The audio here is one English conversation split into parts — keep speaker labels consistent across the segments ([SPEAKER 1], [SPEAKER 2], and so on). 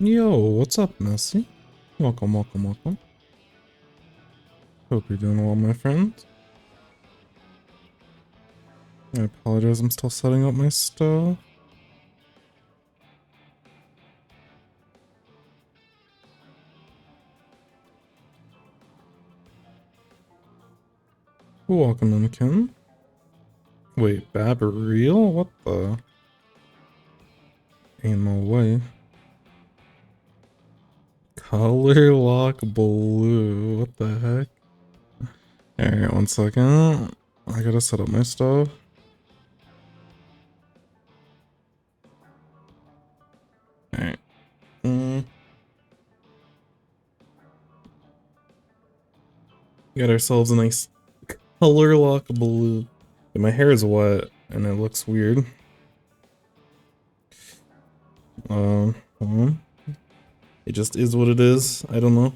[SPEAKER 1] Yo, what's up, Messi? Welcome, welcome, welcome. Hope you're doing well, my friend. I apologize, I'm still setting up my stuff. Welcome in, Ken. Wait, Bab real? What the? Ain't no way. Color lock blue. What the heck? Alright, 1 second. I gotta set up my stuff. Alright. Got ourselves a nice color lock blue. And my hair is wet and it looks weird. It just is what it is. I don't know.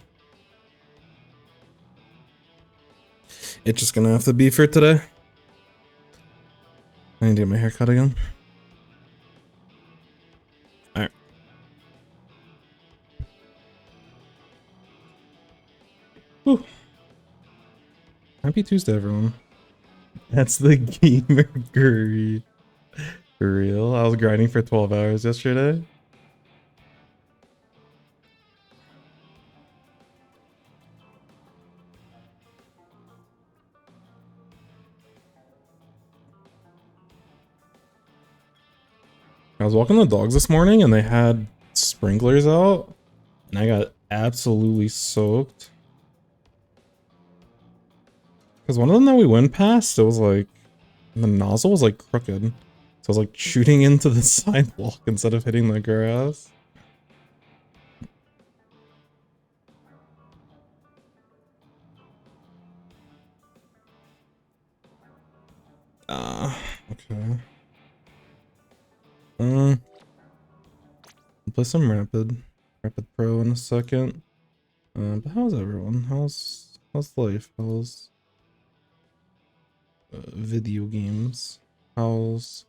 [SPEAKER 1] It's just gonna have to be for today. I need to get my hair cut again. Alright. Whew. Happy Tuesday, everyone. That's the gamer greed. For real? I was grinding for 12 hours yesterday. I was walking the dogs this morning and they had sprinklers out and I got absolutely soaked. Because one of them that we went past, it was like, the nozzle was like crooked. So I was like shooting into the sidewalk instead of hitting the grass. Okay. I'll play some Rapid Pro in a second. But how's everyone? How's life? How's video games? How's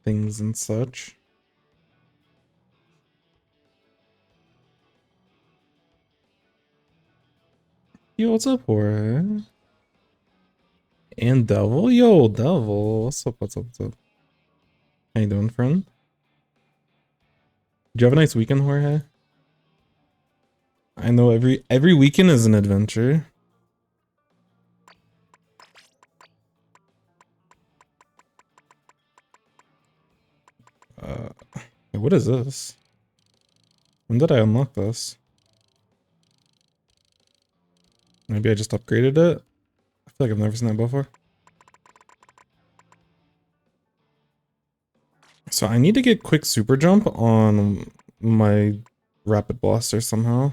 [SPEAKER 1] things and such? Yo, what's up, Jorge? And Devil? Yo, Devil. What's up, what's up, what's up? How you doing, friend? Did you have a nice weekend, Jorge? I know every weekend is an adventure. What is this? When did I unlock this? Maybe I just upgraded it? I feel like I've never seen that before. So I need to get quick super jump on my rapid blaster somehow.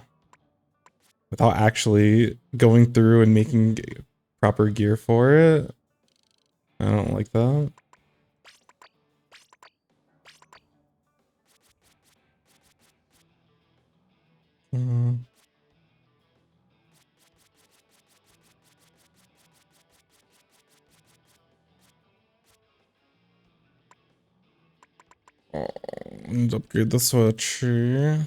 [SPEAKER 1] Without actually going through and making proper gear for it. I don't like that. Let's upgrade the switcher.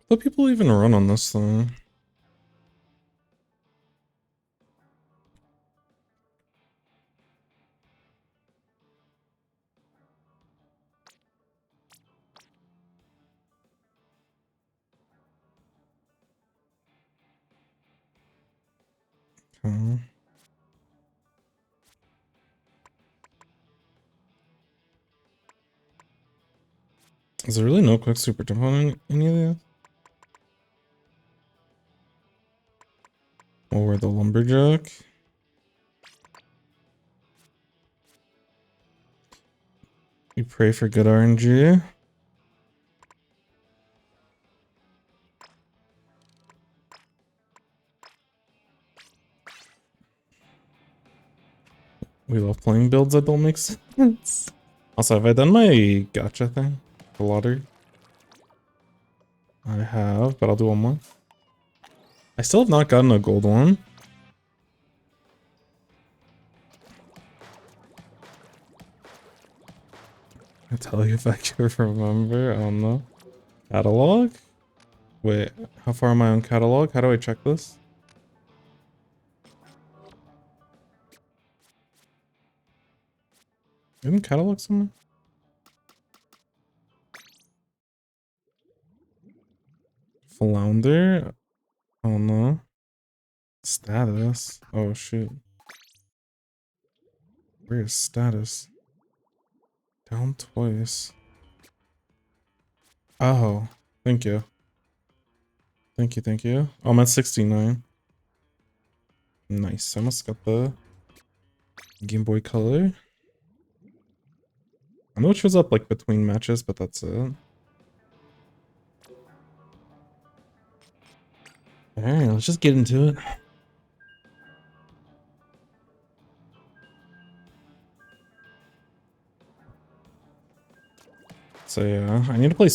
[SPEAKER 1] Do people even run on this thing? Okay. Is there really no quick super jump on any of these? Or the lumberjack? We pray for good RNG. We love playing builds that don't make sense. Also, have I done my gacha thing? The lottery? I have, but I'll do one more. I still have not gotten a gold one. I'll tell you if I can remember. I don't know. Catalog? Wait, how far am I on catalog? How do I check this? Isn't catalog somewhere? Flounder? Oh no. Status? Oh shoot. Where is status? Down twice. Oh, thank you. Thank you, thank you. Oh, I'm at 69. Nice. I must got the Game Boy Color. I know it shows up like between matches, but that's it. Alright, let's just get into it. So yeah, I need to play...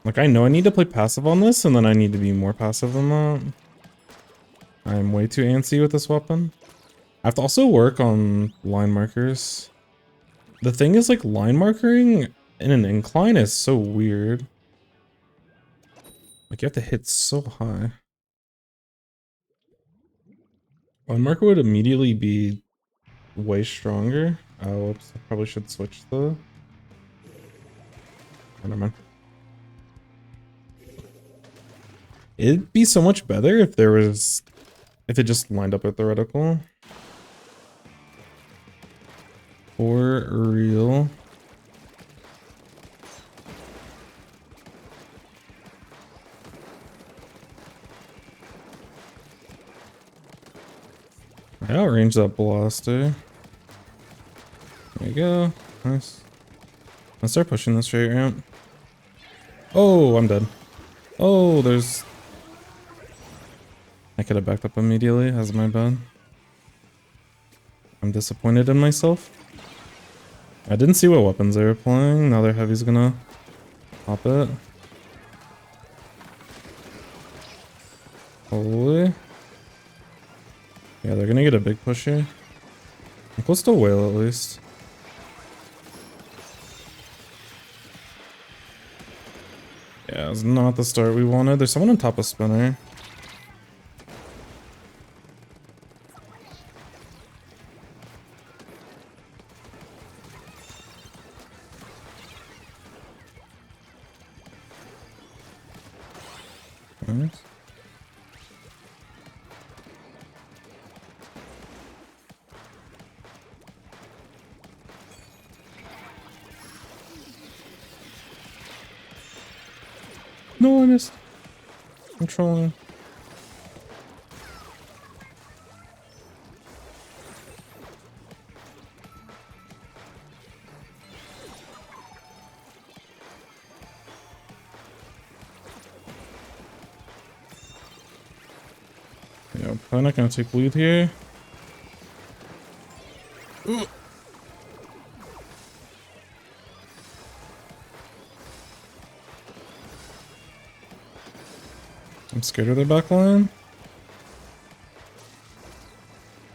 [SPEAKER 1] Like, I know I need to play passive on this, and then I need to be more passive than that. I'm way too antsy with this weapon. I have to also work on line markers. The thing is, like, line markering in an incline is so weird. Like, you have to hit so high. Line marker would immediately be way stronger. Oh, whoops. I probably should switch the... Oh, never mind. It'd be so much better if there was... If it just lined up with the reticle. For real. I outrange that blaster. There you go. Nice. Let's start pushing this straight ramp. Oh, I'm dead. Oh, there's... I could have backed up immediately. That's my bad. I'm disappointed in myself. I didn't see what weapons they were playing. Now their heavy's gonna pop it. Holy. Yeah, they're gonna get a big push here. I'm close to whale at least. Yeah, it's not the start we wanted. There's someone on top of spinner. Nice. No, I missed. I'm trolling. Yeah, probably not gonna take lead here. Ooh. I'm scared of their backline.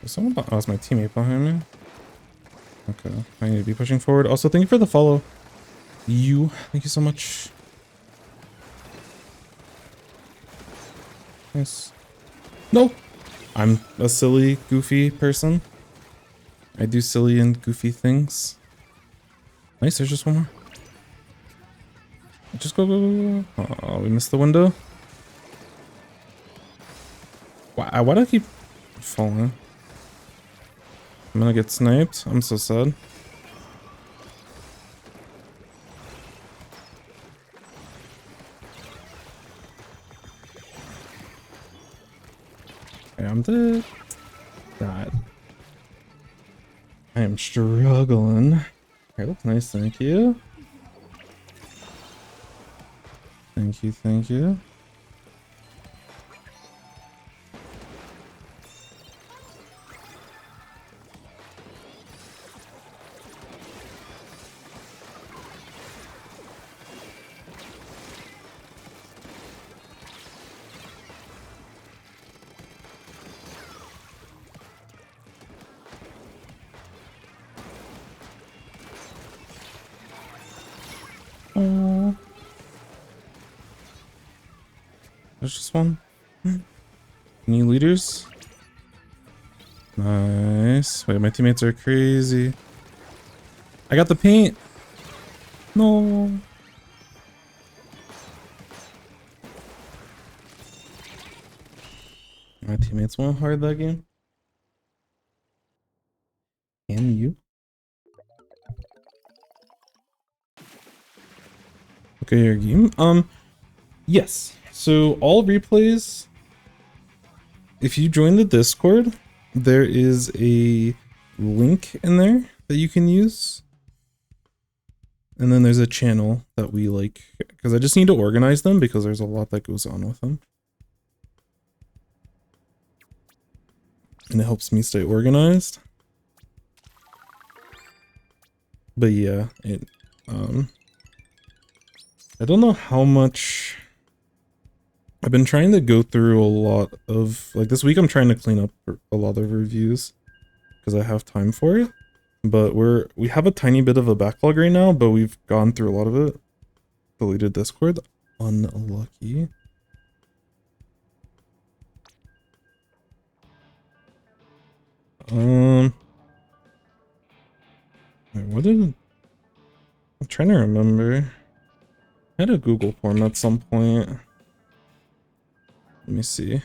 [SPEAKER 1] There's someone oh, it's my teammate behind me. Okay, I need to be pushing forward. Also, thank you for the follow. Thank you so much. Nice. No! I'm a silly, goofy person. I do silly and goofy things. Nice, there's just one more. Just go, go, go, go. Oh, we missed the window. Why do I keep falling? I'm gonna get sniped. I'm so sad. Okay, I'm dead. God. I am struggling. Here, looks nice, thank you. Thank you, thank you. There's just one. New leaders. Nice. Wait, my teammates are crazy. I got the paint. No. My teammates went hard that game. Can you? Okay, your game. Yes. So all replays, if you join the Discord, there is a link in there that you can use. And then there's a channel that we like, because I just need to organize them because there's a lot that goes on with them. And it helps me stay organized. But yeah, I don't know how much. I've been trying to go through a lot of, like this week I'm trying to clean up a lot of reviews because I have time for it. But we have a tiny bit of a backlog right now, but we've gone through a lot of it. Deleted Discord. Unlucky. Wait, what did it? I'm trying to remember. I had a Google form at some point. Let me see.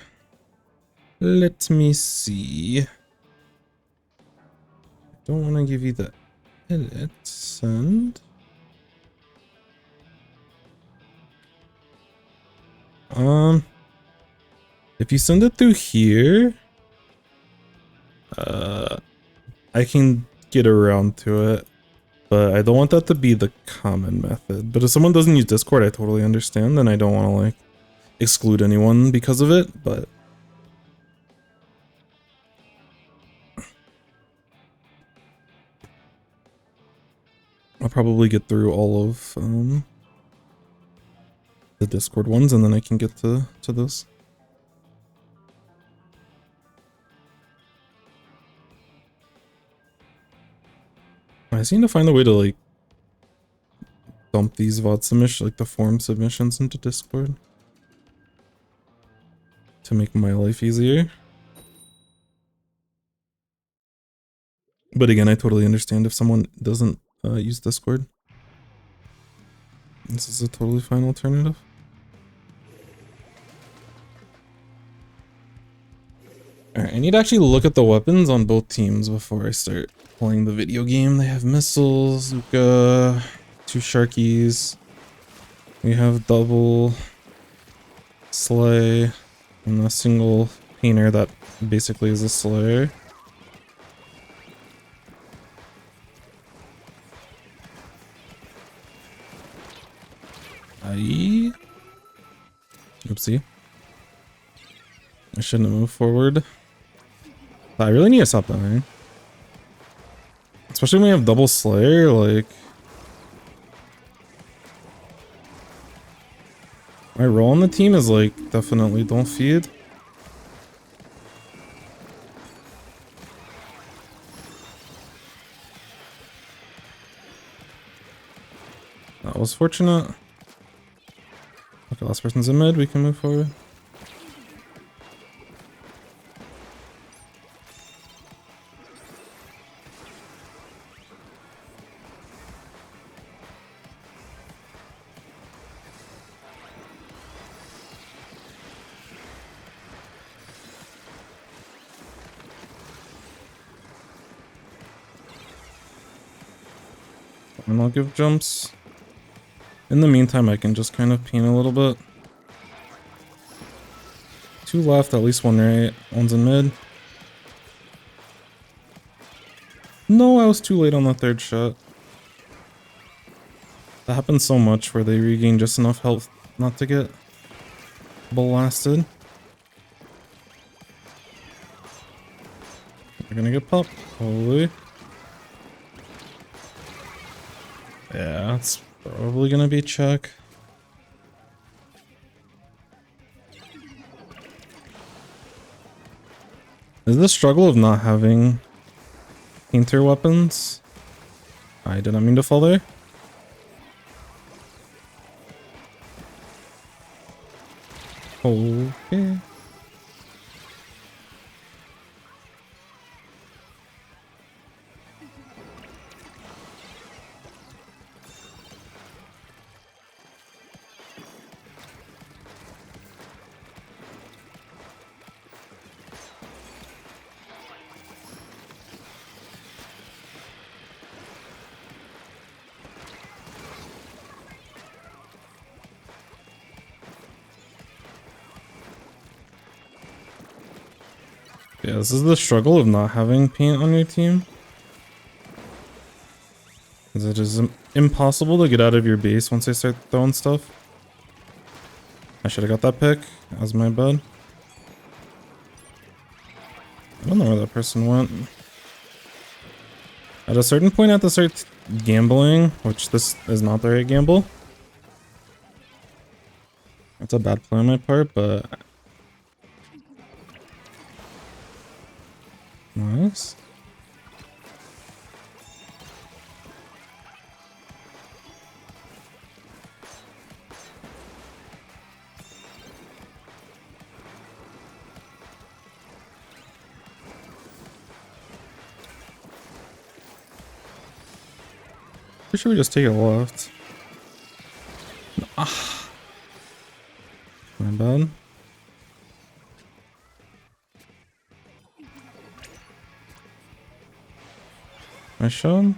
[SPEAKER 1] Let me see. I don't want to give you the edit. Send. If you send it through here, I can get around to it, but I don't want that to be the common method. But if someone doesn't use Discord, I totally understand, and I don't want to like exclude anyone because of it, but I'll probably get through all of the Discord ones, and then I can get to those. I just need to find a way to like dump these VOD submissions, like the form submissions, into Discord to make my life easier. But again, I totally understand if someone doesn't use Discord. This is a totally fine alternative. Alright, I need to actually look at the weapons on both teams before I start playing the video game. They have missiles, Zuka, 2 Sharkies. We have double Slay and a single painter that basically is a Slayer. Oopsie. I shouldn't have moved forward. I really need to stop dying. Especially when we have double Slayer, like... My role on the team is like, definitely don't feed. That was fortunate. Okay, last person's in mid, we can move forward. And I'll give jumps. In the meantime, I can just kind of paint a little bit. 2 left, at least 1 right. 1's in mid. No, I was too late on the third shot. That happens so much where they regain just enough health not to get blasted. They're gonna get popped, probably. Yeah, it's probably gonna be check. Is the struggle of not having painter weapons? I did not mean to fall there. Okay. Yeah, this is the struggle of not having paint on your team. It is impossible to get out of your base once they start throwing stuff. I should have got that pick. That was my bad. I don't know where that person went. At a certain point I have to start gambling, which this is not the right gamble. That's a bad play on my part, but... Nice. Or should we just take it left? Ah. My bad. I should.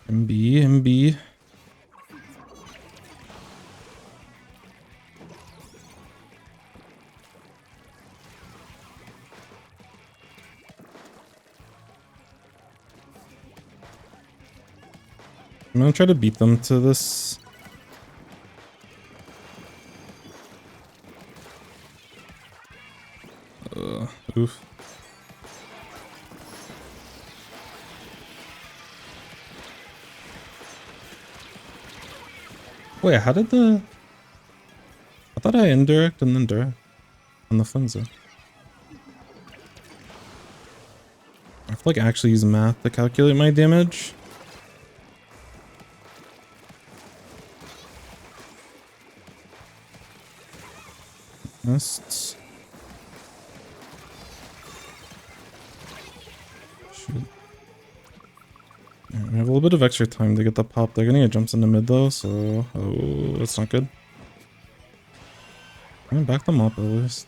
[SPEAKER 1] MB. I'm gonna try to beat them to this. Oof. Wait, how did the... I thought I indirect and then direct on the frenzy. I have to like actually use math to calculate my damage. Shoot. Yeah, we have a little bit of extra time to get the pop. They're gonna get jumps into mid though, so oh, that's not good. I'm gonna back them up at least.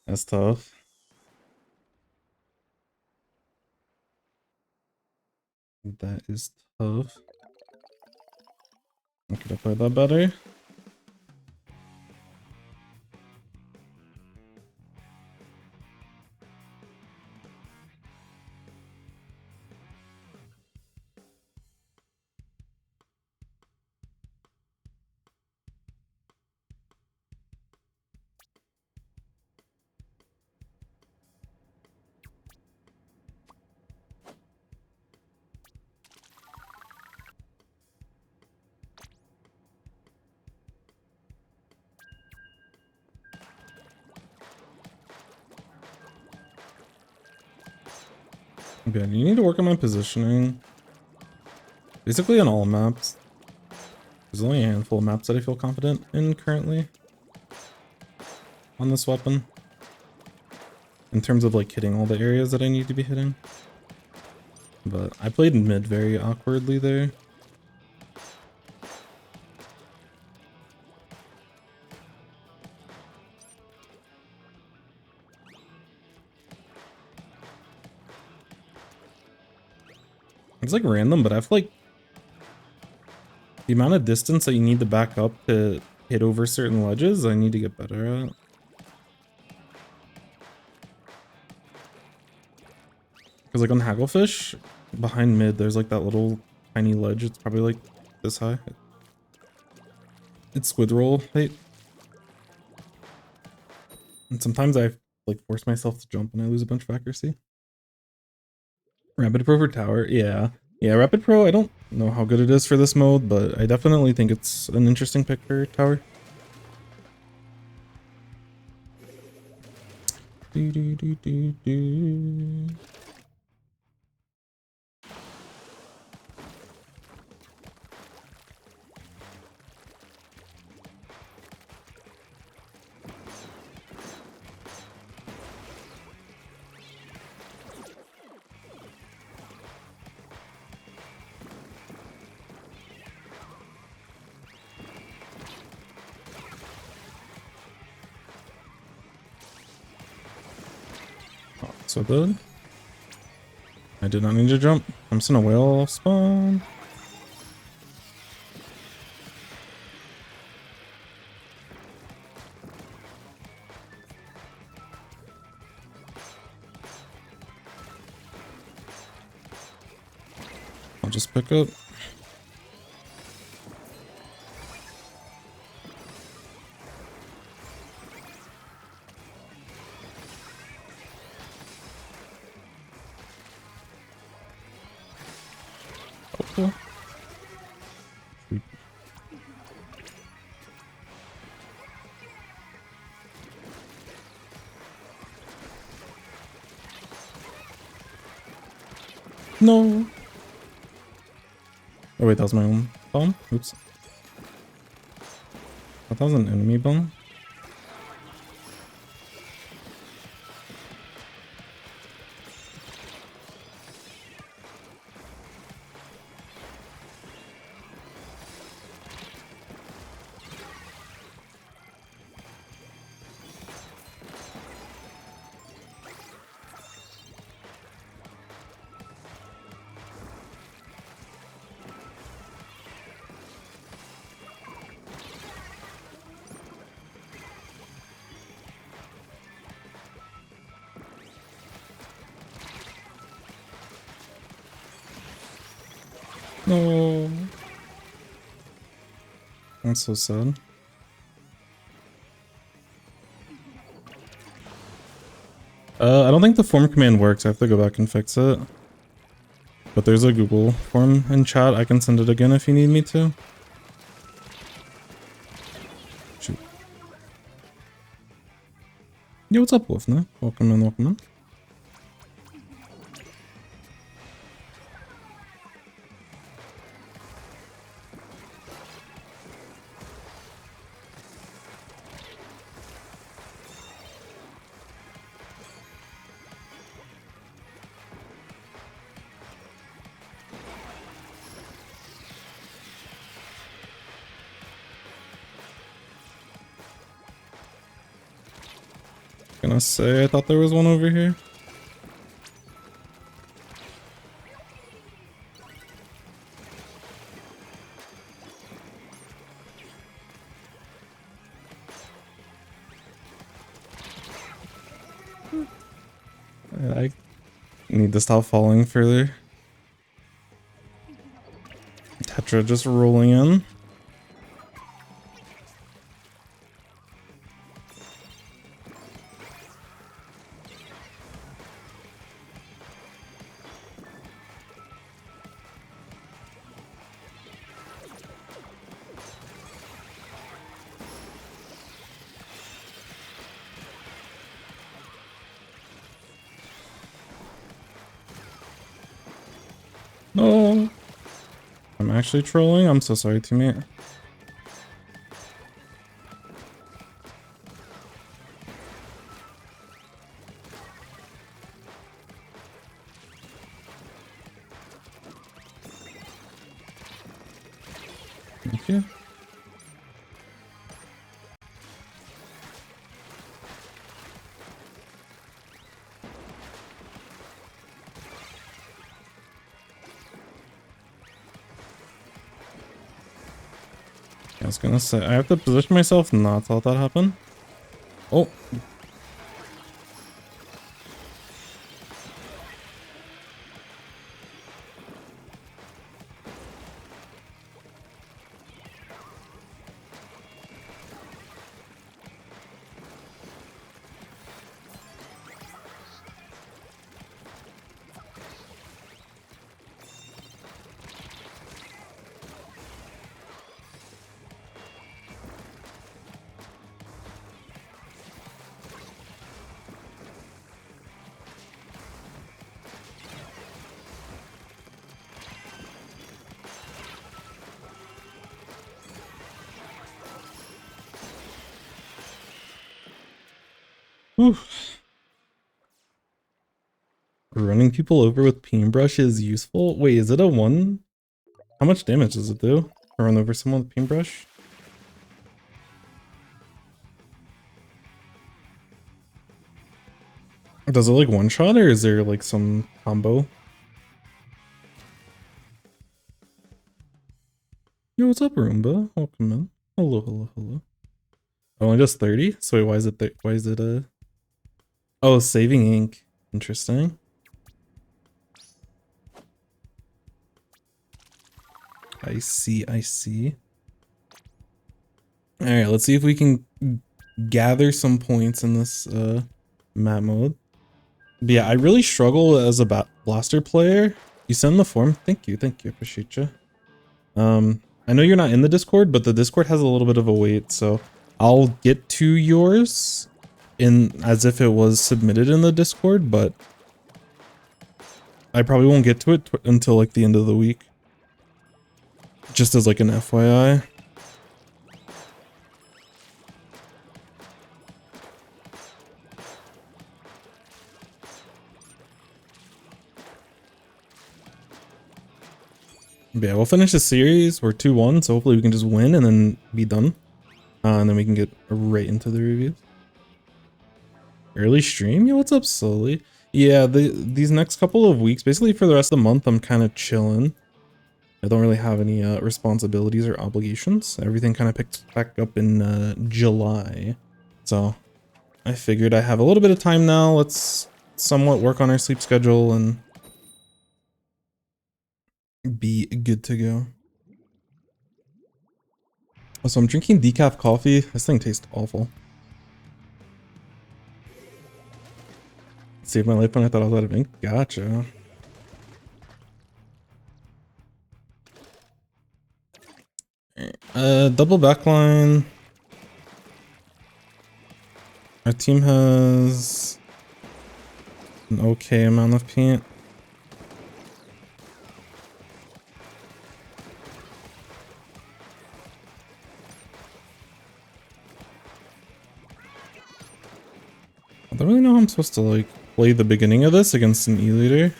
[SPEAKER 1] That's tough. That is tough. I could have played that better. Okay, you need to work on my positioning. Basically on all maps. There's only a handful of maps that I feel confident in currently on this weapon. in terms of like hitting all the areas that I need to be hitting. But I played mid very awkwardly there. It's like random, but I feel like the amount of distance that you need to back up to hit over certain ledges, I need to get better at. Because like on Hagglefish, behind mid, there's like that little tiny ledge. It's probably like this high. It's squid roll height. And sometimes I like force myself to jump and I lose a bunch of accuracy. Rapid Pro for tower, yeah. Yeah, Rapid Pro, I don't know how good it is for this mode, but I definitely think it's an interesting pick for tower. Do, do, do, do, do. Oh, so good. I did not need to jump. I'm just in a whale spawn. I'll just pick up. Okay. No. Oh wait, that was my own bomb? Oops. I thought that was an enemy bomb. No. That's so sad. I don't think the form command works. I have to go back and fix it. But there's a Google form in chat. I can send it again if you need me to. Shoot. Yo, what's up, Wolfna? Welcome in, welcome in. Gonna say I thought there was one over here. I need to stop falling further. Tetra just rolling in. No. I'm actually trolling. I'm so sorry, teammate. Thank you. I was gonna say, I have to position myself not to let that happen. Oh. Whew. Running people over with Painbrush is useful. Wait, is it a one? How much damage does it do to run over someone with Painbrush? Does it like one shot or is there like some combo? Yo, what's up, Roomba? Welcome in. Hello, hello, hello. Oh, only just 30? So wait, why is it why is it oh, saving ink. Interesting. I see, I see. Alright, let's see if we can gather some points in this map mode. But yeah, I really struggle as a blaster player. You send the form? Thank you, appreciate you. I know you're not in the Discord, but the Discord has a little bit of a wait, so I'll get to yours in as if it was submitted in the Discord, but I probably won't get to it until like the end of the week. Just as like an FYI. But yeah, we'll finish the series. We're 2-1, so hopefully we can just win and then be done. And then we can get right into the reviews. Early stream? Yo, what's up, Slowly? Yeah, these next couple of weeks, basically for the rest of the month, I'm kind of chilling. I don't really have any responsibilities or obligations. Everything kind of picked back up in July. So I figured I have a little bit of time now. Let's somewhat work on our sleep schedule and be good to go. So I'm drinking decaf coffee. This thing tastes awful. Saved my life when I thought I was out of ink. Gotcha. Double backline. Our team has an okay amount of paint. I don't really know how I'm supposed to like play the beginning of this against an E-leader.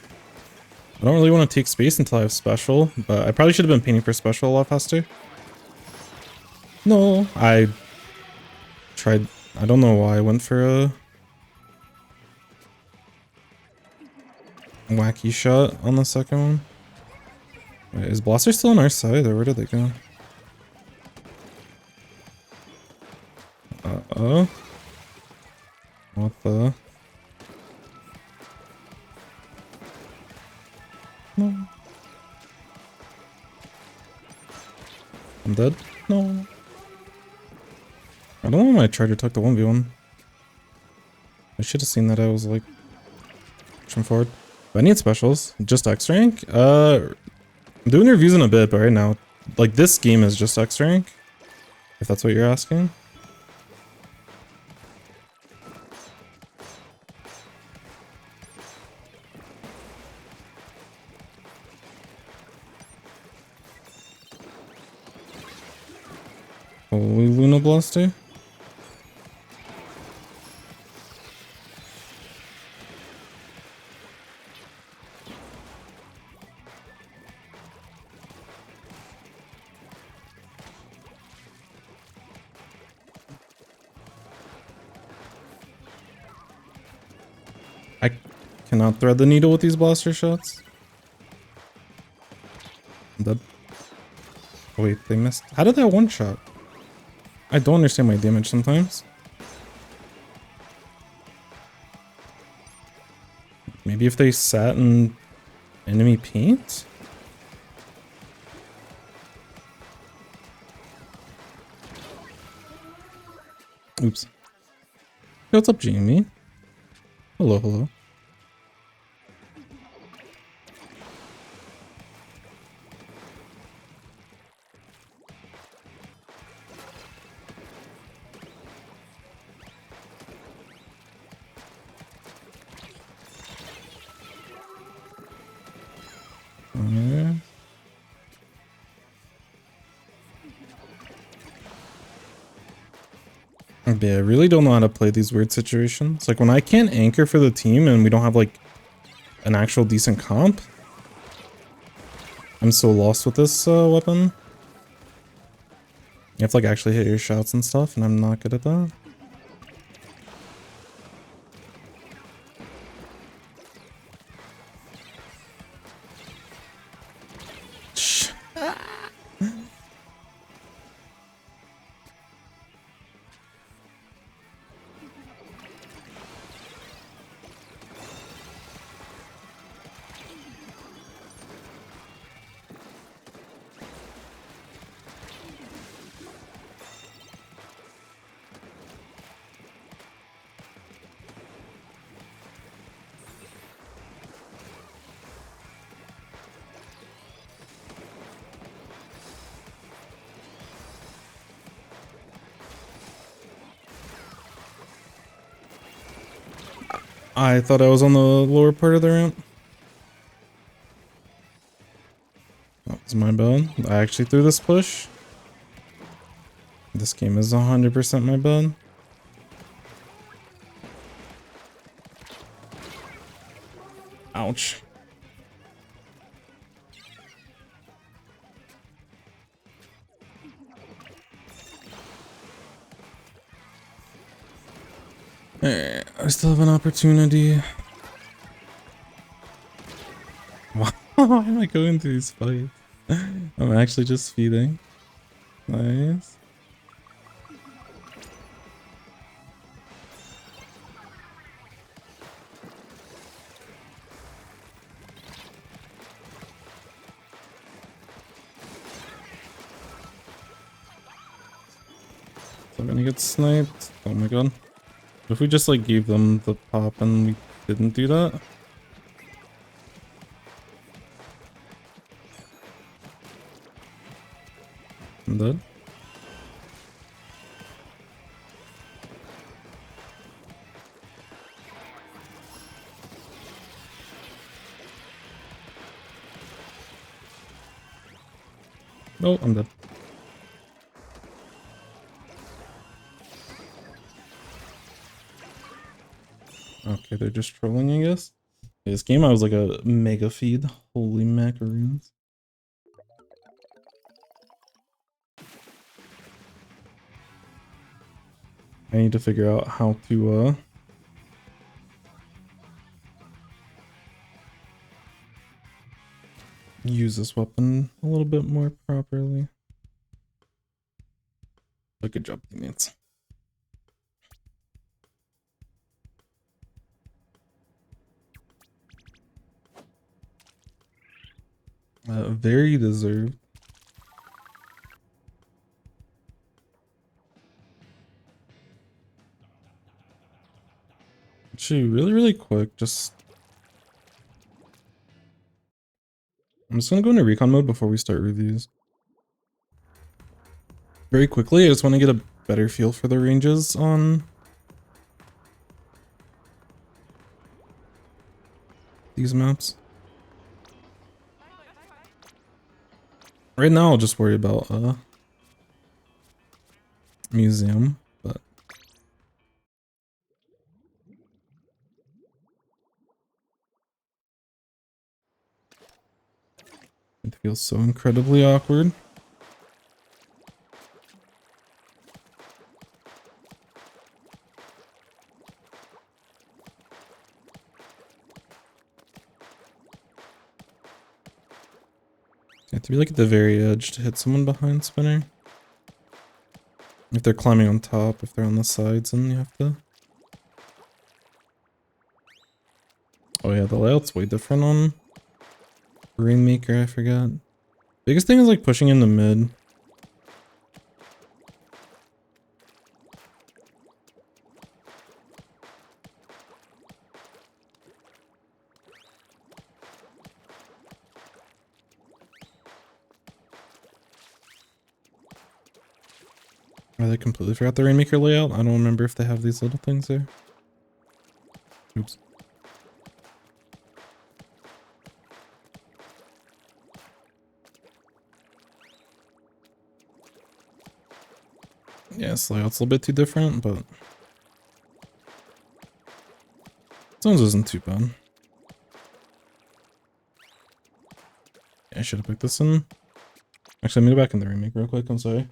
[SPEAKER 1] I don't really want to take space until I have special, but I probably should have been painting for special a lot faster. No, I tried. I don't know why I went for a wacky shot on the second one. Wait, is Blaster still on our side or where did they go? Uh-oh. What the? No. I'm dead? No. I don't know why I tried to tuck the 1v1. I should have seen that I was like pushing forward. But I need specials. Just X rank? I'm doing reviews in a bit, but right now, like this game is just X rank. If that's what you're asking. Holy Luna Blaster. I cannot thread the needle with these blaster shots. I'm dead. Oh wait, they missed. How did that one shot? I don't understand my damage sometimes. Maybe if they sat in enemy paint? Oops. Hey, what's up, Jamie? Hello, hello. Yeah, I really don't know how to play these weird situations. Like when I can't anchor for the team and we don't have like an actual decent comp. I'm so lost with this weapon. You have to like actually hit your shots and stuff, and I'm not good at that. I thought I was on the lower part of the ramp. That was my bad. I actually threw this push. This game is 100% my bad. Ouch. I still have an opportunity. Why am I going through these fights? I'm actually just feeding. Nice. I'm gonna get sniped. Oh my god. What if we just like gave them the pop and we didn't do that? I'm dead. Oh, I'm dead. Okay, they're just trolling, I guess. This game, I was like a mega feed. Holy macaroons. I need to figure out how to use this weapon a little bit more properly. Good job, teammates. Very deserved. Actually, really quick, I'm just gonna go into recon mode before we start reviews. Very quickly, I just want to get a better feel for the ranges on these maps. Right now, I'll just worry about museum, but it feels so incredibly awkward. You have to be like at the very edge to hit someone behind spinning. If they're climbing on top, if they're on the sides, then you have to... Oh yeah, the layout's way different on Rainmaker, I forgot. Biggest thing is like pushing in the mid. I completely forgot the Rainmaker layout. I don't remember if they have these little things there. Oops. Yeah, this layout's a little bit too different, but this isn't too bad. Yeah, I should have picked this in. Actually, let me go back in the remake real quick, I'm sorry.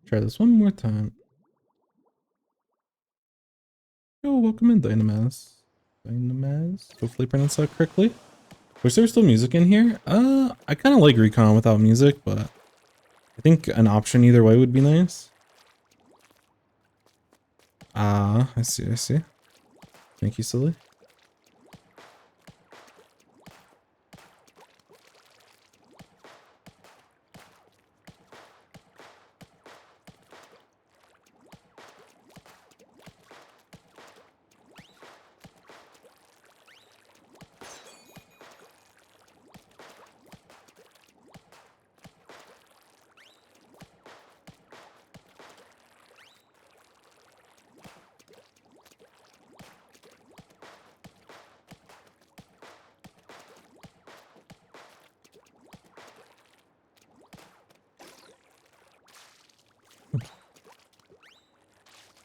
[SPEAKER 1] Try this one more time. Oh, welcome in, Dynamaz. Dynamaz? Hopefully pronounced that correctly. Wish there was still music in here. I kind of like Recon without music, but I think an option either way would be nice. Ah, I see, I see. Thank you, silly.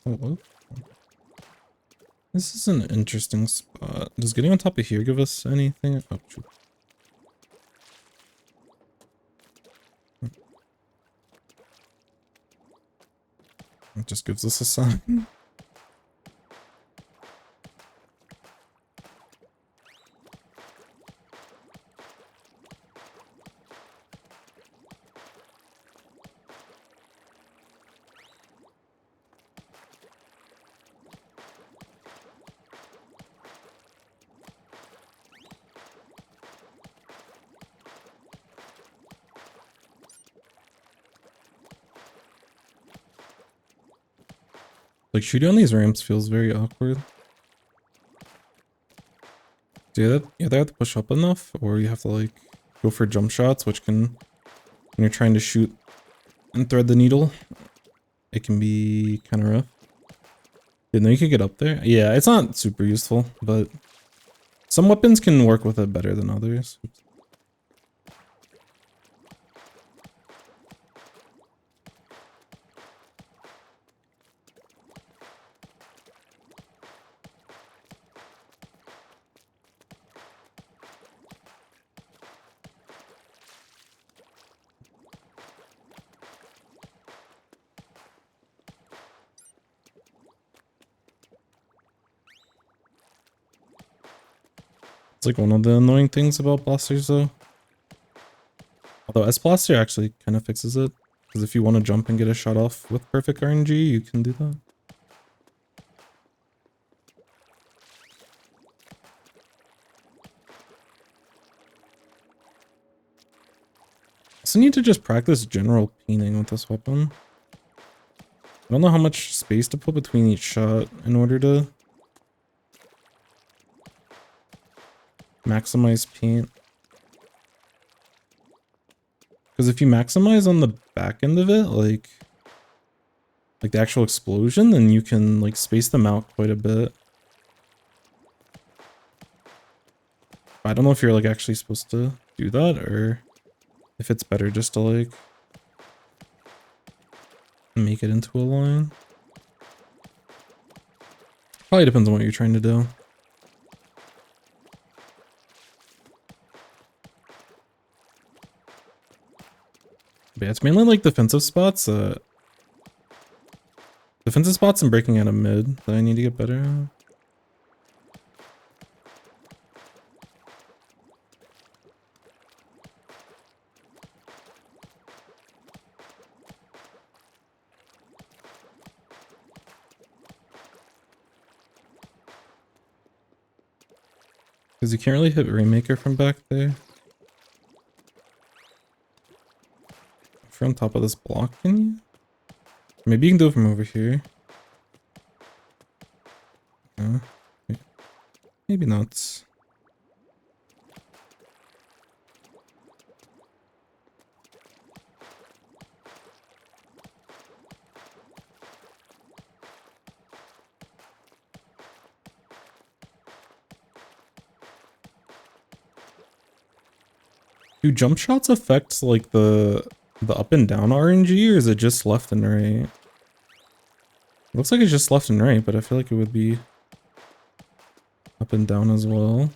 [SPEAKER 1] Oh, this is an interesting spot. Does getting on top of here give us anything? Oh, shoot. It just gives us a sign. Like shooting on these ramps feels very awkward. Do you either have to push up enough, or you have to like go for jump shots, which can, when you're trying to shoot and thread the needle, it can be kind of rough. Didn't know you could get up there. Yeah, it's not super useful, but some weapons can work with it better than others. Oops. It's like one of the annoying things about blasters though. Although S-Blaster actually kind of fixes it. Because if you want to jump and get a shot off with perfect RNG, you can do that. So I need to just practice general peening with this weapon. I don't know how much space to put between each shot in order to maximize paint. Because if you maximize on the back end of it, like the actual explosion, then you can like space them out quite a bit. I don't know if you're like actually supposed to do that, or if it's better just to like make it into a line. Probably depends on what you're trying to do. But yeah, it's mainly like defensive spots. Defensive defensive spots and breaking out of mid that I need to get better at. Because you can't really hit Rainmaker from back there. If you're on top of this block, can you? Maybe you can do it from over here. Maybe not. Do jump shots affect like the up and down RNG, or is it just left and right? It looks like it's just left and right, but I feel like it would be up and down as well.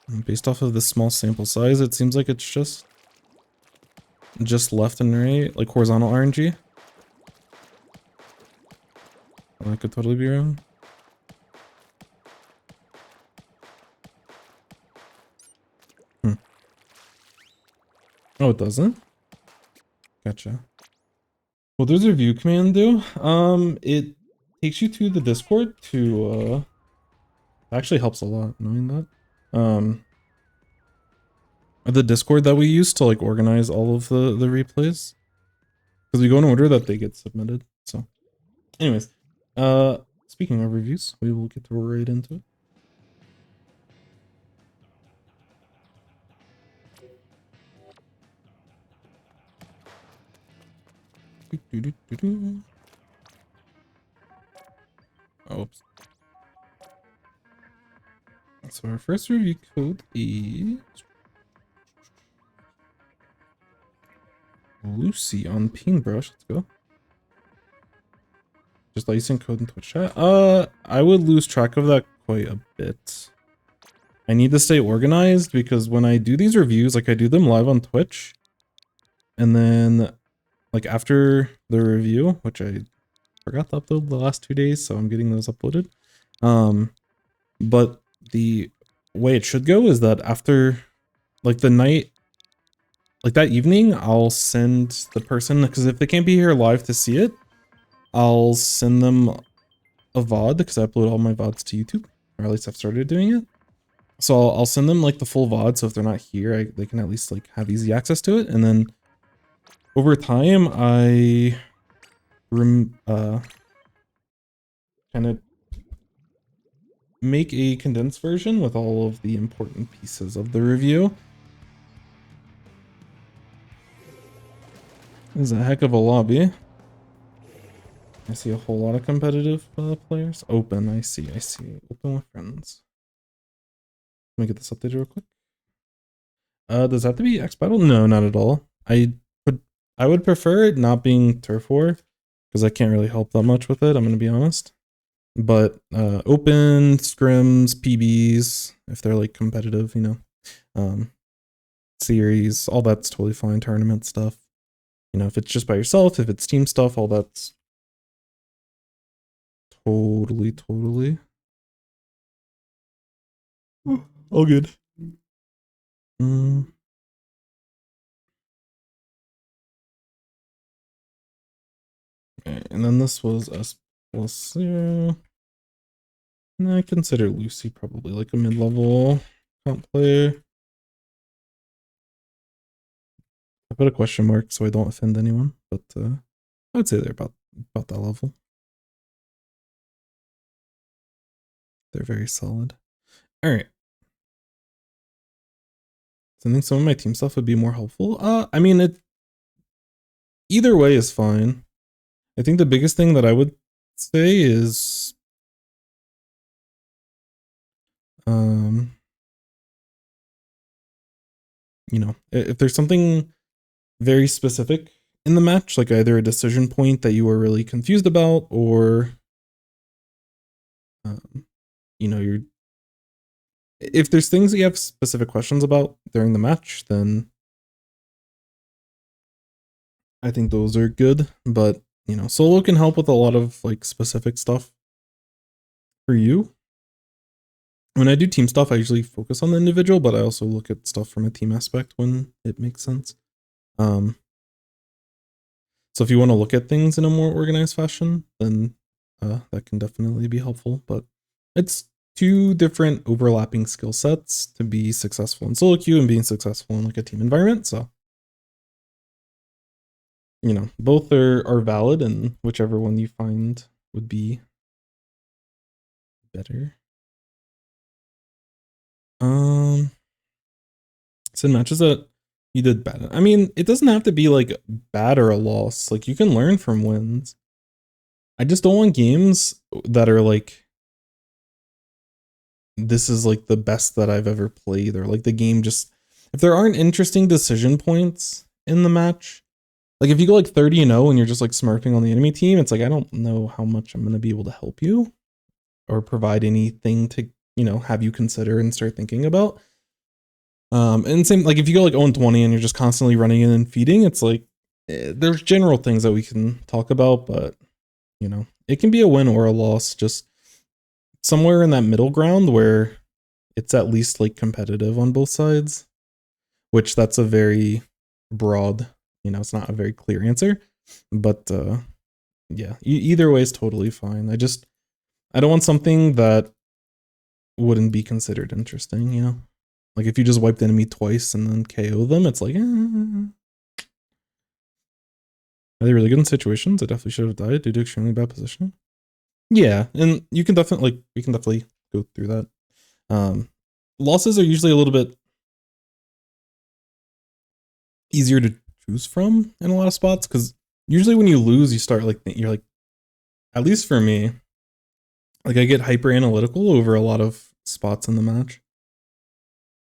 [SPEAKER 1] And based off of this small sample size, it seems like it's just left and right, like horizontal RNG. I could totally be wrong. Oh, it doesn't? Gotcha. What does review command do? It takes you to the Discord to, actually helps a lot knowing that. The Discord that we use to like organize all of the replays. Because we go in order that they get submitted, so. Anyways, speaking of reviews, we will get right into it. Oops. So our first review code is Luci on Painbrush. Let's go. Just licensing code in Twitch chat. I would lose track of that quite a bit. I need to stay organized because when I do these reviews, like I do them live on Twitch, and then like after the review, which I forgot to upload the last 2 days, so I'm getting those uploaded. But the way it should go is that after like the night, like that evening, I'll send the person, because if they can't be here live to see it, I'll send them a VOD, because I upload all my VODs to YouTube, or at least I've started doing it. So I'll send them like the full VOD, so if they're not here, they can at least like have easy access to it. And then over time, I kind of make a condensed version with all of the important pieces of the review. This is a heck of a lobby. I see a whole lot of competitive players. Open, I see. Open with friends. Let me get this updated real quick. Does that have to be X battle? No, not at all. I would prefer it not being turf war, because I can't really help that much with it, I'm gonna be honest. But open, scrims, PBs, if they're like competitive, you know, series, all that's totally fine. Tournament stuff, you know, if it's just by yourself, if it's team stuff, all that's totally all good. Okay, and then this was S plus 0. And I consider Luci probably like a mid-level comp player. I put a question mark so I don't offend anyone, but I would say they're about that level. They're very solid. All right. So I think some of my team stuff would be more helpful. I mean, either way is fine. I think the biggest thing that I would say is you know, if there's something very specific in the match, like either a decision point that you were really confused about, or you know, if there's things that you have specific questions about during the match, then I think those are good, but you know, solo can help with a lot of like specific stuff for you. When I do team stuff, I usually focus on the individual, but I also look at stuff from a team aspect when it makes sense. So if you want to look at things in a more organized fashion, then that can definitely be helpful. But it's two different overlapping skill sets to be successful in solo queue and being successful in like a team environment. So, you know, both are valid, and whichever one you find would be better. So in matches that you did bad. I mean, it doesn't have to be like bad or a loss. Like you can learn from wins. I just don't want games that are like, this is like the best that I've ever played, or like the game just, if there aren't interesting decision points in the match, like if you go like 30-0 and you're just like smirking on the enemy team, it's like, I don't know how much I'm going to be able to help you or provide anything to, you know, have you consider and start thinking about. And same, like if you go like 0-20 and you're just constantly running in and feeding, it's like, there's general things that we can talk about, but you know, it can be a win or a loss, just somewhere in that middle ground where it's at least like competitive on both sides, which that's a very broad, you know, it's not a very clear answer, but yeah, either way is totally fine. I don't want something that wouldn't be considered interesting, you know? Like if you just wipe the enemy twice and then KO them, it's like, Are they really good in situations? I definitely should have died due to extremely bad positioning. Yeah, and you can definitely, like, we can definitely go through that. Losses are usually a little bit easier to choose from in a lot of spots, because usually when you lose, you start like, you're like, at least for me, like I get hyper analytical over a lot of spots in the match.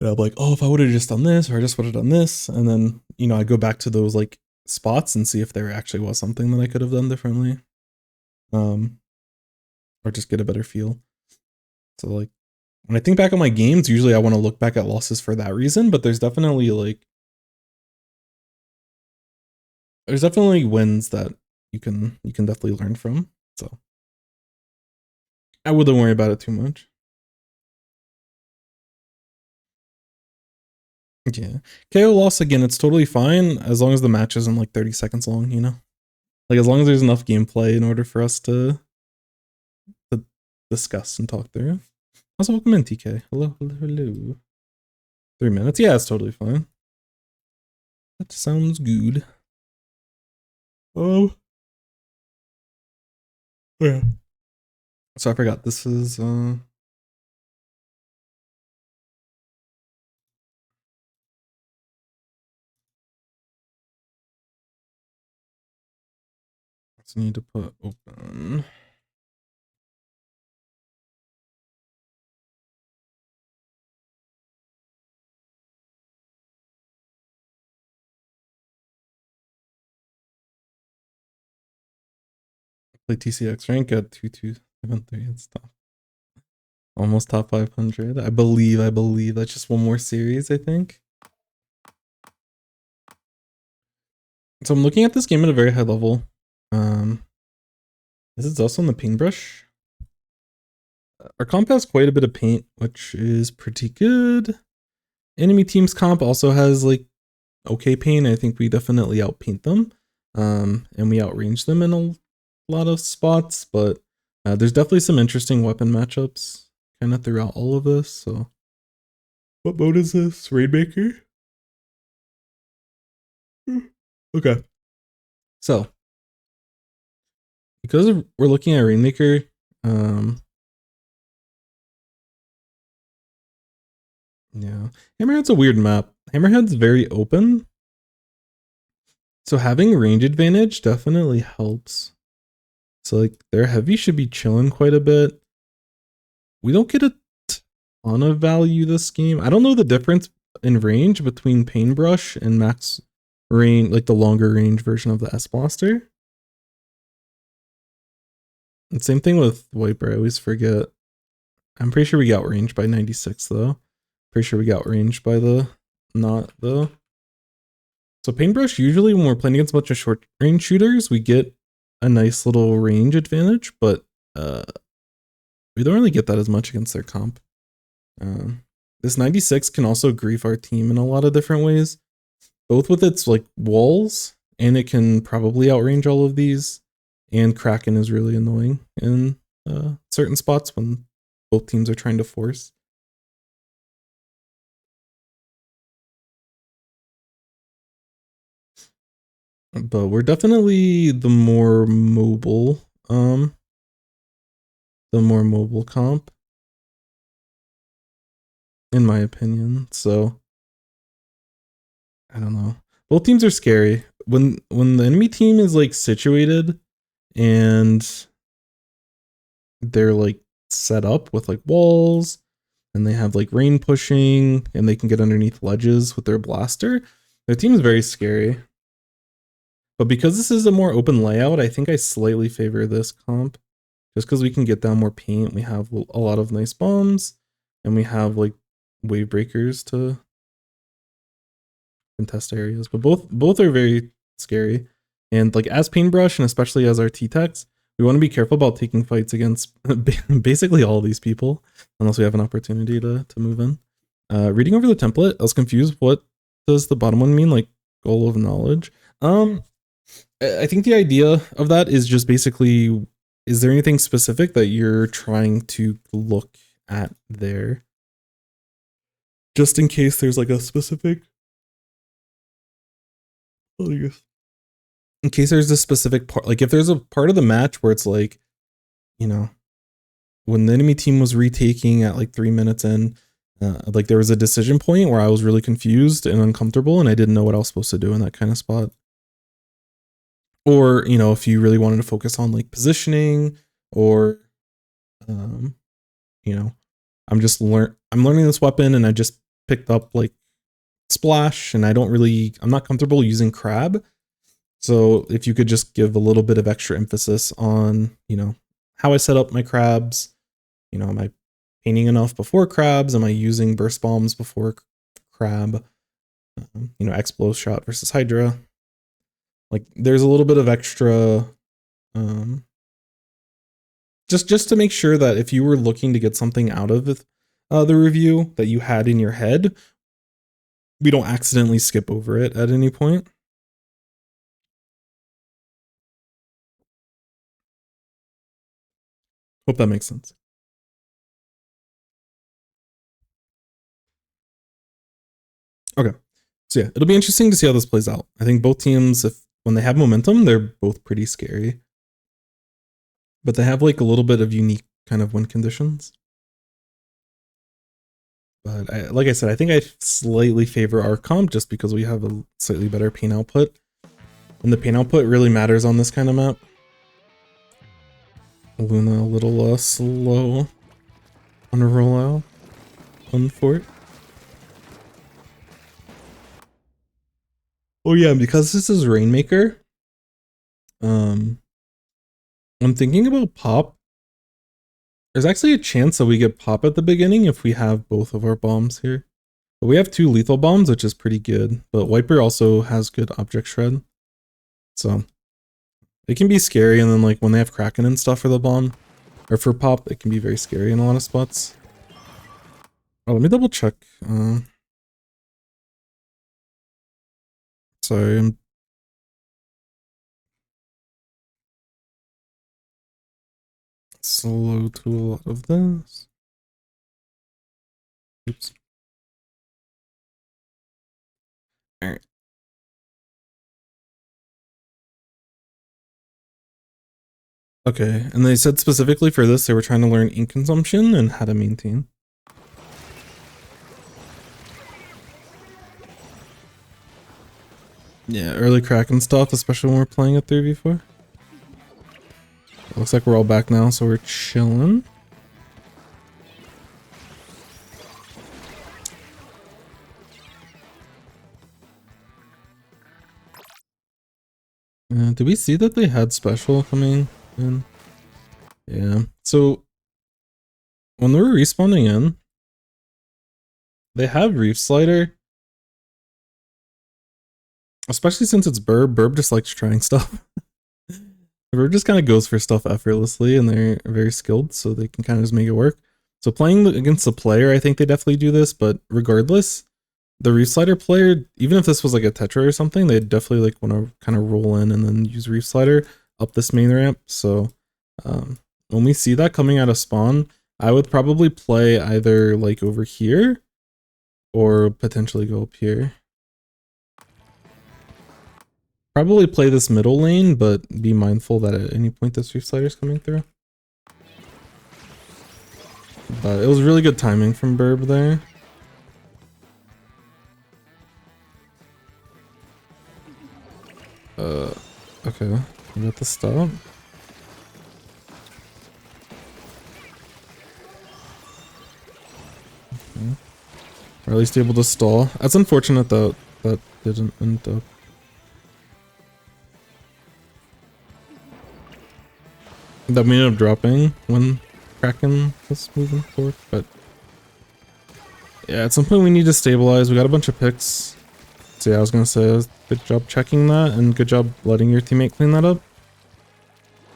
[SPEAKER 1] And I'm like, oh, if I would have just done this, or I just would have done this, and then, you know, I go back to those like spots and see if there actually was something that I could have done differently, or just get a better feel. So like, when I think back on my games, usually I want to look back at losses for that reason, but there's definitely wins that you can definitely learn from. So I wouldn't worry about it too much. Yeah. KO loss again, it's totally fine as long as the match isn't like 30 seconds long, you know? Like as long as there's enough gameplay in order for us to discuss and talk through. Also, welcome in, TK. Hello, hello, hello. 3 minutes. Yeah, it's totally fine. That sounds good. Oh. Yeah. So I forgot, this is I need to put open. Play TCX rank at 2273. It's top. Almost top 500. I believe that's just one more series, I think. So I'm looking at this game at a very high level. This is also on the Painbrush. Our comp has quite a bit of paint, which is pretty good. Enemy team's comp also has like okay paint. I think we definitely outpaint them. And we outrange them in a lot of spots, but there's definitely some interesting weapon matchups kind of throughout all of this. So what mode is this? Rainmaker? Okay. So because we're looking at Rainmaker, yeah, Hammerhead's a weird map. Hammerhead's very open, so having range advantage definitely helps. So like their heavy should be chilling quite a bit. We don't get a ton of value this game. I don't know the difference in range between Painbrush and max range, like the longer range version of the S Blaster. And same thing with Wiper, I always forget. I'm pretty sure we got ranged by 96 though. Pretty sure we got ranged by the not though. So Painbrush, usually when we're playing against a bunch of short range shooters, we get a nice little range advantage, but we don't really get that as much against their comp. This 96 can also grief our team in a lot of different ways, both with its like walls, and it can probably outrange all of these, and Kraken is really annoying in certain spots when both teams are trying to force. But we're definitely the more mobile comp, in my opinion. So I don't know. Both teams are scary. When the enemy team is like situated and they're like set up with like walls and they have like rain pushing and they can get underneath ledges with their blaster, their team is very scary. But because this is a more open layout, I think I slightly favor this comp. Just because we can get down more paint, we have a lot of nice bombs, and we have like wave breakers to contest areas. But both are very scary. And like as Painbrush, and especially as our T-Techs, we want to be careful about taking fights against basically all of these people, unless we have an opportunity to move in. Reading over the template, I was confused. What does the bottom one mean? Like goal of knowledge? I think the idea of that is just basically, is there anything specific that you're trying to look at there? Just in case there's like a specific, in case there's a specific part, like if there's a part of the match where it's like, you know, when the enemy team was retaking at like 3 minutes in, like there was a decision point where I was really confused and uncomfortable and I didn't know what I was supposed to do in that kind of spot. Or, you know, if you really wanted to focus on like positioning, or, you know, I'm learning this weapon and I just picked up like splash and I'm not comfortable using crab. So if you could just give a little bit of extra emphasis on, you know, how I set up my crabs, you know, am I painting enough before crabs? Am I using burst bombs before crab? You know, explode shot versus Hydra. Like there's a little bit of extra, just to make sure that if you were looking to get something out of the review that you had in your head, we don't accidentally skip over it at any point. Hope that makes sense. Okay. So yeah, it'll be interesting to see how this plays out. I think both teams, when they have momentum, they're both pretty scary. But they have like a little bit of unique kind of win conditions. But like I said, I think I slightly favor our comp just because we have a slightly better paint output. And the paint output really matters on this kind of map. Luna a little slow on a rollout on fort. Oh yeah, because this is Rainmaker, I'm thinking about pop. There's actually a chance that we get pop at the beginning if we have both of our bombs here. But we have 2 lethal bombs, which is pretty good. But Wiper also has good object shred. So it can be scary, and then like when they have Kraken and stuff for the bomb, or for pop, it can be very scary in a lot of spots. Oh, let me double check. Sorry, I'm slow to a lot of this. Oops. All right. Okay, and they said specifically for this, they were trying to learn ink consumption and how to maintain. Yeah, early Kraken stuff, especially when we're playing a 3v4. Looks like we're all back now, so we're chilling. Did we see that they had special coming in? Yeah, so when they were respawning in, they have Reef Slider. Especially since it's Burb. Burb just likes trying stuff. Burb just kind of goes for stuff effortlessly, and they're very skilled, so they can kind of just make it work. So playing against a player, I think they definitely do this, but regardless, the Reef Slider player, even if this was like a Tetra or something, they'd definitely like want to kind of roll in and then use Reef Slider up this main ramp. So when we see that coming out of spawn, I would probably play either like over here or potentially go up here. Probably play this middle lane, but be mindful that at any point this Reef Slider is coming through. But it was really good timing from Burb there. Okay, we got the stop. Okay. Or at least able to stall. That's unfortunate though, that didn't end up. That we ended up dropping when Kraken was moving forward, but yeah, at some point we need to stabilize. We got a bunch of picks. So yeah, I was gonna say, good job checking that, and good job letting your teammate clean that up.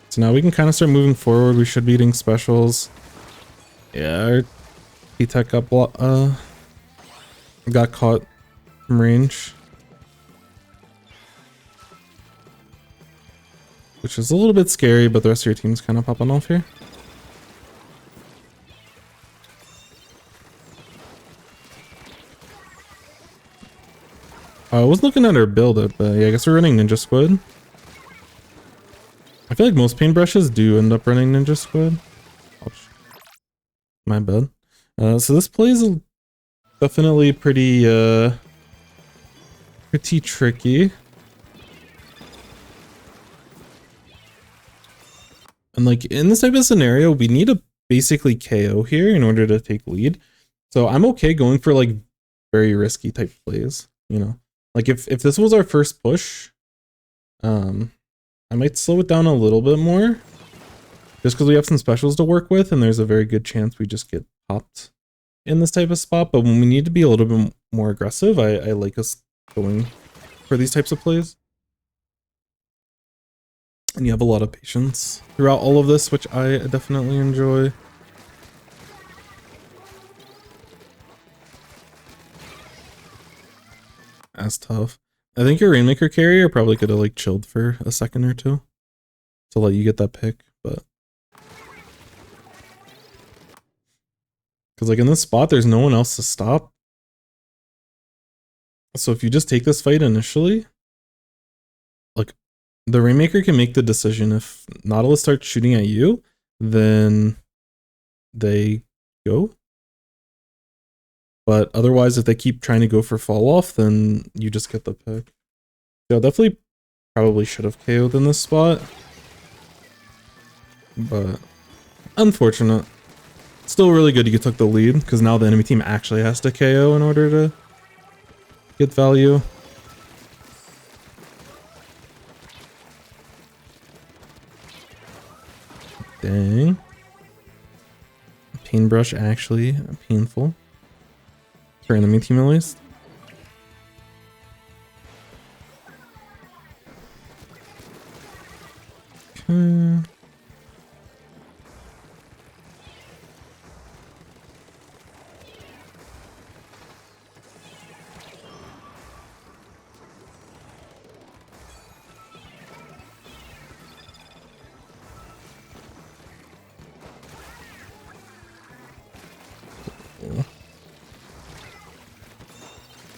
[SPEAKER 1] So now we can kind of start moving forward. We should be eating specials. Yeah, our P-Tech got caught from range, which is a little bit scary, but the rest of your team's kind of popping off here. I was looking at our build up, but yeah, I guess we're running Ninja Squid. I feel like most paintbrushes do end up running Ninja Squid. Ouch. My bad. So this play is definitely pretty tricky. And like in this type of scenario, we need to basically KO here in order to take lead. So I'm okay going for like very risky type plays, you know. Like if this was our first push, I might slow it down a little bit more just because we have some specials to work with and there's a very good chance we just get popped in this type of spot. But when we need to be a little bit more aggressive, I like us going for these types of plays. And you have a lot of patience throughout all of this, which I definitely enjoy. That's tough. I think your Rainmaker carrier probably could have like chilled for a second or two to let you get that pick, but because like in this spot, there's no one else to stop. So if you just take this fight initially, like the Rainmaker can make the decision. If Nautilus starts shooting at you, then they go. But otherwise, if they keep trying to go for fall off, then you just get the pick. So definitely probably should have KO'd in this spot. But unfortunate. Still really good you took the lead, because now the enemy team actually has to KO in order to get value. Dang. Painbrush actually painful. For enemy team at least. Okay.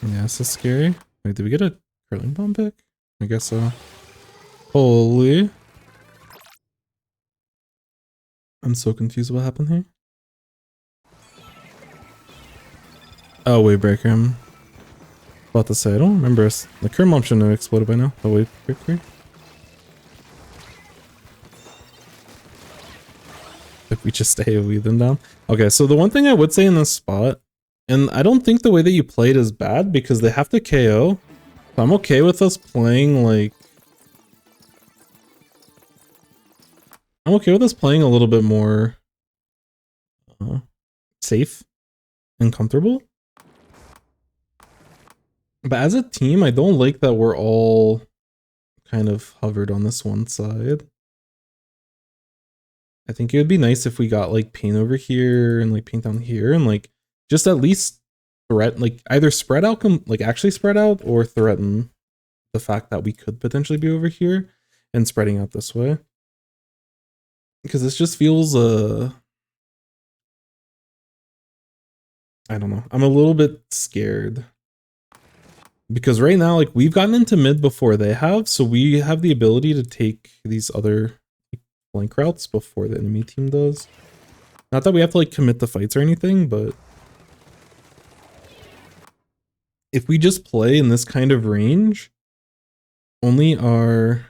[SPEAKER 1] Yeah, this is scary. Wait, did we get a curling bomb pick? I guess so. Holy. I'm so confused what happened here. Oh, wave breaker. I'm about to say, I don't remember us. The current bomb shouldn't have exploded by now. The wave breaker. If we just AoE them down. Okay, so the one thing I would say in this spot, and I don't think the way that you played is bad because they have to KO. So I'm okay with us playing like... I'm okay with us playing a little bit more safe and comfortable. But as a team, I don't like that we're all kind of hovered on this one side. I think it would be nice if we got like paint over here and like paint down here and like just at least threat, like either spread out, like actually spread out, or threaten the fact that we could potentially be over here and spreading out this way. Because this just feels I don't know. I'm a little bit scared. Because right now, like, we've gotten into mid before they have, so we have the ability to take these other like, flank routes before the enemy team does. Not that we have to like commit the fights or anything, but if we just play in this kind of range, only our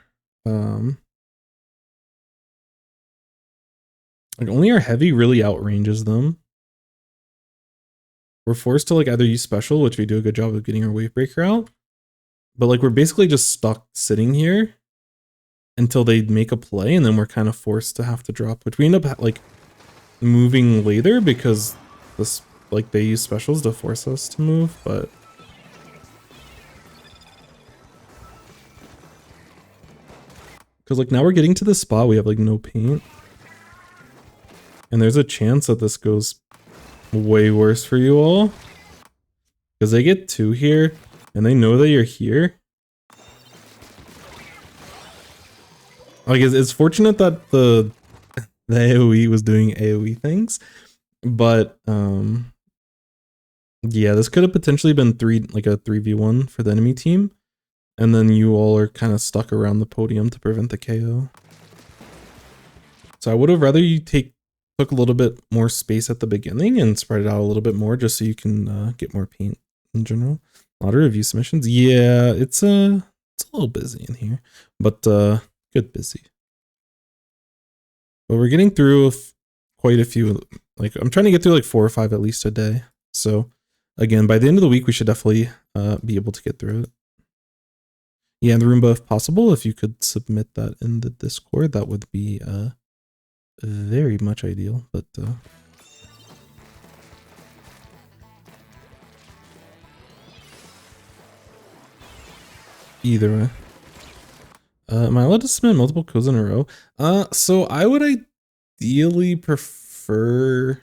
[SPEAKER 1] like only our heavy really outranges them. We're forced to like either use special, which we do a good job of getting our wave breaker out, but like we're basically just stuck sitting here until they make a play, and then we're kind of forced to have to drop, which we end up like moving later because this like they use specials to force us to move, but because like now we're getting to the spot we have like no paint, and there's a chance that this goes way worse for you all because they get 2 here and they know that you're here. Like it's fortunate that the AoE was doing AoE things, but yeah, this could have potentially been a 3v1 for the enemy team, and then you all are kind of stuck around the podium to prevent the KO. So I would have rather you took a little bit more space at the beginning and spread it out a little bit more just so you can get more paint in general. A lot of review submissions. Yeah, it's a little busy in here, but good busy. But we're getting through quite a few. Like I'm trying to get through like 4 or 5 at least a day. So again, by the end of the week, we should definitely be able to get through it. Yeah, and the Roomba, if possible, if you could submit that in the Discord, that would be very much ideal. But either way. Am I allowed to submit multiple codes in a row? So I would ideally prefer...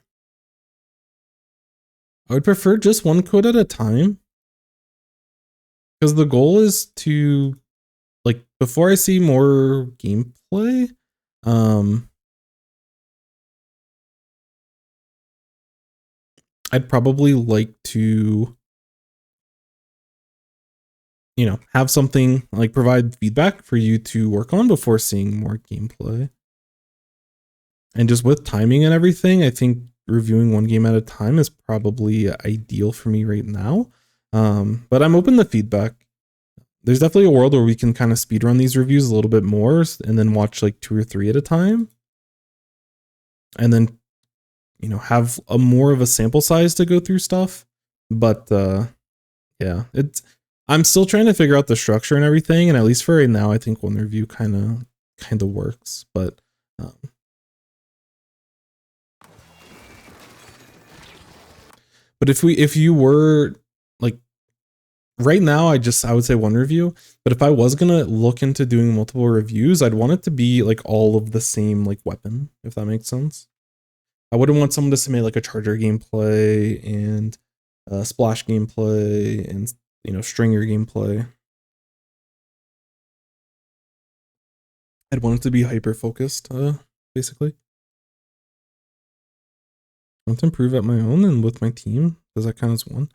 [SPEAKER 1] I would prefer just one code at a time. Because the goal is to, like, before I see more gameplay, I'd probably like to, you know, have something, like, provide feedback for you to work on before seeing more gameplay. And just with timing and everything, I think reviewing one game at a time is probably ideal for me right now. But I'm open to feedback. There's definitely a world where we can kind of speedrun these reviews a little bit more and then watch like 2 or 3 at a time. And then, you know, have a more of a sample size to go through stuff. But yeah, I'm still trying to figure out the structure and everything. And at least for right now, I think one review kind of works. But if you were like right now, I would say one review, but if I was gonna look into doing multiple reviews, I'd want it to be like all of the same like weapon, if that makes sense. I wouldn't want someone to submit like a charger gameplay and splash gameplay and, you know, stringer gameplay. I'd want it to be hyper focused, basically. I want to improve at my own and with my team. Does that count as one?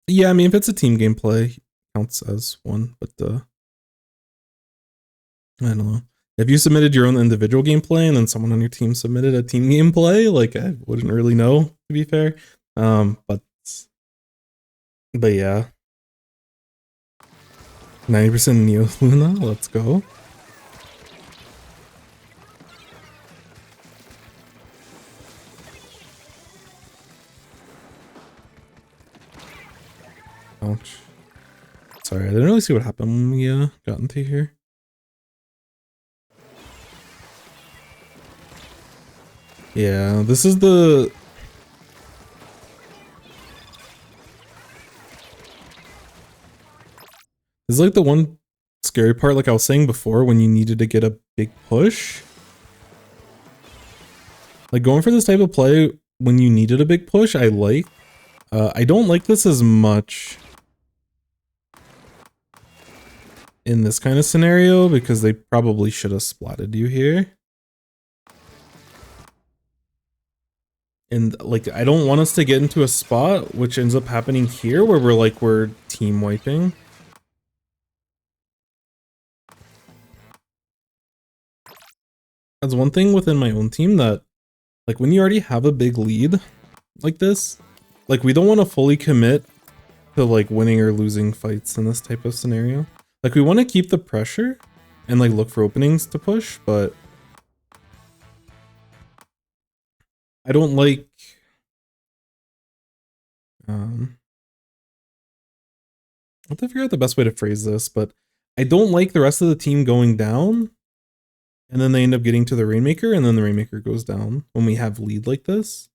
[SPEAKER 1] Yeah, I mean, if it's a team gameplay, it counts as one, but I don't know. If you submitted your own individual gameplay and then someone on your team submitted a team gameplay, like I wouldn't really know, to be fair. But yeah. 90% Neo Luna, let's go. Ouch. Sorry, I didn't really see what happened when we got into here. Yeah, this is the... This is like the one scary part, like I was saying before, when you needed to get a big push. Like going for this type of play when you needed a big push, I like. I don't like this as much in this kind of scenario because they probably should have splatted you here. And like, I don't want us to get into a spot which ends up happening here where we're team wiping. That's one thing within my own team that, like, when you already have a big lead like this, like, we don't want to fully commit to like winning or losing fights in this type of scenario. Like, we want to keep the pressure and like look for openings to push, but I don't like I have to figure out the best way to phrase this, but I don't like the rest of the team going down and then they end up getting to the Rainmaker and then the Rainmaker goes down when we have lead like this.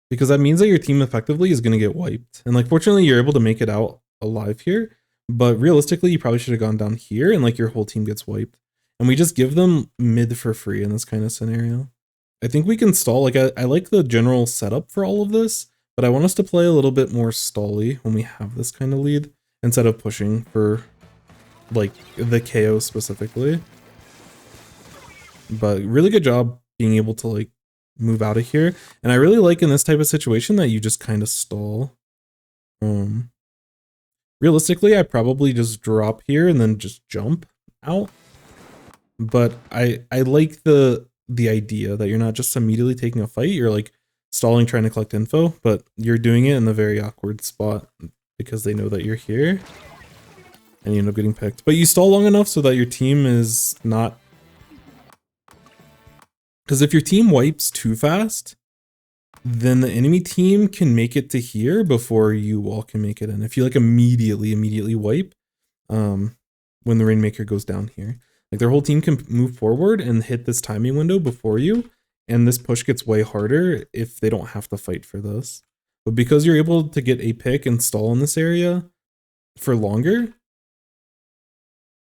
[SPEAKER 1] Because that means that your team effectively is going to get wiped. And like, fortunately, you're able to make it out alive here. But realistically, you probably should have gone down here and like your whole team gets wiped. And we just give them mid for free in this kind of scenario. I think we can stall. Like, I like the general setup for all of this, but I want us to play a little bit more stally when we have this kind of lead instead of pushing for like the KO specifically. But really good job being able to like move out of here. And I really like in this type of situation that you just kind of stall. Realistically, I probably just drop here and then just jump out. But I like the idea that you're not just immediately taking a fight, you're like stalling trying to collect info, but you're doing it in a very awkward spot because they know that you're here and you end up getting picked. But you stall long enough so that your team is not, because if your team wipes too fast, then the enemy team can make it to here before you all can make it in. If you like immediately wipe when the Rainmaker goes down here. Like their whole team can move forward and hit this timing window before you, and this push gets way harder if they don't have to fight for this. But because you're able to get a pick and stall in this area for longer,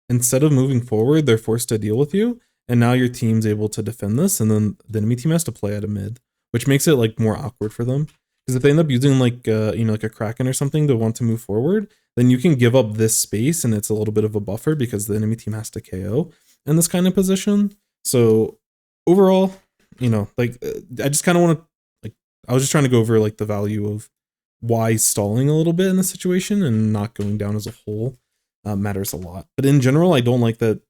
[SPEAKER 1] instead of moving forward, they're forced to deal with you, and now your team's able to defend this, and then the enemy team has to play at a mid, which makes it like more awkward for them. Because if they end up using like you know, like a Kraken or something to want to move forward, then you can give up this space and it's a little bit of a buffer because the enemy team has to KO in this kind of position. So overall, you know, like I just kind of want to, like, I was just trying to go over like the value of why stalling a little bit in this situation and not going down as a whole matters a lot. But in general, I don't like that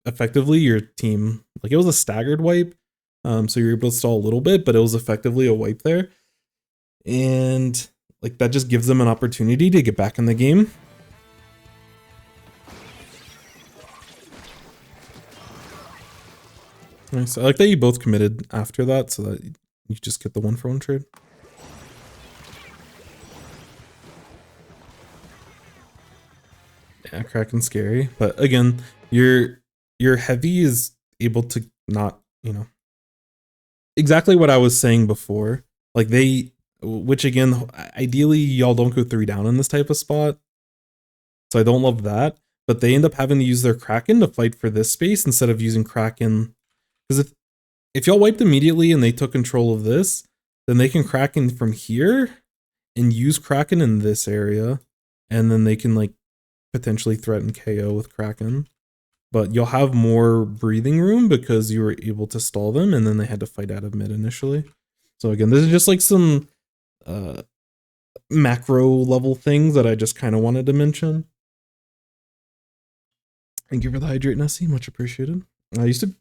[SPEAKER 1] effectively your team, like it was a staggered wipe. So you're able to stall a little bit, but it was effectively a wipe there. And like that just gives them an opportunity to get back in the game. Nice. I like that you both committed after that so that you just get the 1-for-1 trade. Yeah, Kraken's scary. But again, your heavy is able to not, you know, exactly what I was saying before. Like they, which again, ideally y'all don't go 3 down in this type of spot. So I don't love that. But they end up having to use their Kraken to fight for this space instead of using Kraken. Because if y'all wiped immediately and they took control of this, then they can Kraken from here and use Kraken in this area. And then they can like potentially threaten KO with Kraken. But you'll have more breathing room because you were able to stall them and then they had to fight out of mid initially. So again, this is just like some macro level things that I just kind of wanted to mention. Thank you for the hydrate, Nessie. Much appreciated. I used to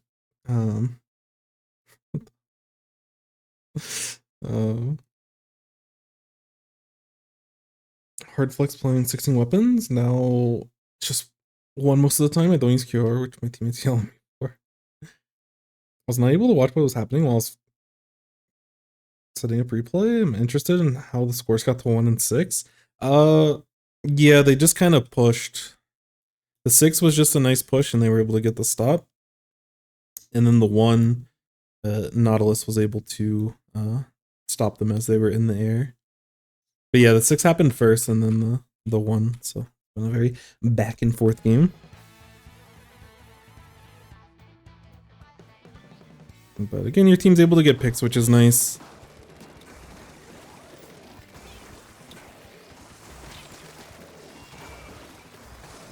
[SPEAKER 1] hard flex playing 16 weapons. Now just one most of the time. I don't use QR, which my teammates yell at me for. I was not able to watch what was happening while I was setting up replay. I'm interested in how the scores got to 1 and 6. Yeah, they just kind of pushed. The 6 was just a nice push and they were able to get the stop. And then the 1, Nautilus was able to stop them as they were in the air. But yeah, the 6 happened first and then the 1, so A very back and forth game. But again, your team's able to get picks, which is nice.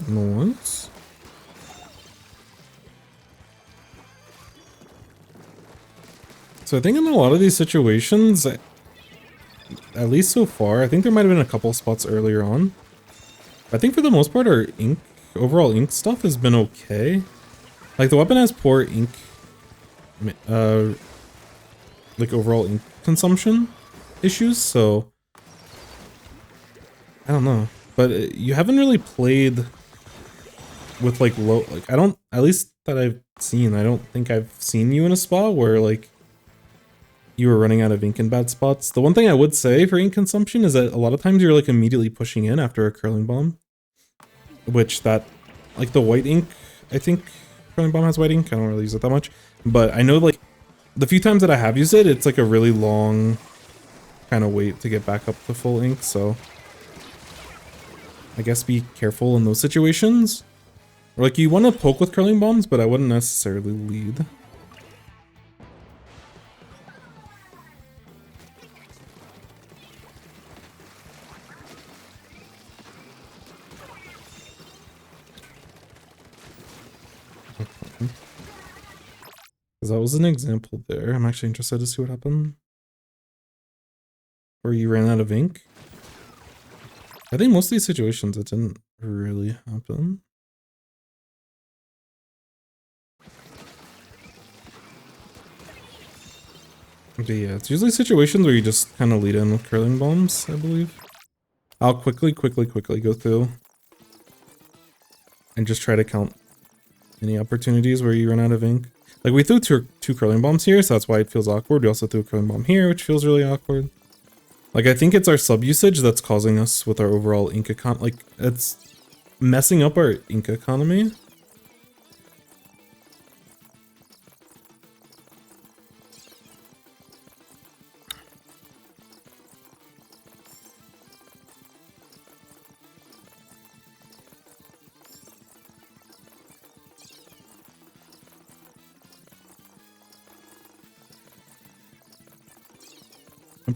[SPEAKER 1] Nice. So I think in a lot of these situations, at least so far, I think there might have been a couple spots earlier on. I think for the most part, our overall ink stuff has been okay. Like the weapon has poor ink, like overall ink consumption issues, so I don't know. But you haven't really played with like low, like I don't, at least that I've seen, I don't think I've seen you in a spot where like you were running out of ink in bad spots. The one thing I would say for ink consumption is that a lot of times you're like immediately pushing in after a curling bomb. Which that, like the white ink, I think curling bomb has white ink. I don't really use it that much. But I know like the few times that I have used it, it's like a really long kind of wait to get back up to full ink. So I guess be careful in those situations. Or like you want to poke with curling bombs, but I wouldn't necessarily lead. Because that was an example there. I'm actually interested to see what happened. Or you ran out of ink. I think most of these situations it didn't really happen. But yeah, it's usually situations where you just kind of lead in with curling bombs, I believe. I'll quickly go through and just try to count any opportunities where you run out of ink. Like we threw two curling bombs here, so that's why it feels awkward. We also threw a curling bomb here, which feels really awkward. Like I think it's our sub usage that's causing us with our overall ink econ. Like it's messing up our ink economy.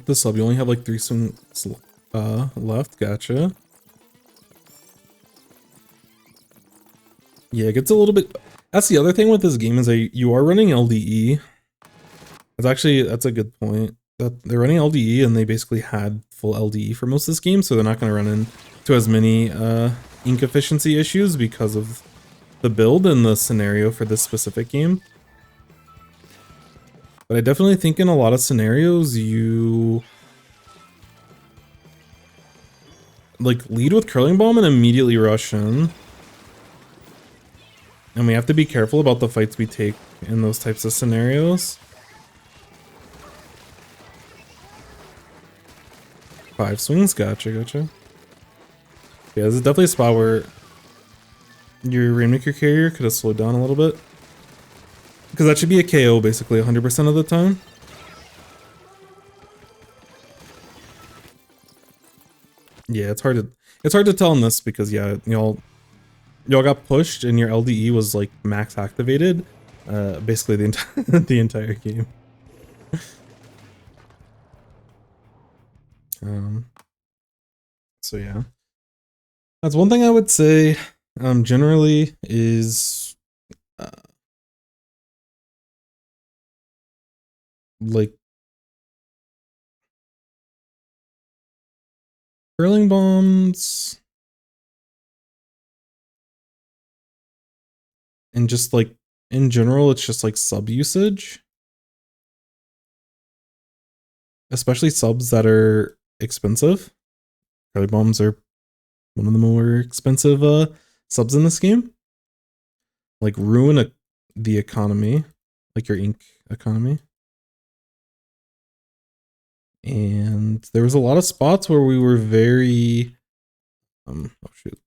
[SPEAKER 1] The sub, you only have like 3 swings left. Gotcha. Yeah, it gets a little bit. That's the other thing with this game is that you are running LDE. That's a good point. That they're running LDE and they basically had full LDE for most of this game, so they're not going to run into as many ink efficiency issues because of the build and the scenario for this specific game. But I definitely think in a lot of scenarios you like lead with curling bomb and immediately rush in. And we have to be careful about the fights we take in those types of scenarios. 5 swings, gotcha. Yeah, this is definitely a spot where your Rainmaker carrier could have slowed down a little bit. Because that should be a KO basically 100% of the time. Yeah, it's hard to tell in this because yeah, y'all got pushed and your LDE was like max activated, basically the entire game. So yeah, that's one thing I would say. Generally is like curling bombs and just like in general, it's just like sub usage, especially subs that are expensive. Curling bombs are one of the more expensive subs in this game. Like ruin the economy, like your ink economy. And there was a lot of spots where we were very oh shoot.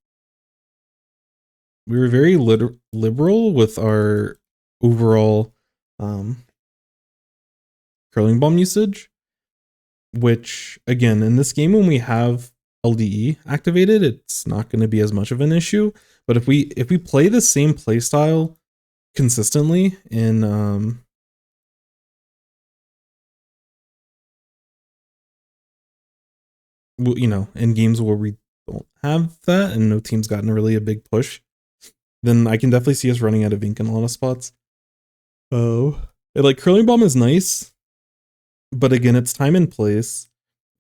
[SPEAKER 1] We were very liberal with our overall curling bomb usage, which again in this game when we have LDE activated, it's not going to be as much of an issue. But if we play the same playstyle consistently in you know, in games where we don't have that and no team's gotten really a big push, then I can definitely see us running out of ink in a lot of spots. Oh, like curling bomb is nice, but again, it's time and place.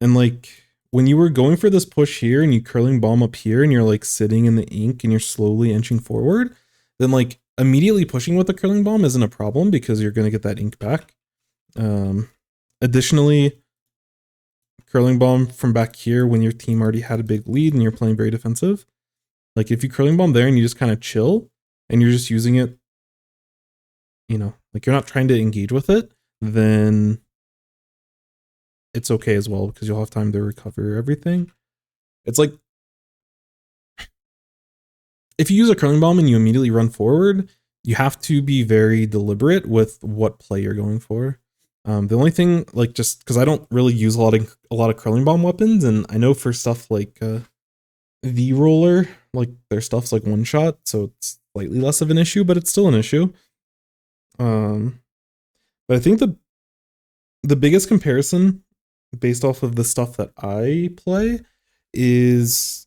[SPEAKER 1] And like when you were going for this push here and you curling bomb up here and you're like sitting in the ink and you're slowly inching forward, then like immediately pushing with the curling bomb isn't a problem because you're going to get that ink back. Additionally, curling bomb from back here when your team already had a big lead and you're playing very defensive. Like if you curling bomb there and you just kind of chill and you're just using it, you know, like you're not trying to engage with it, then it's okay as well because you'll have time to recover everything. It's like if you use a curling bomb and you immediately run forward, you have to be very deliberate with what play you're going for. The only thing, like, just because I don't really use a lot of curling bomb weapons, and I know for stuff like V roller, like their stuff's like one shot, so it's slightly less of an issue, but it's still an issue. But I think the biggest comparison based off of the stuff that I play is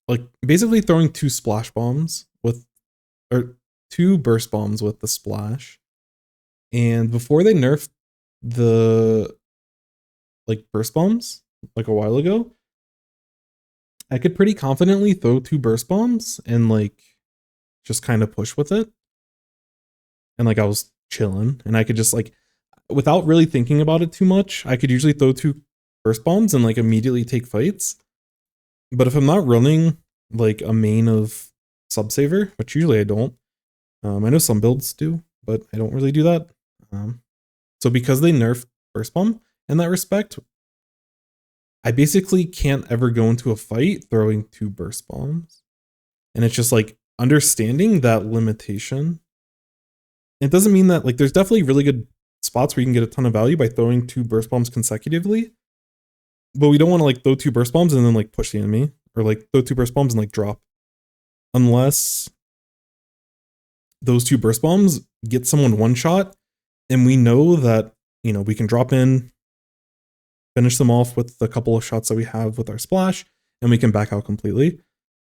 [SPEAKER 1] like basically throwing 2 splash bombs with, or 2 burst bombs with the splash. And before they nerfed the like burst bombs like a while ago, I could pretty confidently throw 2 burst bombs and like just kind of push with it. And like I was chilling and I could just like, without really thinking about it too much, I could usually throw 2 burst bombs and like immediately take fights. But if I'm not running like a main of Subsaver, which usually I don't, I know some builds do, but I don't really do that. So because they nerfed burst bomb in that respect, I basically can't ever go into a fight throwing 2 burst bombs. And it's just like understanding that limitation. It doesn't mean that, like, there's definitely really good spots where you can get a ton of value by throwing 2 burst bombs consecutively. But we don't want to like throw 2 burst bombs and then like push the enemy, or like throw 2 burst bombs and like drop. Unless those 2 burst bombs get someone one shot and we know that, you know, we can drop in, finish them off with the couple of shots that we have with our splash, and we can back out completely.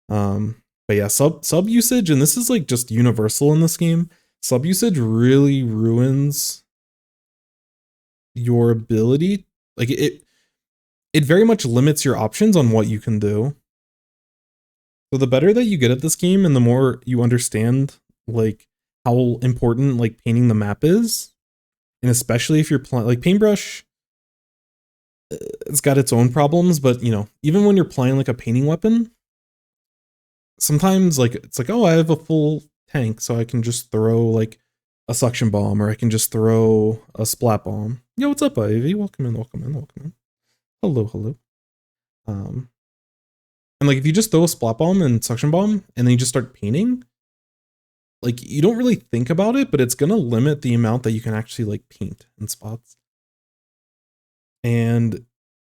[SPEAKER 1] But yeah, sub usage, and this is like just universal in this game, sub usage really ruins your ability. Like it very much limits your options on what you can do. So the better that you get at this game and the more you understand like how important like painting the map is, and especially if you're playing like Painbrush, it's got its own problems, but you know, even when you're playing like a painting weapon, sometimes like it's like, oh, I have a full tank, so I can just throw like a suction bomb, or I can just throw a splat bomb. Yo, what's up, Ivy? Welcome in, welcome in, welcome in. Hello, hello. And like if you just throw a splat bomb and suction bomb and then you just start painting, like you don't really think about it, but it's gonna limit the amount that you can actually like paint in spots. And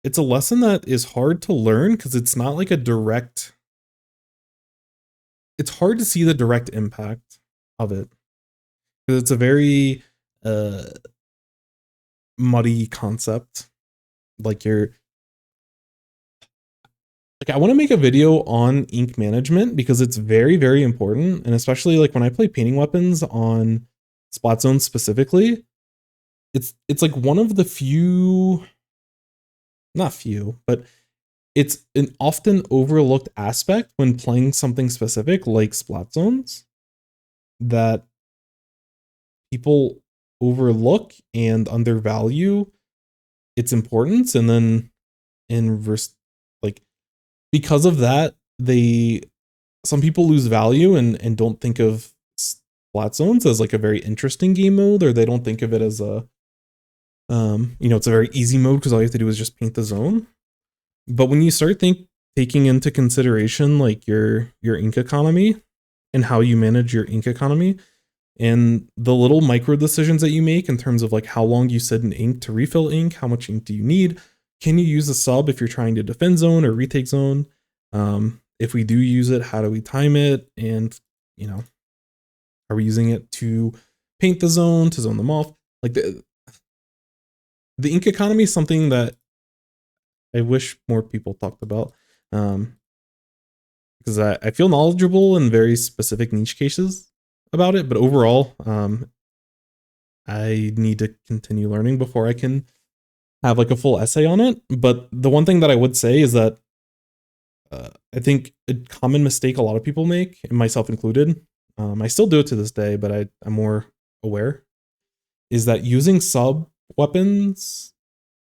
[SPEAKER 1] it's a lesson that is hard to learn because it's not like a direct, it's hard to see the direct impact of it. Because it's a very muddy concept. Like I want to make a video on ink management because it's very, very important. And especially like when I play painting weapons on spot zones specifically, it's like one of the few, not few, but it's an often overlooked aspect when playing something specific like splat zones that people overlook and undervalue its importance. And then like because of that, some people lose value and don't think of splat zones as like a very interesting game mode, or they don't think of it as a you know, it's a very easy mode because all you have to do is just paint the zone. But when you start taking into consideration like your ink economy and how you manage your ink economy and the little micro decisions that you make in terms of like how long you sit in ink to refill ink, how much ink do you need, can you use a sub if you're trying to defend zone or retake zone? If we do use it, how do we time it? And, you know, are we using it to paint the zone, to zone them off? Like the ink economy is something that I wish more people talked about. Because I feel knowledgeable in very specific niche cases about it, but overall, I need to continue learning before I can have like a full essay on it. But the one thing that I would say is that I think a common mistake a lot of people make, and myself included, I still do it to this day, but I'm more aware, is that using sub weapons,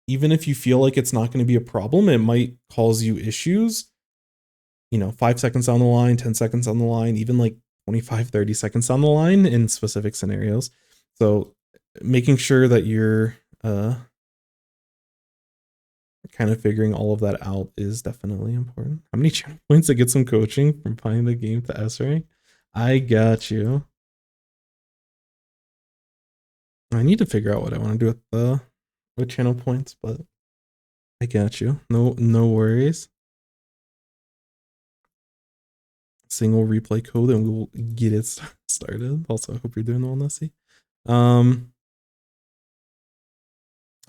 [SPEAKER 1] even if you feel like it's not going to be a problem, it might cause you issues, you know, 5 seconds down the line, 10 seconds down the line, even like 25, 30 seconds down the line in specific scenarios. So making sure that you're kind of figuring all of that out is definitely important. How many channel points to get some coaching from playing the game to S rank? I got you. I need to figure out what I want to do with channel points, but I got you. No worries. Single replay code and we will get it started. Also, I hope you're doing well, Nessie.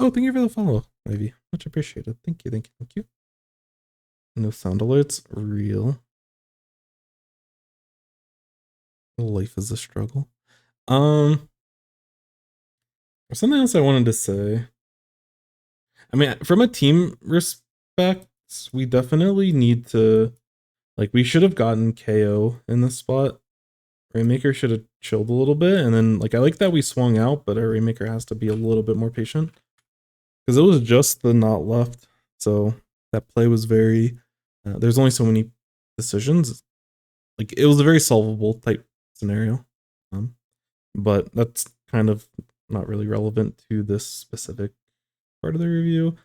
[SPEAKER 1] Oh, thank you for the follow, Ivy. Much appreciated. Thank you. No sound alerts. Real. Life is a struggle. Something else I wanted to say. I mean, from a team respect, we definitely need to, like, we should have gotten KO in this spot. Rainmaker should have chilled a little bit, and then, like, I like that we swung out, but our Rainmaker has to be a little bit more patient. Because it was just the knot left, so that play was very, there's only so many decisions. Like, it was a very solvable type scenario. But that's kind of not really relevant to this specific part of the review.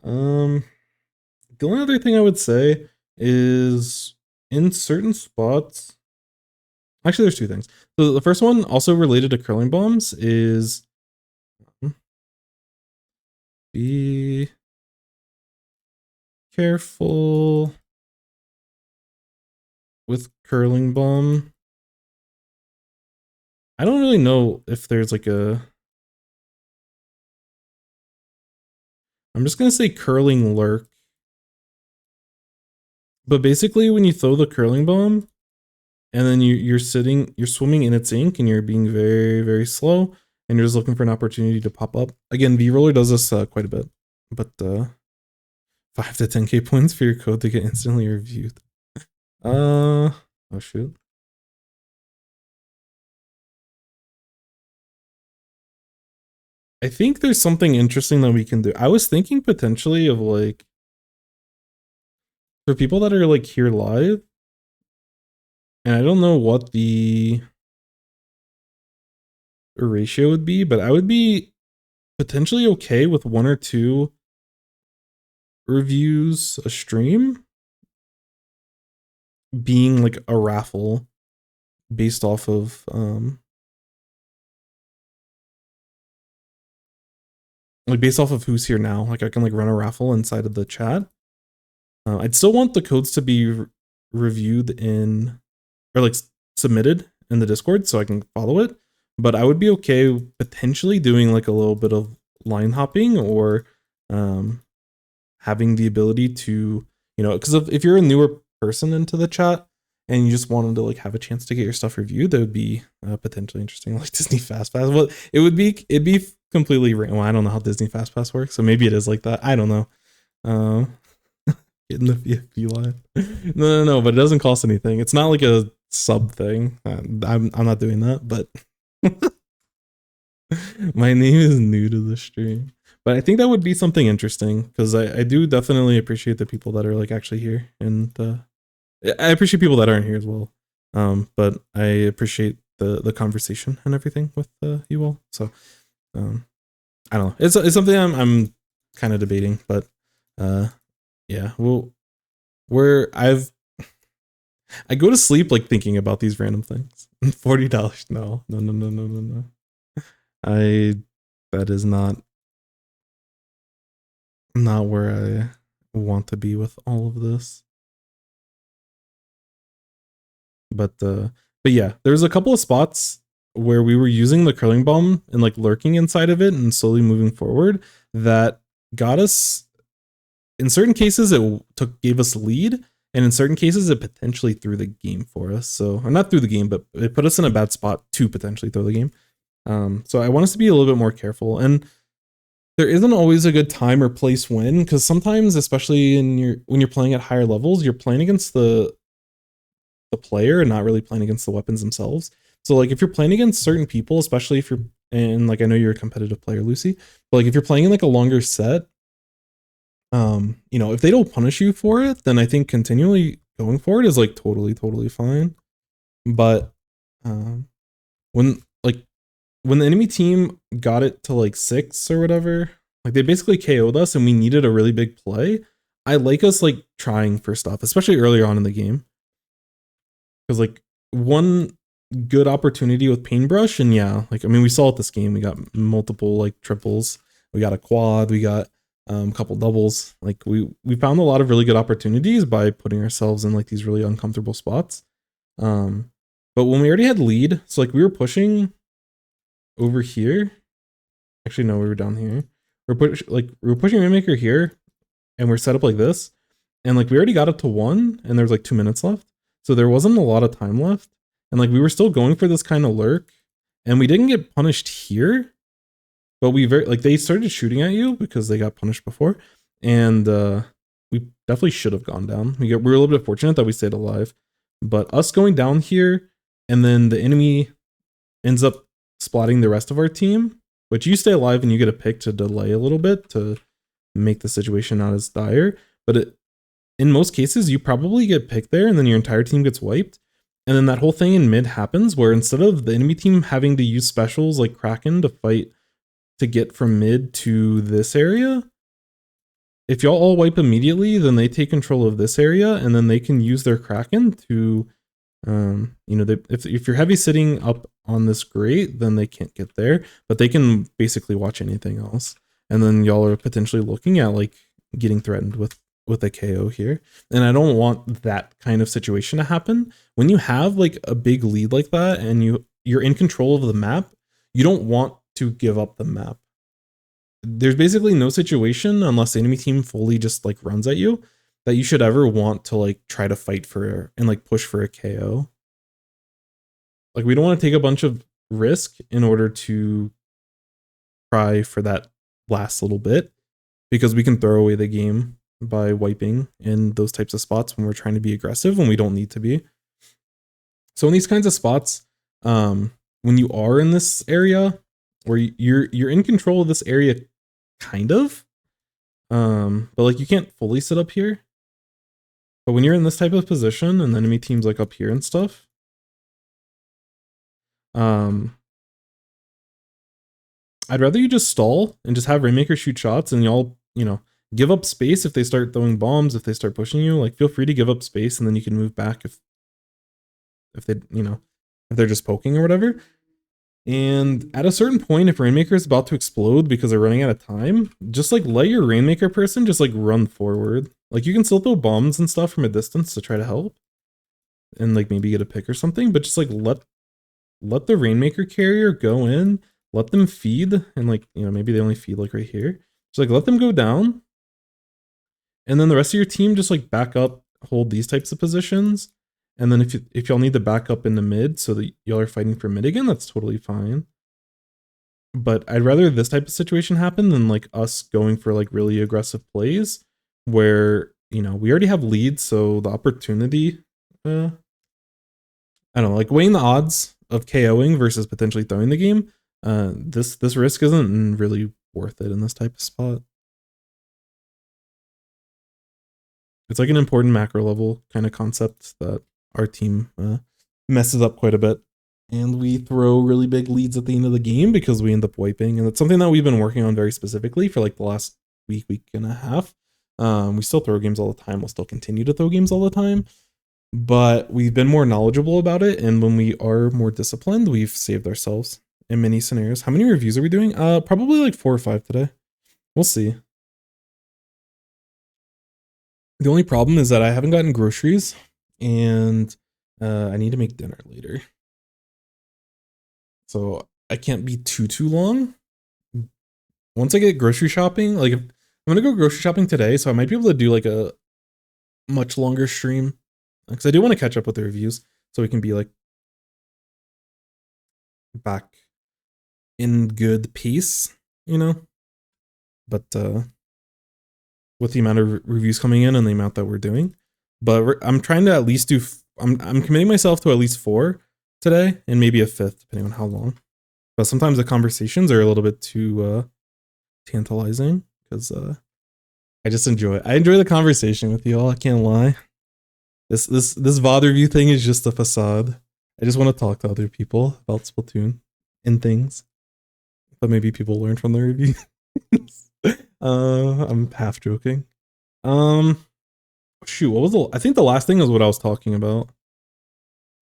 [SPEAKER 1] The only other thing I would say is in certain spots, actually there's two things. So the first one, also related to curling bombs, is be careful with curling bomb. I don't really know if there's like a, I'm just gonna say curling lurk. But basically when you throw the curling bomb and then you're swimming in its ink and you're being very, very slow and you're just looking for an opportunity to pop up. Again, V-Roller does this quite a bit, but 5 to 10k points for your code to get instantly reviewed. Oh shoot. I think there's something interesting that we can do. I was thinking potentially of like, for people that are like here live, and I don't know what the ratio would be, but I would be potentially okay with 1 or 2 reviews a stream being like a raffle based off of like based off of who's here now. Like I can like run a raffle inside of the chat. I'd still want the codes to be reviewed in, or like submitted in the Discord so I can follow it. But I would be okay potentially doing like a little bit of line hopping or having the ability to, you know, because if you're a newer person into the chat and you just wanted to like have a chance to get your stuff reviewed, that would be potentially interesting, like Disney Fast Pass. Well, it'd be completely random. Well, I don't know how Disney Fast Pass works, so maybe it is like that. I don't know. Getting the VFP live. No, but it doesn't cost anything. It's not like a sub thing. I'm not doing that, but my name is new to the stream. But I think that would be something interesting because I do definitely appreciate the people that are like actually here, and I appreciate people that aren't here as well. But I appreciate the conversation and everything with you all. So I don't know. It's something I'm kind of debating, but yeah. Well, I go to sleep like thinking about these random things. $40. No. That is not. not where I want to be with all of this. But yeah, there's a couple of spots where we were using the curling bomb and like lurking inside of it and slowly moving forward that got us. In certain cases, it gave us lead, and in certain cases, it potentially threw the game for us. So, or not through the game, but it put us in a bad spot to potentially throw the game. So I want us to be a little bit more careful. And there isn't always a good time or place when, because sometimes, especially when you're playing at higher levels, you're playing against the player and not really playing against the weapons themselves. So like if you're playing against certain people, especially if you're, and like I know you're a competitive player, Lucy, but like if you're playing in like a longer set, you know, if they don't punish you for it, then I think continually going for it is like totally fine. But when when the enemy team got it to like 6 or whatever, like they basically KO'd us and we needed a really big play. I like us like trying for stuff, especially earlier on in the game. Because like one good opportunity with Painbrush, and yeah, like I mean we saw it this game, we got multiple like triples, we got a quad, we got a couple doubles. Like we found a lot of really good opportunities by putting ourselves in like these really uncomfortable spots. But when we already had lead, so like we were pushing over here. Actually, no, we were down here. We were pushing Rainmaker here, and we're set up like this, and like we already got up to 1, and there's like 2 minutes left, so there wasn't a lot of time left, and like we were still going for this kind of lurk, and we didn't get punished here, but we they started shooting at you because they got punished before, and we definitely should have gone down. We were a little bit fortunate that we stayed alive, but us going down here, and then the enemy ends up spotting the rest of our team, which you stay alive and you get a pick to delay a little bit to make the situation not as dire. But in most cases, you probably get picked there and then your entire team gets wiped. And then that whole thing in mid happens where instead of the enemy team having to use specials like Kraken to fight to get from mid to this area, if y'all all wipe immediately, then they take control of this area and then they can use their Kraken to you know, if you're heavy sitting up on this grate, then they can't get there, but they can basically watch anything else. And then y'all are potentially looking at like getting threatened with a KO here. And I don't want that kind of situation to happen. When you have like a big lead like that and you're in control of the map, you don't want to give up the map. There's basically no situation unless the enemy team fully just like runs at you that you should ever want to like try to fight for and like push for a KO. Like we don't want to take a bunch of risk in order to try for that last little bit because we can throw away the game by wiping in those types of spots when we're trying to be aggressive when we don't need to be. So in these kinds of spots, when you are in this area where you're in control of this area kind of, but like you can't fully sit up here. But when you're in this type of position and the enemy team's like up here and stuff, I'd rather you just stall and just have Rainmaker shoot shots and y'all, you know, give up space if they start throwing bombs, if they start pushing you, like feel free to give up space and then you can move back if they, you know, if they're just poking or whatever. And at a certain point, if Rainmaker is about to explode because they're running out of time, just like let your Rainmaker person just like run forward. Like you can still throw bombs and stuff from a distance to try to help and like maybe get a pick or something, but just like let the Rainmaker carrier go in, let them feed, and like, you know, maybe they only feed like right here. So like let them go down. And then the rest of your team just like back up, hold these types of positions. And then if y'all need to back up in the mid so that y'all are fighting for mid again, that's totally fine. But I'd rather this type of situation happen than like us going for like really aggressive plays where, you know, we already have leads, so the opportunity, I don't know, like weighing the odds of KOing versus potentially throwing the game, this risk isn't really worth it in this type of spot. It's like an important macro level kind of concept that our team messes up quite a bit. And we throw really big leads at the end of the game because we end up wiping. And it's something that we've been working on very specifically for like the last week and a half. We still throw games all the time. We'll still continue to throw games all the time. But we've been more knowledgeable about it. And when we are more disciplined, we've saved ourselves in many scenarios. How many reviews are we doing? Probably like 4 or 5 today. We'll see. The only problem is that I haven't gotten groceries, and I need to make dinner later. So I can't be too long. Once I get grocery shopping, like I'm gonna go grocery shopping today, so I might be able to do like a much longer stream. Because I do want to catch up with the reviews, so we can be like back in good pace, you know? But with the amount of reviews coming in and the amount that we're doing. But I'm trying to at least do, I'm committing myself to at least 4 today, and maybe a 5th, depending on how long. But sometimes the conversations are a little bit too tantalizing, because I just enjoy it. I enjoy the conversation with you all, I can't lie. This VOD review thing is just a facade. I just want to talk to other people about Splatoon and things. But maybe people learn from the review. I'm half joking. Shoot, what was I think the last thing is what I was talking about.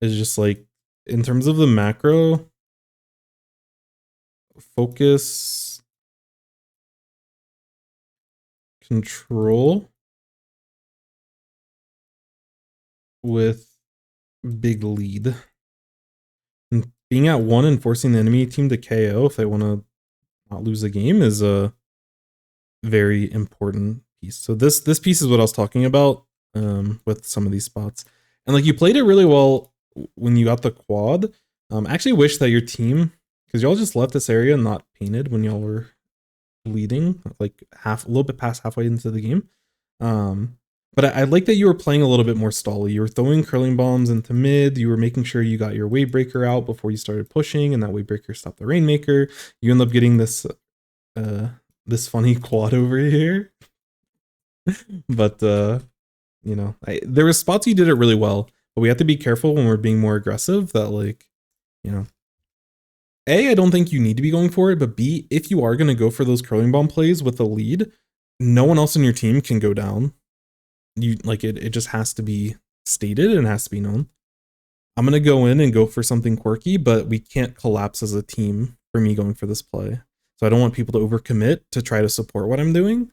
[SPEAKER 1] Is just like, in terms of the macro, focus, control with big lead. And being at 1 and forcing the enemy team to KO if they want to not lose the game is a very important piece. So this piece is what I was talking about with some of these spots. And like, you played it really well when you got the quad. I actually wish that your team, because y'all just left this area not painted when y'all were leading, like a little bit past halfway into the game. But I like that you were playing a little bit more stally. You were throwing curling bombs into mid. You were making sure you got your wave breaker out before you started pushing, and that wave breaker stopped the rainmaker. You end up getting this this funny quad over here. But you know, there were spots you did it really well, but we have to be careful when we're being more aggressive that, like, you know, A, I don't think you need to be going for it, but B, if you are going to go for those curling bomb plays with the lead, no one else in your team can go down. You like it just has to be stated and has to be known. I'm going to go in and go for something quirky, but we can't collapse as a team for me going for this play. So I don't want people to overcommit to try to support what I'm doing.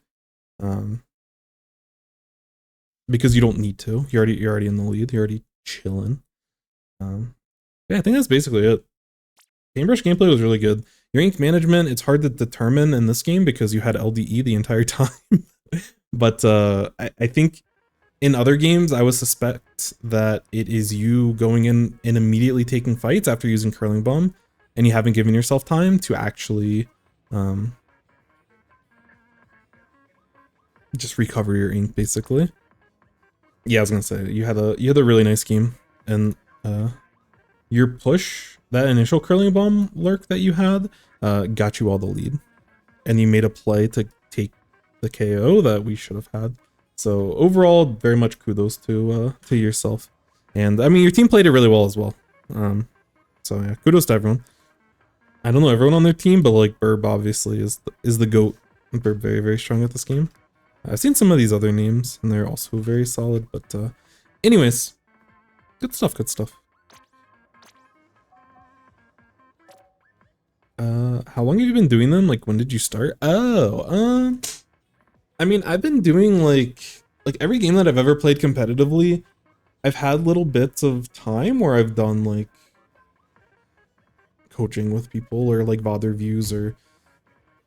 [SPEAKER 1] Because you don't need to. You're already in the lead. You're already chilling. Yeah, I think that's basically it. Painbrush gameplay was really good. Your ink management, it's hard to determine in this game because you had LDE the entire time. But I think in other games, I would suspect that it is you going in and immediately taking fights after using curling bomb, and you haven't given yourself time to actually just recover your ink, basically. Yeah, I was gonna say you had a really nice game, and your push, that initial curling bomb lurk that you had, got you all the lead, and you made a play to take the KO that we should have had. So overall, very much kudos to yourself, and I mean your team played it really well as well. So yeah, kudos to everyone. I don't know everyone on their team, but like Burb obviously is the GOAT. Burb very strong at this game. I've seen some of these other names, and they're also very solid. But anyways, good stuff. Good stuff. How long have you been doing them? Like, when did you start? Oh, I mean, I've been doing like every game that I've ever played competitively, I've had little bits of time where I've done like coaching with people or like VOD reviews, or,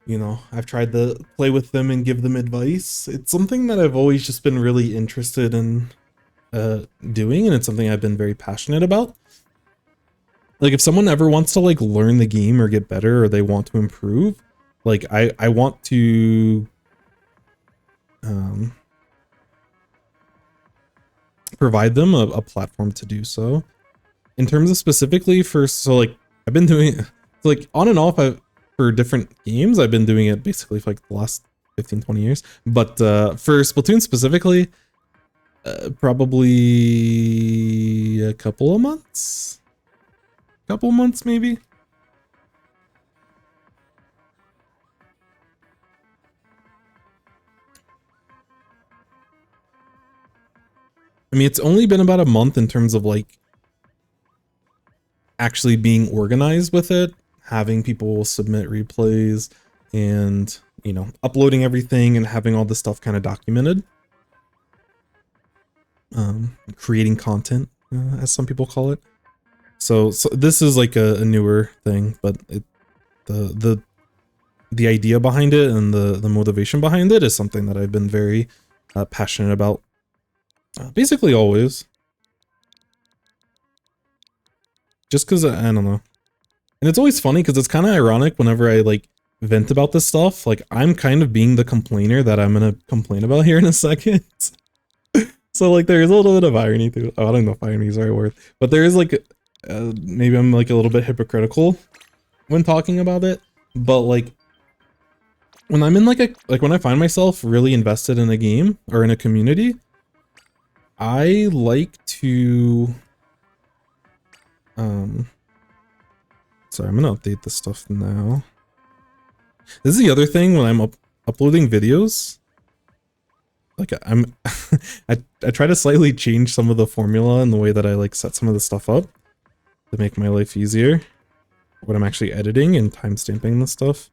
[SPEAKER 1] you know, I've tried to play with them and give them advice. It's something that I've always just been really interested in doing, and it's something I've been very passionate about. Like, if someone ever wants to like learn the game or get better, or they want to improve, like I want to provide them a platform to do so. In terms of specifically so like I've been doing so like on and off for different games, I've been doing it basically for like the last 15-20 years, but for Splatoon specifically, probably a couple of months maybe. I mean, it's only been about a month in terms of like actually being organized with it, having people submit replays, and, you know, uploading everything and having all this stuff kind of documented. creating content, as some people call it. So this is like a newer thing, but the idea behind it and the motivation behind it is something that I've been very passionate about, basically always. Just because I don't know, and it's always funny because it's kind of ironic whenever I like vent about this stuff. Like I'm kind of being the complainer that I'm gonna complain about here in a second. So like there is a little bit of irony to it. Oh, I don't know if irony is the right word, but there is like maybe I'm like a little bit hypocritical when talking about it. But like when I'm in like when I find myself really invested in a game or in a community, I like to sorry, I'm gonna update this stuff now. This is the other thing when I'm uploading videos. Like I'm I try to slightly change some of the formula and the way that I like set some of the stuff up to make my life easier when I'm actually editing and timestamping this stuff.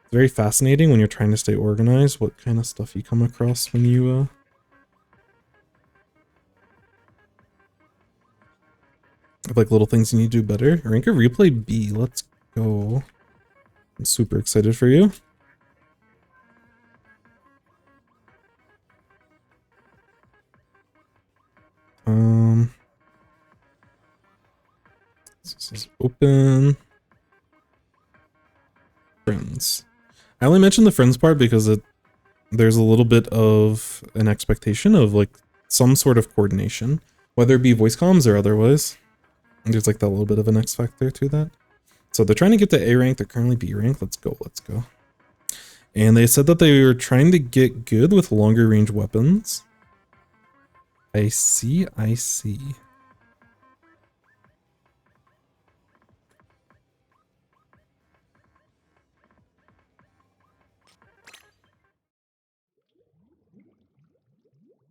[SPEAKER 1] It's very fascinating when you're trying to stay organized, what kind of stuff you come across when you like little things you need to do better. Ranker replay B, let's go. I'm super excited for you. This is open. Friends. I only mentioned the friends part because there's a little bit of an expectation of like some sort of coordination, whether it be voice comms or otherwise. There's like that little bit of an X factor to that. So they're trying to get to A rank, they're currently B rank. Let's go, let's go. And they said that they were trying to get good with longer range weapons. I see, I see.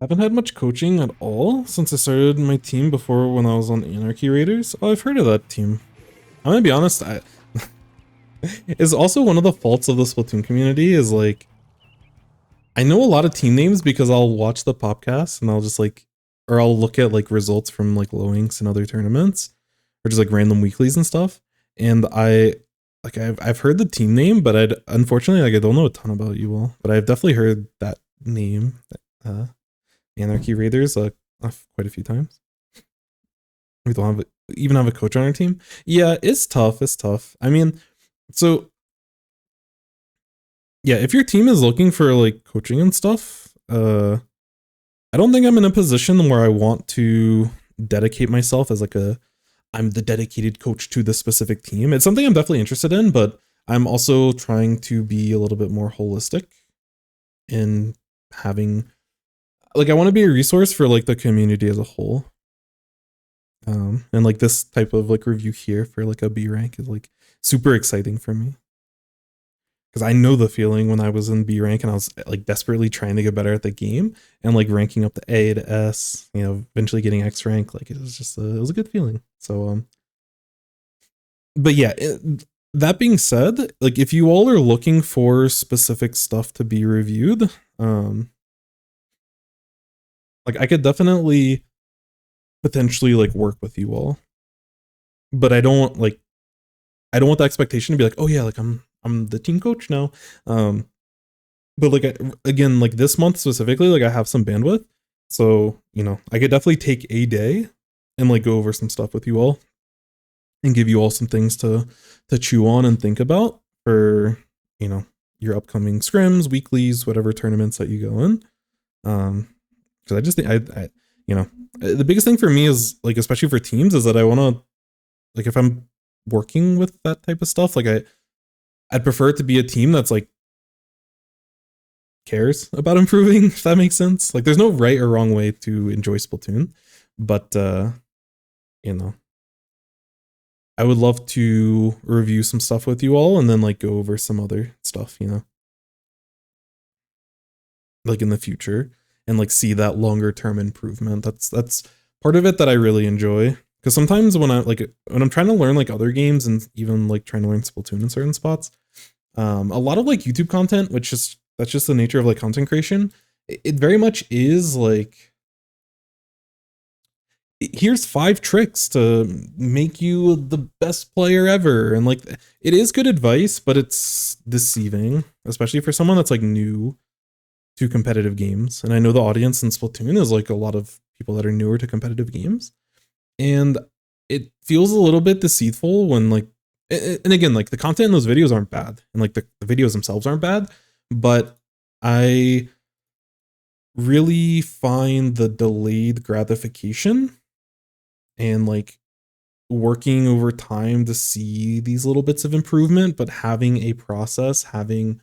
[SPEAKER 1] Haven't had much coaching at all since I started my team before when I was on Anarchy Raiders. Oh, I've heard of that team. I'm gonna be honest, it's also one of the faults of the Splatoon community is like, I know a lot of team names because I'll watch the podcast and I'll just like, or I'll look at like results from like low inks and other tournaments, or just like random weeklies and stuff. And I've heard the team name, but unfortunately like I don't know a ton about you all, but I've definitely heard that name, Anarchy Raiders, quite a few times. We don't even have a coach on our team. Yeah, it's tough. It's tough. I mean, so yeah, if your team is looking for like coaching and stuff, I don't think I'm in a position where I want to dedicate myself as like I'm the dedicated coach to this specific team. It's something I'm definitely interested in, but I'm also trying to be a little bit more holistic in having, like, I want to be a resource for like the community as a whole. And like this type of like review here for like a B rank is like super exciting for me. Because I know the feeling when I was in B rank and I was like desperately trying to get better at the game and like ranking up to A to S, you know, eventually getting X rank. Like it was just it was a good feeling. So but yeah, that being said, like if you all are looking for specific stuff to be reviewed, like I could definitely potentially like work with you all, but I don't want the expectation to be like, oh yeah, like I'm the team coach now. But like again, like this month specifically, like I have some bandwidth, so you know I could definitely take a day and like go over some stuff with you all and give you all some things to chew on and think about for, you know, your upcoming scrims, weeklies, whatever tournaments that you go in. Because I just think I you know, the biggest thing for me is like, especially for teams, is that I want to, like, if I'm working with that type of stuff, like I'd prefer it to be a team that's like cares about improving, if that makes sense. Like there's no right or wrong way to enjoy Splatoon, but you know, I would love to review some stuff with you all and then like go over some other stuff, you know, like in the future, and like see that longer term improvement. That's part of it that I really enjoy. Because sometimes when I'm trying to learn like other games and even like trying to learn Splatoon in certain spots, a lot of like YouTube content, that's just the nature of like content creation. It very much is like here's 5 tricks to make you the best player ever. And like, it is good advice, but it's deceiving, especially for someone that's like new to competitive games. And I know the audience in Splatoon is like a lot of people that are newer to competitive games. And it feels a little bit deceitful when like, and again, like the content in those videos aren't bad. And like the videos themselves aren't bad, but I really find the delayed gratification and like working over time to see these little bits of improvement, but having a process, having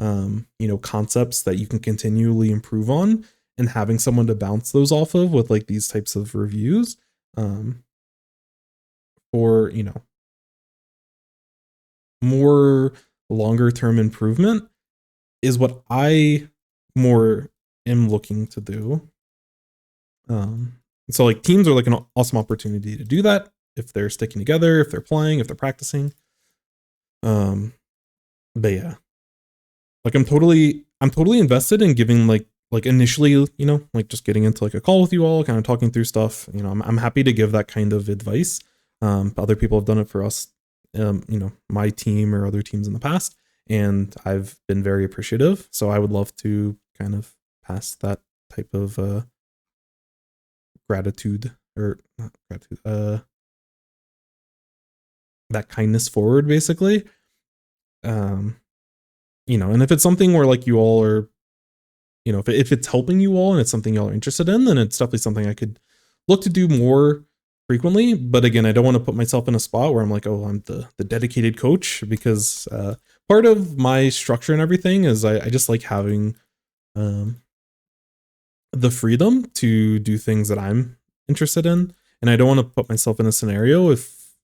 [SPEAKER 1] you know, concepts that you can continually improve on, and having someone to bounce those off of with like these types of reviews, for, you know, more longer term improvement is what I more am looking to do. So like teams are like an awesome opportunity to do that if they're sticking together, if they're playing, if they're practicing. But yeah, like I'm totally invested in giving like initially, you know, like just getting into like a call with you all, kind of talking through stuff. You know, I'm happy to give that kind of advice. Other people have done it for us, you know, my team or other teams in the past, and I've been very appreciative. So I would love to kind of pass that type of gratitude, or not gratitude, that kindness forward, basically. You know, and if it's something where like you all are, you know, if it's helping you all and it's something y'all are interested in, then it's definitely something I could look to do more frequently. But again, I don't want to put myself in a spot where I'm like, oh, I'm the dedicated coach, because part of my structure and everything is I just like having the freedom to do things that I'm interested in. And I don't want to put myself in a scenario if,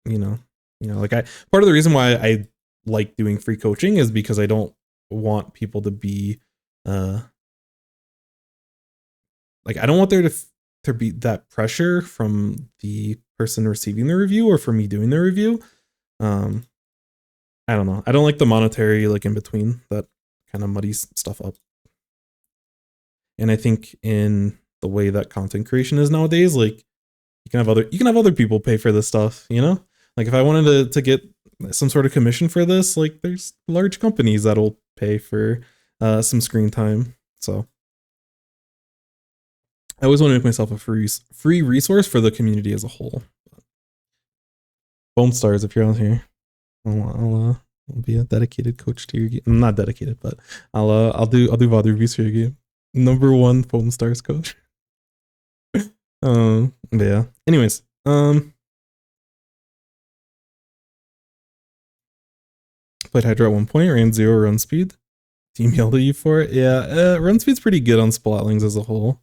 [SPEAKER 1] you know, like part of the reason why I like doing free coaching is because I don't want people to be, like, I don't want there to be that pressure from the person receiving the review or from me doing the review. I don't know. I don't like the monetary like in between that kind of muddies stuff up. And I think in the way that content creation is nowadays, like you can have other people pay for this stuff, you know? Like if I wanted to get some sort of commission for this, like there's large companies that'll pay for some screen time. So I always want to make myself a free resource for the community as a whole. Foam stars, if you're out here, I'll be a dedicated coach to your game. I'm not dedicated, but I'll do VOD reviews for your game. #1 foam stars coach. But yeah. Anyways, played Hydra at one point, ran 0 run speed. Team yelled at you for it. Yeah, run speed's pretty good on Splotlings as a whole.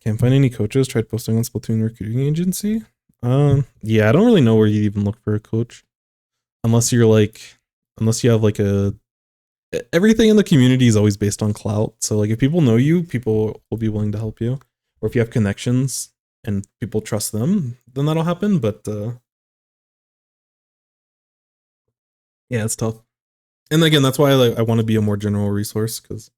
[SPEAKER 1] Can't find any coaches. Tried posting on Splatoon recruiting agency. Yeah, I don't really know where you even look for a coach, unless you have like everything in the community is always based on clout. So like if people know you, people will be willing to help you, or if you have connections and people trust them, then that'll happen. But yeah, it's tough. And again, that's why I want to be a more general resource, because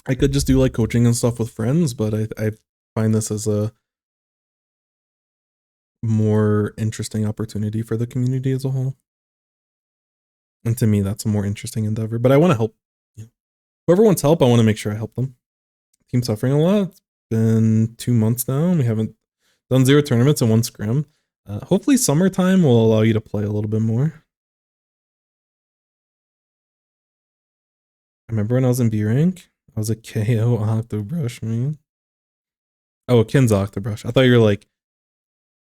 [SPEAKER 1] I could just do like coaching and stuff with friends, but I find this as a more interesting opportunity for the community as a whole. And to me, that's a more interesting endeavor. But I want to help. Whoever wants help, I want to make sure I help them. Team suffering a lot. It's been 2 months now, and we haven't done 0 tournaments and 1 scrim. Hopefully summertime will allow you to play a little bit more. I remember when I was in B rank, I was a KO Octobrush, man. Oh, a Ken's Octobrush. I thought you were like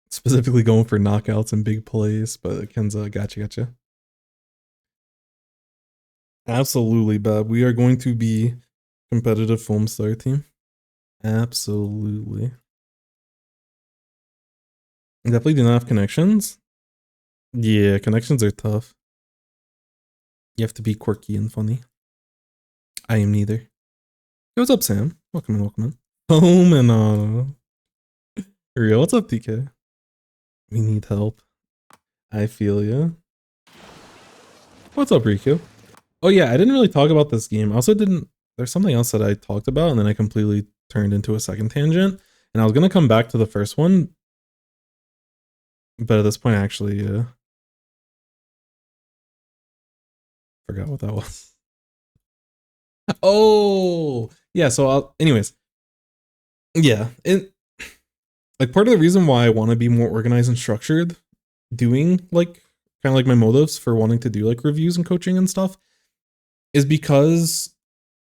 [SPEAKER 1] specifically going for knockouts and big plays, but Kenza, gotcha. Absolutely, Bob. We are going to be competitive foam star team. Absolutely. Definitely do not have connections. Yeah, connections are tough. You have to be quirky and funny. I am neither. Hey, what's up, Sam? Welcome in. Home and Real, what's up, DK? We need help. I feel ya. What's up, Riku? Oh yeah, I didn't really talk about this game. I also didn't there's something else that I talked about, and then I completely turned into a second tangent. And I was gonna come back to the first one, but at this point, I actually forgot what that was. Oh, yeah. So, anyways, yeah. And like part of the reason why I want to be more organized and structured, doing like kind of like my motives for wanting to do like reviews and coaching and stuff, is because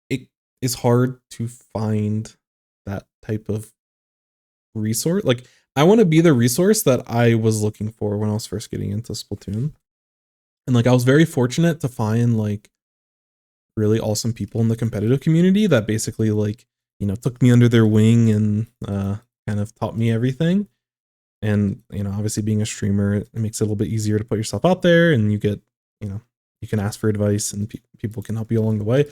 [SPEAKER 1] it is hard to find that type of resource. Like, I want to be the resource that I was looking for when I was first getting into Splatoon. And like I was very fortunate to find like really awesome people in the competitive community that basically like, you know, took me under their wing and kind of taught me everything. And, you know, obviously being a streamer, it makes it a little bit easier to put yourself out there, and you get, you know, you can ask for advice and people can help you along the way.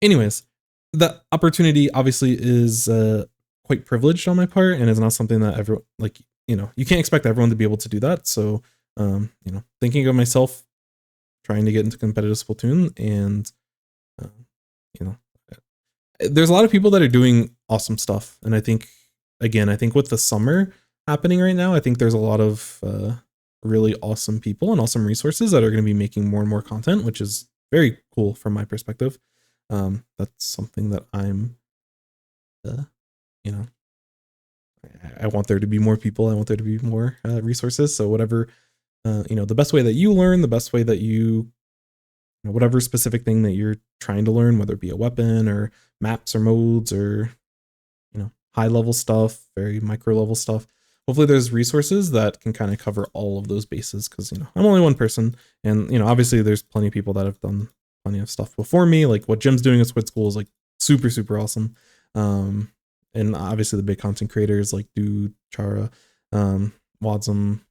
[SPEAKER 1] Anyways, that opportunity obviously is quite privileged on my part, and is not something that everyone, like, you know, you can't expect everyone to be able to do that. So, you know, thinking of myself trying to get into competitive Splatoon, and, you know, there's a lot of people that are doing awesome stuff. And I think, again, I think with the summer happening right now, I think there's a lot of really awesome people and awesome resources that are going to be making more and more content, which is very cool from my perspective. That's something that I'm, you know, I want there to be more people. I want there to be more resources. So whatever, you know, the best way that you learn, the best way that you know, whatever specific thing that you're trying to learn, whether it be a weapon or maps or modes or, you know, high level stuff, very micro level stuff. Hopefully there's resources that can kind of cover all of those bases, because, you know, I'm only one person, and, you know, obviously there's plenty of people that have done plenty of stuff before me. Like what Jim's doing at Squid School is like super, super awesome. And obviously the big content creators like Dude, Chara, Wadsum,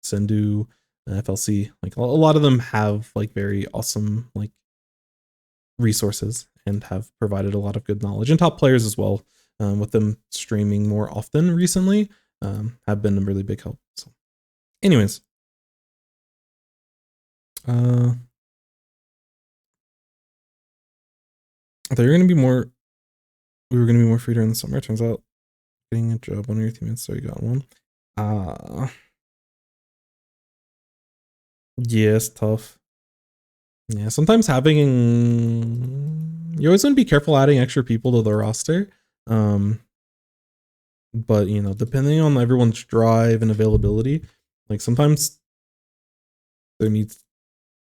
[SPEAKER 1] Sendu, FLC, like a lot of them have like very awesome like resources and have provided a lot of good knowledge, and top players as well, with them streaming more often recently, have been a really big help. So anyways, I thought you were going to be more, we were going to be more free during the summer. Turns out getting a job, one of your teammates, so you got one. Yes, tough. Yeah, sometimes having, you always want to be careful adding extra people to the roster. But, you know, depending on everyone's drive and availability, like sometimes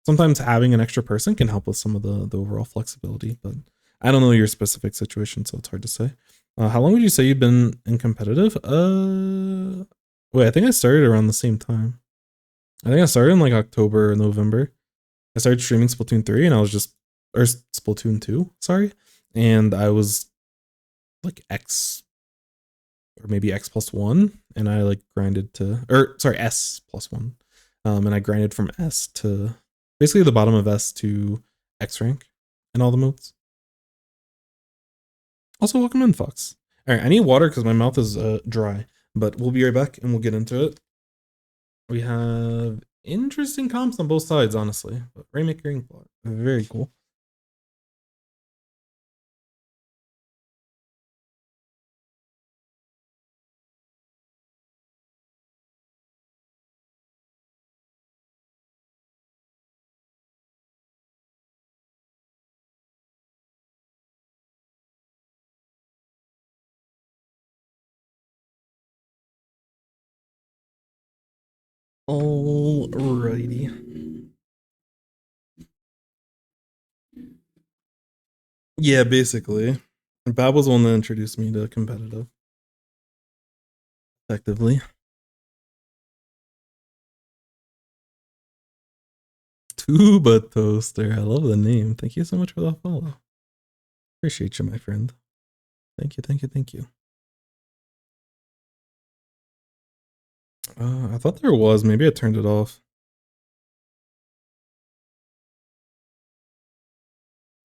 [SPEAKER 1] sometimes having an extra person can help with some of the overall flexibility. But I don't know your specific situation, so it's hard to say. How long would you say you've been in competitive? Wait, I think I started around the same time. I think I started in like October or November. I started streaming Splatoon 3, and I was just, or Splatoon 2, sorry. And I was like X, or maybe X plus 1, and I like grinded to, or sorry, S plus 1. And I grinded from S to basically the bottom of S to X rank in all the modes. Also, welcome in, Fox. All right, I need water because my mouth is dry, but we'll be right back and we'll get into it. We have interesting comps on both sides, honestly. But Rainmaker Inkblot, very cool. Alrighty. Yeah, basically. Bab was the one that introduced me to competitive. Effectively. Tuba Toaster. I love the name. Thank you so much for the follow. Appreciate you, my friend. Thank you, thank you, thank you. I thought there was. Maybe I turned it off.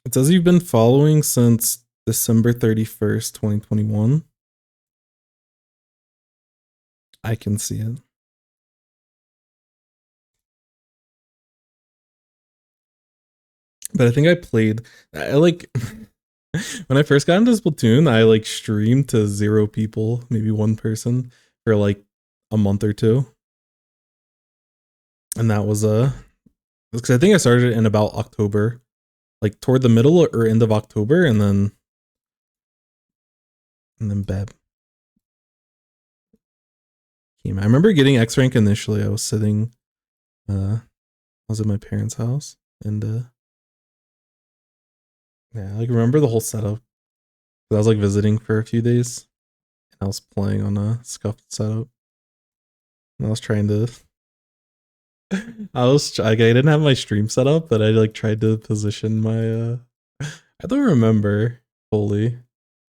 [SPEAKER 1] It says you've been following since December 31st, 2021. I can see it. But I think I played, I like, When I first got into Splatoon, I like streamed to 0 people, maybe 1 person for like a month or 2. And that was because I think I started in about October, like toward the middle or end of October, and then Beb came. I remember getting X rank initially. I was sitting, I was at my parents' house, and yeah, I like remember the whole setup. I was like visiting for a few days, and I was playing on a scuffed setup. And I was trying to. I didn't have my stream set up, but I like tried to position my. I don't remember fully.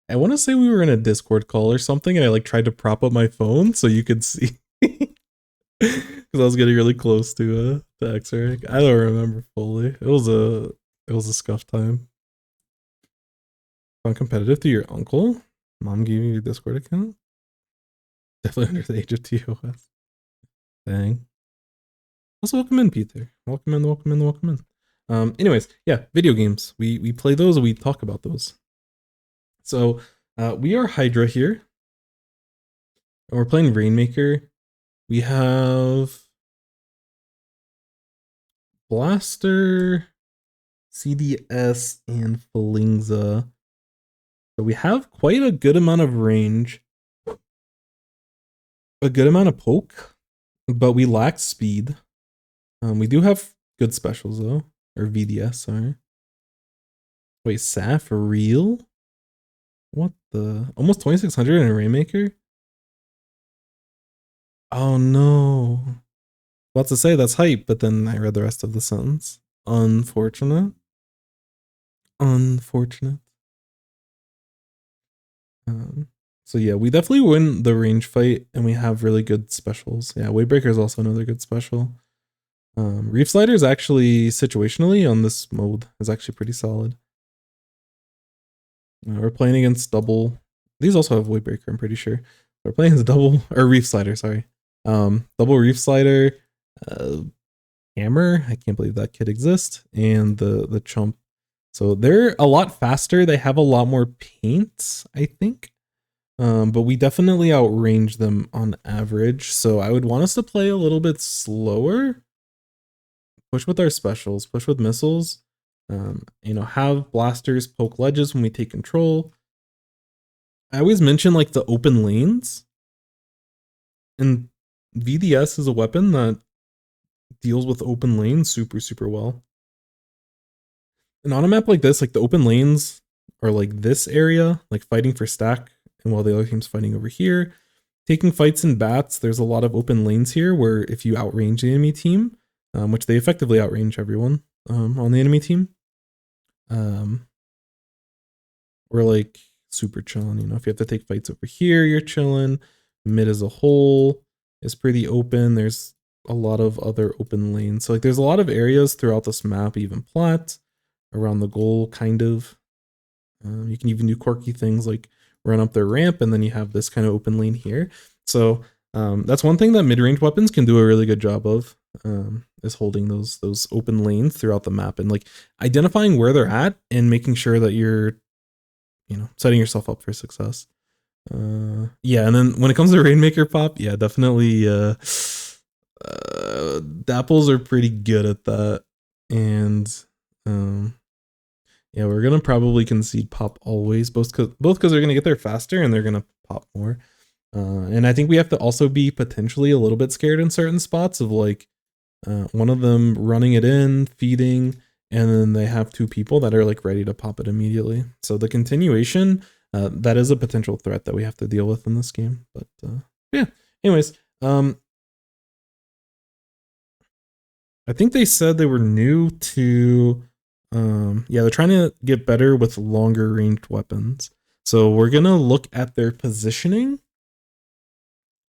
[SPEAKER 1] I want to say we were in a Discord call or something, and I like tried to prop up my phone so you could see. Because I was getting really close to the X-ray. I don't remember fully. It was a scuff time. Fun competitive to your uncle. Mom gave you your Discord account. Definitely under the age of TOS. Dang. Also, welcome in, Peter. Welcome in, welcome in, welcome in. Anyways, yeah, video games. We play those, we talk about those. So we are Hydra here. And we're playing Rainmaker. We have Blaster, CDS, and Falingza. So we have quite a good amount of range. A good amount of poke, but we lack speed. We do have good specials though. Or VDS, sorry. Wait, Saf for real? What the? Almost 2600 in a Rainmaker? Oh no. About to say that's hype, but then I read the rest of the sentence. Unfortunate. Unfortunate. So yeah, we definitely win the range fight, and we have really good specials. Yeah, Wavebreaker is also another good special. Reef Slider is actually situationally on this mode is actually pretty solid. We're playing against double. These also have Wavebreaker, I'm pretty sure. We're playing against double or Reef Slider, sorry. Double Reef Slider, Hammer. I can't believe that kid exists, and the Chump. So they're a lot faster. They have a lot more paint, I think. But we definitely outrange them on average. So I would want us to play a little bit slower. Push with our specials, push with missiles. You know, have blasters poke ledges when we take control. I always mention like the open lanes. And VDS is a weapon that deals with open lanes super, super well. And on a map like this, like the open lanes are like this area, like fighting for stack, and while the other team's fighting over here. Taking fights in bats, there's a lot of open lanes here where if you outrange the enemy team, which they effectively outrange everyone on the enemy team, we're like super chilling. You know, if you have to take fights over here, you're chilling. Mid as a whole is pretty open. There's a lot of other open lanes. So like there's a lot of areas throughout this map, even plat, around the goal, kind of. You can even do quirky things like run up their ramp, and then you have this kind of open lane here. So that's one thing that mid-range weapons can do a really good job of, is holding those open lanes throughout the map and like identifying where they're at and making sure that you're, you know, setting yourself up for success. Yeah, and then when it comes to Rainmaker pop, yeah, definitely Dapples are pretty good at that. And yeah, we're gonna probably concede pop always, both because they're gonna get there faster and they're gonna pop more. And I think we have to also be potentially a little bit scared in certain spots of like one of them running it in, feeding, and then they have 2 people that are like ready to pop it immediately. So the continuation, that is a potential threat that we have to deal with in this game. But yeah, anyways, I think they said they were new to, yeah, they're trying to get better with longer ranged weapons. So we're gonna look at their positioning,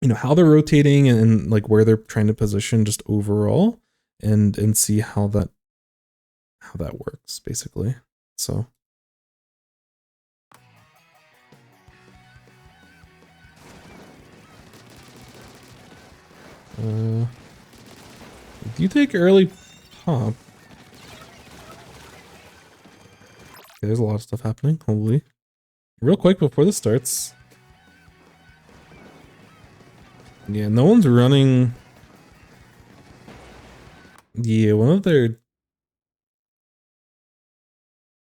[SPEAKER 1] you know, how they're rotating and like where they're trying to position just overall, and see how that works basically. So do you take early pop? There's a lot of stuff happening. Holy. Real quick before this starts. Yeah, no one's running. Yeah, one of their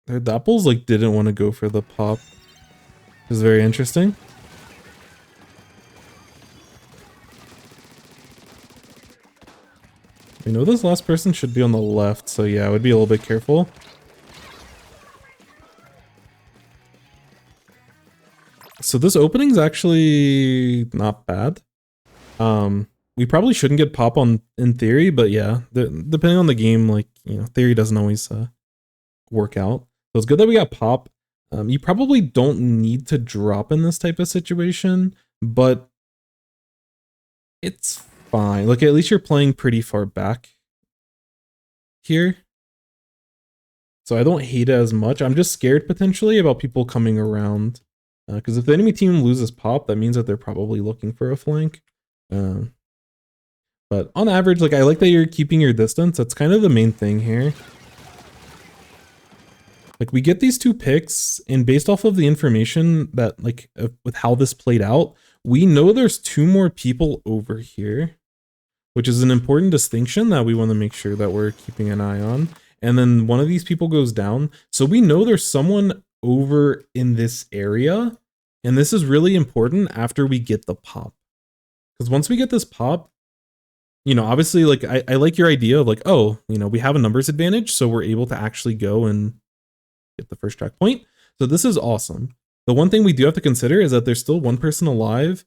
[SPEAKER 1] Dapples like didn't want to go for the pop. It was very interesting. We know this last person should be on the left, so yeah, I would be a little bit careful. So this opening's actually not bad. We probably shouldn't get pop on in theory, but yeah, depending on the game, like, you know, theory doesn't always work out. So it's good that we got pop. You probably don't need to drop in this type of situation, but it's fine. Like, at least you're playing pretty far back here. So I don't hate it as much. I'm just scared potentially about people coming around. Because if the enemy team loses pop, that means that they're probably looking for a flank. But on average, like, I like that you're keeping your distance. That's kind of the main thing here. Like, we get these 2 picks, and based off of the information that, like, with how this played out, we know there's 2 more people over here, which is an important distinction that we want to make sure that we're keeping an eye on. And then one of these people goes down. So we know there's someone over in this area, and this is really important after we get the pop. Because once we get this pop, you know, obviously, like, I like your idea of like, oh, you know, we have a numbers advantage, so we're able to actually go and get the first track point. So this is awesome. The one thing we do have to consider is that there's still 1 person alive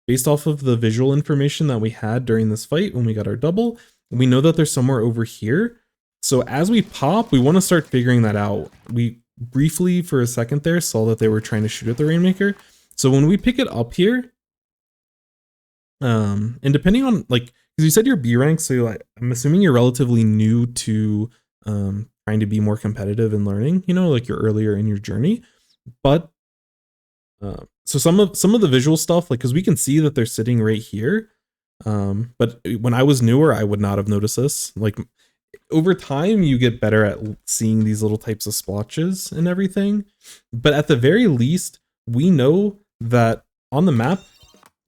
[SPEAKER 1] based off of the visual information that we had during this fight when we got our double. We know that there's somewhere over here. So as we pop, we want to start figuring that out. We briefly for a second there saw that they were trying to shoot at the Rainmaker. So when we pick it up here, and depending on, like, because you said you're B rank, so like, I'm assuming you're relatively new to trying to be more competitive and learning, you know, like you're earlier in your journey. But so some of the visual stuff, like, because we can see that they're sitting right here. But when I was newer, I would not have noticed this. Like, over time, you get better at seeing these little types of splotches and everything. But at the very least, we know that on the map,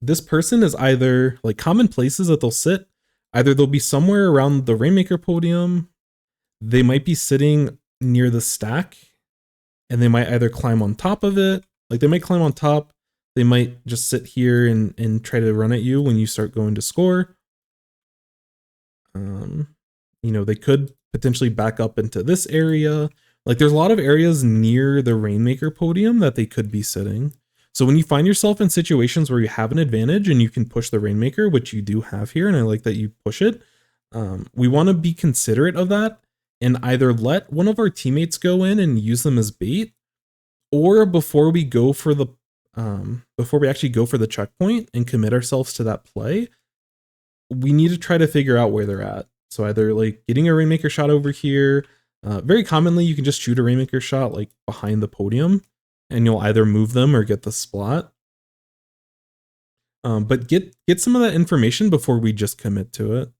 [SPEAKER 1] this person is either, like, common places that they'll sit. Either they'll be somewhere around the Rainmaker podium, they might be sitting near the stack, and they might either climb on top of it. Like, they might climb on top, they might just sit here and try to run at you when you start going to score. You know, they could potentially back up into this area. Like, there's a lot of areas near the Rainmaker podium that they could be sitting. So when you find yourself in situations where you have an advantage and you can push the Rainmaker, which you do have here, and I like that you push it, we want to be considerate of that and either let one of our teammates go in and use them as bait, or before we go for the before we actually go for the checkpoint and commit ourselves to that play, we need to try to figure out where they're at. So either like getting a Rainmaker shot over here. Very commonly, you can just shoot a Rainmaker shot like behind the podium, and you'll either move them or get the splat. But get some of that information before we just commit to it.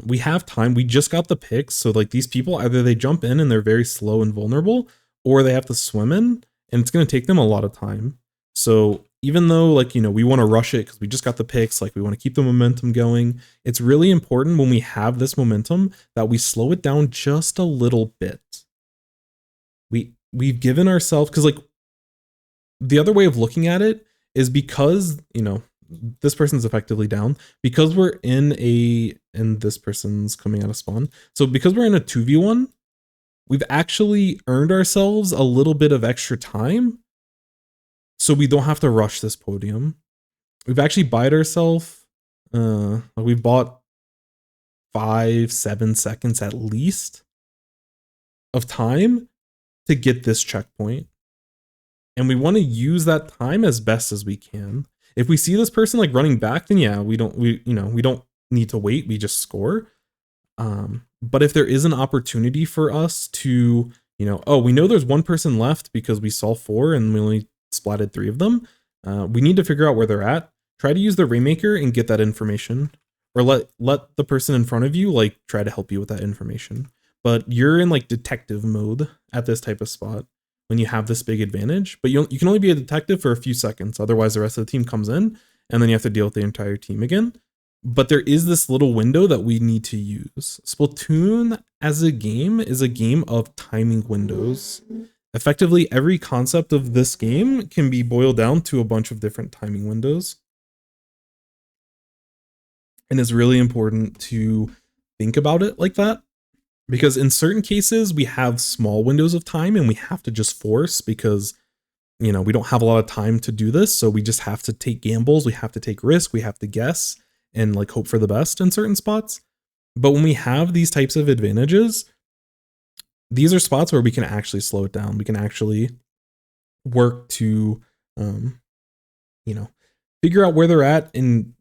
[SPEAKER 1] We have time. We just got the picks, so like these people, either they jump in and they're very slow and vulnerable, or they have to swim in, and it's going to take them a lot of time. So even though, like, you know, we want to rush it because we just got the picks, like we want to keep the momentum going, it's really important when we have this momentum that we slow it down just a little bit. We've given ourselves, because like the other way of looking at it is, because, you know, this person's effectively down, because we're and this person's coming out of spawn. So because we're in a 2v1, we've actually earned ourselves a little bit of extra time, so we don't have to rush this podium. We've actually bought ourselves, we've bought 5-7 seconds at least of time to get this checkpoint. And we want to use that time as best as we can. If we see this person like running back, then yeah, we don't need to wait, we just score. But if there is an opportunity for us to, you know, oh, we know there's 1 person left because we saw 4 and we only splatted 3 of them. We need to figure out where they're at. Try to use the Rainmaker and get that information, or let the person in front of you like try to help you with that information. but you're in like detective mode at this type of spot when you have this big advantage. But you can only be a detective for a few seconds, otherwise the rest of the team comes in, and then you have to deal with the entire team again. But there is this little window that we need to use. Splatoon as a game is a game of timing windows. Effectively, every concept of this game can be boiled down to a bunch of different timing windows. And it's really important to think about it like that, because in certain cases we have small windows of time and we have to just force, because we don't have a lot of time to do this, so we just have to take gambles, we have to take risk, we have to guess and like hope for the best in certain spots. But when we have these types of advantages, these are spots where we can actually slow it down. We can actually work to figure out where they're at, and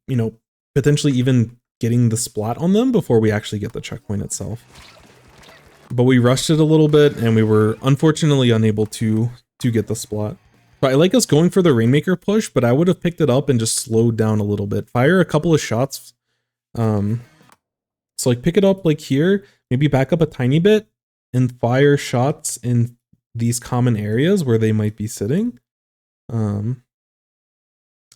[SPEAKER 1] potentially even getting the splat on them before we actually get the checkpoint itself. But we rushed it a little bit and we were unfortunately unable to get the splat. But I like us going for the Rainmaker push, but I would have picked it up and just slowed down a little bit. Fire a couple of shots. So like pick it up like here, maybe back up a tiny bit and fire shots in these common areas where they might be sitting.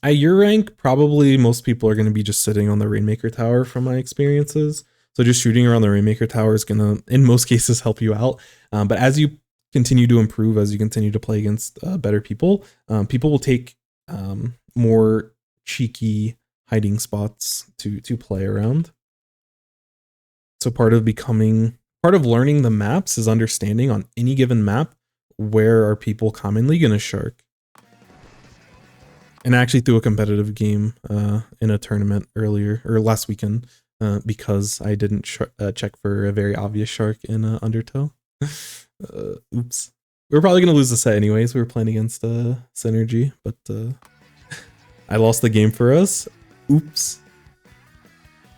[SPEAKER 1] At your rank, probably most people are going to be just sitting on the Rainmaker Tower from my experiences. So just shooting around the Rainmaker Tower is going to, in most cases, help you out. But as you continue to improve, as you continue to play against better people, people will take more cheeky hiding spots to play around. So part of learning the maps is understanding on any given map where are people commonly going to shark. And I actually threw a competitive game in a tournament last weekend because I didn't check for a very obvious shark in Undertow. Oops. We were probably going to lose the set anyways. We were playing against Synergy, but I lost the game for us. Oops.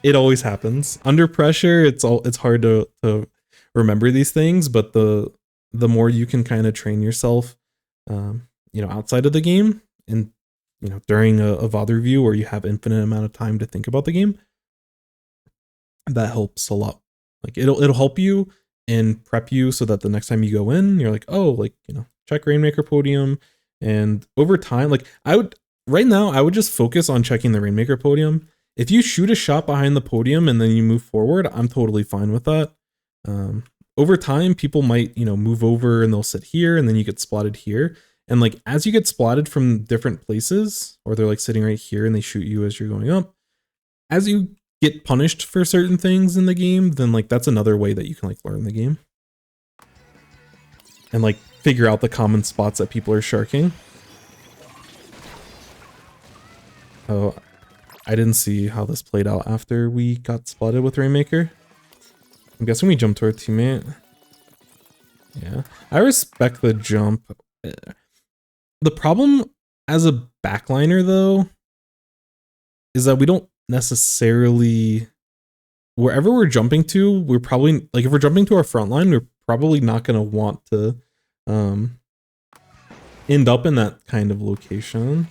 [SPEAKER 1] It always happens. Under pressure, it's hard to remember these things, but the more you can kind of train yourself, outside of the game, and during a VOD review where you have infinite amount of time to think about the game, that helps a lot. Like it'll help you and prep you so that the next time you go in, you're like, oh, check Rainmaker podium. And over time, right now, I would just focus on checking the Rainmaker podium. If you shoot a shot behind the podium and then you move forward, I'm totally fine with that. Over time, people might, move over and they'll sit here and then you get spotted here. And as you get spotted from different places, or they're sitting right here and they shoot you as you're going up, as you get punished for certain things in the game, then that's another way that you can learn the game. And figure out the common spots that people are sharking. Oh, I didn't see how this played out after we got spotted with Rainmaker. I'm guessing we jumped to our teammate. Yeah, I respect the jump. The problem as a backliner, though, is that we don't necessarily, wherever we're jumping to, we're probably, if we're jumping to our front line, we're probably not going to want to end up in that kind of location.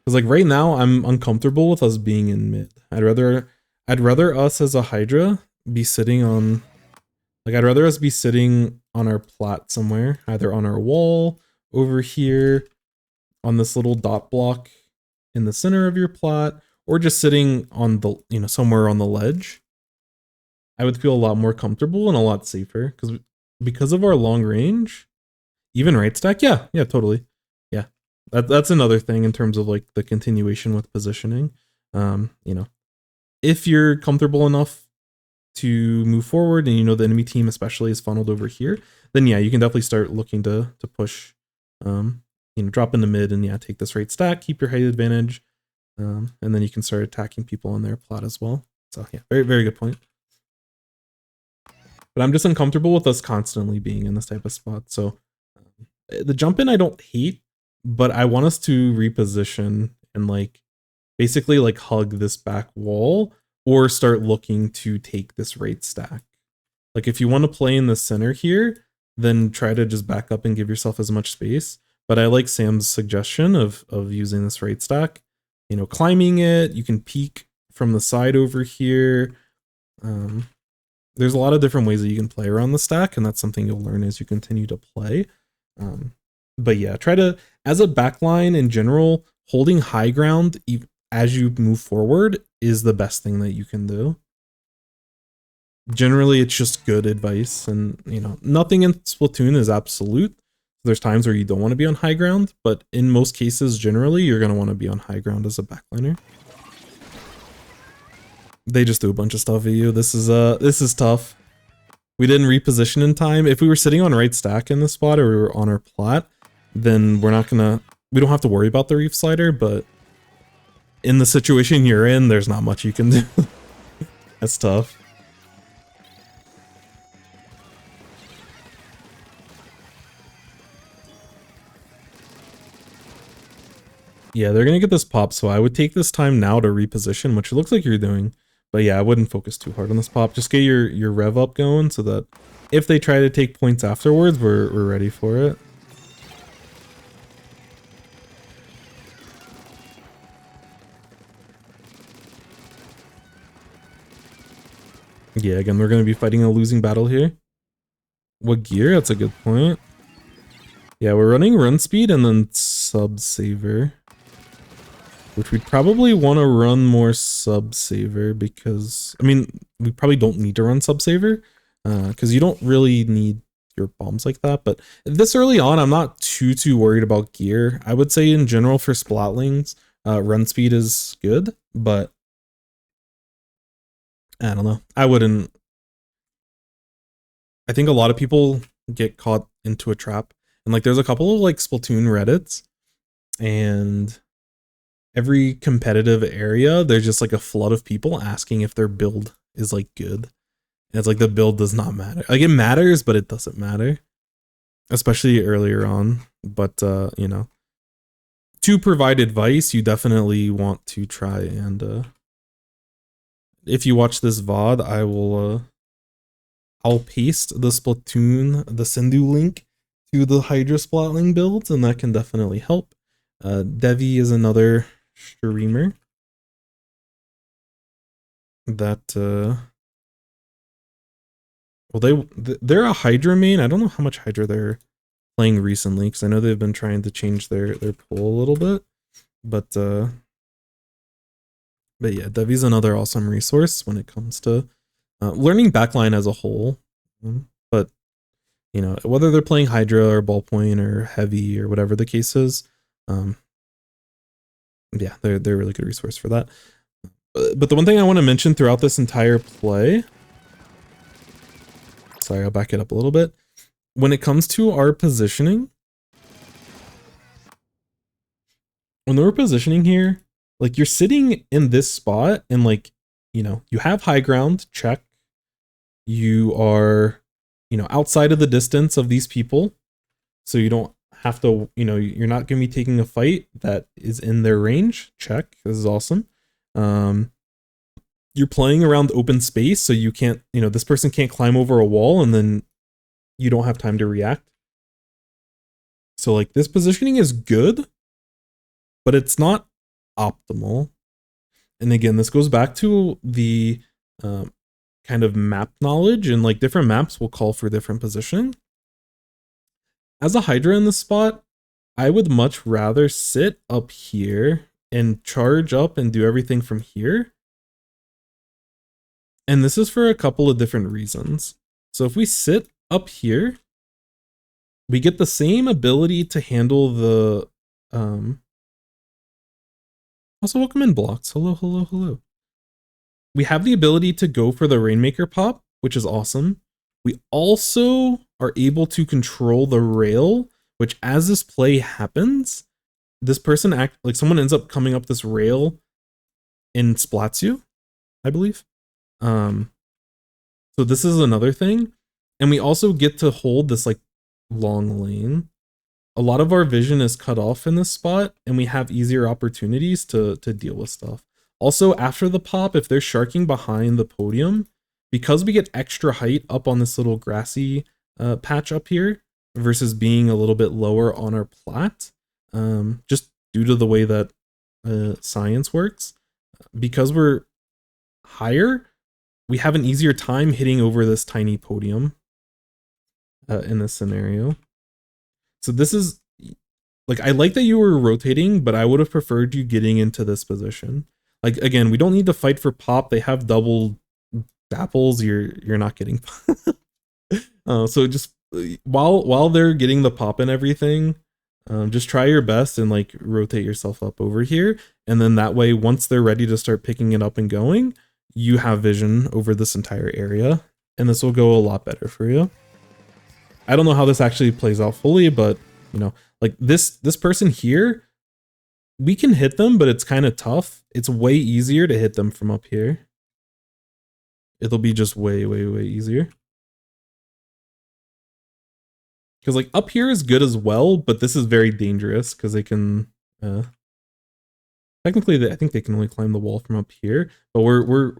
[SPEAKER 1] Because right now, I'm uncomfortable with us being in mid. I'd rather us as a Hydra be sitting on, I'd rather us be sitting on our plat somewhere, either on our wall, over here, on this little dot block in the center of your plat, or just sitting on the, somewhere on the ledge. I would feel a lot more comfortable and a lot safer because of our long range. Even right stack, yeah, totally. Yeah, that's another thing in terms of the continuation with positioning. If you're comfortable enough to move forward and the enemy team especially is funneled over here, then yeah, you can definitely start looking to push, drop into mid and take this right stack, keep your height advantage, and then you can start attacking people on their plot as well. So yeah, very, very good point. But I'm just uncomfortable with us constantly being in this type of spot. So the jump in I don't hate, but I want us to reposition and basically hug this back wall, or start looking to take this right stack. If you want to play in the center here, then try to just back up and give yourself as much space. But I like Sam's suggestion of using this right stack, climbing it. You can peek from the side over here. there's a lot of different ways that you can play around the stack, and that's something you'll learn as you continue to play. But yeah, try to, as a backline in general, holding high ground as you move forward is the best thing that you can do. Generally, it's just good advice, and you know, nothing in Splatoon is absolute. There's times where you don't want to be on high ground, but in most cases, generally, you're going to want to be on high ground as a backliner. They just do a bunch of stuff at you. This is tough. We didn't reposition in time. If we were sitting on right stack in this spot, or we were on our plat, then we don't have to worry about the reef slider, but in the situation you're in, there's not much you can do. That's tough. Yeah, they're gonna get this pop, so I would take this time now to reposition, which it looks like you're doing. But yeah, I wouldn't focus too hard on this pop. Just get your rev up going so that if they try to take points afterwards, we're ready for it. Yeah, again, we're going to be fighting a losing battle here. What gear? That's a good point. Yeah, we're running run speed and then sub saver, which we'd probably want to run more sub saver because, I mean, we probably don't need to run sub saver because you don't really need your bombs like that. But this early on, I'm not too worried about gear. I would say in general for splatlings, run speed is good, but I don't know. I wouldn't. I think a lot of people get caught into a trap. And like there's a couple of like Splatoon Reddits, and every competitive area, there's just like a flood of people asking if their build is like good. And it's like the build does not matter. Like it matters, but it doesn't matter. Especially earlier on. But you know, to provide advice, you definitely want to try and if you watch this VOD, I'll paste the Splatoon, the Sendu link to the Hydra Splatling builds, and that can definitely help. Devi is another streamer that well, they're a Hydra main. I don't know how much Hydra they're playing recently, because I know they've been trying to change their pool a little bit, but yeah, Devi's another awesome resource when it comes to learning backline as a whole. But you know, whether they're playing Hydra or Ballpoint or Heavy or whatever the case is, yeah, they're a really good resource for that. But the one thing I want to mention throughout this entire play, sorry, I'll back it up a little bit. When it comes to our positioning, when we're positioning here, like you're sitting in this spot and like, you know, you have high ground, check. You are, you know, outside of the distance of these people. So you don't have to, you know, you're not going to be taking a fight that is in their range. Check. This is awesome. You're playing around open space, so you can't, you know, this person can't climb over a wall and then you don't have time to react. So like this positioning is good, but it's not optimal. And again, this goes back to the kind of map knowledge, and like different maps will call for different positioning. As a Hydra in this spot, I would much rather sit up here and charge up and do everything from here. And this is for a couple of different reasons. So if we sit up here, we get the same ability to handle the also welcome in blocks. Hello. We have the ability to go for the Rainmaker pop, which is awesome. We also are able to control the rail, which as this play happens, this person like someone ends up coming up this rail and splats you, I believe. So this is another thing. And we also get to hold this like long lane. A lot of our vision is cut off in this spot, and we have easier opportunities to deal with stuff. Also, after the pop, if they're sharking behind the podium, because we get extra height up on this little grassy patch up here versus being a little bit lower on our plat, just due to the way that science works, because we're higher, we have an easier time hitting over this tiny podium in this scenario. So this is, like, I like that you were rotating, but I would have preferred you getting into this position. Like, again, we don't need to fight for pop. They have double dapples. You're not getting so just while they're getting the pop and everything, just try your best and like rotate yourself up over here. And then that way, once they're ready to start picking it up and going, you have vision over this entire area. And this will go a lot better for you. I don't know how this actually plays out fully, but you know, like this person here, we can hit them, but it's kind of tough. It's way easier to hit them from up here. It'll be just way, way, way easier. Because like up here is good as well, but this is very dangerous because they can technically I think they can only climb the wall from up here, but we're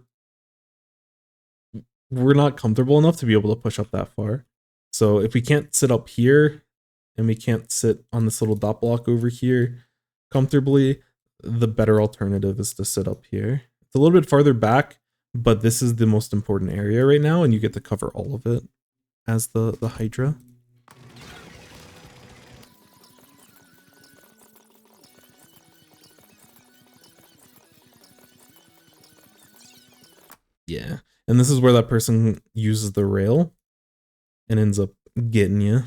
[SPEAKER 1] not comfortable enough to be able to push up that far. So if we can't sit up here and we can't sit on this little dot block over here comfortably, the better alternative is to sit up here. It's a little bit farther back, but this is the most important area right now, and you get to cover all of it as the Hydra. Yeah, and this is where that person uses the rail and ends up getting you.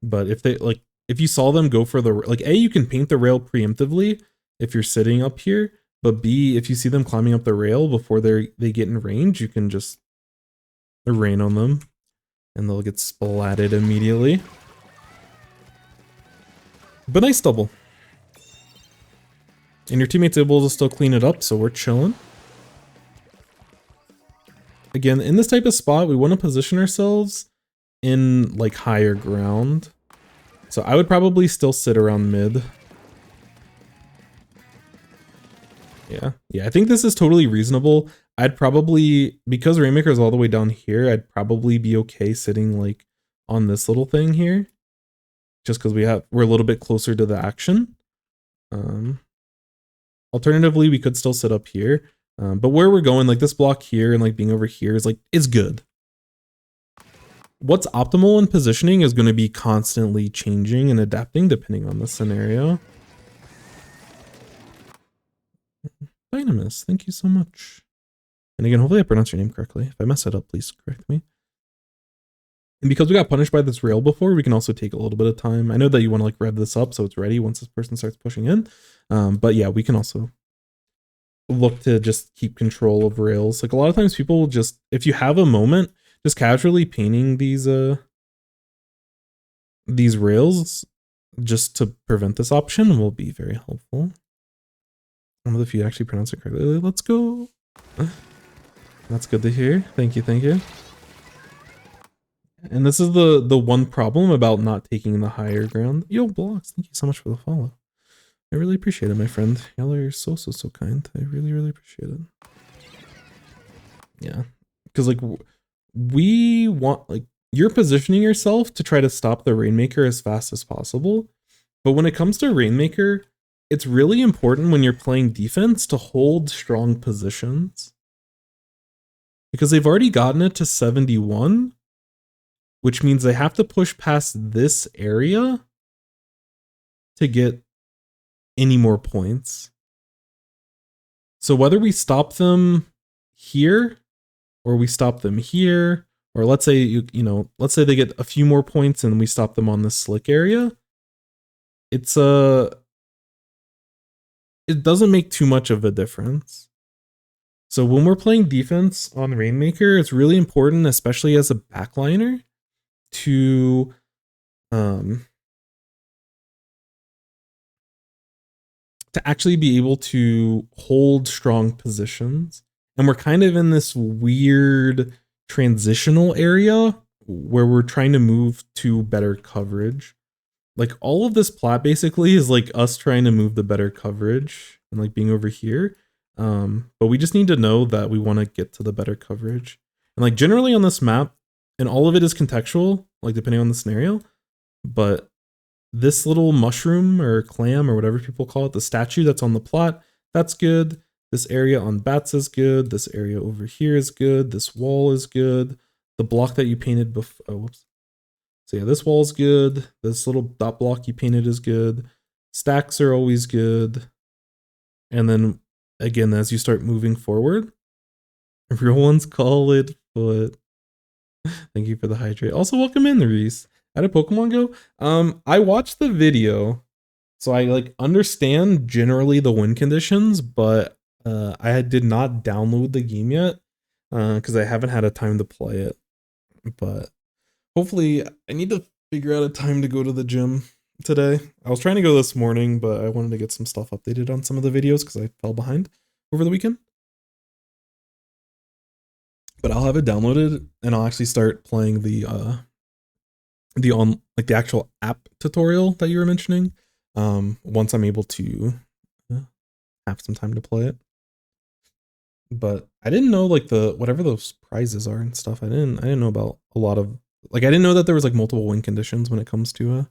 [SPEAKER 1] But if they like, if you saw them go for the, like, A, you can paint the rail preemptively if you're sitting up here, but B, if you see them climbing up the rail before they get in range, you can just rain on them and they'll get splatted immediately. But nice double. And your teammate's able to still clean it up, so we're chilling. Again, in this type of spot, we want to position ourselves in like higher ground. So I would probably still sit around mid. Yeah, I think this is totally reasonable. I'd probably, because Rainmaker is all the way down here, I'd probably be okay sitting like on this little thing here. Just because we're a little bit closer to the action. Alternatively, we could still sit up here. But where we're going, like this block here and like being over here is good. What's optimal in positioning is going to be constantly changing and adapting depending on the scenario. Dynamis, thank you so much. And again, hopefully I pronounce your name correctly. If I mess it up, please correct me. And because we got punished by this rail before, we can also take a little bit of time. I know that you want to like rev this up so it's ready once this person starts pushing in. But yeah, we can also look to just keep control of rails. Like a lot of times people just, if you have a moment, just casually painting these rails just to prevent this option will be very helpful. I don't know if you actually pronounce it correctly. Let's go. That's good to hear. Thank you, thank you. And this is the one problem about not taking the higher ground. Yo, Blocks, thank you so much for the follow. I really appreciate it, my friend. Y'all are so kind. I really, really appreciate it. Yeah, because like we want, like, you're positioning yourself to try to stop the Rainmaker as fast as possible. But when it comes to Rainmaker, it's really important when you're playing defense to hold strong positions. Because they've already gotten it to 71, which means they have to push past this area to get any more points. So whether we stop them here or we stop them here, or let's say let's say they get a few more points and we stop them on this slick area, it doesn't make too much of a difference. So when we're playing defense on Rainmaker, it's really important, especially as a backliner, to actually be able to hold strong positions. And we're kind of in this weird transitional area where we're trying to move to better coverage. Like all of this plot basically is like us trying to move the better coverage and like being over here. But we just need to know that we want to get to the better coverage. And like generally on this map, and all of it is contextual, like depending on the scenario, but this little mushroom or clam or whatever people call it, the statue that's on the plot, that's good. This area on bats is good. This area over here is good. This wall is good. The block that you painted before, oh, whoops. So yeah, this wall is good. This little dot block you painted is good. Stacks are always good. And then again, as you start moving forward, real ones call it foot. Thank you for the hydrate. Also, welcome in, Rhys. At a Pokemon Go. I watched the video, so I like understand generally the win conditions, but I did not download the game yet because I haven't had a time to play it. But hopefully, I need to figure out a time to go to the gym today. I was trying to go this morning, but I wanted to get some stuff updated on some of the videos because I fell behind over the weekend. But I'll have it downloaded and I'll actually start playing the actual app tutorial that you were mentioning. Once I'm able to have some time to play it. But I didn't know like whatever those prizes are and stuff. I didn't know about a lot of like I didn't know that there was like multiple win conditions when it comes to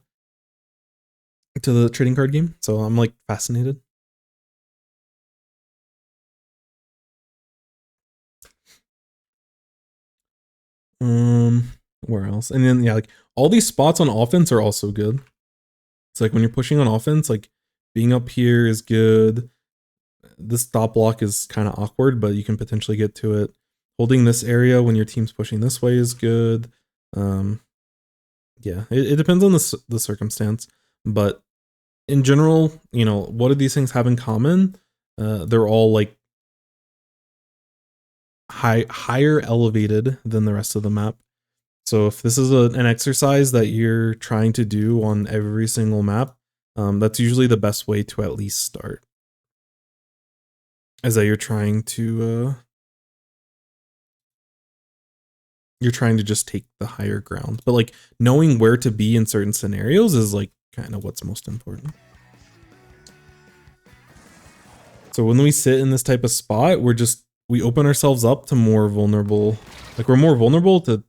[SPEAKER 1] the trading card game. So I'm like fascinated. Where else? And then yeah, like all these spots on offense are also good. It's like when you're pushing on offense, like being up here is good. This dot block is kind of awkward, but you can potentially get to it. Holding this area when your team's pushing this way is good. Yeah, it depends on the circumstance, but in general, you know, what do these things have in common? They're all like higher elevated than the rest of the map. So if this is an exercise that you're trying to do on every single map, that's usually the best way to at least start. Is that you're trying to just take the higher ground. But like knowing where to be in certain scenarios is like kind of what's most important. So when we sit in this type of spot, we open ourselves up to more vulnerable, like we're more vulnerable to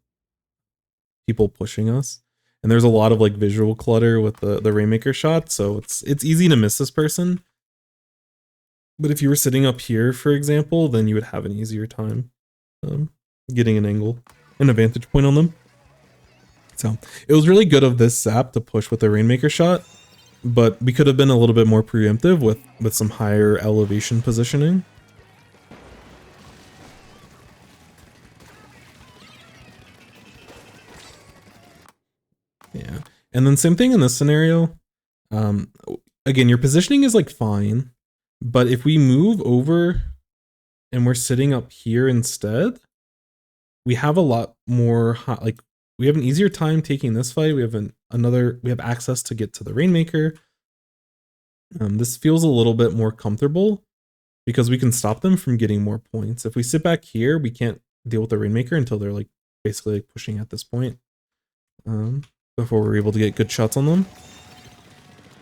[SPEAKER 1] people pushing us. And there's a lot of like visual clutter with the Rainmaker shot, so it's easy to miss this person. But if you were sitting up here, for example, then you would have an easier time getting an angle, an vantage point on them. So it was really good of this sap to push with the Rainmaker shot, but we could have been a little bit more preemptive with some higher elevation positioning. Yeah, and then same thing in this scenario. Again, your positioning is like fine, but if we move over and we're sitting up here instead, we have a lot more like we have an easier time taking this fight. We have access to get to the Rainmaker. This feels a little bit more comfortable because we can stop them from getting more points. If we sit back here, we can't deal with the Rainmaker until they're like basically like pushing at this point. Before we're able to get good shots on them.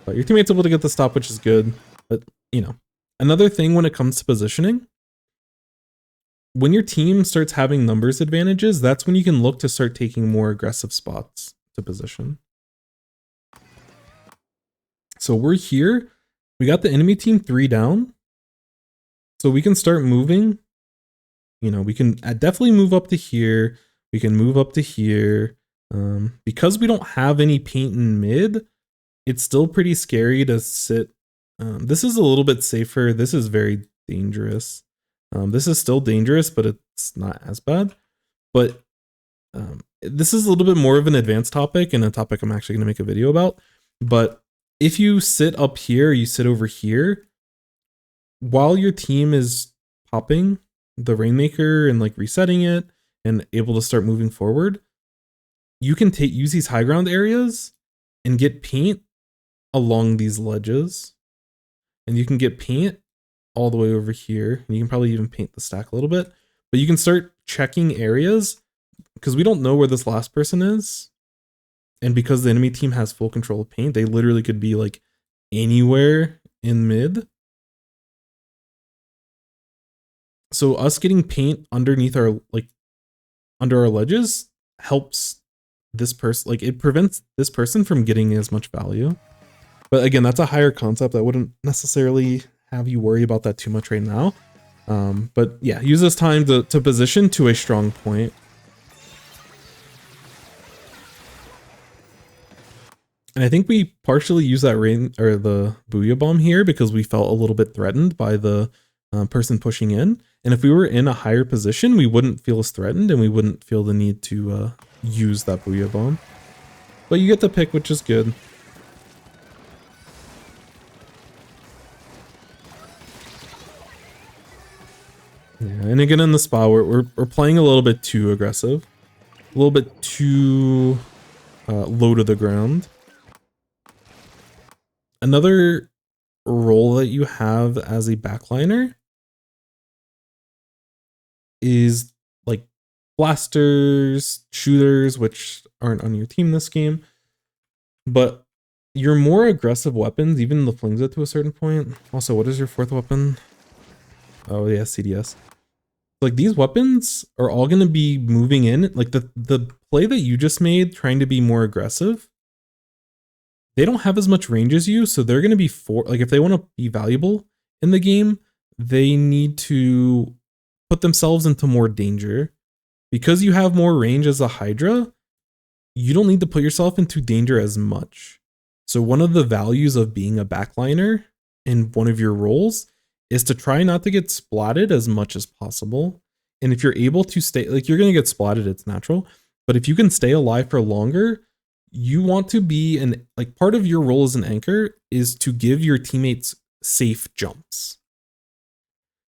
[SPEAKER 1] But your teammate's able to get the stop, which is good. But, you know, another thing when it comes to positioning, when your team starts having numbers advantages, that's when you can look to start taking more aggressive spots to position. So we're here. We got the enemy team 3 down. So we can start moving. You know, we can definitely move up to here. We can move up to here. Because we don't have any paint in mid, it's still pretty scary to sit. This is a little bit safer. This is very dangerous. This is still dangerous, but it's not as bad. But this is a little bit more of an advanced topic and a topic I'm actually going to make a video about. But if you sit up here, you sit over here, while your team is popping the Rainmaker and like resetting it and able to start moving forward, you can use these high ground areas and get paint along these ledges. And you can get paint all the way over here. And you can probably even paint the stack a little bit. But you can start checking areas because we don't know where this last person is. And because the enemy team has full control of paint, they literally could be like anywhere in mid. So us getting paint underneath our under our ledges helps this person, like it prevents this person from getting as much value. But again, that's a higher concept. I wouldn't necessarily have you worry about that too much right now. But yeah, use this time to position to a strong point. And I think we partially use that rain or the Booyah Bomb here because we felt a little bit threatened by the person pushing in. And if we were in a higher position, we wouldn't feel as threatened and we wouldn't feel the need to use that Booyah Bomb. But you get the pick, which is good. Yeah, and again in the spa, we're playing a little bit too aggressive. A little bit too low to the ground. Another role that you have as a backliner is like blasters, shooters, which aren't on your team this game. But your more aggressive weapons, even the flings it to a certain point. Also, what is your fourth weapon? Oh yeah, CDS. Like these weapons are all going to be moving in. Like the play that you just made, trying to be more aggressive, they don't have as much range as you, so they're going to be like if they want to be valuable in the game, they need to put themselves into more danger. Because you have more range as a Hydra, you don't need to put yourself into danger as much. So one of the values of being a backliner in one of your roles is to try not to get splatted as much as possible. And if you're able to stay, like you're going to get splatted, it's natural. But if you can stay alive for longer, you want to be like part of your role as an anchor is to give your teammates safe jumps.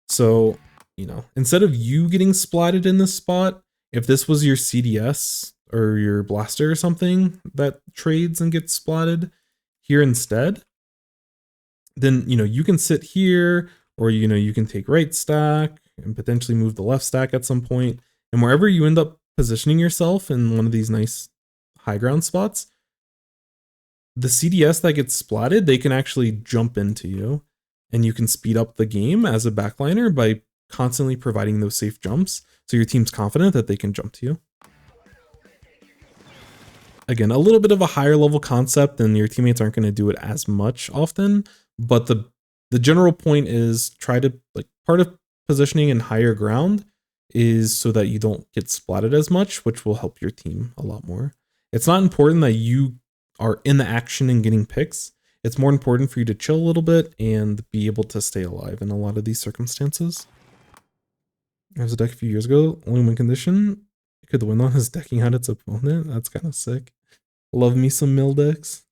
[SPEAKER 1] So, you know, instead of you getting splatted in this spot, if this was your CDS or your blaster or something that trades and gets splatted here instead, then, you know, you can sit here or, you know, you can take right stack and potentially move the left stack at some point. And wherever you end up positioning yourself in one of these nice high ground spots, the CDS that gets splatted, they can actually jump into you and you can speed up the game as a backliner by constantly providing those safe jumps. So your team's confident that they can jump to you. Again, a little bit of a higher level concept and your teammates aren't going to do it as much often, but the general point is try to, like, part of positioning in higher ground is so that you don't get splatted as much, which will help your team a lot more. It's not important that you are in the action and getting picks. It's more important for you to chill a little bit and be able to stay alive in a lot of these circumstances. There was a deck a few years ago, only win condition could win on his decking out its opponent. That's kind of sick. Love me some mill decks.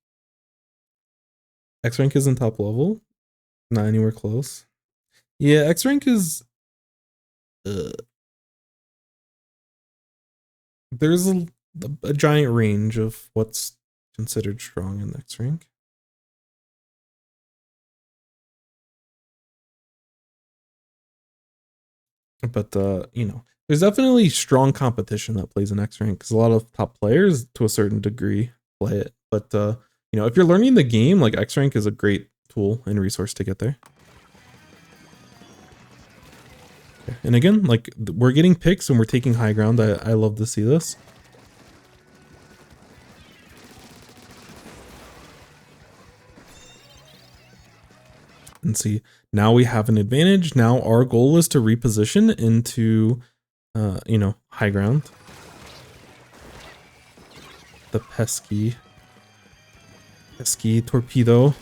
[SPEAKER 1] X rank isn't top level. Not anywhere close. Yeah, X rank is there's a giant range of what's considered strong in X rank. But you know, there's definitely strong competition that plays in X rank because a lot of top players to a certain degree play it. But you know, if you're learning the game, like X rank is a great tool and resource to get there. Okay. And again, like we're getting picks and we're taking high ground. I love to see this. And see, now we have an advantage. Now our goal is to reposition into, you know, high ground. The pesky torpedo.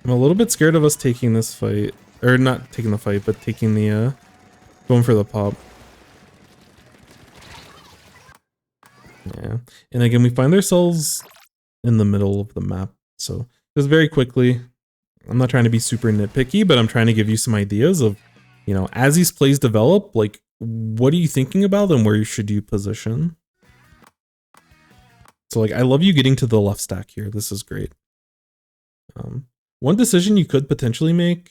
[SPEAKER 1] I'm a little bit scared of us taking this fight, or not taking the fight, but taking the, going for the pop. Yeah, and again, we find ourselves in the middle of the map. So just very quickly, I'm not trying to be super nitpicky, but I'm trying to give you some ideas of, you know, as these plays develop, like, what are you thinking about and where should you position? So, like, I love you getting to the left stack here. This is great. One decision you could potentially make,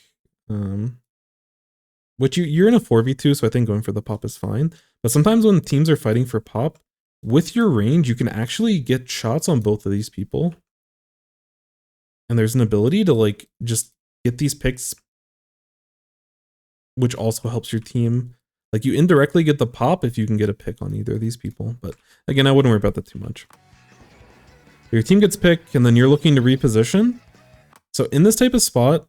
[SPEAKER 1] which you're in a 4v2, so I think going for the pop is fine. But sometimes when teams are fighting for pop, with your range, you can actually get shots on both of these people. And there's an ability to, like, just get these picks, which also helps your team. Like, you indirectly get the pop if you can get a pick on either of these people. But again, I wouldn't worry about that too much. Your team gets picked, and then you're looking to reposition. So in this type of spot,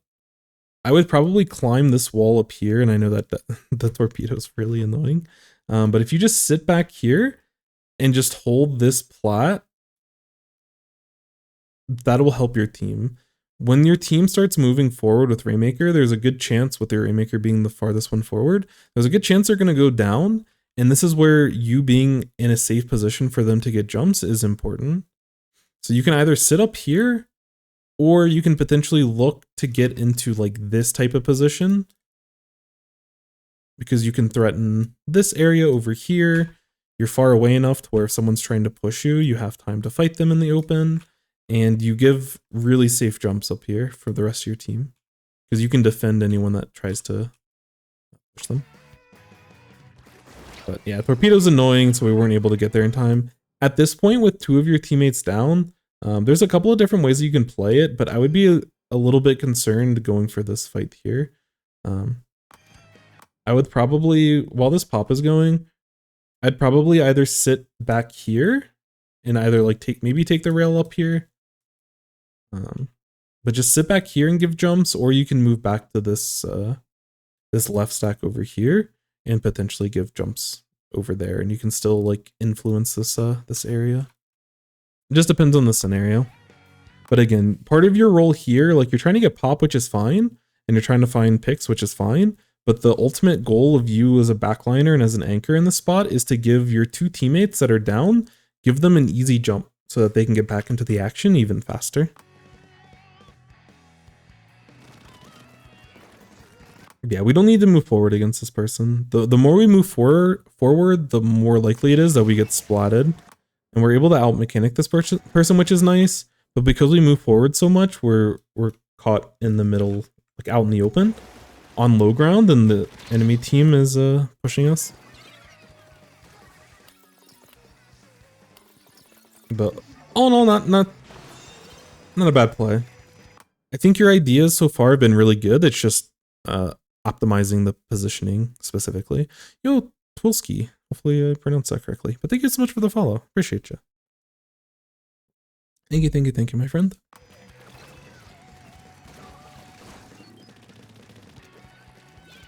[SPEAKER 1] I would probably climb this wall up here, and I know that the torpedo is really annoying. But if you just sit back here and just hold this plat, that'll help your team. When your team starts moving forward with Rainmaker, there's a good chance, with your Rainmaker being the farthest one forward, there's a good chance they're going to go down. And this is where you being in a safe position for them to get jumps is important. So you can either sit up here, or you can potentially look to get into like this type of position, because you can threaten this area over here. You're far away enough to where if someone's trying to push you, you have time to fight them in the open. And you give really safe jumps up here for the rest of your team, because you can defend anyone that tries to push them. But yeah, torpedo's annoying, so we weren't able to get there in time. At this point, with 2 of your teammates down, there's a couple of different ways you can play it, but I would be a little bit concerned going for this fight here. I would probably, while this pop is going, I'd probably either sit back here and either like maybe take the rail up here. But just sit back here and give jumps, or you can move back to this this left stack over here and potentially give jumps over there, and you can still like influence this this area. It just depends on the scenario. But again, part of your role here, like you're trying to get pop, which is fine, and you're trying to find picks, which is fine. But the ultimate goal of you as a backliner and as an anchor in the spot is to give your 2 teammates that are down, give them an easy jump so that they can get back into the action even faster. Yeah, we don't need to move forward against this person. The more we move forward, the more likely it is that we get splatted. And we're able to out-mechanic this person, which is nice. But because we move forward so much, we're caught in the middle, like out in the open, on low ground, and the enemy team is pushing us. But all in all, not a bad play. I think your ideas so far have been really good. It's just optimizing the positioning specifically. Yo, Twilski. Hopefully I pronounced that correctly. But thank you so much for the follow. Appreciate you. Thank you, my friend.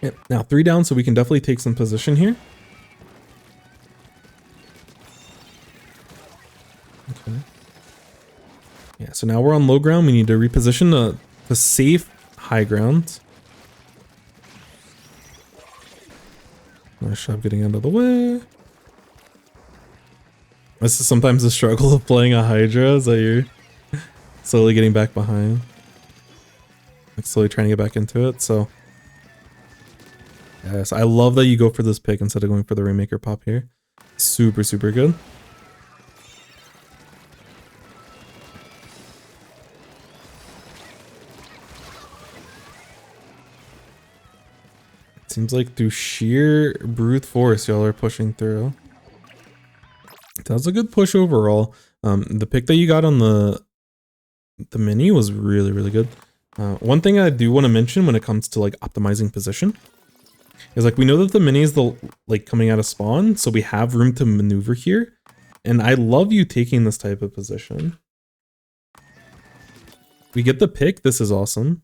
[SPEAKER 1] Yep. Now 3 down, so we can definitely take some position here. Okay. Yeah, so now we're on low ground. We need to reposition to safe high ground. Nice job getting out of the way. This is sometimes the struggle of playing a Hydra, is that you're slowly getting back behind. Like slowly trying to get back into it, so. Yes, I love that you go for this pick instead of going for the Rainmaker pop here. Super, super good. Seems like through sheer brute force, y'all are pushing through. That was a good push overall. The pick that you got on the mini was really, really good. One thing I do want to mention when it comes to like optimizing position is like we know that the mini is the like coming out of spawn, so we have room to maneuver here. And I love you taking this type of position. We get the pick. This is awesome.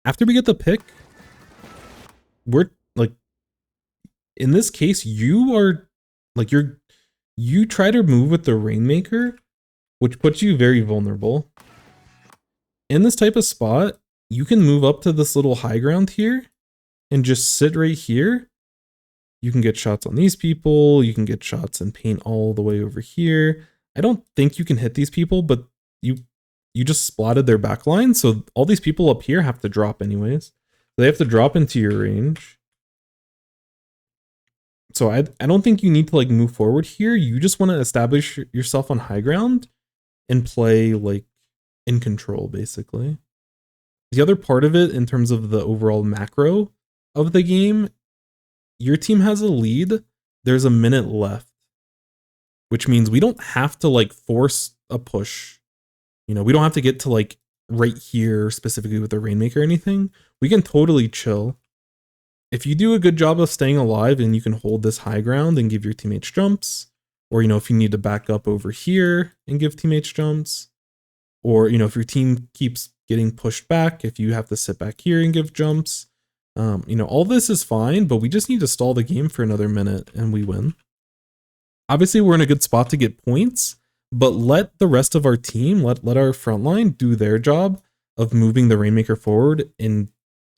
[SPEAKER 1] After we get the pick, we're like, in this case, you are like you try to move with the Rainmaker, which puts you very vulnerable. In this type of spot, you can move up to this little high ground here and just sit right here. You can get shots on these people. You can get shots and paint all the way over here. I don't think you can hit these people, but you just splatted their backline. So all these people up here have to drop anyways. They have to drop into your range. So I don't think you need to like move forward here. You just want to establish yourself on high ground and play like in control, basically. The other part of it in terms of the overall macro of the game, your team has a lead. There's a minute left, which means we don't have to like force a push. You know, we don't have to get to like right here specifically with the Rainmaker or anything. We can totally chill. If you do a good job of staying alive and you can hold this high ground and give your teammates jumps, or, you know, if you need to back up over here and give teammates jumps, or, you know, if your team keeps getting pushed back, if you have to sit back here and give jumps, you know, all this is fine, but we just need to stall the game for another minute and we win. Obviously, we're in a good spot to get points, but let the rest of our team, let our front line do their job of moving the Rainmaker forward and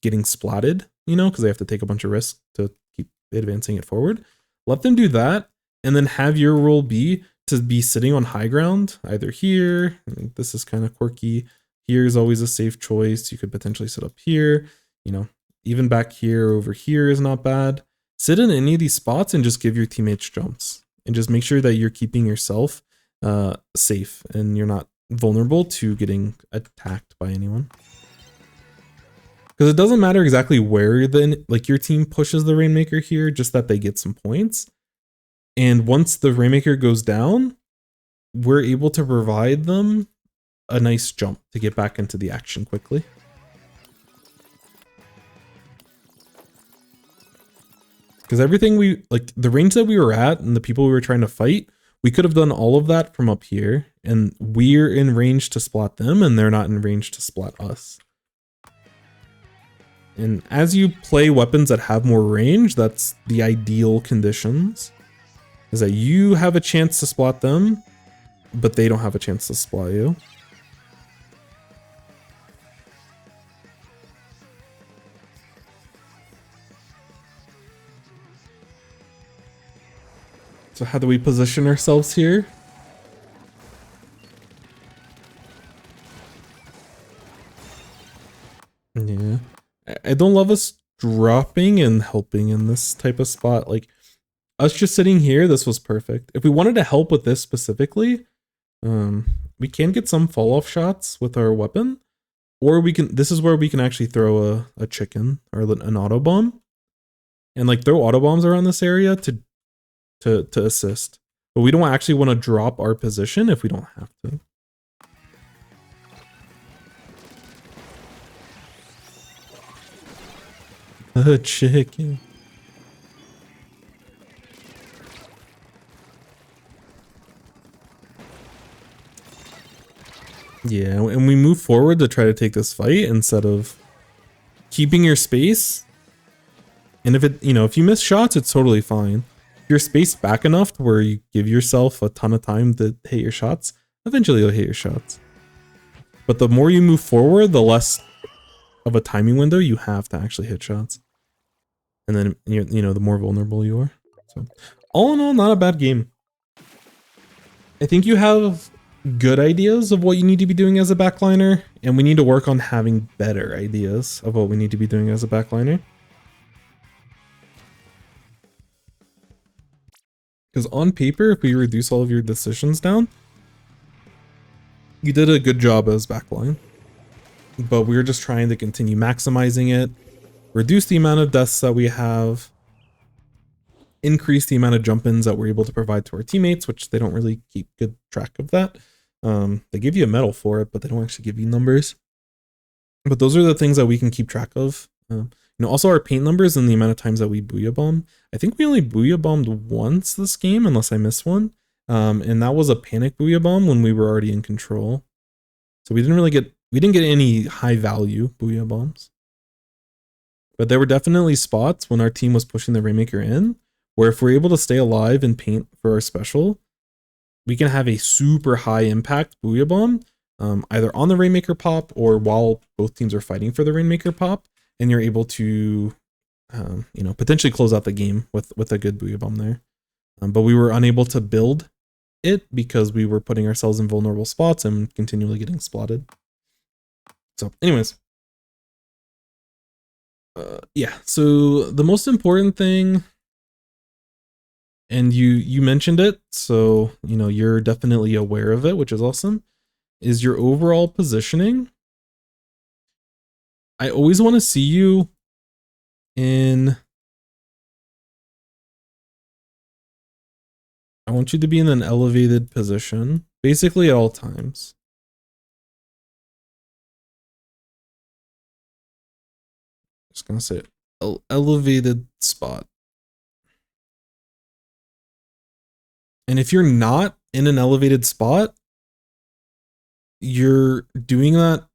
[SPEAKER 1] getting splatted, you know, because they have to take a bunch of risks to keep advancing it forward. Let them do that, and then have your role be to be sitting on high ground, either here, this is kind of quirky, here is always a safe choice, you could potentially sit up here, you know, even back here, over here is not bad. Sit in any of these spots and just give your teammates jumps. And just make sure that you're keeping yourself safe and you're not vulnerable to getting attacked by anyone. Because it doesn't matter exactly where your team pushes the Rainmaker here, just that they get some points. And once the Rainmaker goes down, we're able to provide them a nice jump to get back into the action quickly. Because everything the range that we were at and the people we were trying to fight, we could have done all of that from up here, and we're in range to splat them and they're not in range to splat us. And as you play weapons that have more range, that's the ideal conditions, is that you have a chance to splat them, but they don't have a chance to splat you. So how do we position ourselves here? Yeah. I don't love us dropping and helping in this type of spot. Like, us just sitting here, this was perfect. If we wanted to help with this specifically, we can get some fall-off shots with our weapon. Or this is where we can actually throw a chicken or an auto bomb. And like throw auto bombs around this area to assist, but we don't actually want to drop our position if we don't have to. A chicken. Yeah, and we move forward to try to take this fight instead of keeping your space. And if you miss shots, it's totally fine. You're spaced back enough to where you give yourself a ton of time to hit your shots, eventually you'll hit your shots. But the more you move forward, the less of a timing window you have to actually hit shots. And then, the more vulnerable you are. So, all in all, not a bad game. I think you have good ideas of what you need to be doing as a backliner, and we need to work on having better ideas of what we need to be doing as a backliner. Because on paper, if we reduce all of your decisions down, you did a good job as backline. But we're just trying to continue maximizing it, reduce the amount of deaths that we have, increase the amount of jump-ins that we're able to provide to our teammates, which they don't really keep good track of that. They give you a medal for it, but they don't actually give you numbers. But those are the things that we can keep track of. Also our paint numbers and the amount of times that we booyah bomb. I think we only booyah bombed once this game, unless I missed one. And that was a panic booyah bomb when we were already in control. So we didn't get any high value booyah bombs. But there were definitely spots when our team was pushing the Rainmaker in, where if we're able to stay alive and paint for our special, we can have a super high impact booyah bomb, either on the Rainmaker pop or while both teams are fighting for the Rainmaker pop. And you're able to, potentially close out the game with a good booyah bomb there. But we were unable to build it because we were putting ourselves in vulnerable spots and continually getting splatted. So anyways. Yeah, so the most important thing, and you mentioned it, so, you're definitely aware of it, which is awesome, is your overall positioning. I always want to see you I want you to be in an elevated position, basically at all times. Just gonna say elevated spot. And if you're not in an elevated spot, you're doing that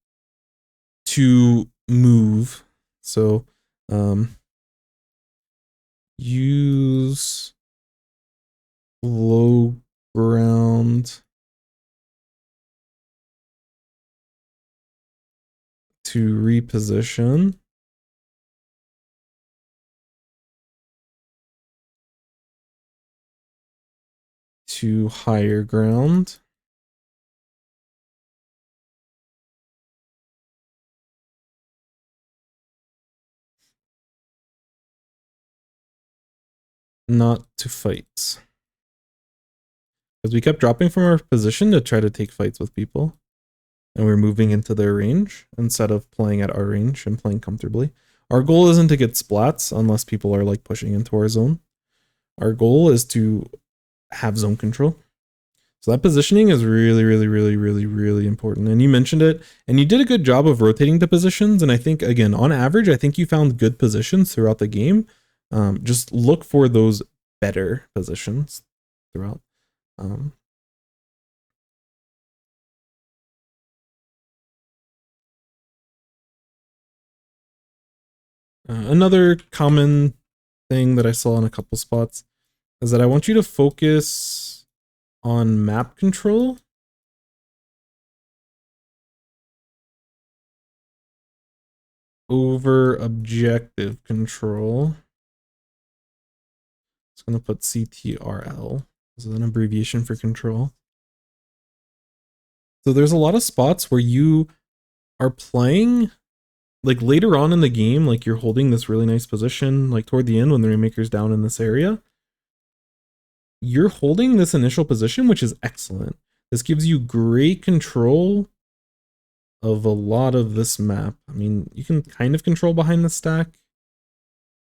[SPEAKER 1] to move. So use low ground to reposition. To higher ground. Not to fights. Because we kept dropping from our position to try to take fights with people. And we're moving into their range instead of playing at our range and playing comfortably. Our goal isn't to get splats unless people are like pushing into our zone. Our goal is to have zone control. So that positioning is really, really, really, really, really important. And you mentioned it, and you did a good job of rotating the positions. And I think, again, on average, I think you found good positions throughout the game. Just look for those better positions throughout. Another common thing that I saw in a couple spots is that I want you to focus on map control over objective control. It's going to put CTRL. This is an abbreviation for control. So there's a lot of spots where you are playing, like later on in the game, like you're holding this really nice position, like toward the end when the Rainmaker's down in this area. You're holding this initial position, which is excellent. This gives you great control of a lot of this map. I mean, you can kind of control behind the stack,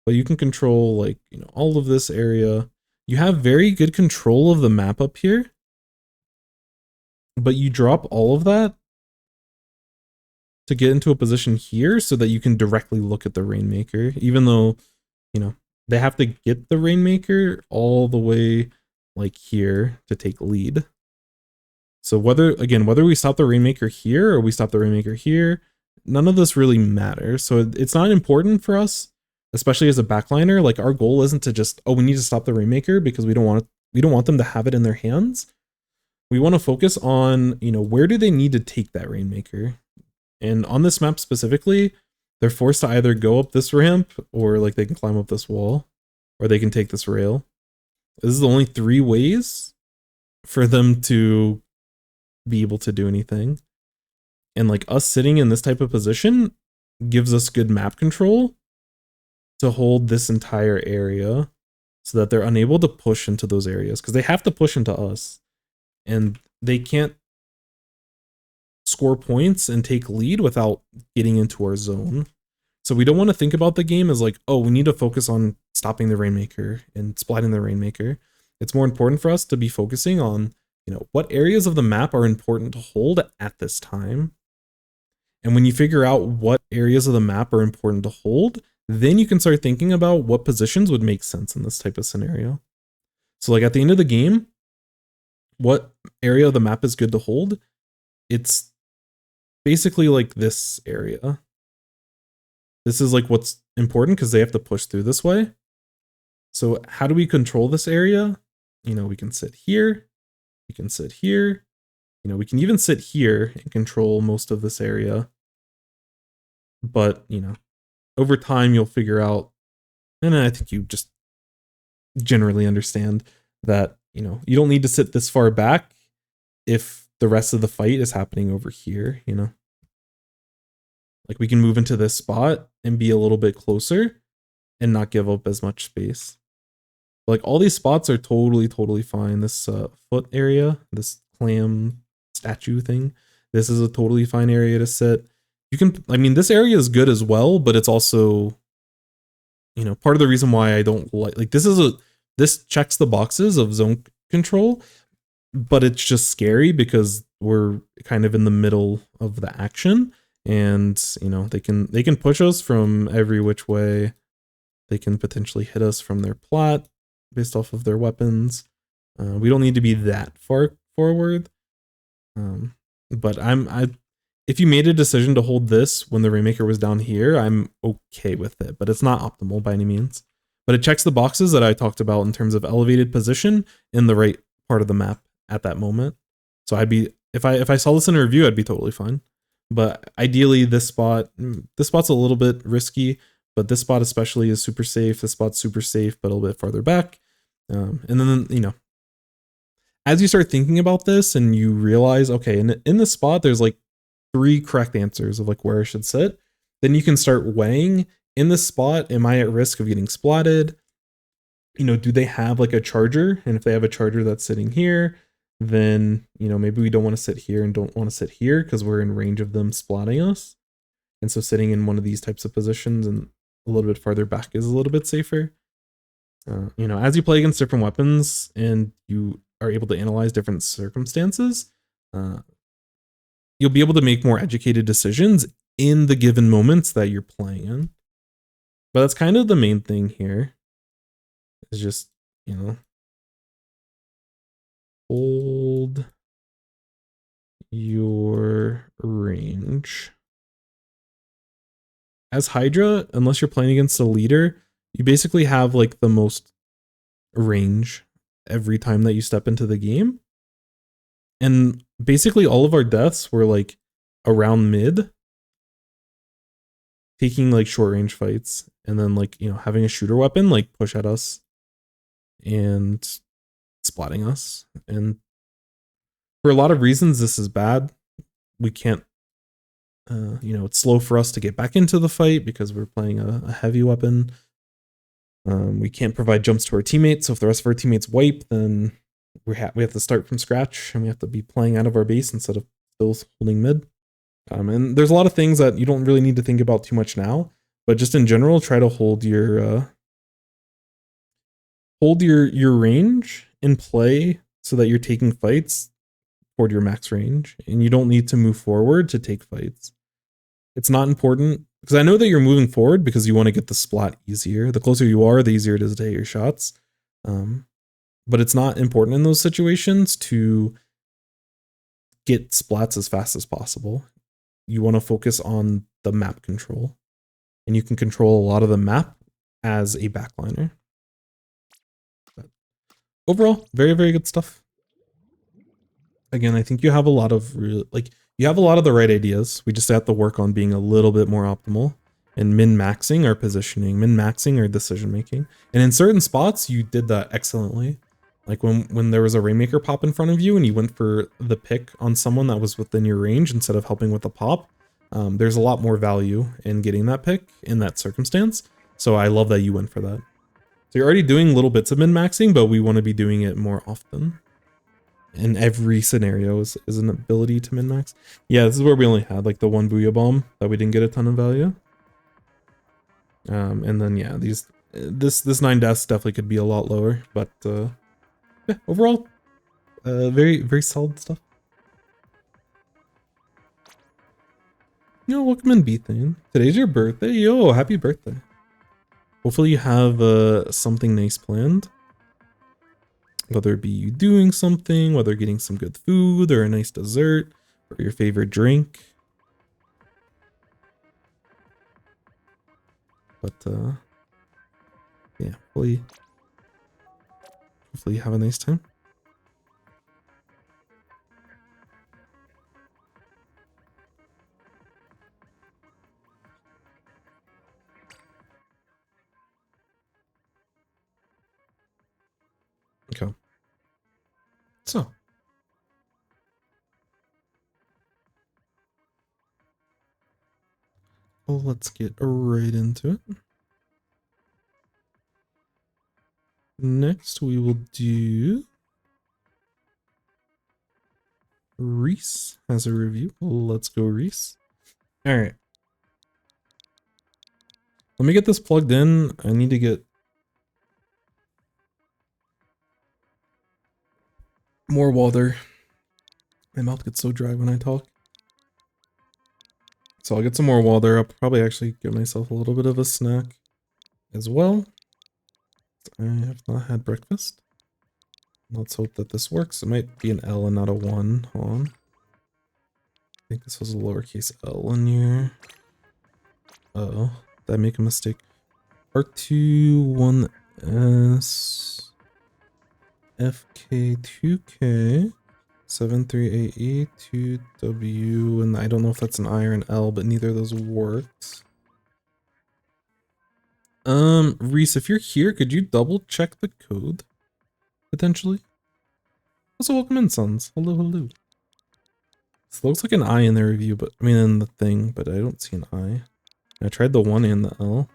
[SPEAKER 1] but you can control like, you know, all of this area. You have very good control of the map up here, but you drop all of that to get into a position here so that you can directly look at the Rainmaker, even though, you know, they have to get the Rainmaker all the way like here to take lead. So whether we stop the Rainmaker here or we stop the Rainmaker here, none of this really matters. So it's not important for us, especially as a backliner. Like our goal isn't to just, oh, we need to stop the Rainmaker because we don't want them to have it in their hands. We want to focus on, you know, where do they need to take that Rainmaker? And on this map specifically, they're forced to either go up this ramp or like they can climb up this wall or they can take this rail. This is the only 3 ways for them to be able to do anything. And like us sitting in this type of position gives us good map control to hold this entire area so that they're unable to push into those areas because they have to push into us and they can't score points and take lead without getting into our zone. So we don't want to think about the game as like, oh, we need to focus on stopping the Rainmaker and splatting the Rainmaker. It's more important for us to be focusing on, you know, what areas of the map are important to hold at this time. And when you figure out what areas of the map are important to hold, then you can start thinking about what positions would make sense in this type of scenario. So like at the end of the game, what area of the map is good to hold? It's basically like this area. This is like what's important because they have to push through this way. So how do we control this area? You know, we can sit here. We can sit here. You know, we can even sit here and control most of this area. But, you know, over time you'll figure out, and I think you just generally understand that, you know, you don't need to sit this far back if the rest of the fight is happening over here, you know. Like we can move into this spot and be a little bit closer and not give up as much space. Like all these spots are totally fine. This foot area, this clam statue thing, this is a totally fine area to sit. You can, I mean, this area is good as well, but it's also, you know, part of the reason why I don't like this checks the boxes of zone control, but it's just scary because we're kind of in the middle of the action. And, you know, they can push us from every which way. They can potentially hit us from their plat based off of their weapons. We don't need to be that far forward. But if you made a decision to hold this when the Rainmaker was down here, I'm okay with it, but it's not optimal by any means. But it checks the boxes that I talked about in terms of elevated position in the right part of the map at that moment. So I'd be, if I saw this in a review, I'd be totally fine. But ideally this spot's a little bit risky, but this spot especially is super safe. This spot's super safe, but a little bit farther back. And then, you know, as you start thinking about this and you realize, okay, in this spot, there's like 3 correct answers of like where I should sit, then you can start weighing in this spot, am I at risk of getting splatted? You know, do they have like a charger? And if they have a charger that's sitting here, then, you know, maybe we don't want to sit here and don't want to sit here because we're in range of them splatting us. And so sitting in one of these types of positions and a little bit farther back is a little bit safer. You know, as you play against different weapons and you are able to analyze different circumstances, you'll be able to make more educated decisions in the given moments that you're playing in. But that's kind of the main thing here. Is just, you know, hold your range. As Hydra, unless you're playing against a leader, you basically have like the most range every time that you step into the game. And basically all of our deaths were like around mid, taking like short range fights, and then like, you know, having a shooter weapon like push at us and splatting us. And for a lot of reasons, this is bad. We can't, you know, it's slow for us to get back into the fight because we're playing a heavy weapon. We can't provide jumps to our teammates. So if the rest of our teammates wipe, then we have to start from scratch and we have to be playing out of our base instead of still holding mid. And there's a lot of things that you don't really need to think about too much now, but just in general, try to hold your range in play so that you're taking fights toward your max range, and you don't need to move forward to take fights. It's not important because I know that you're moving forward because you want to get the splat easier. The closer you are, the easier it is to hit your shots. But it's not important in those situations to get splats as fast as possible. You want to focus on the map control, and you can control a lot of the map as a backliner. But overall, very, very good stuff. Again, I think you have a lot of you have a lot of the right ideas. We just have to work on being a little bit more optimal and min-maxing our positioning, min-maxing our decision-making. And in certain spots, you did that excellently. Like when there was a Rainmaker pop in front of you and you went for the pick on someone that was within your range instead of helping with the pop, there's a lot more value in getting that pick in that circumstance. So I love that you went for that. So you're already doing little bits of min-maxing, but we want to be doing it more often. In every scenario is an ability to min-max. Yeah, this is where we only had like the one Booyah Bomb that we didn't get a ton of value. And then yeah, this 9 deaths definitely could be a lot lower, but yeah, overall, very, very solid stuff. Yo, welcome in, Bethane. Today's your birthday. Yo, happy birthday. Hopefully you have something nice planned. Whether it be you doing something, whether getting some good food or a nice dessert or your favorite drink. But yeah, hopefully you have a nice time. Okay. So. Well, let's get right into it. Next, we will do Rhys as a review. Let's go, Rhys. All right. Let me get this plugged in. I need to get more water. My mouth gets so dry when I talk. So I'll get some more water. I'll probably actually get myself a little bit of a snack as well. I have not had breakfast. Let's hope that this works. It might be an L and not a 1. Hold on. think this was a lowercase L in here. Uh-oh, did I make a mistake? R21S FK2K 738E2W, and I don't know if that's an I or an L, but neither of those worked. Rhys, if you're here, could you double check the code? Potentially? Also, welcome in, Sons. Hello, hello. This looks like an I in the review, but I mean in the thing, but I don't see an I. I tried the 1 and the L.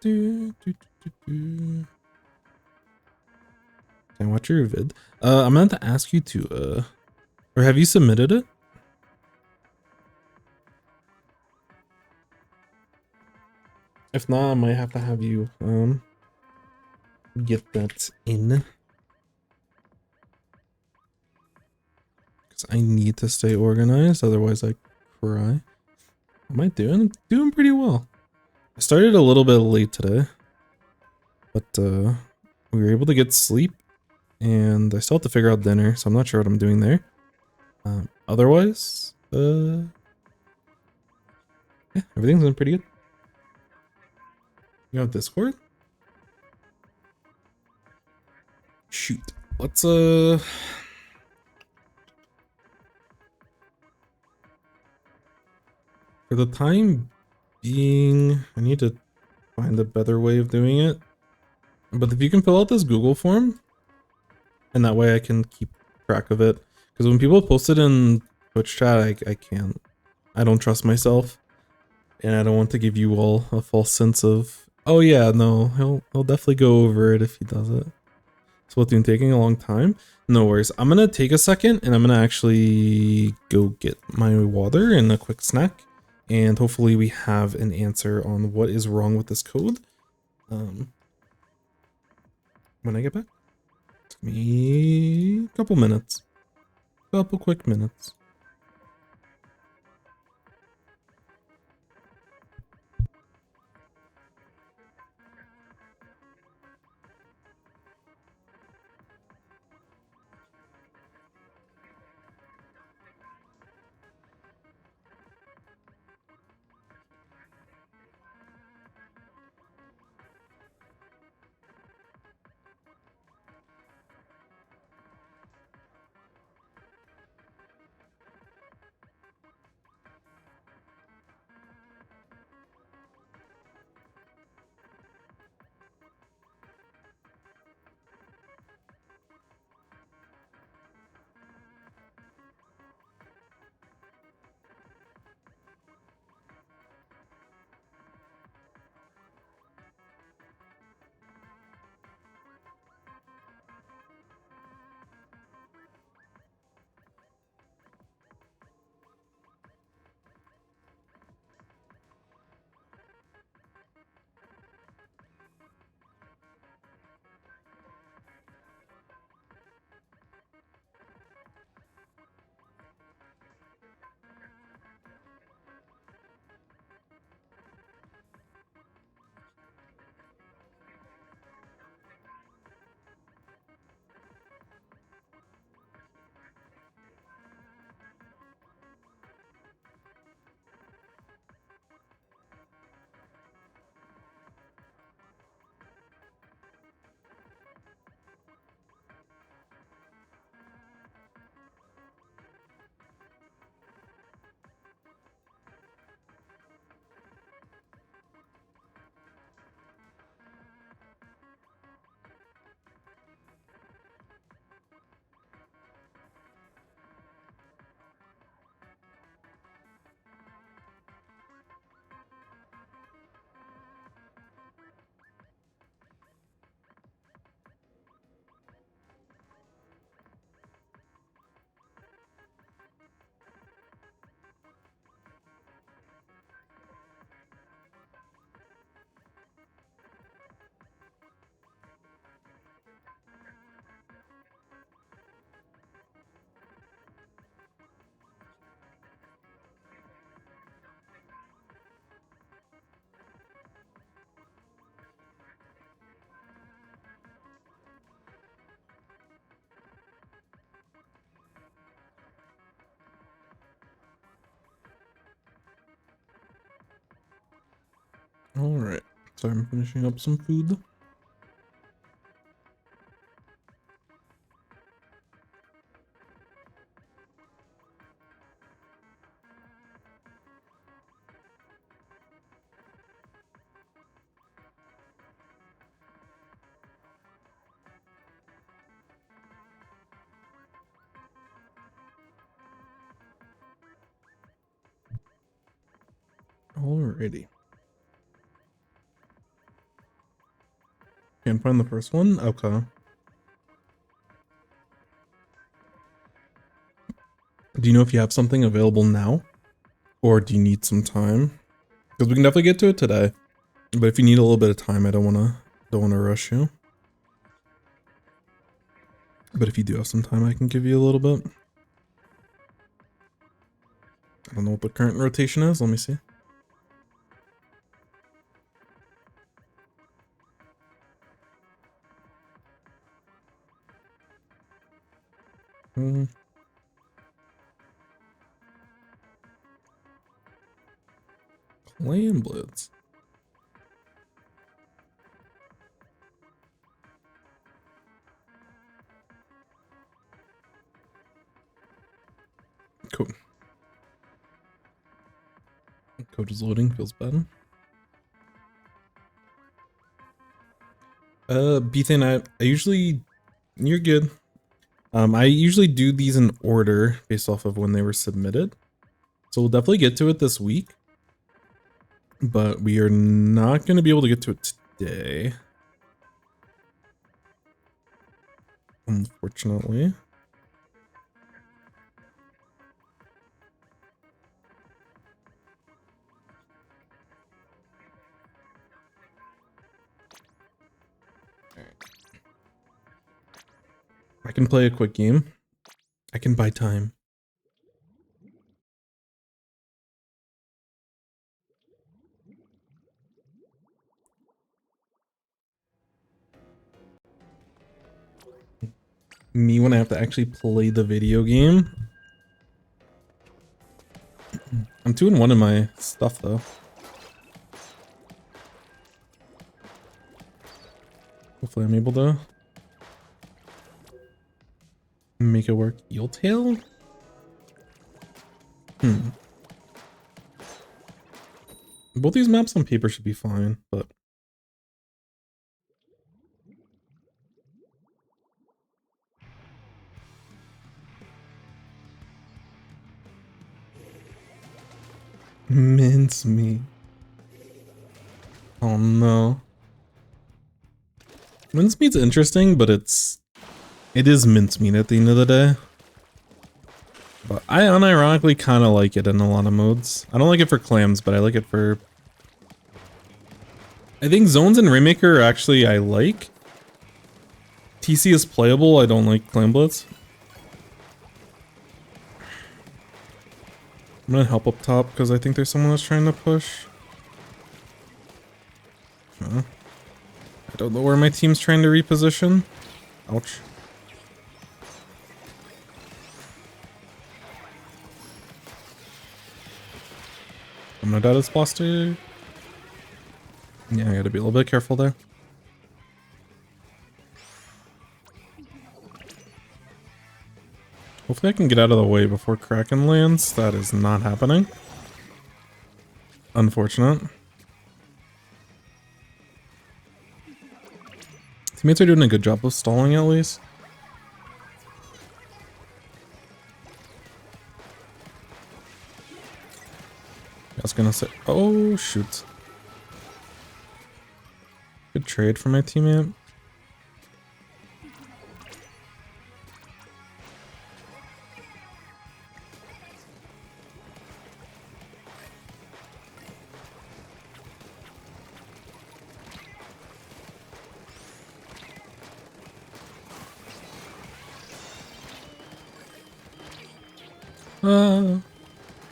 [SPEAKER 1] Can I watch your vid? I'm meant to ask you to, or have you submitted it? If not, I might have to have you, get that in. Because I need to stay organized, otherwise I cry. How am I doing? I'm doing pretty well. I started a little bit late today, but we were able to get sleep, and I still have to figure out dinner, so I'm not sure what I'm doing there. Otherwise, yeah, everything's been pretty good. You have Discord? Shoot. Let's for the time being, I need to find a better way of doing it. But if you can fill out this Google form, and that way I can keep track of it. Because when people post it in Twitch chat, I can't. I don't trust myself. And I don't want to give you all a false sense of, oh yeah, no, he'll definitely go over it if he does it. So what's been taking a long time? No worries. I'm gonna take a second and I'm gonna actually go get my water and a quick snack. And hopefully we have an answer on what is wrong with this code. When I get back. Took me a couple minutes. Couple quick minutes. Alright, so I'm finishing up some food. Alrighty. Can't find the first one? Okay. Do you know if you have something available now? Or do you need some time? Because we can definitely get to it today. But if you need a little bit of time, I don't wanna rush you. But if you do have some time, I can give you a little bit. I don't know what the current rotation is. Let me see. Lain blitz. Cool. Code is loading, feels bad. Bethan, I usually, you're good. I usually do these in order based off of when they were submitted. So we'll definitely get to it this week. But we are not going to be able to get to it today. Unfortunately. I can play a quick game. I can buy time. Me when I have to actually play the video game. I'm 2-1 in my stuff though. Hopefully I'm able to make it work. Eel tail? Both these maps on paper should be fine, but mincemeat. Oh no. Mincemeat's interesting, but it is mincemeat at the end of the day. But I unironically kind of like it in a lot of modes. I don't like it for clams, but I like it for... I think zones and Rainmaker actually I like. TC is playable, I don't like clam blitz. I'm gonna help up top because I think there's someone that's trying to push. Huh. I don't know where my team's trying to reposition. Ouch. I'm gonna die to this blaster. Yeah, I gotta be a little bit careful there. Hopefully I can get out of the way before Kraken lands. That is not happening. Unfortunate. Teammates are doing a good job of stalling at least. I was gonna say, oh shoot. Good trade for my teammate.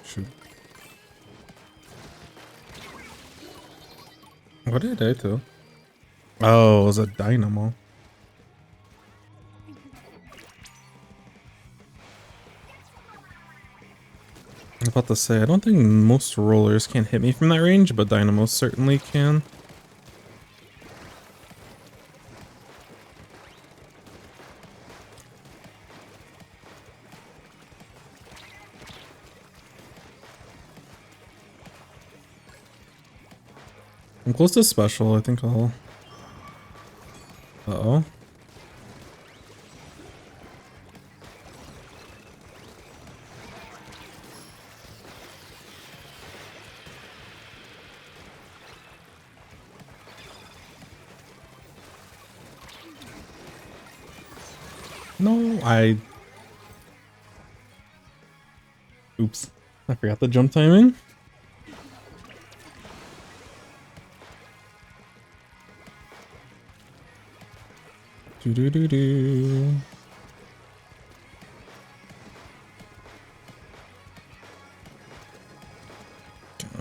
[SPEAKER 1] Shoot. What did I do? Oh, it was a dynamo. I'm about to say, I don't think most rollers can hit me from that range, but dynamos certainly can. I'm close to special, I think I'll... Uh-oh. No, Oops. I forgot the jump timing. Do-do-do-do.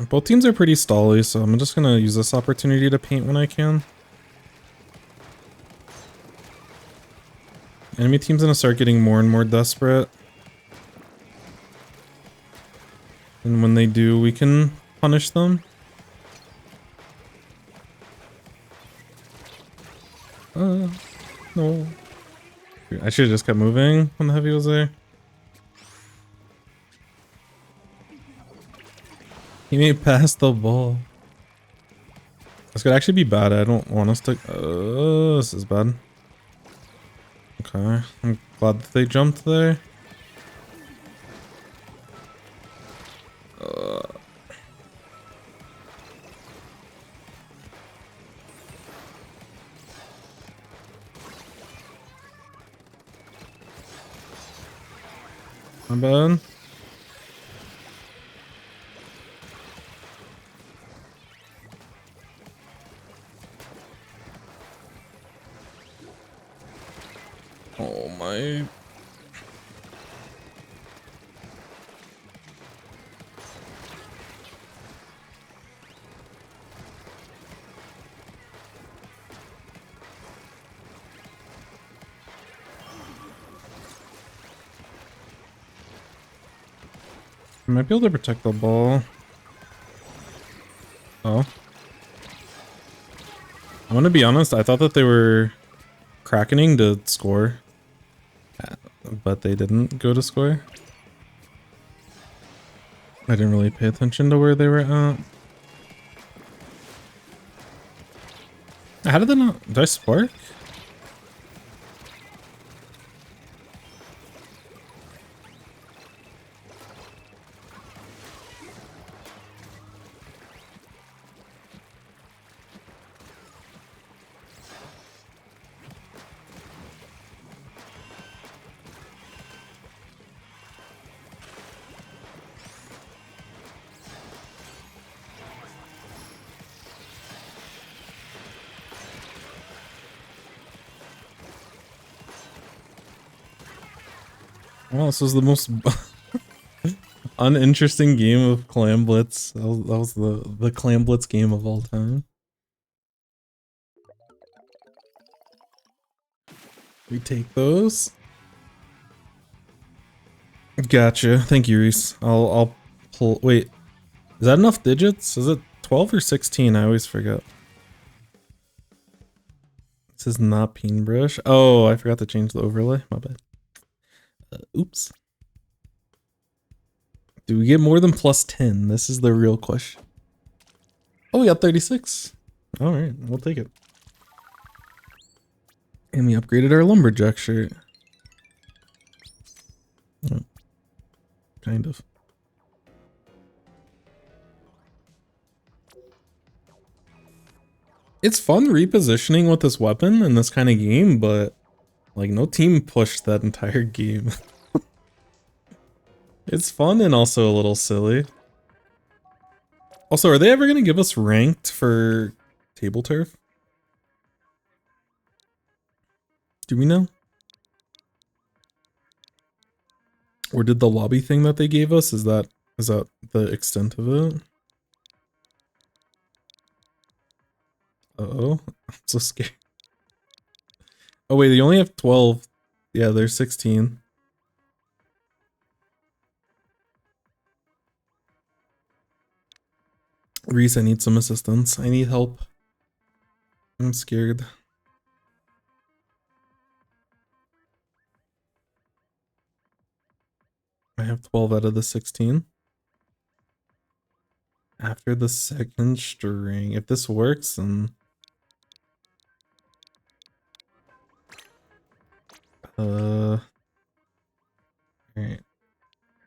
[SPEAKER 1] Both teams are pretty stally, so I'm just gonna use this opportunity to paint when I can. Enemy team's gonna start getting more and more desperate. And when they do, we can punish them. No. I should've just kept moving when the heavy was there. He made pass the ball. This could actually be bad. I don't want us to... this is bad. Okay. I'm glad that they jumped there. My bad. Oh my... I might be able to protect the ball. Oh. I'm gonna be honest, I thought that they were crackening to score. But they didn't go to score. I didn't really pay attention to where they were at. How did they not... Did I spark? Well, this was the most uninteresting game of Clam Blitz. That was the Clam Blitz game of all time. We take those. Gotcha. Thank you, Rhys. I'll pull... Wait. Is that enough digits? Is it 12 or 16? I always forget. This is not Painbrush. Oh, I forgot to change the overlay. My bad. Oops. Do we get more than plus 10? This is the real question. Oh, we got 36. Alright, we'll take it. And we upgraded our lumberjack shirt. Oh, kind of. It's fun repositioning with this weapon in this kind of game, but like no team pushed that entire game. It's fun and also a little silly. Also, are they ever going to give us ranked for table turf? Do we know? Or did the lobby thing that they gave us, is that the extent of it? Uh-oh, I'm so scared. Oh wait, they only have 12. Yeah, there's 16. Rhys, I need some assistance. I need help. I'm scared. I have 12 out of the 16. After the second string. If this works, then... Alright.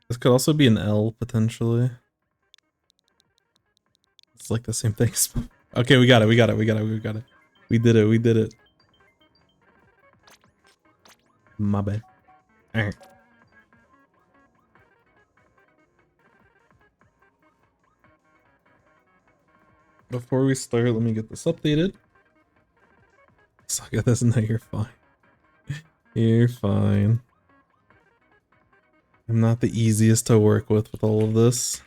[SPEAKER 1] This could also be an L, potentially. It's like the same thing. Okay, we got it, we got it, we got it, we got it. We did it, we did it. My bad. Alright. Before we start, let me get this updated. Suck at this, no, you're fine. You're fine. I'm not the easiest to work with all of this.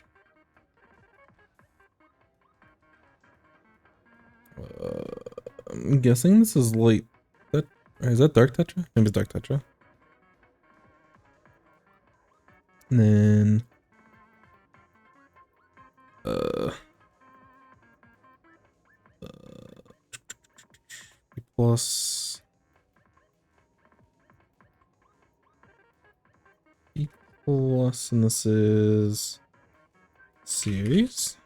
[SPEAKER 1] I'm guessing this is light. Is that dark Tetra? Maybe it's dark Tetra. And then plus E plus, and this is series.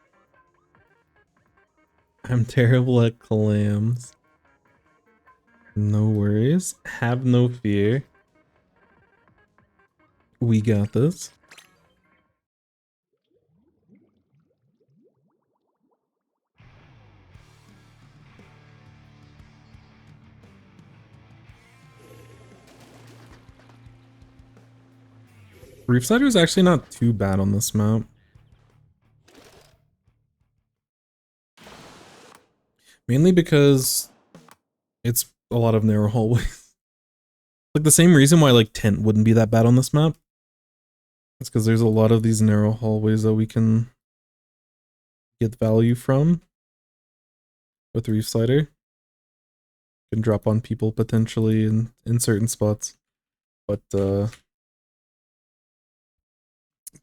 [SPEAKER 1] I'm terrible at clams. No worries. Have no fear. We got this. Reef Slider is actually not too bad on this map. Mainly because it's a lot of narrow hallways. Like the same reason why like Tent wouldn't be that bad on this map. It's because there's a lot of these narrow hallways that we can get value from with Reef Slider. Can drop on people potentially in certain spots. But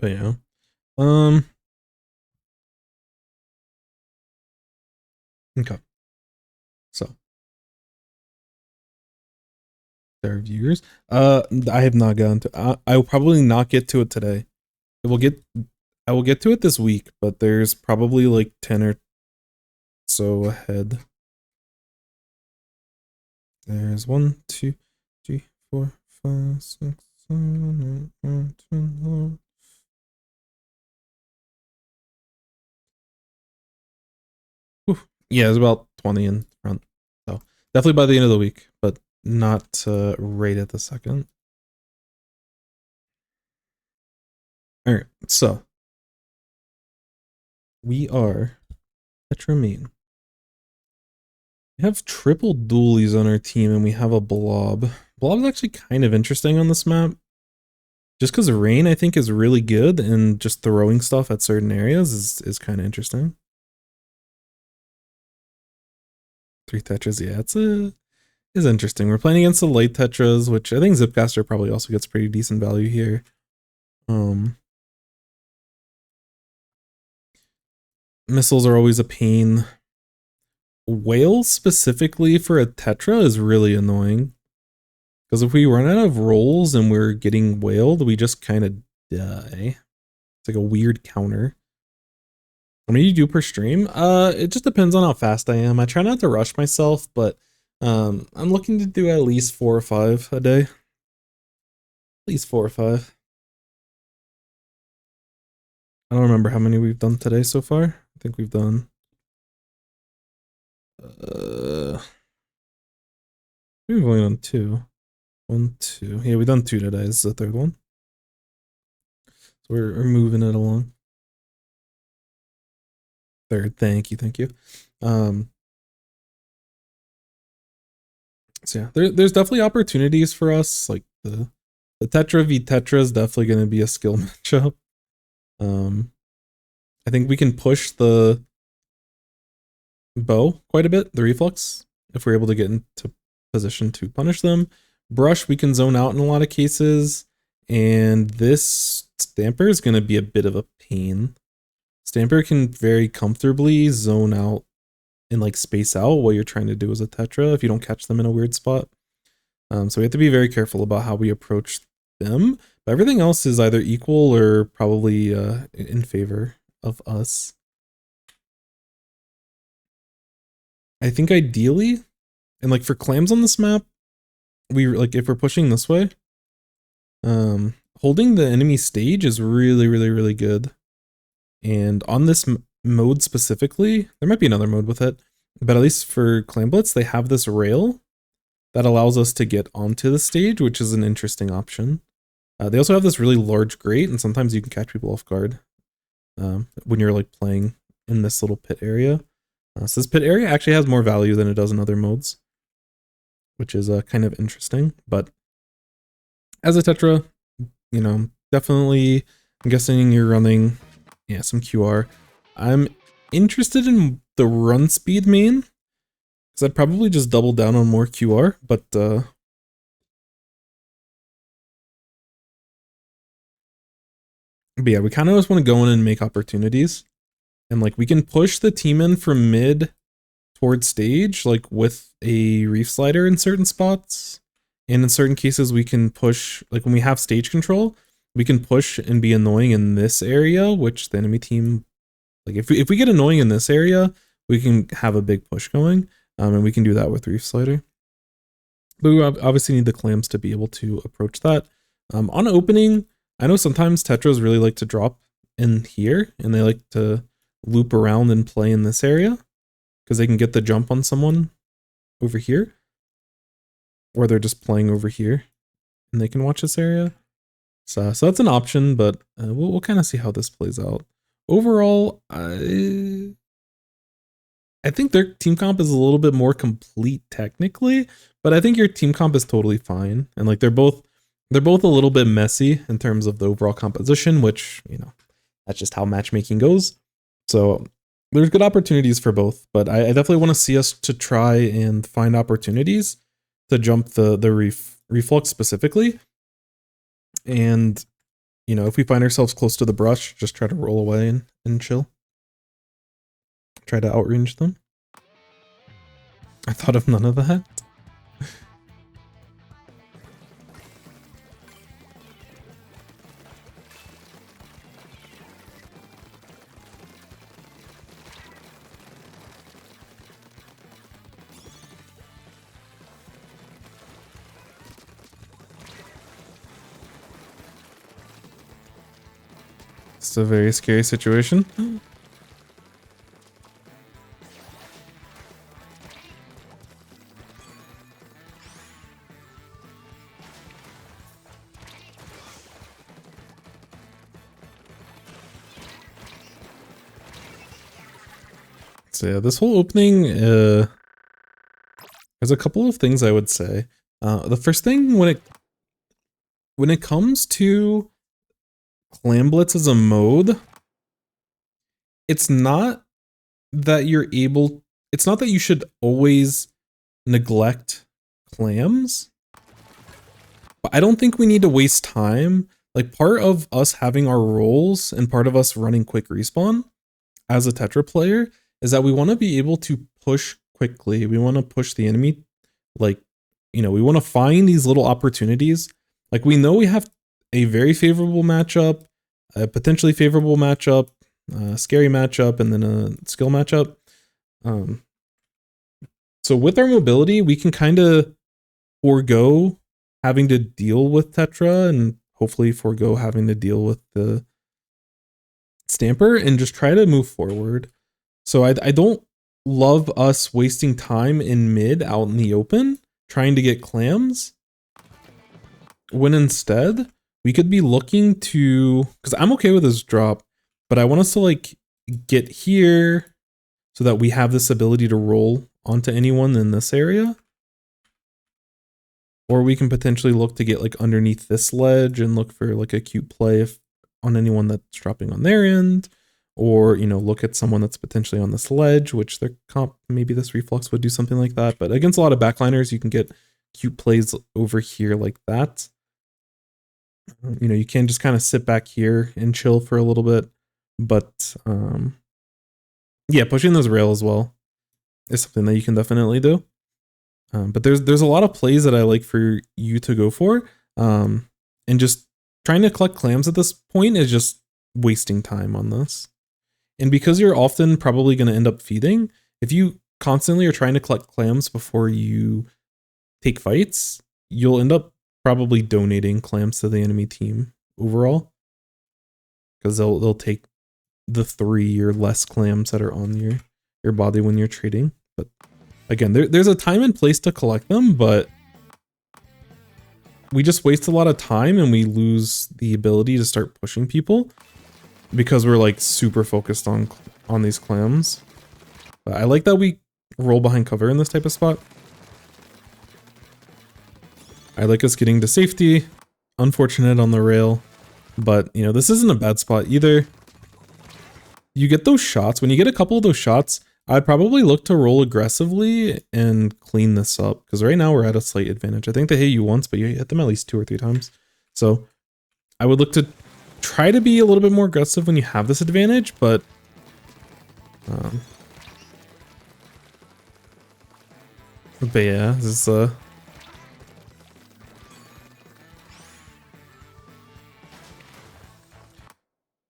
[SPEAKER 1] yeah. Okay. So there are viewers. I have not gotten to I will probably not get to it today. I will get to it this week, but there's probably like 10 or so ahead. There's 1, 2, 3, 4, 5, 6, 7, 8, 9, 10, 11. Yeah, it's about 20 in front. So definitely by the end of the week, but not right at the second. All right, so we are Tetra main. We have triple dualies on our team, and we have a blob. Blob is actually kind of interesting on this map. Just because Rain, I think, is really good, and just throwing stuff at certain areas is kind of interesting. 3 Tetras, yeah, it's interesting. We're playing against the light Tetras, which I think Zipcaster probably also gets pretty decent value here. Missiles are always a pain. Whales specifically for a Tetra is really annoying. Because if we run out of rolls and we're getting whaled, we just kind of die. It's like a weird counter. How many do you do per stream? It just depends on how fast I am. I try not to rush myself, but I'm looking to do at least 4 or 5 a day. At least 4 or 5. I don't remember how many we've done today so far. I think we've done we've only done 2. 1, 2. Yeah, we've done 2 today. This is the 3rd one. So we're moving it along. 3rd, thank you. So yeah, there's definitely opportunities for us. Like the Tetra v Tetra is definitely going to be a skill matchup. I think we can push the bow quite a bit, the reflux, if we're able to get into position to punish them. Brush, we can zone out in a lot of cases, and this stamper is going to be a bit of a pain. Stamper can very comfortably zone out and like space out what you're trying to do as a Tetra if you don't catch them in a weird spot. So we have to be very careful about how we approach them. But everything else is either equal or probably in favor of us. I think ideally, and like for clams on this map, we like if we're pushing this way, holding the enemy stage is really good. And on this mode specifically, there might be another mode with it, but at least for Clam Blitz, they have this rail that allows us to get onto the stage, which is an interesting option. They also have this really large grate, and sometimes you can catch people off guard when you're like playing in this little pit area. So this pit area actually has more value than it does in other modes, which is kind of interesting. But as a Tetra, you know, definitely, I'm guessing you're running, yeah, some QR. I'm interested in the run speed main, because I'd probably just double down on more QR, but yeah, we kind of just want to go in and make opportunities. And like we can push the team in from mid towards stage, like with a reef slider in certain spots. And in certain cases we can push, like when we have stage control, we can push and be annoying in this area, which the enemy team, like if we get annoying in this area, we can have a big push going. And we can do that with reef slider. But we obviously need the clams to be able to approach that. On opening, I know sometimes Tetras really like to drop in here, and they like to loop around and play in this area, because they can get the jump on someone over here. Or they're just playing over here, and they can watch this area. So that's an option, but we'll kind of see how this plays out. Overall, I think their team comp is a little bit more complete technically, but I think your team comp is totally fine. And like they're both a little bit messy in terms of the overall composition, which, you know, that's just how matchmaking goes. So there's good opportunities for both, but I definitely want to see us to try and find opportunities to jump the reflux specifically. And, you know, if we find ourselves close to the brush, just try to roll away and chill. Try to outrange them. I thought of none of that. It's a very scary situation. So yeah, this whole opening, there's a couple of things I would say. The first thing, when it comes to Clam Blitz as a mode, it's not that it's not that you should always neglect clams, but I don't think we need to waste time. Like, part of us having our roles and part of us running quick respawn as a Tetra player is that we want to be able to push quickly. We want to push the enemy, like, you know, we want to find these little opportunities. Like, we know we have a very favorable matchup, a potentially favorable matchup, a scary matchup, and then a skill matchup. So with our mobility, we can kind of forego having to deal with Tetra and hopefully forego having to deal with the Stamper and just try to move forward. So I don't love us wasting time in mid out in the open trying to get clams, when instead we could be looking to, because I'm okay with this drop, but I want us to like get here so that we have this ability to roll onto anyone in this area. Or we can potentially look to get like underneath this ledge and look for like a cute play on anyone that's dropping on their end. Or, you know, look at someone that's potentially on this ledge, which their comp, maybe this reflux would do something like that. But against a lot of backliners, you can get cute plays over here like that. You know, you can just kind of sit back here and chill for a little bit. But yeah, pushing those rail as well is something that you can definitely do. But there's a lot of plays that I like for you to go for. And just trying to collect clams at this point is just wasting time on this. And because you're often probably going to end up feeding, if you constantly are trying to collect clams before you take fights, you'll end up probably donating clams to the enemy team overall. Because they'll take the 3 or less clams that are on your body when you're trading. But again, there's a time and place to collect them, but we just waste a lot of time and we lose the ability to start pushing people because we're like super focused on these clams. But I like that we roll behind cover in this type of spot. I like us getting to safety. Unfortunate on the rail, but you know, this isn't a bad spot either. You get those shots. When you get a couple of those shots, I'd probably look to roll aggressively and clean this up, because right now we're at a slight advantage. I think they hit you once, but you hit them at least 2 or 3 times. So I would look to try to be a little bit more aggressive when you have this advantage, but yeah, this is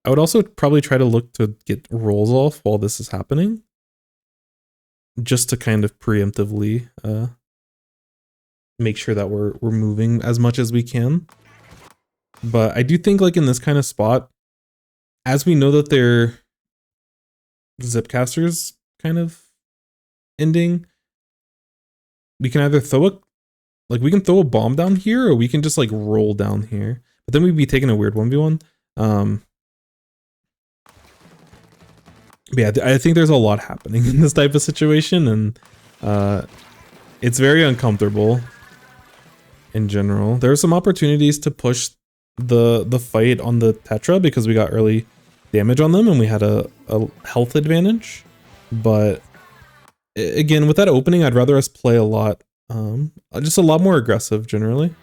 [SPEAKER 1] I would also probably try to look to get rolls off while this is happening, just to kind of preemptively make sure that we're moving as much as we can. But I do think like in this kind of spot, as we know that they're zipcasters kind of ending, we can either we can throw a bomb down here, or we can just like roll down here. But then we'd be taking a weird 1v1. Yeah, I think there's a lot happening in this type of situation, and it's very uncomfortable in general. There are some opportunities to push the fight on the Tetra because we got early damage on them and we had a health advantage. But again, with that opening, I'd rather us play a lot, just a lot more aggressive generally.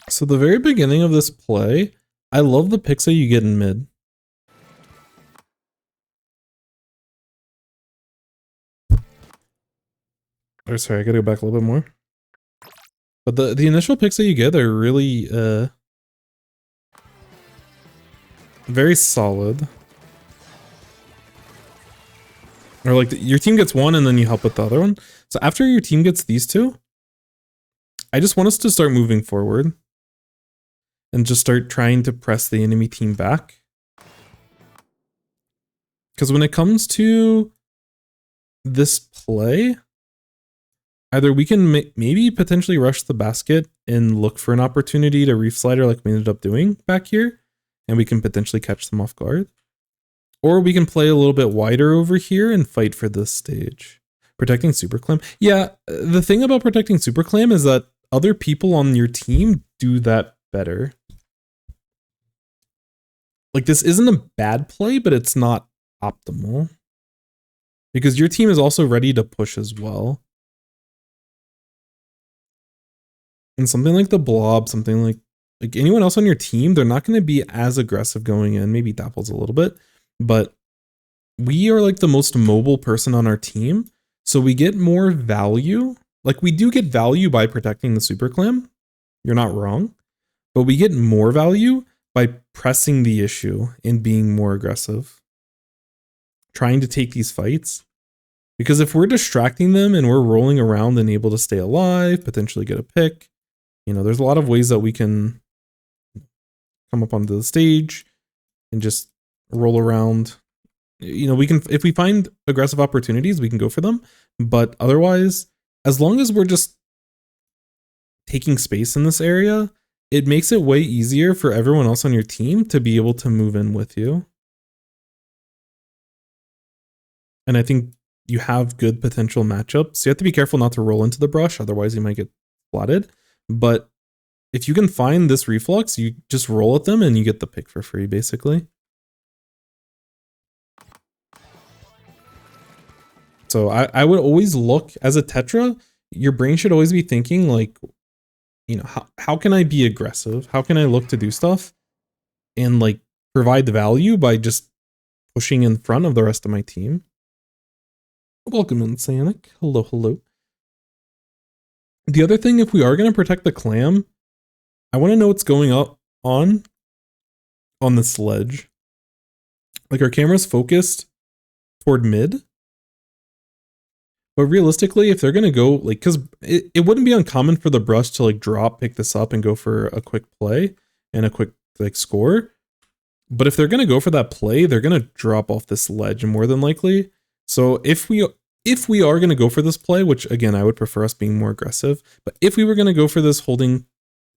[SPEAKER 1] So the very beginning of this play, I love the picks that you get in mid. Or sorry, I gotta go back a little bit more. But the initial picks that you get are really very solid. Or like your team gets one and then you help with the other one. So after your team gets these two, I just want us to start moving forward and just start trying to press the enemy team back. Because when it comes to this play, either we can maybe potentially rush the basket and look for an opportunity to reef slider like we ended up doing back here, and we can potentially catch them off guard. Or we can play a little bit wider over here and fight for this stage. Protecting Super Clam. Yeah, the thing about protecting Super Clam is that other people on your team do that better. Like, this isn't a bad play, but it's not optimal. Because your team is also ready to push as well. And something like the Blob, something like anyone else on your team, they're not going to be as aggressive going in. Maybe Dapples a little bit. But we are like the most mobile person on our team. So we get more value. Like, we do get value by protecting the Super Clam. You're not wrong. But we get more value by pressing the issue and being more aggressive. Trying to take these fights. Because if we're distracting them and we're rolling around and able to stay alive, potentially get a pick, you know, there's a lot of ways that we can come up onto the stage and just roll around. You know, we can, if we find aggressive opportunities, we can go for them. But otherwise, as long as we're just taking space in this area it makes it way easier for everyone else on your team to be able to move in with you. And I think you have good potential matchups. You have to be careful not to roll into the brush, otherwise you might get splatted. But if you can find this reflux, you just roll at them and you get the pick for free, basically. So I would always look, as a Tetra, your brain should always be thinking like, you know, how can I be aggressive? How can I look to do stuff and like provide the value by just pushing in front of the rest of my team? Welcome in, Sanic. Hello, hello. The other thing, if we are going to protect the clam, I want to know what's going on the sledge. Like, our camera's focused toward mid. But realistically, if they're going to go, like, because it wouldn't be uncommon for the brush to, like, drop, pick this up, and go for a quick play and a quick, like, score. But if they're going to go for that play, they're going to drop off this ledge more than likely. So if we are going to go for this play, which, again, I would prefer us being more aggressive, but if we were going to go for this holding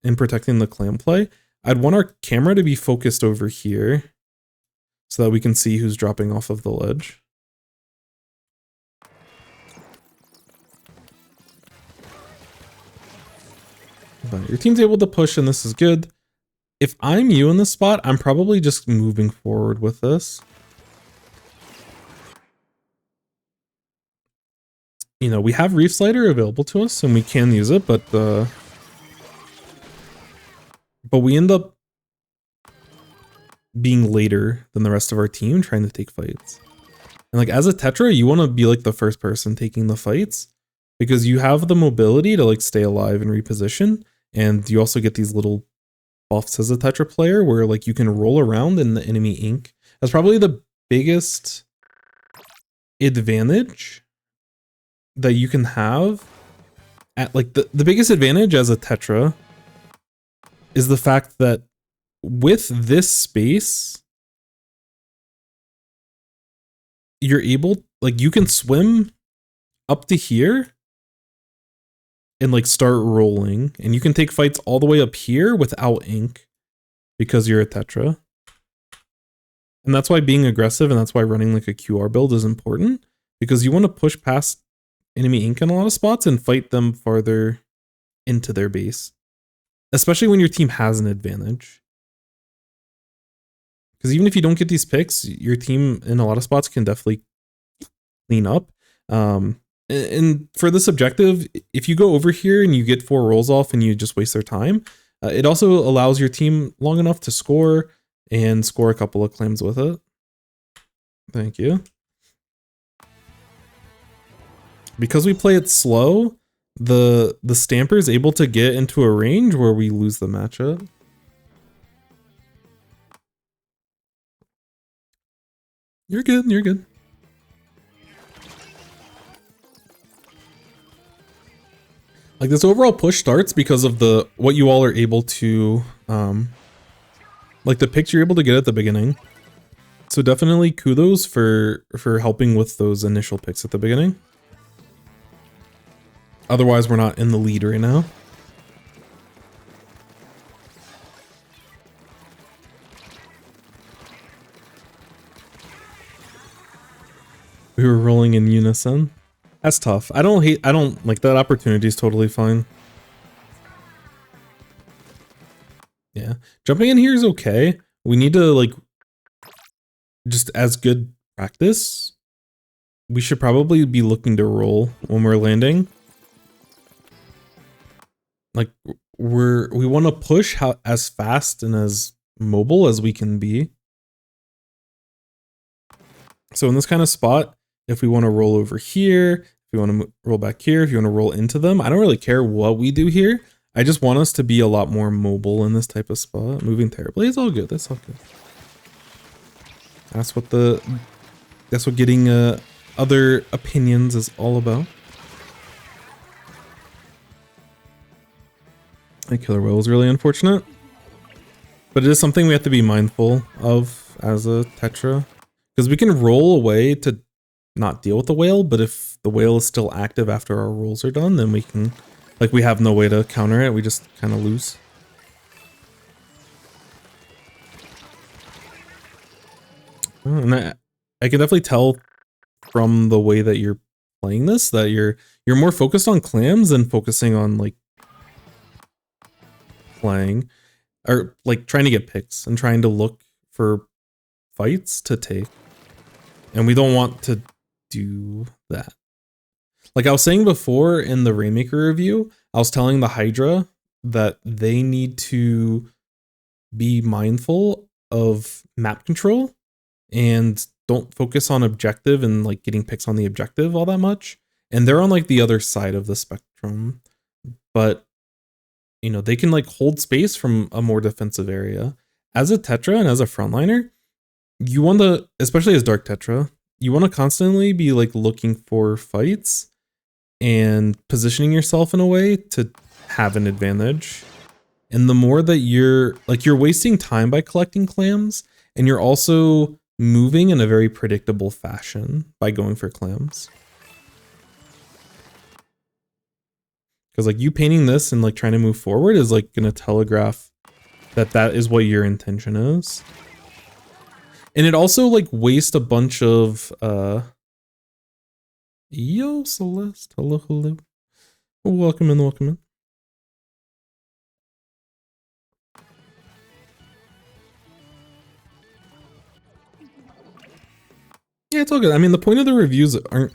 [SPEAKER 1] and protecting the clam play, I'd want our camera to be focused over here so that we can see who's dropping off of the ledge. But your team's able to push, and this is good. If I'm you in this spot, I'm probably just moving forward with this. You know, we have Reef Slider available to us, and we can use it, but we end up being later than the rest of our team trying to take fights. And like, as a Tetra, you want to be like the first person taking the fights because you have the mobility to like stay alive and reposition. And you also get these little buffs as a Tetra player where like you can roll around in the enemy ink. That's probably the biggest advantage that you can have at like the biggest advantage as a Tetra is the fact that with this space, you're able, like, you can swim up to here and like start rolling, and you can take fights all the way up here without ink because you're a Tetra. And that's why being aggressive, and that's why running like a QR build is important, because you want to push past enemy ink in a lot of spots and fight them farther into their base, especially when your team has an advantage. Because even if you don't get these picks, your team in a lot of spots can definitely clean up. And for this objective, if you go over here and you get 4 rolls off and you just waste their time, it also allows your team long enough to score and score a couple of claims with it. Thank you. Because we play it slow, the Stamper is able to get into a range where we lose the matchup. You're good, you're good. Like, this overall push starts because of what you all are able to, like the picks you're able to get at the beginning. So definitely kudos for helping with those initial picks at the beginning. Otherwise, we're not in the lead right now. We were rolling in unison. That's tough. I don't like that. Opportunity is totally fine. Yeah. Jumping in here is okay. We need to, like, just as good practice, we should probably be looking to roll when we're landing. Like, we want to push as fast and as mobile as we can be. So in this kind of spot, if we want to roll over here, if we want to roll back here, if you want to roll into them, I don't really care what we do here. I just want us to be a lot more mobile in this type of spot. Moving terribly, it's all good. That's all good. That's what getting other opinions is all about. The killer whale is really unfortunate, but it is something we have to be mindful of as a Tetra, because we can roll away to not deal with the whale, but if the whale is still active after our rolls are done, then we can, like, we have no way to counter it. We just kind of lose. And I can definitely tell from the way that you're playing this that you're more focused on clams than focusing on like playing or like trying to get picks and trying to look for fights to take. And we don't want to do that. Like I was saying before in the Rainmaker review, I was telling the Hydra that they need to be mindful of map control and don't focus on objective and like getting picks on the objective all that much. And they're on like the other side of the spectrum, but you know, they can like hold space from a more defensive area. As a Tetra and as a frontliner, you want to, especially as Dark Tetra, you want to constantly be like looking for fights and positioning yourself in a way to have an advantage. And the more that you're wasting time by collecting clams, and you're also moving in a very predictable fashion by going for clams. Because like you painting this and like trying to move forward is like going to telegraph that that is what your intention is. And it also like wastes a bunch of yo Celeste, hello. Welcome in. Yeah, it's all good. I mean, the point of the reviews aren't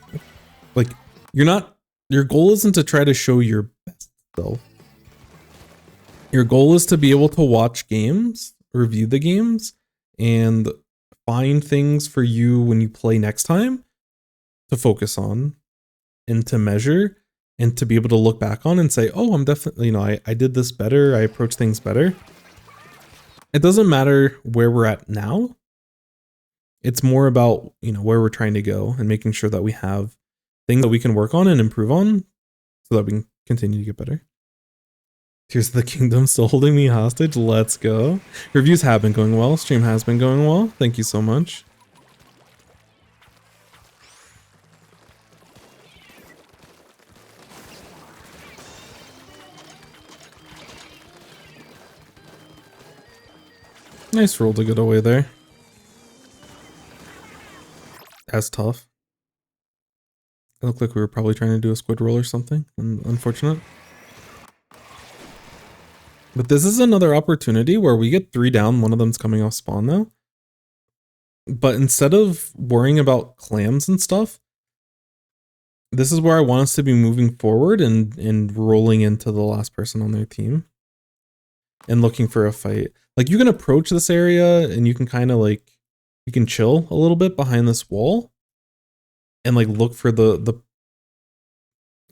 [SPEAKER 1] like your goal isn't to try to show your best self. Your goal is to be able to watch games, review the games, and find things for you when you play next time to focus on and to measure and to be able to look back on and say, oh, I'm definitely, you know, I did this better. I approached things better. It doesn't matter where we're at now. It's more about, you know, where we're trying to go and making sure that we have things that we can work on and improve on so that we can continue to get better. Tears of the Kingdom still holding me hostage. Let's go. Reviews have been going well. Stream has been going well. Thank you so much. Nice roll to get away there. That's tough. It looked like we were probably trying to do a squid roll or something. Unfortunate. But this is another opportunity where we get 3 down. One of them's coming off spawn now. But instead of worrying about clams and stuff, this is where I want us to be moving forward and rolling into the last person on their team. And looking for a fight. Like you can approach this area and you can kind of like, you can chill a little bit behind this wall. And like look for the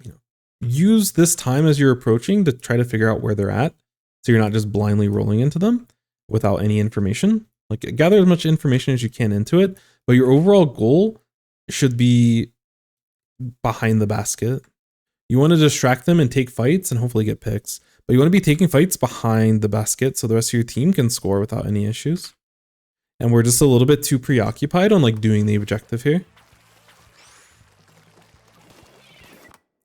[SPEAKER 1] you know, use this time as you're approaching to try to figure out where they're at. So you're not just blindly rolling into them without any information. Like gather as much information as you can into it, but your overall goal should be behind the basket. You want to distract them and take fights and hopefully get picks, but you want to be taking fights behind the basket so the rest of your team can score without any issues. And we're just a little bit too preoccupied on like doing the objective here.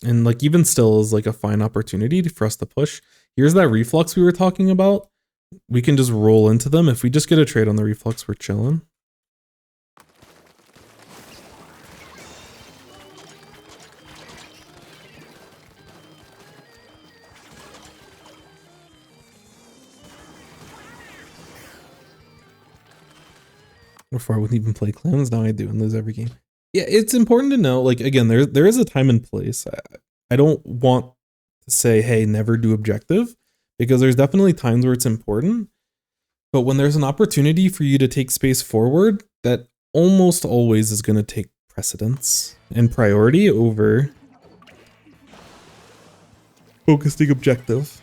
[SPEAKER 1] And like even still is like a fine opportunity for us to push. Here's that reflux we were talking about. We can just roll into them. If we just get a trade on the reflux, we're chilling. Before I wouldn't even play clams, now I do and lose every game. Yeah, it's important to know, like, again, there is a time and place. I don't want to say, hey, never do objective, because there's definitely times where it's important. But when there's an opportunity for you to take space forward, that almost always is going to take precedence and priority over focusing objective.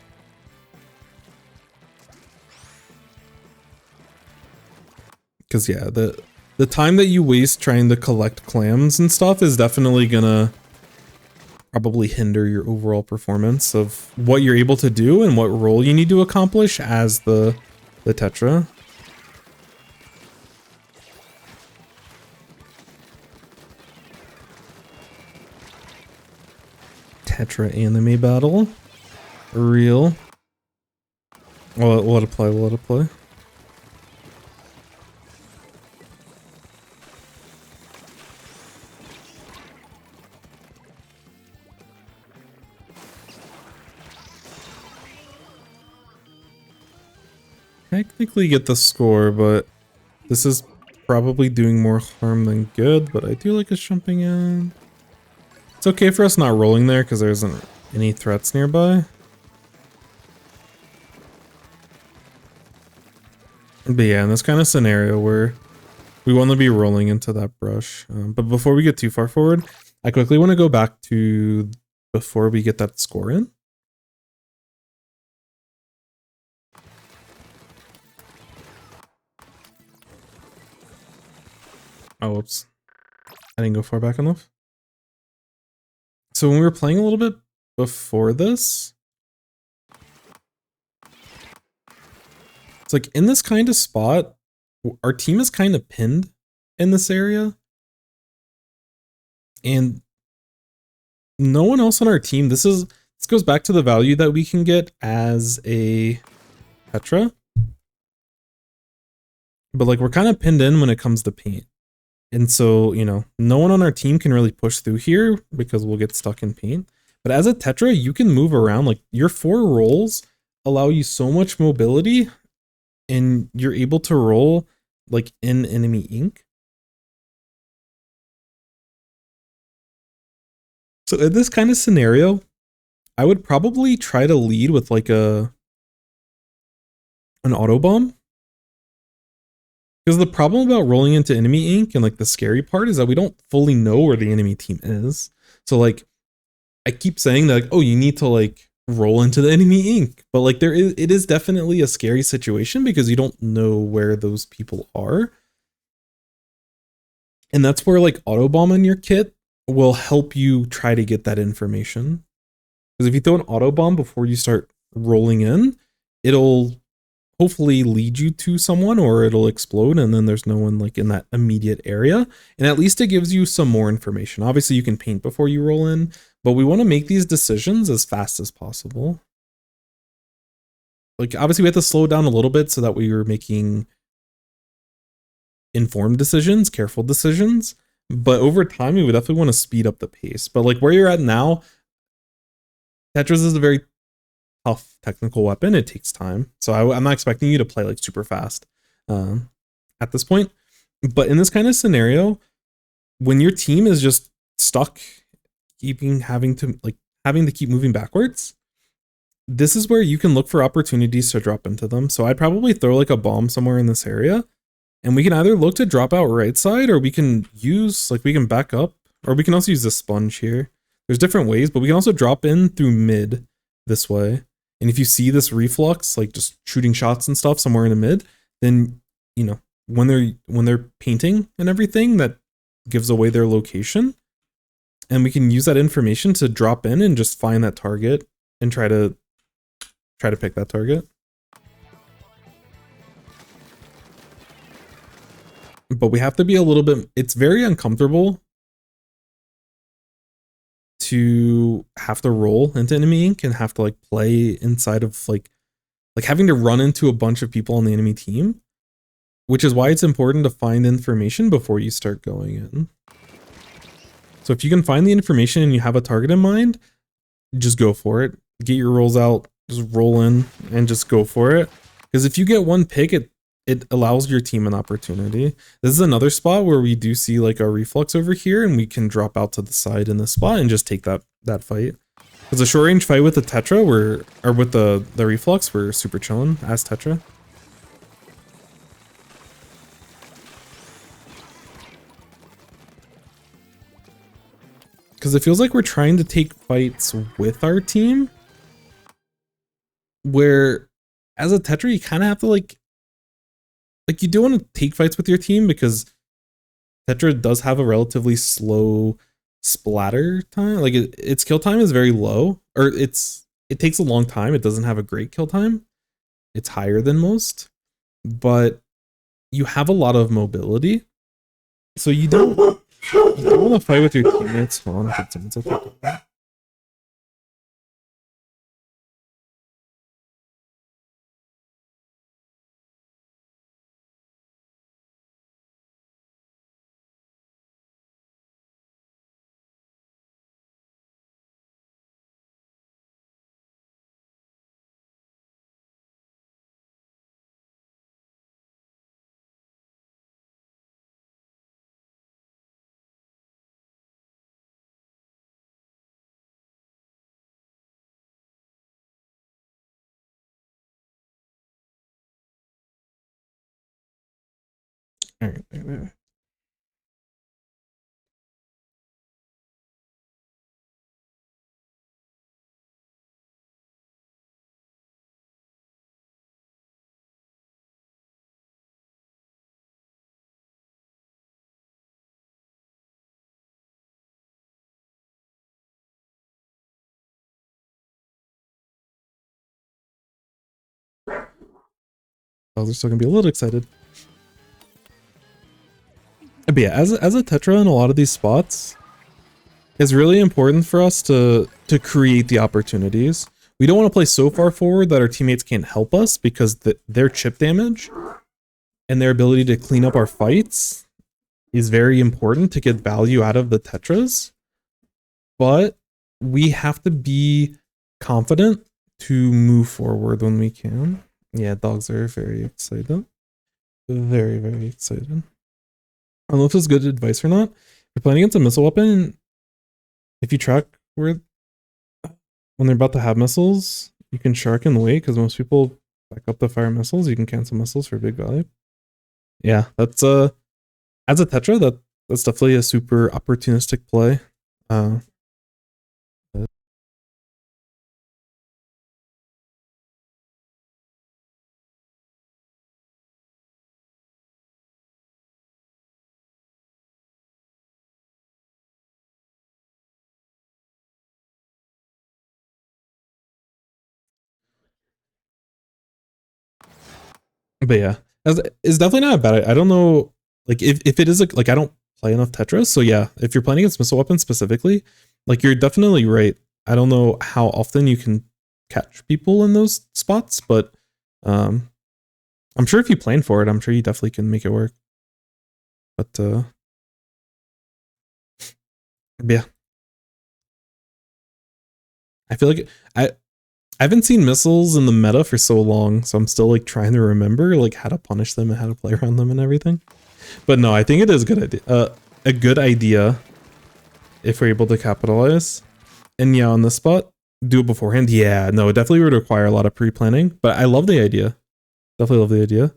[SPEAKER 1] Because yeah, the time that you waste trying to collect clams and stuff is definitely gonna probably hinder your overall performance of what you're able to do and what role you need to accomplish as the Tetra. Tetra anime battle. Real. We'll let it play, we'll let it play. technically get the score, but this is probably doing more harm than good, but I do like us jumping in. It's okay for us not rolling there because there isn't any threats nearby. But yeah, in this kind of scenario where we want to be rolling into that brush. But before we get too far forward, I quickly want to go back to before we get that score in. Oh, whoops. I didn't go far back enough. So when we were playing a little bit before this, it's like in this kind of spot, our team is kind of pinned in this area. And no one else on our team, this goes back to the value that we can get as a Tetra. But like we're kind of pinned in when it comes to paint. And so, you know, no one on our team can really push through here because we'll get stuck in paint. But as a Tetra, you can move around. Like your 4 rolls allow you so much mobility and you're able to roll like in enemy ink. So in this kind of scenario, I would probably try to lead with like an auto bomb. Because the problem about rolling into enemy ink and like the scary part is that we don't fully know where the enemy team is. So like I keep saying that like, oh, you need to like roll into the enemy ink, but like it is definitely a scary situation because you don't know where those people are. And that's where like auto bomb in your kit will help you try to get that information. Because if you throw an auto bomb before you start rolling in, it'll hopefully lead you to someone or it'll explode and then there's no one like in that immediate area. And at least it gives you some more information. Obviously you can paint before you roll in, but we want to make these decisions as fast as possible. Like obviously we have to slow down a little bit so that we are making informed decisions, careful decisions. But over time we would definitely want to speed up the pace. But like where you're at now, Tetras is a very tough technical weapon. It takes time. So I'm not expecting you to play like super fast at this point. But in this kind of scenario, when your team is just stuck having to keep moving backwards, this is where you can look for opportunities to drop into them. So I'd probably throw like a bomb somewhere in this area and we can either look to drop out right side or we can use we can back up or we can also use the sponge here. There's different ways, but we can also drop in through mid this way. And if you see this reflux, like just shooting shots and stuff somewhere in the mid, then, you know, when they're painting and everything, that gives away their location. And we can use that information to drop in and just find that target and try to pick that target. But we have to be a little bit, it's very uncomfortable to have to roll into enemy ink and have to like play inside of like having to run into a bunch of people on the enemy team, which is why it's important to find information before you start going in. So if you can find the information and you have a target in mind, just go for it. Get your rolls out, just roll in and just go for it. Because if you get one pick, it allows your team an opportunity. This is another spot where we do see like a reflux over here and we can drop out to the side in this spot and just take that fight. Because a short range fight with the Tetra or with the reflux, we're super chilling as Tetra. Because it feels like we're trying to take fights with our team, where as a Tetra, you kind of have to like you do want to take fights with your team because Tetra does have a relatively slow splatter time. Like its kill time is very low, or it takes a long time. It doesn't have a great kill time. It's higher than most, but you have a lot of mobility. So you don't want to fight with your teammates. Hold on, someone's okay. All right. They're still gonna be a little excited. But yeah, as a Tetra in a lot of these spots, it's really important for us to create the opportunities. We don't want to play so far forward that our teammates can't help us because their chip damage and their ability to clean up our fights is very important to get value out of the Tetras. But we have to be confident to move forward when we can. Yeah, dogs are very excited. Very, very excited. I don't know if this is good advice or not. If you're playing against a missile weapon, if you track where when they're about to have missiles, you can shark in the way because most people back up to fire missiles. You can cancel missiles for big value. Yeah, that's as a Tetra, that's definitely a super opportunistic play. But yeah, it's definitely not a bad. I don't know, like if it is like I don't play enough Tetras, so yeah, if you're playing against missile weapons specifically, like you're definitely right. I don't know how often you can catch people in those spots, but I'm sure if you plan for it, I'm sure you definitely can make it work. But yeah, I feel like I haven't seen missiles in the meta for so long, so I'm still like trying to remember like how to punish them and how to play around them and everything. But no, I think it is a good idea. A good idea if we're able to capitalize. And yeah, on this spot, do it beforehand. Yeah, no, it definitely would require a lot of pre-planning, but I love the idea. Definitely love the idea.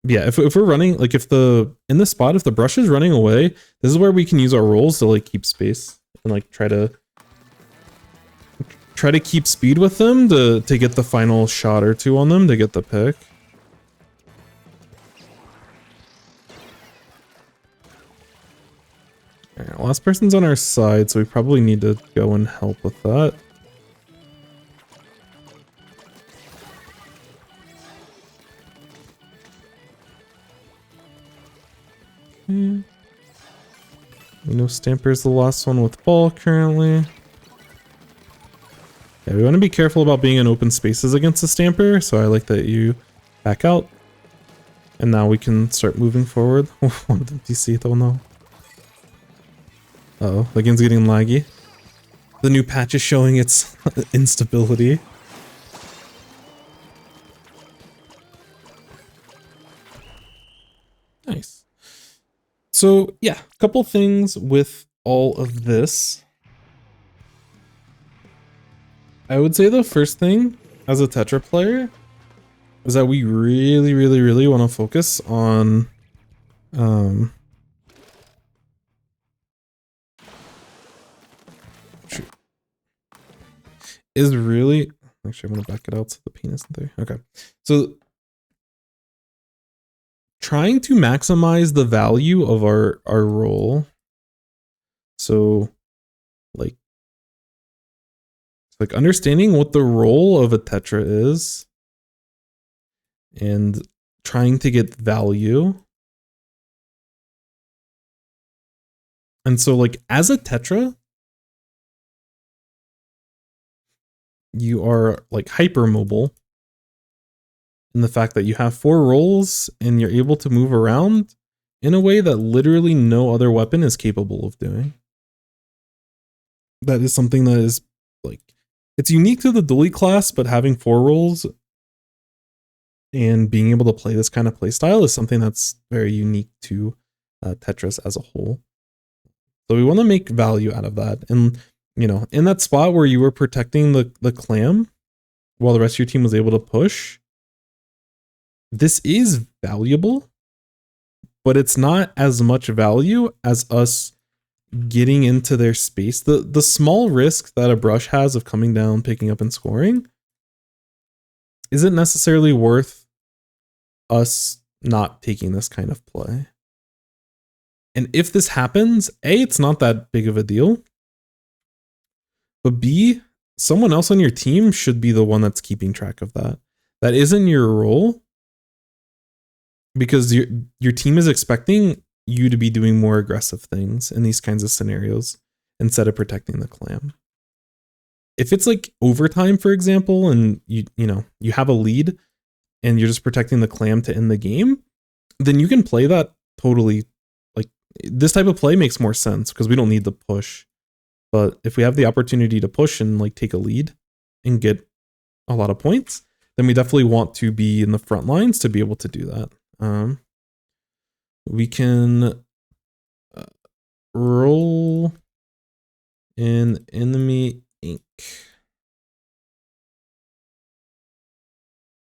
[SPEAKER 1] Yeah, if we're running, like in this spot, if the brush is running away, this is where we can use our rolls to like keep space and like try to keep speed with them to get the final shot or two on them to get the pick. Alright, last person's on our side, so we probably need to go and help with that. Okay. We know Stamper's the last one with ball currently. Yeah, we want to be careful about being in open spaces against the Stamper, so I like that you back out. And now we can start moving forward. One of them DC though, no. Uh-oh, the game's getting laggy. The new patch is showing its instability. Nice. So yeah, a couple things with all of this. I would say the first thing as a Tetra player is that we really, really, really want to focus on is really actually I'm gonna back it out so the paint isn't there. Okay. So trying to maximize the value of our roll. So like understanding what the role of a Tetra is and trying to get value. And so like as a Tetra, you are like hypermobile in the fact that you have 4 rolls and you're able to move around in a way that literally no other weapon is capable of doing. That is something that is like, it's unique to the dually class, but having 4 rolls and being able to play this kind of playstyle is something that's very unique to Tetras as a whole. So we want to make value out of that. And, you know, in that spot where you were protecting the clam while the rest of your team was able to push, this is valuable. but it's not as much value as us getting into their space. The small risk that a brush has of coming down, picking up, and scoring isn't necessarily worth us not taking this kind of play. And if this happens, A, it's not that big of a deal. But B, someone else on your team should be the one that's keeping track of that. That isn't your role, because your team is expecting you to be doing more aggressive things in these kinds of scenarios instead of protecting the clam. If it's like overtime, for example, and you have a lead and you're just protecting the clam to end the game, then you can play that totally. Like, this type of play makes more sense because we don't need the push. But if we have the opportunity to push and like take a lead and get a lot of points, then we definitely want to be in the front lines to be able to do that. We can roll in enemy ink.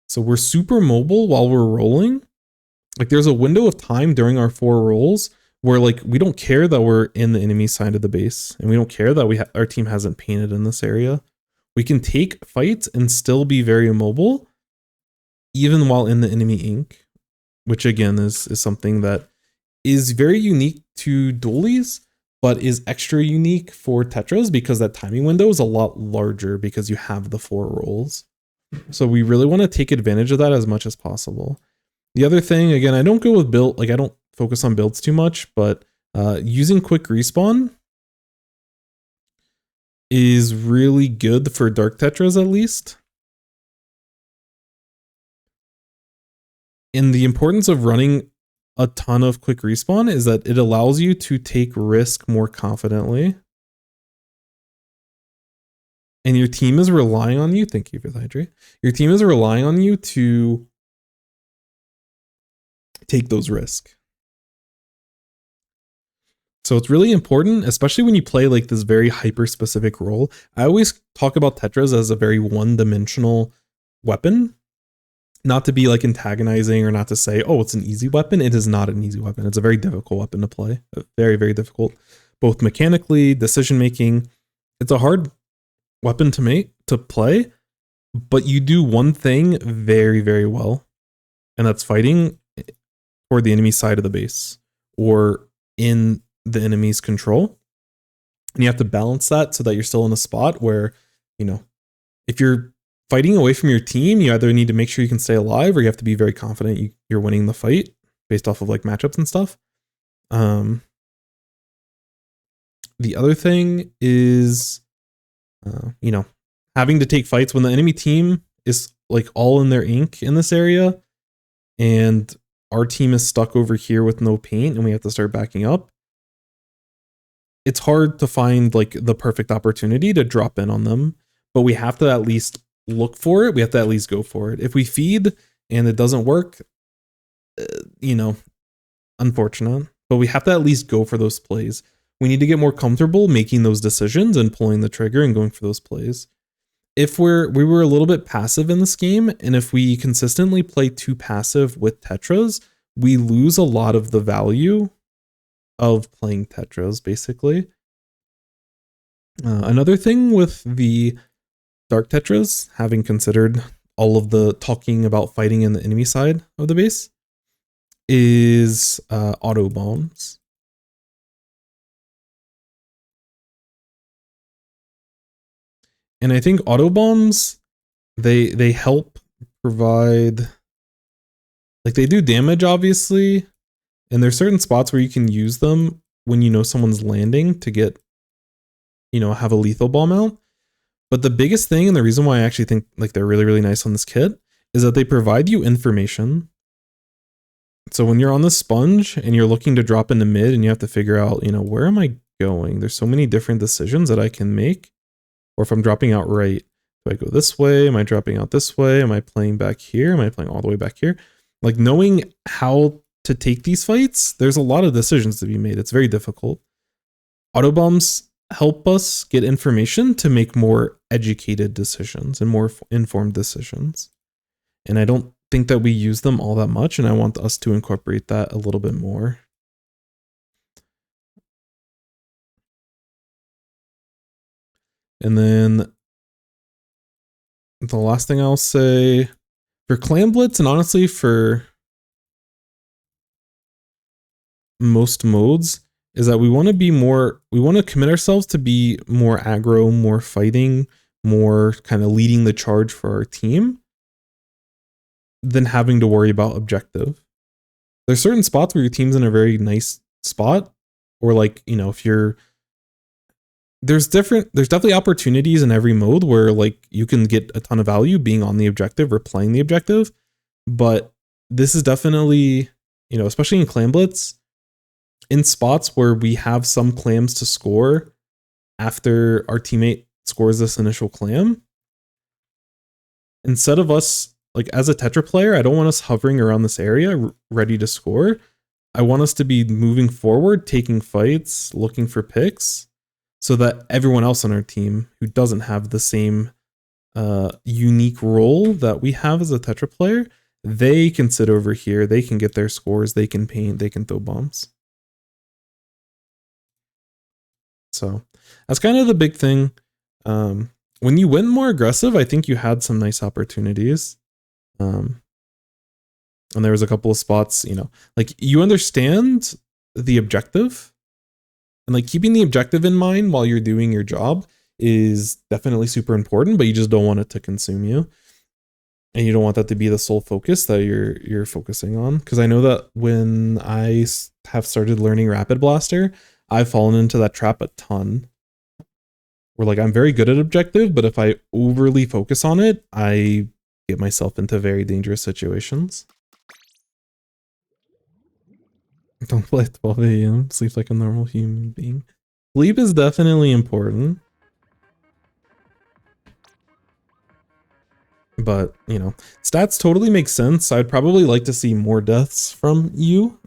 [SPEAKER 1] So we're super mobile while we're rolling. Like, there's a window of time during our 4 rolls where like we don't care that we're in the enemy side of the base, and we don't care that our team hasn't painted in this area. We can take fights and still be very immobile, even while in the enemy ink, which again is something that is very unique to dualies, but is extra unique for Tetras because that timing window is a lot larger because you have the 4 rolls. So we really want to take advantage of that as much as possible. The other thing, again, I don't go with build, like I don't focus on builds too much, but using quick respawn is really good for dark Tetras at least. And the importance of running a ton of quick respawn is that it allows you to take risk more confidently. And your team is relying on you. Thank you for the Hydra. Your team is relying on you to take those risks. So it's really important, especially when you play like this very hyper specific role. I always talk about Tetras as a very one-dimensional weapon. Not to be like antagonizing or not to say, oh, it's an easy weapon. It is not an easy weapon. It's a very difficult weapon to play. Very, very difficult. Both mechanically, decision making. It's a hard weapon to play, but you do one thing very, very well. And that's fighting toward the enemy side of the base or in the enemy's control. And you have to balance that so that you're still in a spot where, if you're fighting away from your team, you either need to make sure you can stay alive, or you have to be very confident you're winning the fight based off of like matchups and stuff. The other thing is, having to take fights when the enemy team is like all in their ink in this area, and our team is stuck over here with no paint, and we have to start backing up. It's hard to find like the perfect opportunity to drop in on them, but we have to at least look for it. We have to at least go for it. If we feed and it doesn't work, unfortunate, but we have to at least go for those plays. We need to get more comfortable making those decisions and pulling the trigger and going for those plays. If we were a little bit passive in this game, and if we consistently play too passive with Tetras, we lose a lot of the value of playing Tetras, basically. Another thing with the Dark Tetras, having considered all of the talking about fighting in the enemy side of the base, is auto bombs. And I think auto bombs, they help provide, like, they do damage obviously, and there's certain spots where you can use them when someone's landing to get, have a lethal bomb out. But the biggest thing, and the reason why I actually think like they're really, really nice on this kit, is that they provide you information. So when you're on the sponge and you're looking to drop into mid and you have to figure out, where am I going? There's so many different decisions that I can make. Or if I'm dropping out right, do I go this way? Am I dropping out this way? Am I playing back here? Am I playing all the way back here? Like, knowing how to take these fights, there's a lot of decisions to be made. It's very difficult. Autobombs help us get information to make more educated decisions and more informed decisions. And I don't think that we use them all that much, and I want us to incorporate that a little bit more. And then the last thing I'll say for Clan Blitz, and honestly for most modes, is that we want to commit ourselves to be more aggro, more fighting, more kind of leading the charge for our team than having to worry about objective. There's certain spots where your team's in a very nice spot, or like, you know, if you're there's definitely opportunities in every mode where like you can get a ton of value being on the objective or playing the objective, but this is definitely, you know, especially in Clan Blitz, in spots where we have some clams to score after our teammate scores this initial clam, instead of us, like as a Tetra player, I don't want us hovering around this area ready to score. I want us to be moving forward, taking fights, looking for picks, so that everyone else on our team who doesn't have the same unique role that we have as a Tetra player, they can sit over here, they can get their scores, they can paint, they can throw bombs. So that's kind of the big thing. When you went more aggressive, I think you had some nice opportunities. And there was a couple of spots, you know, like you understand the objective, and like keeping the objective in mind while you're doing your job is definitely super important, but you just don't want it to consume you. And you don't want that to be the sole focus that you're focusing on. Because I know that when I have started learning Rapid Blaster, I've fallen into that trap a ton. Where like I'm very good at objective, but if I overly focus on it, I get myself into very dangerous situations. Don't play at 12 a.m. Sleep like a normal human being. Sleep is definitely important. But, you know, stats totally make sense. I'd probably like to see more deaths from you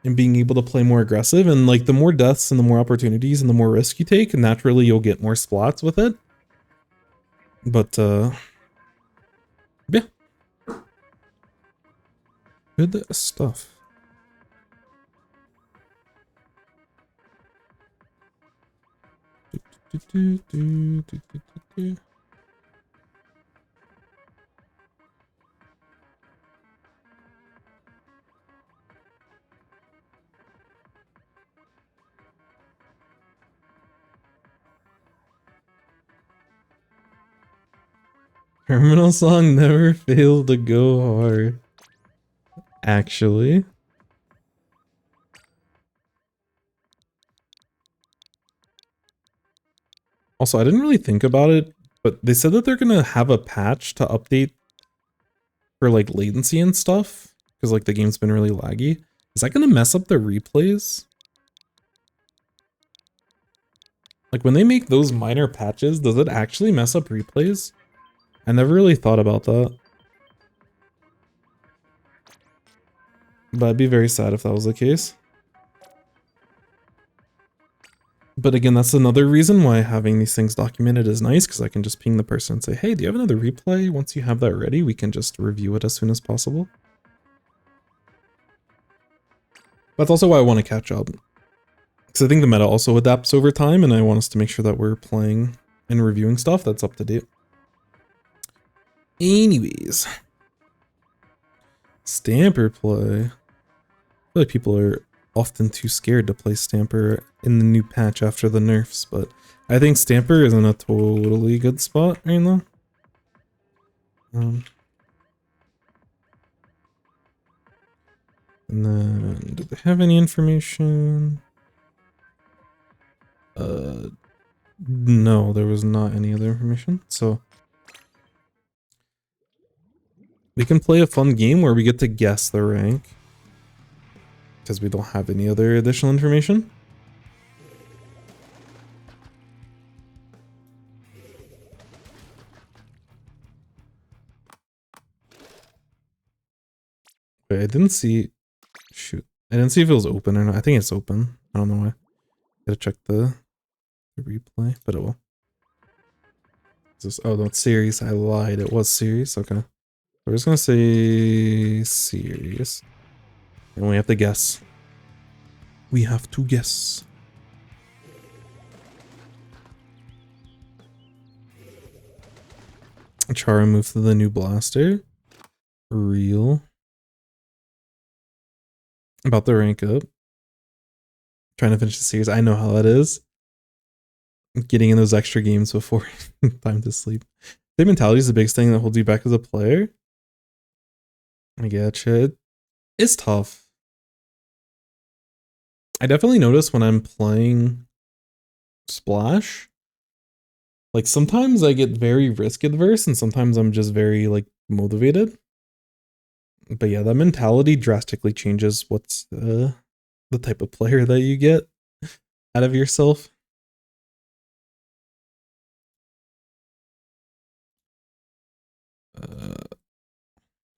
[SPEAKER 1] and being able to play more aggressive. And like the more deaths and the more opportunities and the more risk you take, naturally you'll get more splats with it. But yeah. Good stuff. Terminal song never failed to go hard. Actually. Also, I didn't really think about it, but they said that they're gonna have a patch to update for like latency and stuff, because like the game's been really laggy. Is that gonna mess up the replays? Like when they make those minor patches, does it actually mess up replays? I never really thought about that. But I'd be very sad if that was the case. But again, that's another reason why having these things documented is nice, because I can just ping the person and say, hey, do you have another replay? Once you have that ready, we can just review it as soon as possible. That's also why I want to catch up. Because I think the meta also adapts over time, and I want us to make sure that we're playing and reviewing stuff that's up to date. Anyways. Stamper play. I feel like people are often too scared to play Stamper in the new patch after the nerfs, but I think Stamper is in a totally good spot right now. And then, did they have any information? No, there was not any other information, so we can play a fun game where we get to guess the rank, because we don't have any other additional information. Wait, I didn't see... Shoot. I didn't see if it was open or not. I think it's open. I don't know why. Gotta check the replay, but it will. Is this, oh, no, it's series. I lied. It was series. Okay. We're just gonna say series. And we have to guess. We have to guess. Chara moved to the new blaster. Real. About to rank up. Trying to finish the series. I know how that is. Getting in those extra games before time to sleep. The mentality is the biggest thing that holds you back as a player. I getcha. It's tough. I definitely notice when I'm playing Splash, like sometimes I get very risk adverse and sometimes I'm just very like motivated. But yeah, that mentality drastically changes what's the type of player that you get out of yourself.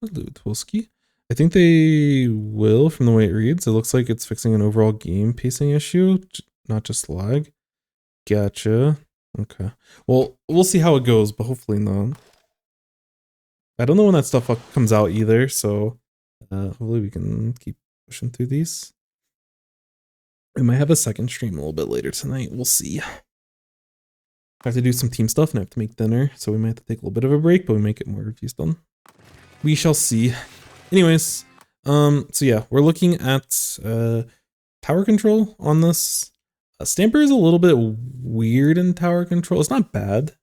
[SPEAKER 1] Lutowski. I think they will from the way it reads. It looks like it's fixing an overall game pacing issue, not just lag. Gotcha. Okay. Well, we'll see how it goes, but hopefully not. I don't know when that stuff comes out either, so hopefully we can keep pushing through these. We might have a second stream a little bit later tonight. We'll see. I have to do some team stuff and I have to make dinner, so we might have to take a little bit of a break, but we might get more reviews done. We shall see. Anyways, so yeah, we're looking at tower control on this. Stamper is a little bit weird in tower control. It's not bad.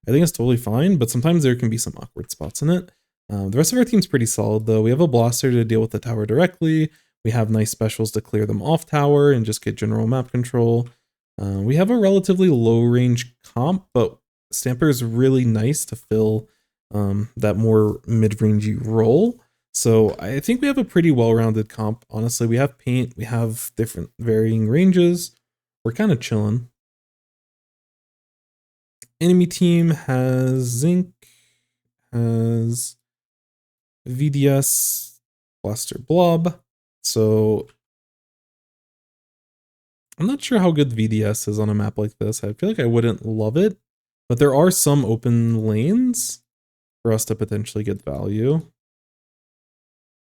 [SPEAKER 1] I think it's totally fine, but sometimes there can be some awkward spots in it. The rest of our team's pretty solid though. We have a blaster to deal with the tower directly. We have nice specials to clear them off tower and just get general map control. We have a relatively low range comp, but Stamper is really nice to fill that more mid-rangey role. So I think we have a pretty well-rounded comp. Honestly, we have paint, we have different varying ranges. We're kind of chilling. Enemy team has Zinc, has VDS, Blaster Blob. So I'm not sure how good VDS is on a map like this. I feel like I wouldn't love it, but there are some open lanes for us to potentially get value.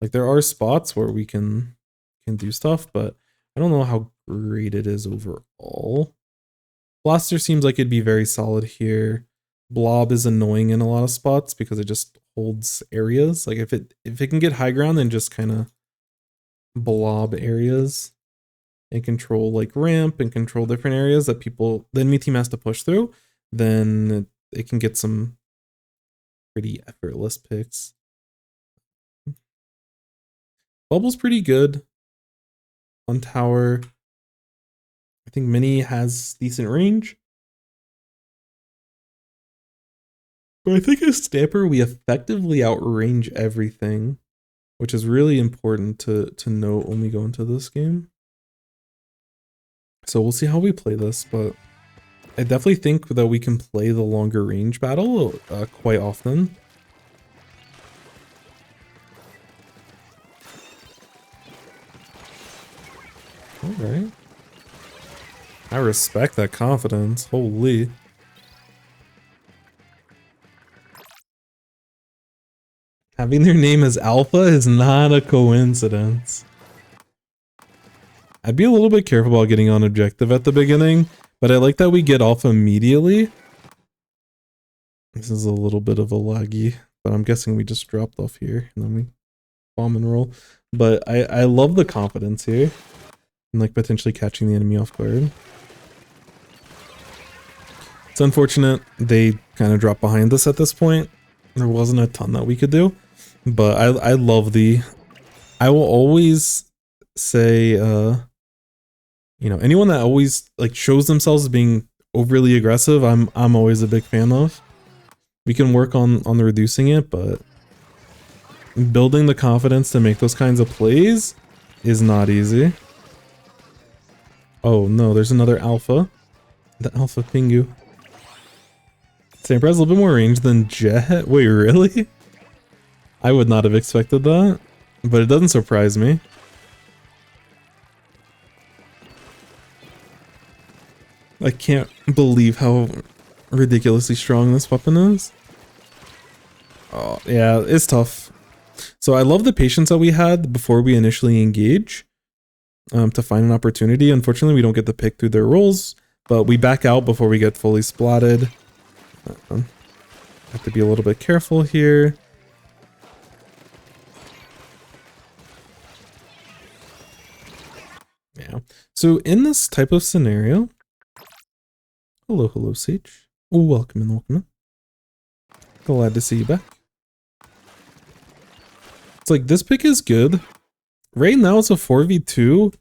[SPEAKER 1] Like there are spots where we can do stuff, but I don't know how great it is overall. Blaster seems like it'd be very solid here. Blob is annoying in a lot of spots because it just holds areas. Like if it can get high ground, then just kind of blob areas and control like ramp and control different areas that the enemy team has to push through, then it can get some pretty effortless picks. Bubble's pretty good on tower. I think Mini has decent range. But I think as Stamper, we effectively outrange everything, which is really important to know when we go into this game. So we'll see how we play this, but I definitely think that we can play the longer range battle quite often. Alright. I respect that confidence. Holy. Having their name as Alpha is not a coincidence. I'd be a little bit careful about getting on objective at the beginning, but I like that we get Alpha immediately. This is a little bit of a laggy, but I'm guessing we just dropped off here and then we bomb and roll. But I love the confidence here and like potentially catching the enemy off guard. It's unfortunate they kind of dropped behind us at this point. There wasn't a ton that we could do, but I love I will always say, you know, anyone that always like shows themselves as being overly aggressive, I'm always a big fan of. We can work on reducing it, but building the confidence to make those kinds of plays is not easy. Oh no, there's another Alpha. The Alpha Pingu. Stamper has a little bit more range than Jet. Wait, really? I would not have expected that, but it doesn't surprise me. I can't believe how ridiculously strong this weapon is. Oh, yeah, it's tough. So I love the patience that we had before we initially engage to find an opportunity. Unfortunately, we don't get to pick through their rolls, but we back out before we get fully splatted. Have to be a little bit careful here. Yeah. So in this type of scenario, hello, Sage. Oh, welcome in. Glad to see you back. It's like this pick is good. Right now it's a 4v2.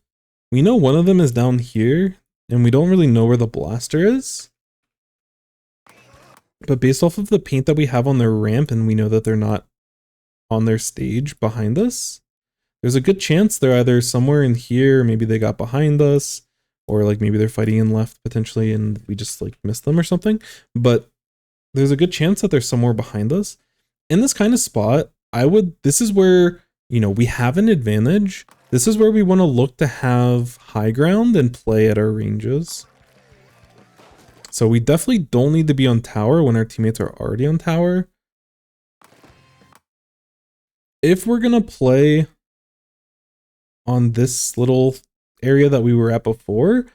[SPEAKER 1] We know one of them is down here, and we don't really know where the blaster is. But based off of the paint that we have on their ramp, and we know that they're not on their stage behind us, there's a good chance they're either somewhere in here, maybe they got behind us, or like maybe they're fighting in left potentially and we just like missed them or something. But there's a good chance that they're somewhere behind us. In this kind of spot, this is where, you know, we have an advantage. This is where we want to look to have high ground and play at our ranges. So we definitely don't need to be on tower when our teammates are already on tower. If we're going to play on this little area that we were at before,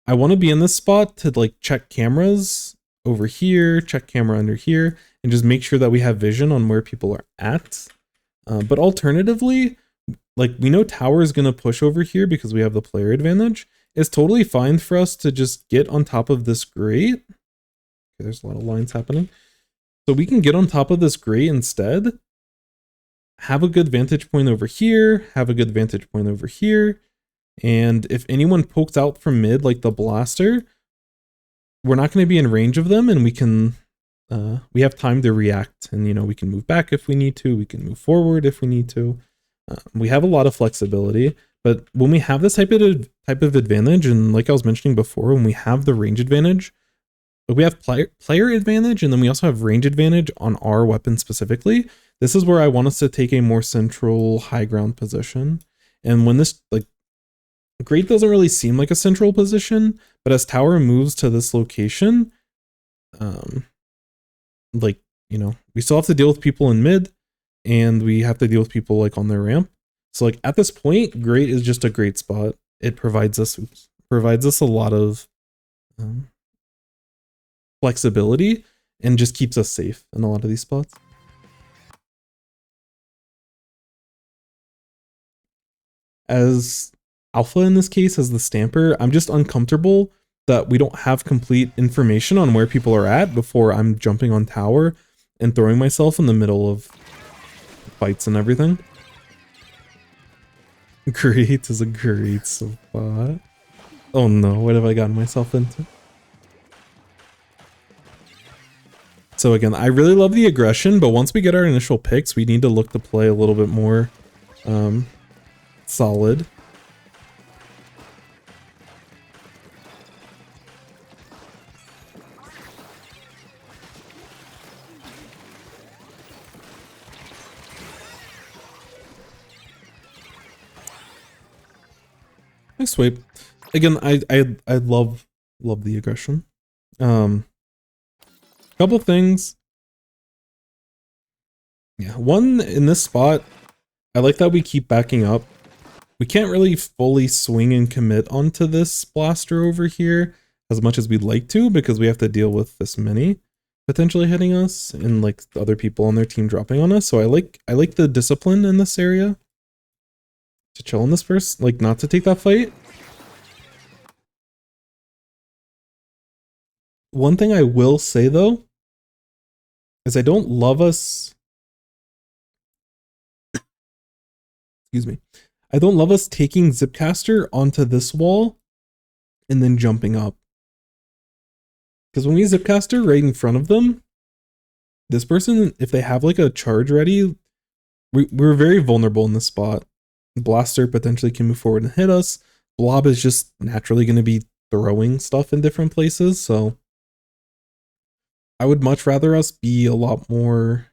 [SPEAKER 1] I want to be in this spot to like check cameras over here, check camera under here, and just make sure that we have vision on where people are at. But alternatively, like we know tower is going to push over here because we have the player advantage. It's totally fine for us to just get on top of this grate. Okay, there's a lot of lines happening. So we can get on top of this grate instead. Have a good vantage point over here, have a good vantage point over here. And if anyone pokes out from mid, like the blaster, we're not going to be in range of them, and we can, we have time to react. And, you know, we can move back if we need to, we can move forward if we need to. We have a lot of flexibility, but when we have this type of advantage, and like I was mentioning before, when we have the range advantage, we have player advantage, and then we also have range advantage on our weapon specifically. This is where I want us to take a more central high ground position. And when this, like, Great doesn't really seem like a central position, but as tower moves to this location, like, you know, we still have to deal with people in mid, and we have to deal with people like on their ramp. So like at this point, Great is just a great spot. It provides us a lot of flexibility and just keeps us safe in a lot of these spots. As Alpha in this case, as the Stamper, I'm just uncomfortable that we don't have complete information on where people are at before I'm jumping on tower and throwing myself in the middle of fights and everything. Great is a great spot. Oh no, what have I gotten myself into? So again, I really love the aggression, but once we get our initial picks, we need to look to play a little bit more solid. Nice sweep. Again, I love the aggression. Couple things. Yeah, one, in this spot, I like that we keep backing up. We can't really fully swing and commit onto this blaster over here as much as we'd like to, because we have to deal with this many potentially hitting us and like the other people on their team dropping on us. So I like the discipline in this area to chill on this first, like not to take that fight. One thing I will say though is I don't love us. Excuse me. I don't love us taking Zipcaster onto this wall and then jumping up. Because when we Zipcaster right in front of them, this person, if they have like a charge ready, we're very vulnerable in this spot. Blaster potentially can move forward and hit us. Blob is just naturally going to be throwing stuff in different places, so I would much rather us be a lot more...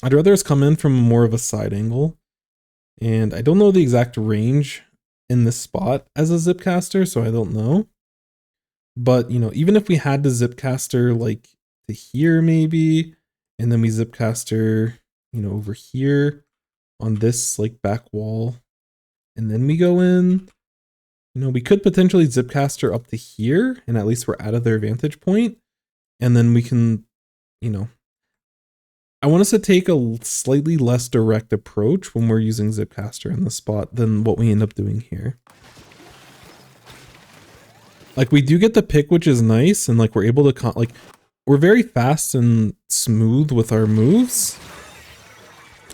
[SPEAKER 1] I'd rather us come in from more of a side angle. And I don't know the exact range in this spot as a Zipcaster, so I don't know. But, you know, even if we had to Zipcaster like to here maybe, and then we Zipcaster you know, over here on this like back wall. And then we go in, you know, we could potentially zipcaster up to here, and at least we're out of their vantage point. And then we can, you know, I want us to take a slightly less direct approach when we're using zipcaster in this spot than what we end up doing here. Like we do get the pick, which is nice, and like we're able to like we're very fast and smooth with our moves,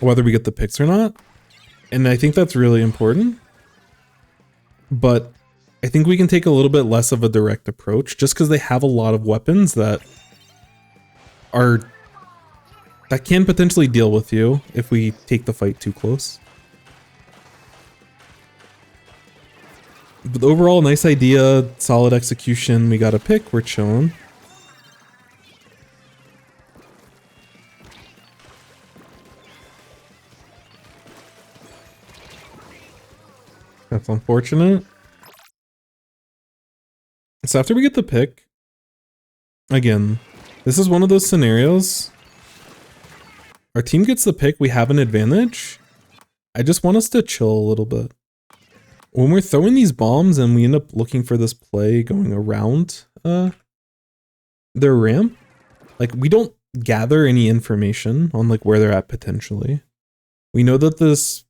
[SPEAKER 1] whether we get the picks or not. And I think that's really important. But I think we can take a little bit less of a direct approach just because they have a lot of weapons that can potentially deal with you if we take the fight too close. But overall, nice idea, solid execution. We got a pick, we're chilling. That's unfortunate. So after we get the pick, again, this is one of those scenarios. Our team gets the pick, we have an advantage. I just want us to chill a little bit. When we're throwing these bombs and we end up looking for this play going around their ramp, like we don't gather any information on like where they're at potentially. We know that this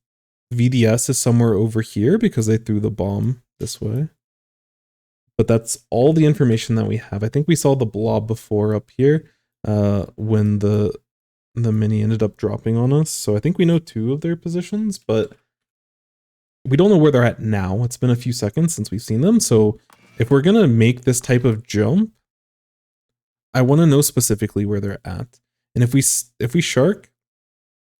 [SPEAKER 1] VDS is somewhere over here because they threw the bomb this way. But that's all the information that we have. I think we saw the blob before up here when the mini ended up dropping on us. So I think we know 2 of their positions, but we don't know where they're at now. It's been a few seconds since we've seen them. So if we're going to make this type of jump, I want to know specifically where they're at. And if we shark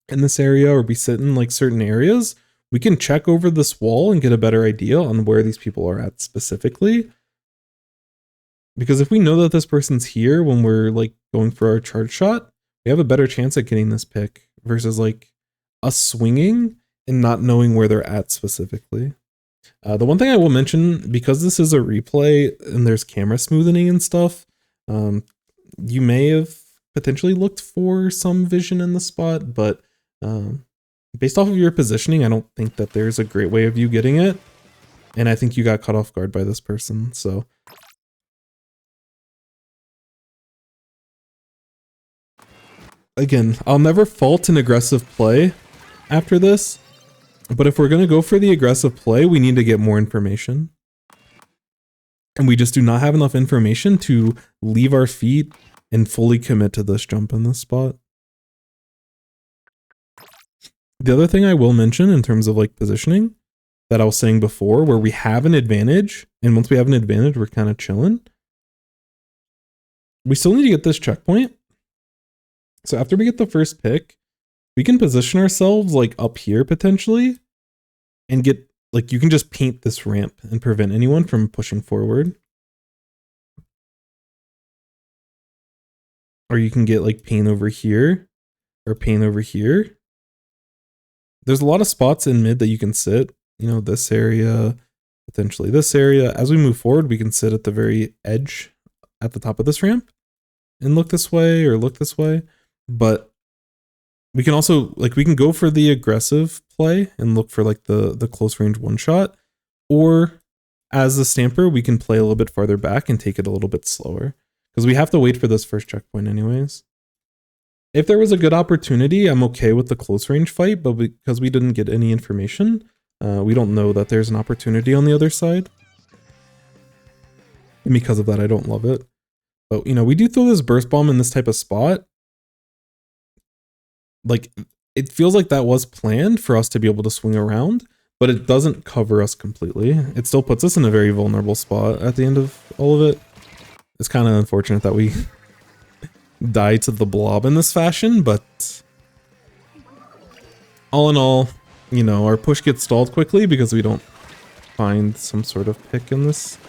[SPEAKER 1] in this area or we sit in like certain areas, we can check over this wall and get a better idea on where these people are at specifically. Because if we know that this person's here when we're like going for our charge shot, we have a better chance at getting this pick versus like us swinging and not knowing where they're at specifically. The one thing I will mention, because this is a replay and there's camera smoothing and stuff, you may have potentially looked for some vision in the spot, but based off of your positioning, I don't think that there's a great way of you getting it. And I think you got caught off guard by this person, so. Again, I'll never fault an aggressive play after this, but if we're going to go for the aggressive play, we need to get more information. And we just do not have enough information to leave our feet and fully commit to this jump in this spot. The other thing I will mention in terms of like positioning that I was saying before, where we have an advantage, and once we have an advantage, we're kind of chilling. We still need to get this checkpoint. So after we get the first pick, we can position ourselves like up here potentially and get like, you can just paint this ramp and prevent anyone from pushing forward. Or you can get like paint over here or paint over here. There's a lot of spots in mid that you can sit, you know, this area, potentially this area. As we move forward, we can sit at the very edge at the top of this ramp and look this way or look this way. But we can also, like, we can go for the aggressive play and look for like the close range one shot, or as the stamper, we can play a little bit farther back and take it a little bit slower because we have to wait for this first checkpoint anyways. If there was a good opportunity, I'm okay with the close range fight, but because we didn't get any information, we don't know that there's an opportunity on the other side. And because of that, I don't love it. But, you know, we do throw this burst bomb in this type of spot. Like, it feels like that was planned for us to be able to swing around, but it doesn't cover us completely. It still puts us in a very vulnerable spot at the end of all of it. It's kind of unfortunate that we die to the blob in this fashion, but all in all, you know, our push gets stalled quickly because we don't find some sort of pick in this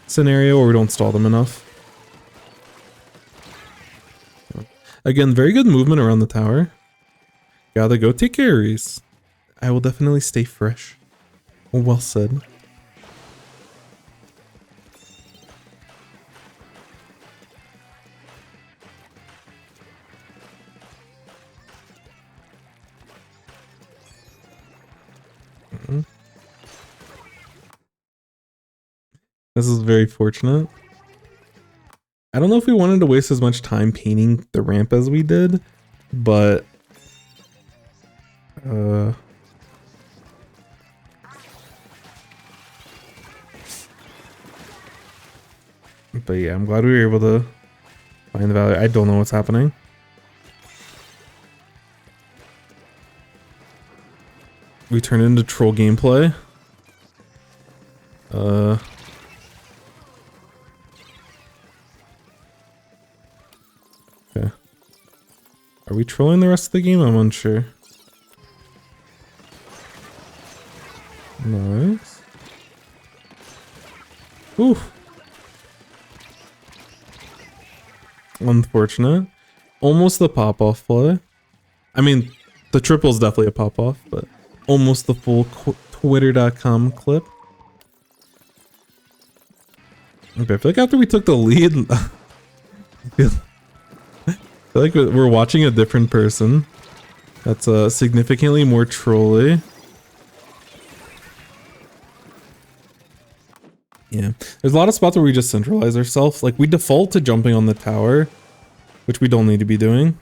[SPEAKER 1] scenario, or we don't stall them enough. Again, very good movement around the tower. Gotta go take care of Rhys. I will definitely stay fresh. Well said. This is very fortunate. I don't know if we wanted to waste as much time painting the ramp as we did, but yeah, I'm glad we were able to find the value. I don't know what's happening. We turned into troll gameplay. Okay. Are we trolling the rest of the game? I'm unsure. Nice. Oof. Unfortunate. Almost the pop-off play. I mean, the triple's definitely a pop-off, but almost the full Twitter.com clip. Okay, I feel like after we took the lead, I feel like we're watching a different person. That's significantly more trolly. Yeah, there's a lot of spots where we just centralize ourselves. Like, we default to jumping on the tower, which we don't need to be doing.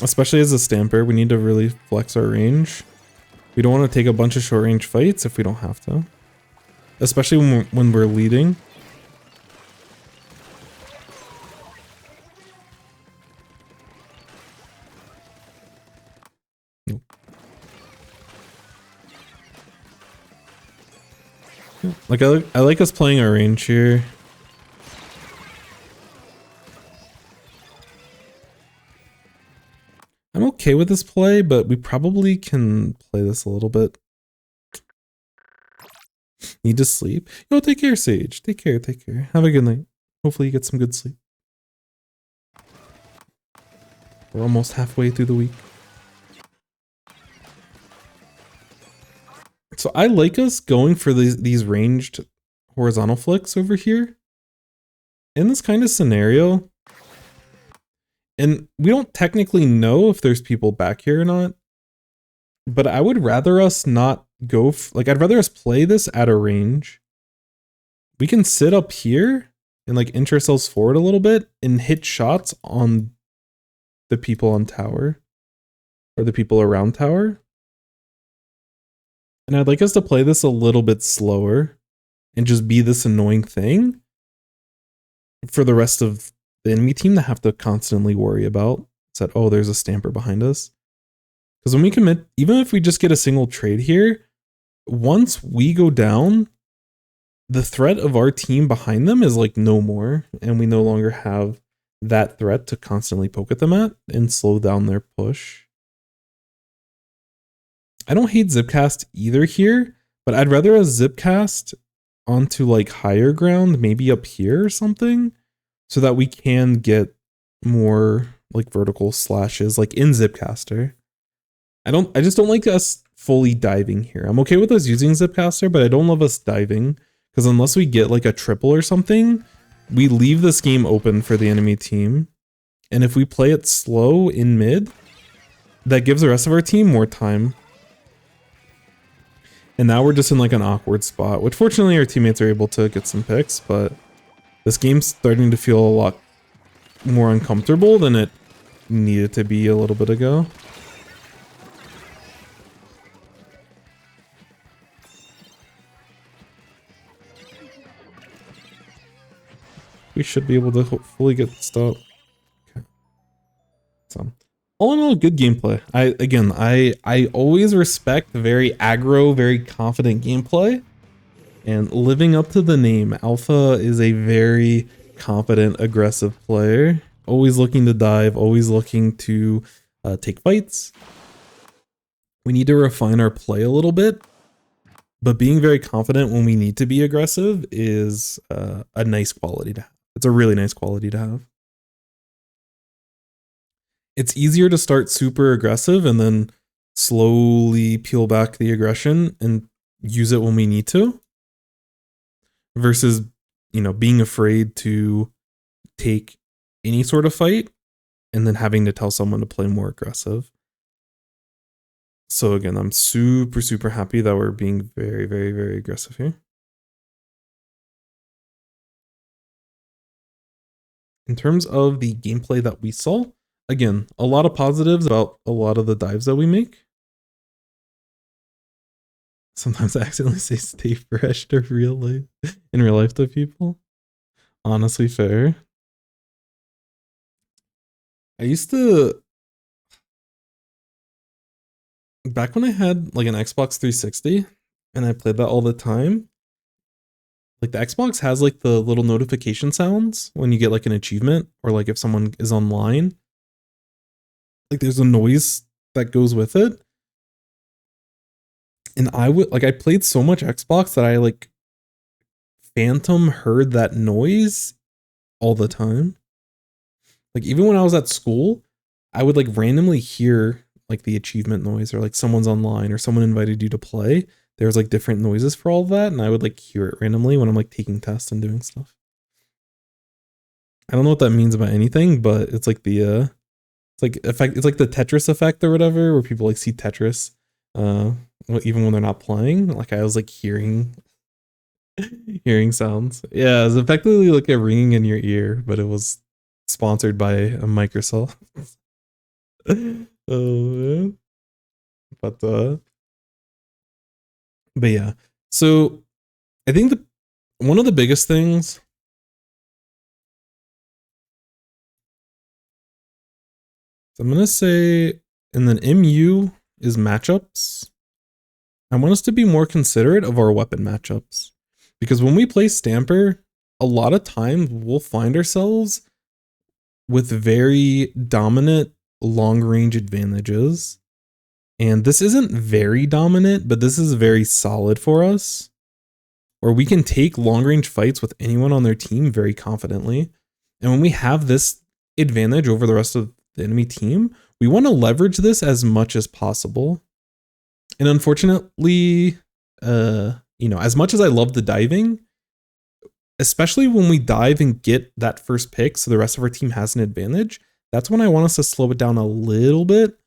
[SPEAKER 1] Especially as a stamper, we need to really flex our range. We don't want to take a bunch of short range fights if we don't have to. Especially when we're leading. Like, I like us playing our range here. I'm okay with this play, but we probably can play this a little bit. Need to sleep? Yo, take care, Sage. Take care, take care. Have a good night. Hopefully you get some good sleep. We're almost halfway through the week. So I like us going for these ranged horizontal flicks over here. In this kind of scenario, and we don't technically know if there's people back here or not, but I would rather us not go, like, I'd rather us play this at a range. We can sit up here and like inch ourselves forward a little bit and hit shots on the people on tower or the people around tower. And I'd like us to play this a little bit slower and just be this annoying thing for the rest of the enemy team to have to constantly worry about. It's that, oh, there's a stamper behind us. Because when we commit, even if we just get a single trade here, once we go down, the threat of our team behind them is like no more. And we no longer have that threat to constantly poke at them at and slow down their push. I don't hate zipcast either here, but I'd rather a zipcast onto like higher ground, maybe up here or something, so that we can get more like vertical slashes like in zipcaster. I just don't like us fully diving here. I'm okay with us using zipcaster, but I don't love us diving, because unless we get like a triple or something, we leave this game open for the enemy team. And if we play it slow in mid, that gives the rest of our team more time. And now we're just in like an awkward spot, which fortunately our teammates are able to get some picks, but this game's starting to feel a lot more uncomfortable than it needed to be a little bit ago. We should be able to hopefully get stopped. Okay. So, all in all, good gameplay. I always respect very aggro, very confident gameplay. And living up to the name, Alpha is a very confident, aggressive player. Always looking to dive, always looking to take fights. We need to refine our play a little bit. But being very confident when we need to be aggressive is a nice quality to have. It's a really nice quality to have. It's easier to start super aggressive and then slowly peel back the aggression and use it when we need to, versus, you know, being afraid to take any sort of fight and then having to tell someone to play more aggressive. So again, I'm super, super happy that we're being very, very, very aggressive here. In terms of the gameplay that we saw, again, a lot of positives about a lot of the dives that we make. Sometimes I accidentally say stay fresh to real life, in real life to people. Honestly, fair. I used to, back when I had like an Xbox 360 and I played that all the time, like the Xbox has like the little notification sounds when you get like an achievement or like if someone is online. Like there's a noise that goes with it. And I played so much Xbox that I like phantom heard that noise all the time. Like even when I was at school, I would like randomly hear like the achievement noise or like someone's online or someone invited you to play. There's like different noises for all of that, and I would like hear it randomly when I'm like taking tests and doing stuff. I don't know what that means about anything, but it's like the it's like effect, it's like the Tetras effect or whatever, where people like see Tetris even when they're not playing. Like I was like hearing sounds. Yeah, it was effectively like a ringing in your ear, but it was sponsored by a Microsoft. Oh man. But yeah. So I think one of the biggest things, I'm gonna say, and then MU is matchups. I want us to be more considerate of our weapon matchups. Because when we play Stamper, a lot of times we'll find ourselves with very dominant long range advantages. And this isn't very dominant, but this is very solid for us. Or we can take long range fights with anyone on their team very confidently. And when we have this advantage over the rest of the enemy team, we want to leverage this as much as possible. And unfortunately, as much as I love the diving, especially when we dive and get that first pick so the rest of our team has an advantage, that's when I want us to slow it down a little bit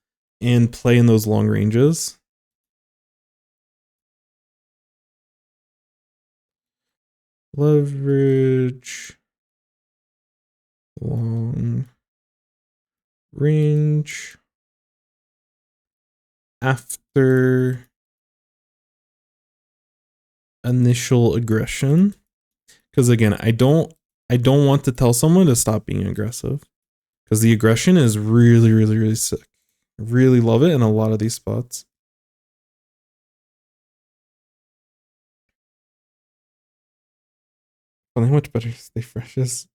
[SPEAKER 1] and play in those long ranges. Leverage, long range, after initial aggression. Because again, I don't want to tell someone to stop being aggressive. Because the aggression is really, really, really sick. I really love it in a lot of these spots. Funny how much better Stay Fresh is,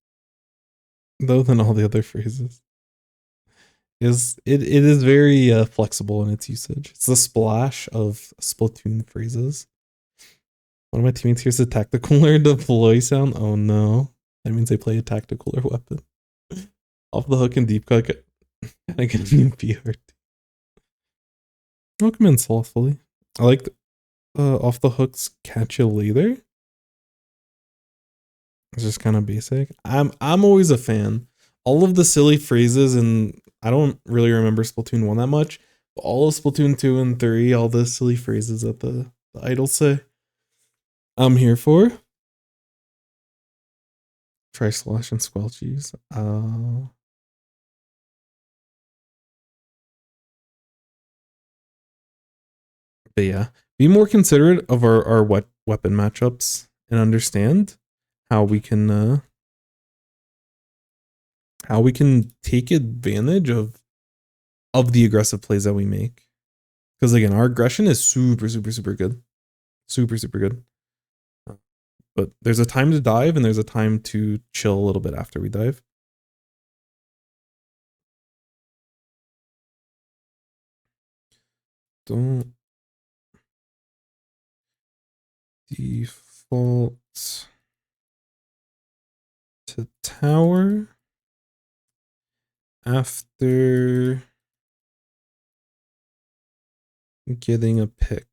[SPEAKER 1] though, than all the other phrases. It is very flexible in its usage. It's the splash of Splatoon phrases. One of my teammates hears a tactical deploy sound. Oh no. That means they play a tactical weapon. Off the hook and deep cut. I can mean PRT. Welcome in soulfully. I like off the hooks catch you later. It's just kind of basic. I'm always a fan. All of the silly phrases, and I don't really remember Splatoon 1 that much, but all of Splatoon 2 and 3, all the silly phrases that the idols say, I'm here for. Try slash and squelchies. But yeah, be more considerate of our weapon matchups and understand how we can take advantage of the aggressive plays that we make. Because again, our aggression is super, super, super good. Super, super good. But there's a time to dive and there's a time to chill a little bit after we dive. Don't default to tower after getting a pick.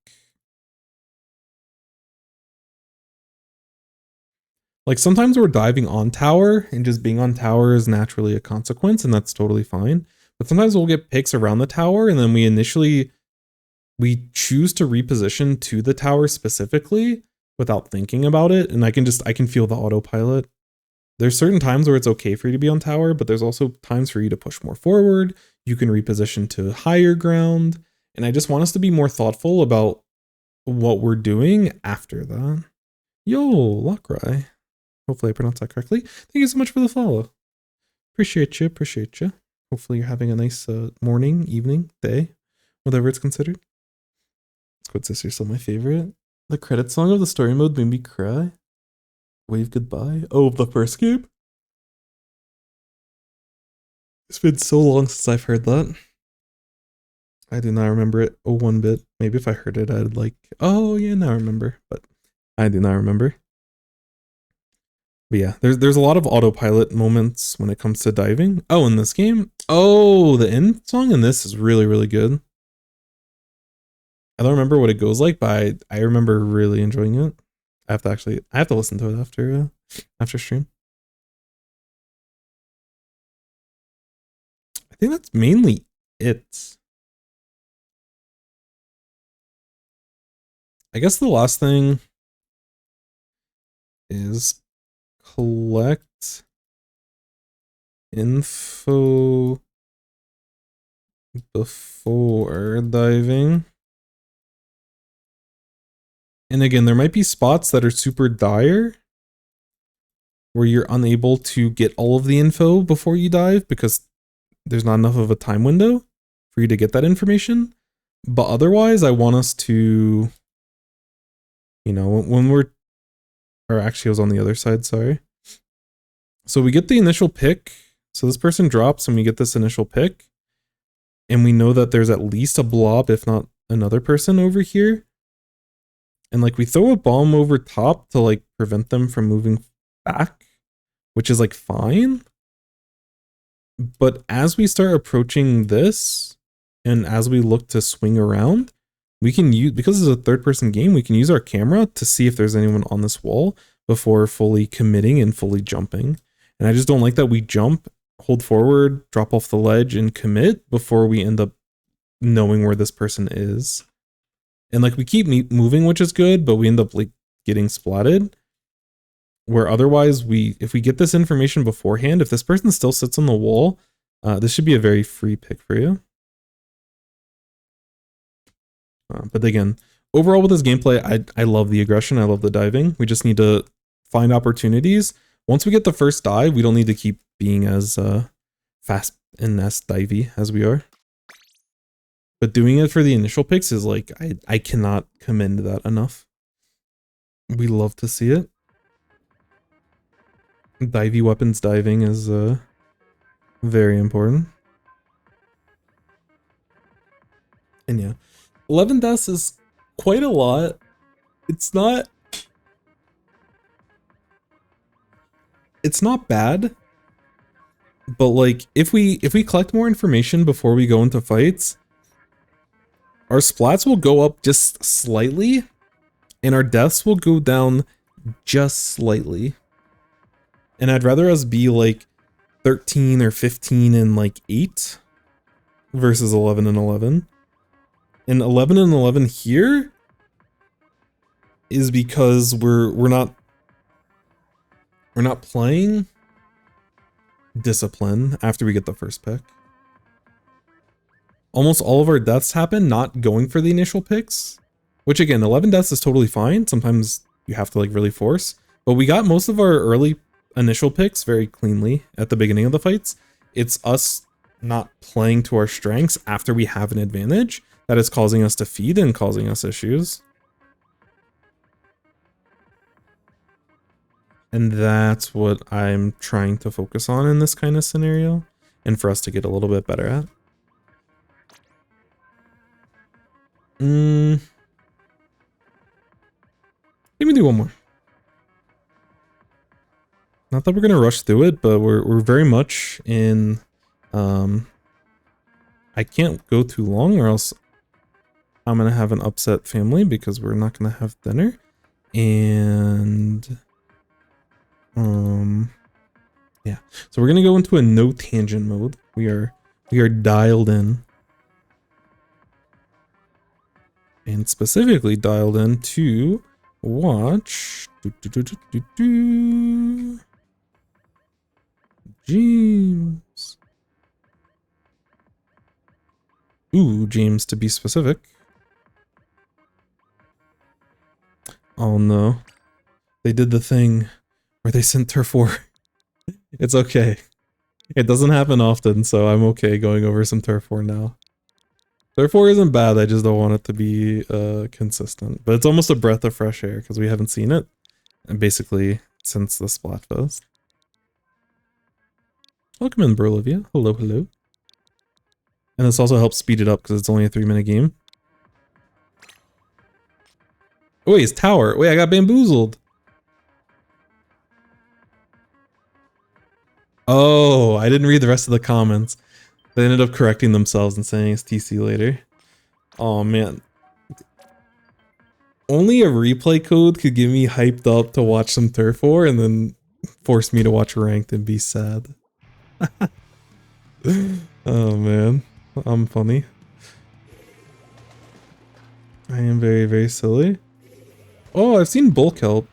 [SPEAKER 1] Like sometimes we're diving on tower and just being on tower is naturally a consequence, and that's totally fine. But sometimes we'll get picks around the tower and then we initially we choose to reposition to the tower specifically without thinking about it. And I can feel the autopilot. There's certain times where it's okay for you to be on tower, but there's also times for you to push more forward. You can reposition to higher ground. And I just want us to be more thoughtful about what we're doing after that. Yo, Lakrai. Hopefully I pronounced that correctly. Thank you so much for the follow. Appreciate you, appreciate you. Hopefully you're having a nice morning, evening, day, whatever it's considered. Squid Sister's still my favorite. The credit song of the story mode made me cry. Wave goodbye. Oh, the first game? It's been so long since I've heard that. I do not remember it. Oh, one bit. Maybe if I heard it, I'd like, oh yeah, now I remember. But I do not remember. But yeah, there's a lot of autopilot moments when it comes to diving. Oh, in this game? Oh, the end song in this is really, really good. I don't remember what it goes like, but I remember really enjoying it. I have to listen to it after stream. I think that's mainly it. I guess the last thing is collect info before diving. And again, there might be spots that are super dire where you're unable to get all of the info before you dive because there's not enough of a time window for you to get that information. But otherwise, I want us to, you know, when we're, or actually I was on the other side, sorry. So we get the initial pick. So this person drops and we get this initial pick. And we know that there's at least a blob, if not another person over here. And like we throw a bomb over top to like prevent them from moving back, which is like fine. But as we start approaching this, and as we look to swing around, we can use, because it's a third person game, we can use our camera to see if there's anyone on this wall before fully committing and fully jumping. And I just don't like that we jump, hold forward, drop off the ledge, and commit before we end up knowing where this person is. And like we keep moving, which is good, but we end up like getting splatted. Where otherwise if we get this information beforehand, if this person still sits on the wall, this should be a very free pick for you. But again, overall with this gameplay, I love the aggression. I love the diving. We just need to find opportunities. Once we get the first dive, we don't need to keep being as fast and as divey as we are. But doing it for the initial picks is like, I cannot commend that enough. We love to see it. Divey weapons diving is very important. And yeah, 11 deaths is quite a lot. It's not bad. But like if we collect more information before we go into fights, our splats will go up just slightly and our deaths will go down just slightly. And I'd rather us be like 13 or 15 and like 8 versus 11 and 11. And 11 and 11 here is because we're not playing discipline after we get the first pick. Almost all of our deaths happen not going for the initial picks, which again, 11 deaths is totally fine. Sometimes you have to like really force, but we got most of our early initial picks very cleanly at the beginning of the fights. It's us not playing to our strengths after we have an advantage that is causing us to feed and causing us issues. And that's what I'm trying to focus on in this kind of scenario and for us to get a little bit better at. Let me do one more. Not that we're gonna rush through it, but we're very much in. I can't go too long, or else I'm gonna have an upset family because we're not gonna have dinner. And yeah. So we're gonna go into a no tangent mode. We are dialed in. and specifically dialed in to watch James. Ooh, James to be specific. Oh no. They did the thing where they sent Turf War. It's okay. It doesn't happen often, so I'm okay going over some Turf War now. Turf War isn't bad, I just don't want it to be consistent. But it's almost a breath of fresh air because we haven't seen it. And basically, since the Splatfest. Welcome in, Brolivia. Hello, hello. And this also helps speed it up because it's only a 3-minute game. Oh, wait, it's Tower. Wait, I got bamboozled. Oh, I didn't read the rest of the comments. They ended up correcting themselves and saying it's TC later. Oh, man. Only a replay code could get me hyped up to watch some Turf War and then force me to watch ranked and be sad. Oh, man. I'm funny. I am very, very silly. Oh, I've seen bulk help.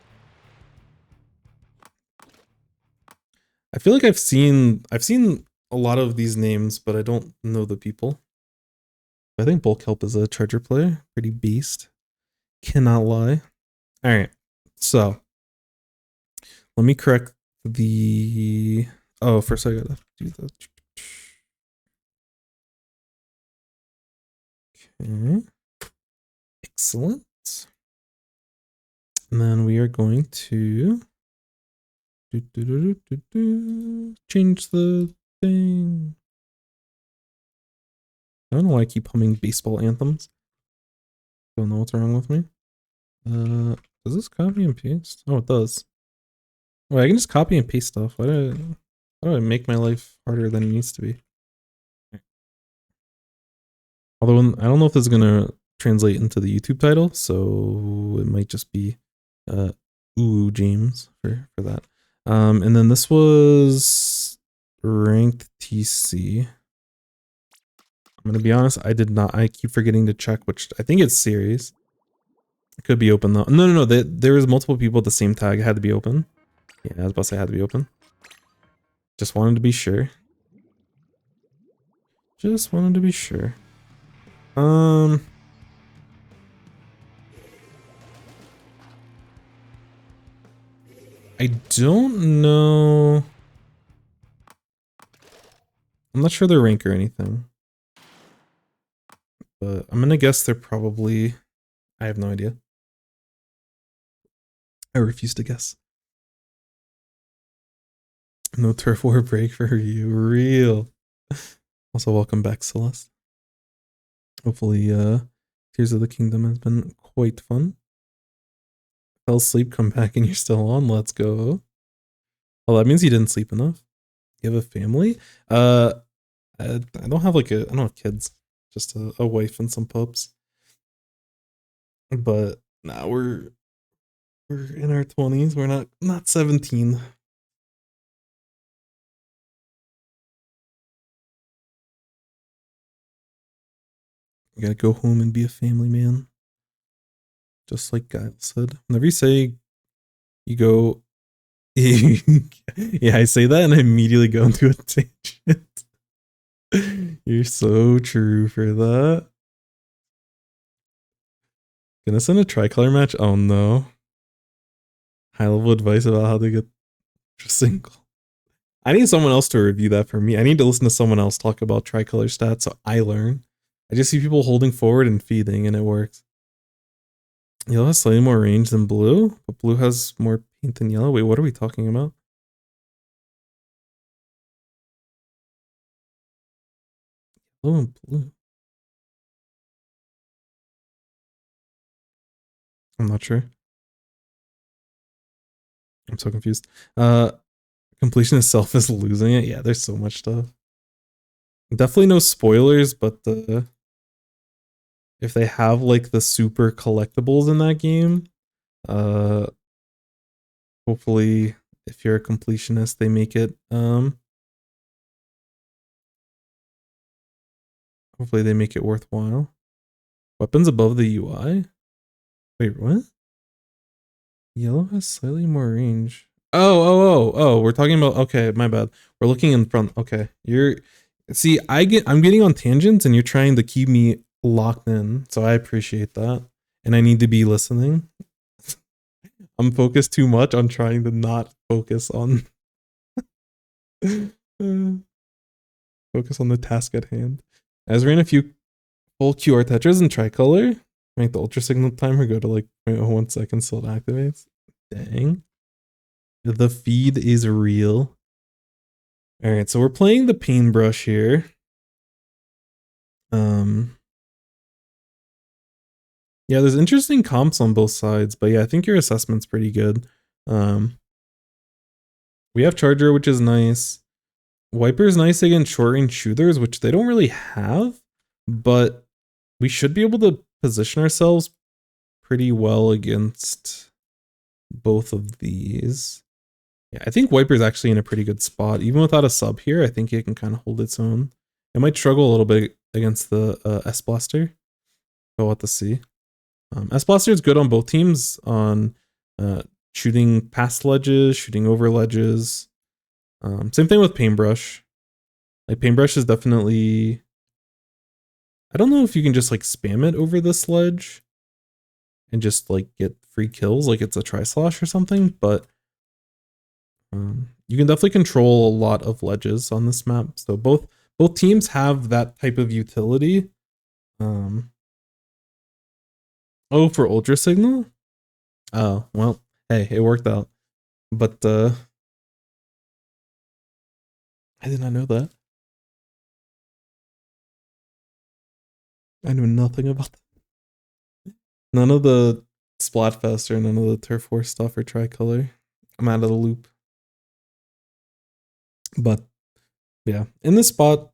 [SPEAKER 1] I feel like I've seen a lot of these names, but I don't know the people. I think bulk help is a treasure play. Pretty beast. Cannot lie. Alright. So let me correct the first I gotta do the okay. Excellent. And then we are going to change the thing. I don't know why I keep humming baseball anthems. Don't know what's wrong with me. Does this copy and paste? Oh, it does. Wait, I can just copy and paste stuff. Why do I make my life harder than it needs to be? Although I don't know if this is gonna translate into the YouTube title, so it might just be ooh James for that. And then this was ranked TC. I'm gonna be honest, I keep forgetting to check which, I think it's series. It could be open though. No, there was multiple people at the same tag. It had to be open. Yeah, I was about to say it had to be open. Just wanted to be sure. Just wanted to be sure. I don't know. I'm not sure their rank or anything. But I'm gonna guess they're probably... I have no idea. I refuse to guess. No Turf War break for you. Real. Also, welcome back, Celeste. Hopefully, Tears of the Kingdom has been quite fun. Fell asleep, come back, and you're still on. Let's go. Well, that means you didn't sleep enough. You have a family? I don't have I don't have kids. Just a wife and some pups. But nah, we're in our 20s. We're not 17. You gotta go home and be a family man. Just like Guile said. Whenever you say you go... Yeah, I say that and I immediately go into a tangent. You're so true for that. Gonna send a tricolor match? Oh no. High level advice about how to get single. I need someone else to review that for me. I need to listen to someone else talk about tricolor stats so I learn. I just see people holding forward and feeding and it works. Yellow has slightly more range than blue, but blue has more paint than yellow. Wait, what are we talking about? Yellow and blue. I'm not sure. I'm so confused. Completion itself is losing it. Yeah, there's so much stuff. Definitely no spoilers, but if they have the super collectibles in that game, hopefully if you're a completionist, they make it hopefully they make it worthwhile. Weapons above the UI? Wait, what? Yellow has slightly more range. Oh, we're talking about, okay, my bad. We're looking in front. Okay. See, I'm getting on tangents and you're trying to keep me locked in. So I appreciate that. And I need to be listening. I'm focused too much on trying to not focus on focus on the task at hand. As ran a few full QR Tetras in tricolor, make the ultra signal timer go to like 0.01 seconds till it activates. Dang. The feed is real. Alright, so we're playing the Painbrush here. Yeah, there's interesting comps on both sides, but yeah, I think your assessment's pretty good. We have Charger, which is nice. Wiper's nice against short-range shooters, which they don't really have, but we should be able to position ourselves pretty well against both of these. Yeah, I think Wiper's actually in a pretty good spot. Even without a sub here, I think it can kind of hold its own. It might struggle a little bit against the S-Blaster. We'll have to see. S-Blaster is good on both teams on shooting past ledges, shooting over ledges. Same thing with Painbrush. Like Painbrush is definitely... I don't know if you can just like spam it over this ledge and just like get free kills like it's a tri-slash or something, but you can definitely control a lot of ledges on this map. So both teams have that type of utility. Oh, for Ultra Signal? Oh, well, hey, it worked out. But I did not know that. I knew nothing about that. None of the Splatfest or none of the Turf War stuff or Tricolor. I'm out of the loop. But yeah, in this spot,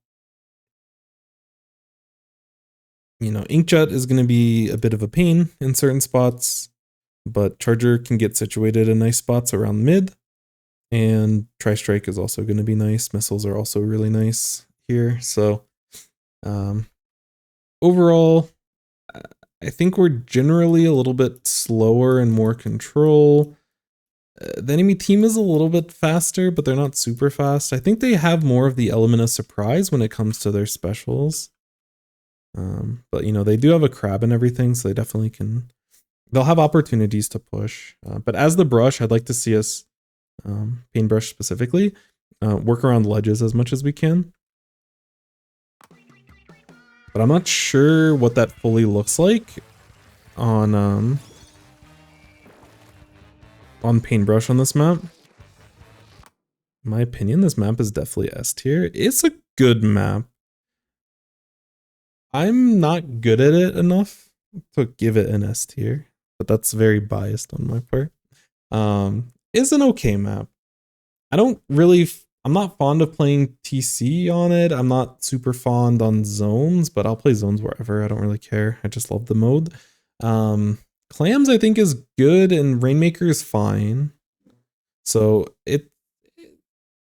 [SPEAKER 1] you know, Inkjet is going to be a bit of a pain in certain spots, but Charger can get situated in nice spots around mid, and Tri-Strike is also going to be nice. Missiles are also really nice here. So overall, I think we're generally a little bit slower and more control. The enemy team is a little bit faster, but they're not super fast. I think they have more of the element of surprise when it comes to their specials. But you know, they do have a crab and everything, so they definitely can. They'll have opportunities to push. But as the brush, I'd like to see us, Painbrush specifically, work around ledges as much as we can. But I'm not sure what that fully looks like on Painbrush on this map. In my opinion, this map is definitely S tier. It's a good map. I'm not good at it enough to give it an S tier, but that's very biased on my part. It's an okay map. I'm not fond of playing TC on it. I'm not super fond on zones, but I'll play zones wherever. I don't really care. I just love the mode. Clams I think is good and Rainmaker is fine. So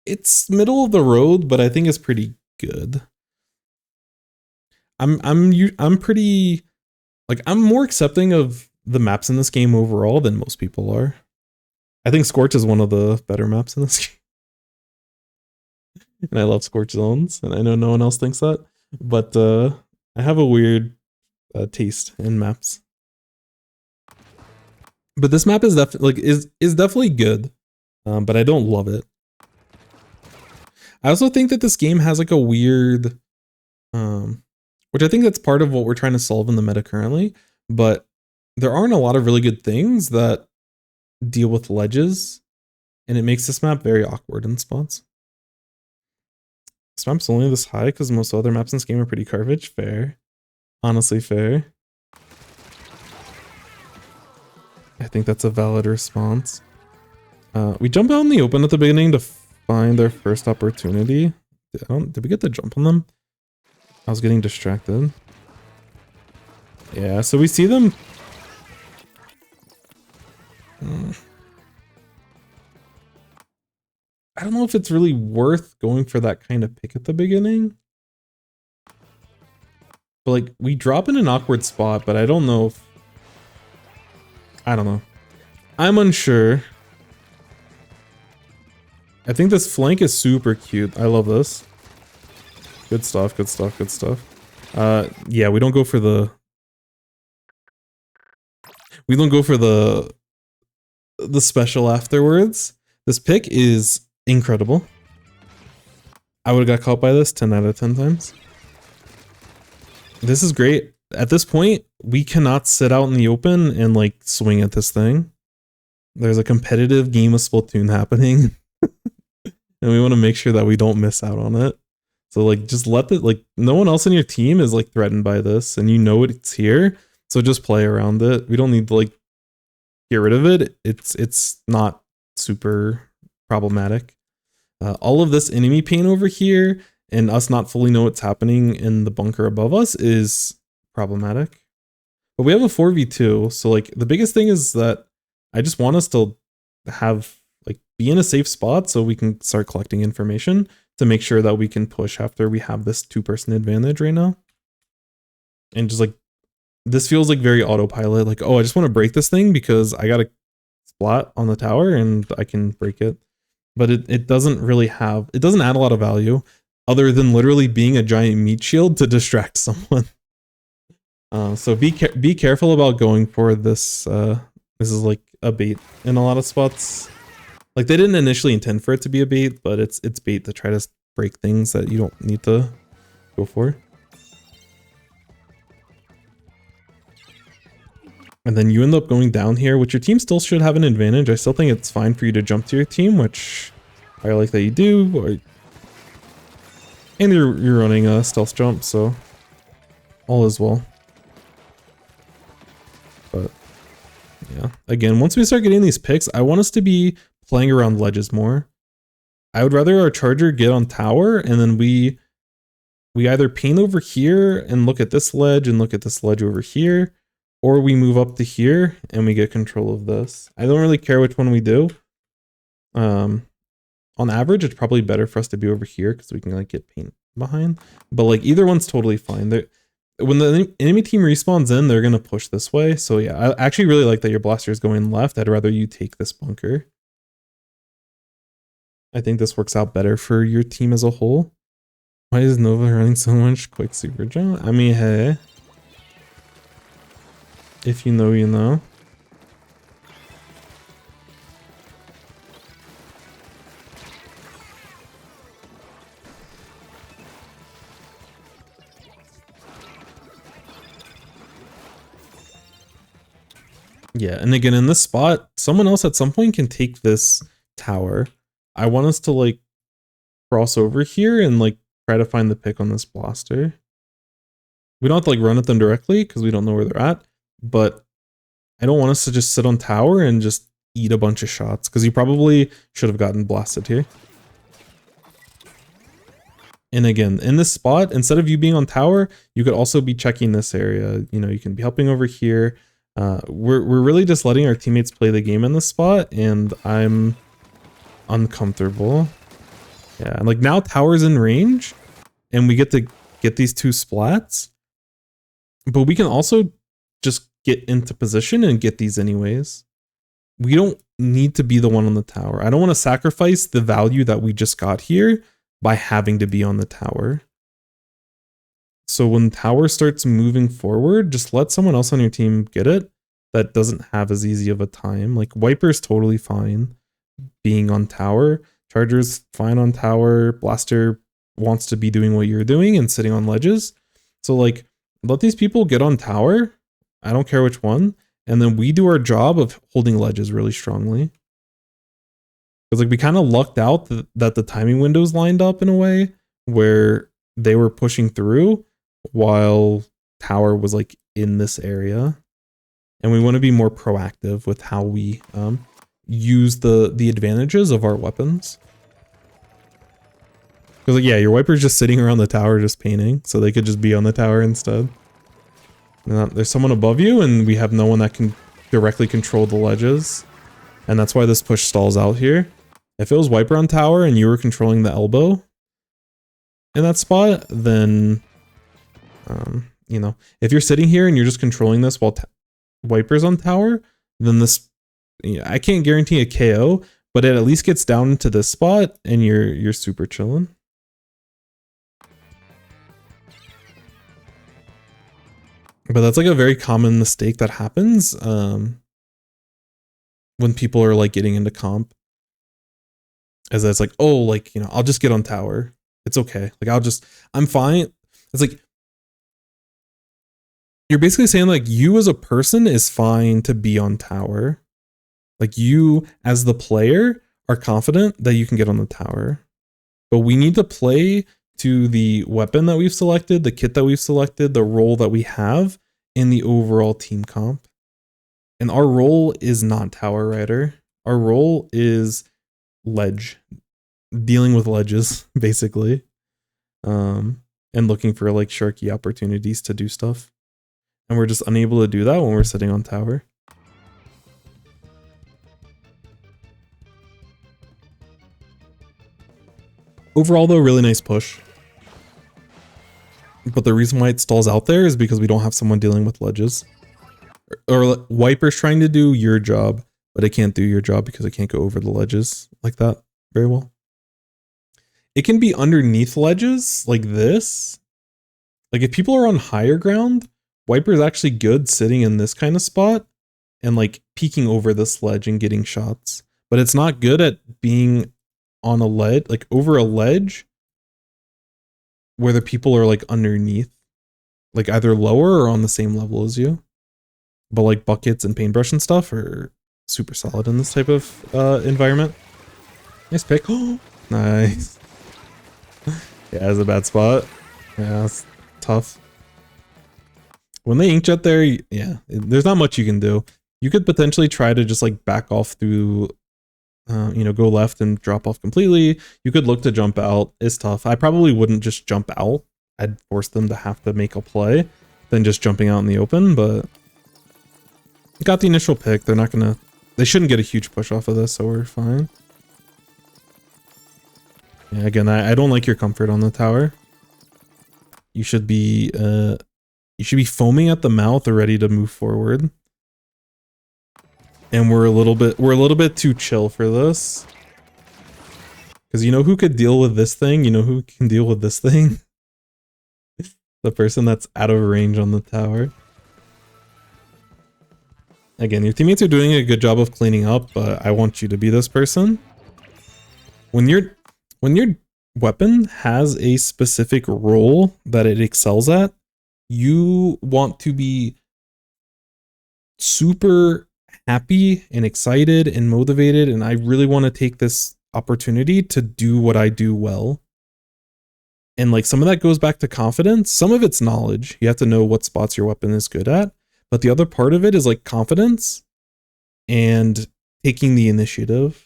[SPEAKER 1] it's middle of the road, but I think it's pretty good. I'm pretty, like, I'm more accepting of the maps in this game overall than most people are. I think Scorch is one of the better maps in this game. And I love Scorch zones, and I know no one else thinks that, but I have a weird taste in maps. But this map is definitely is definitely good, but I don't love it. I also think that this game has like a weird, which I think that's part of what we're trying to solve in the meta currently, but there aren't a lot of really good things that deal with ledges, and it makes this map very awkward in spots. This map's only this high because most other maps in this game are pretty garbage. Fair. Honestly, fair. I think that's a valid response. We jump out in the open at the beginning to find their first opportunity. Did we get the jump on them? I was getting distracted. Yeah, so we see them. I don't know if it's really worth going for that kind of pick at the beginning. But like, we drop in an awkward spot, but I don't know if... I don't know. I'm unsure. I think this flank is super cute. I love this. Good stuff, good stuff, good stuff. Yeah, we don't go for the... We don't go for the special afterwards. This pick is incredible. I would have got caught by this 10 out of 10 times. This is great. At this point, we cannot sit out in the open and like swing at this thing. There's a competitive game of Splatoon happening. And we want to make sure that we don't miss out on it. So like just let the, like, no one else in your team is like threatened by this and you know it's here. So just play around it. We don't need to like get rid of it. It's not super problematic. All of this enemy pain over here and us not fully know what's happening in the bunker above us is problematic. But we have a 4v2. So like the biggest thing is that I just want us to have like be in a safe spot so we can start collecting information to make sure that we can push after we have this 2-person advantage right now. And just like, this feels like very autopilot. Like, oh, I just want to break this thing because I got a splat on the tower and I can break it. But it doesn't really have, it doesn't add a lot of value other than literally being a giant meat shield to distract someone. So be careful about going for this. This is like a bait in a lot of spots. Like they didn't initially intend for it to be a bait, but it's bait to try to break things that you don't need to go for. And then you end up going down here, which your team still should have an advantage. I still think it's fine for you to jump to your team, which I like that you do. And you're running a stealth jump, so all is well. But yeah, again, once we start getting these picks, I want us to be playing around ledges more. I would rather our charger get on tower and then we either paint over here and look at this ledge and look at this ledge over here, or we move up to here and we get control of this. I don't really care which one we do. On average, it's probably better for us to be over here because we can like get paint behind. But like either one's totally fine. When the enemy team respawns in, they're gonna push this way. So yeah, I actually really like that your blaster is going left. I'd rather you take this bunker. I think this works out better for your team as a whole. Why is Nova running so much quick super jump? I mean, hey. If you know, you know. Yeah, and again, in this spot, someone else at some point can take this tower. I want us to like cross over here and like try to find the pick on this blaster. We don't have to like run at them directly because we don't know where they're at, but I don't want us to just sit on tower and just eat a bunch of shots because you probably should have gotten blasted here. And again, in this spot, instead of you being on tower, you could also be checking this area. You know, you can be helping over here. We're really just letting our teammates play the game in this spot, and I'm uncomfortable. Yeah, and like now tower's in range, and we get to get these 2 splats, but we can also just get into position and get these anyways. We don't need to be the one on the tower. I don't want to sacrifice the value that we just got here by having to be on the tower. So when tower starts moving forward, just let someone else on your team get it that doesn't have as easy of a time. Like Wiper's totally fine being on tower. Charger's fine on tower. Blaster wants to be doing what you're doing and sitting on ledges. So like, let these people get on tower. I don't care which one. And then we do our job of holding ledges really strongly. Because like we kind of lucked out that the timing windows lined up in a way where they were pushing through while tower was like in this area. And we want to be more proactive with how we use the advantages of our weapons. Because like, yeah, your Wiper's just sitting around the tower just painting, so they could just be on the tower instead. And there's someone above you and we have no one that can directly control the ledges. And that's why this push stalls out here. If it was Wiper on tower and you were controlling the elbow in that spot, then you know, if you're sitting here and you're just controlling this while Wiper's on tower, then this, I can't guarantee a KO, but it at least gets down to this spot and you're super chilling. But that's like a very common mistake that happens when people are like getting into comp. As it's like, oh, like, you know, I'll just get on tower. It's okay. Like, I'm fine. It's like, you're basically saying like you as a person is fine to be on tower. Like you as the player are confident that you can get on the tower. But we need to play to the weapon that we've selected, the kit that we've selected, the role that we have in the overall team comp. And our role is not tower rider. Our role is ledge, dealing with ledges basically, and looking for like sharky opportunities to do stuff, and we're just unable to do that when we're sitting on tower. Overall though, really nice push, but the reason why it stalls out there is because we don't have someone dealing with ledges, or Wiper's trying to do your job, but it can't do your job because it can't go over the ledges like that very well. It can be underneath ledges like this. Like if people are on higher ground, Wiper is actually good sitting in this kind of spot and like peeking over this ledge and getting shots. But it's not good at being on a ledge, like over a ledge where the people are like underneath, like either lower or on the same level as you. But like buckets and paintbrush and stuff are super solid in this type of environment. Nice pick. Oh, nice. Yeah, it's a bad spot. Yeah, it's tough. When they inkjet there, yeah, there's not much you can do. You could potentially try to just like back off through, you know, go left and drop off completely. You could look to jump out. It's tough. I probably wouldn't just jump out. I'd force them to have to make a play than just jumping out in the open, but got the initial pick. They're not gonna, they shouldn't get a huge push off of this, so we're fine. Yeah, again, I don't like your comfort on the tower. You should be foaming at the mouth or ready to move forward. And we're a little bit too chill for this. Because you know who could deal with this thing? You know who can deal with this thing? The person that's out of range on the tower. Again, your teammates are doing a good job of cleaning up, but I want you to be this person. When your weapon has a specific role that it excels at, you want to be super happy and excited and motivated, and I really want to take this opportunity to do what I do well. And like some of that goes back to confidence, some of it's knowledge. You have to know what spots your weapon is good at, but the other part of it is like confidence and taking the initiative.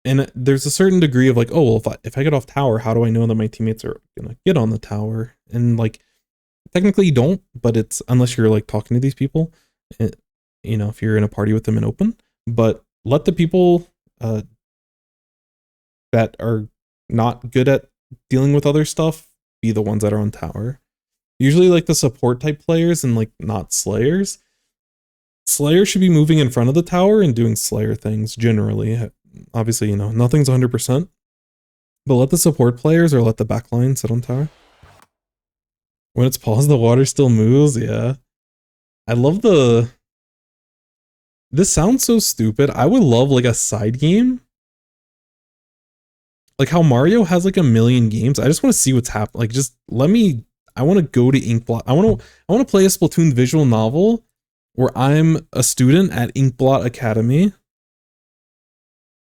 [SPEAKER 1] And there's a certain degree of like, oh, well, if I get off tower, how do I know that my teammates are gonna get on the tower? And like, technically you don't, but it's unless you're like talking to these people, you know, if you're in a party with them in open. But let the people that are not good at dealing with other stuff be the ones that are on tower. Usually like the support type players and like not slayers. Slayer should be moving in front of the tower and doing slayer things generally. Obviously, you know, nothing's 100%, but let the support players or let the backline sit on tower. When it's paused, the water still moves. Yeah. I love this sounds so stupid. I would love like a side game. Like how Mario has like a million games. I just want to see what's happening. Like just let me, I want to go to Inkblot. I want to play a Splatoon visual novel where I'm a student at Inkblot Academy.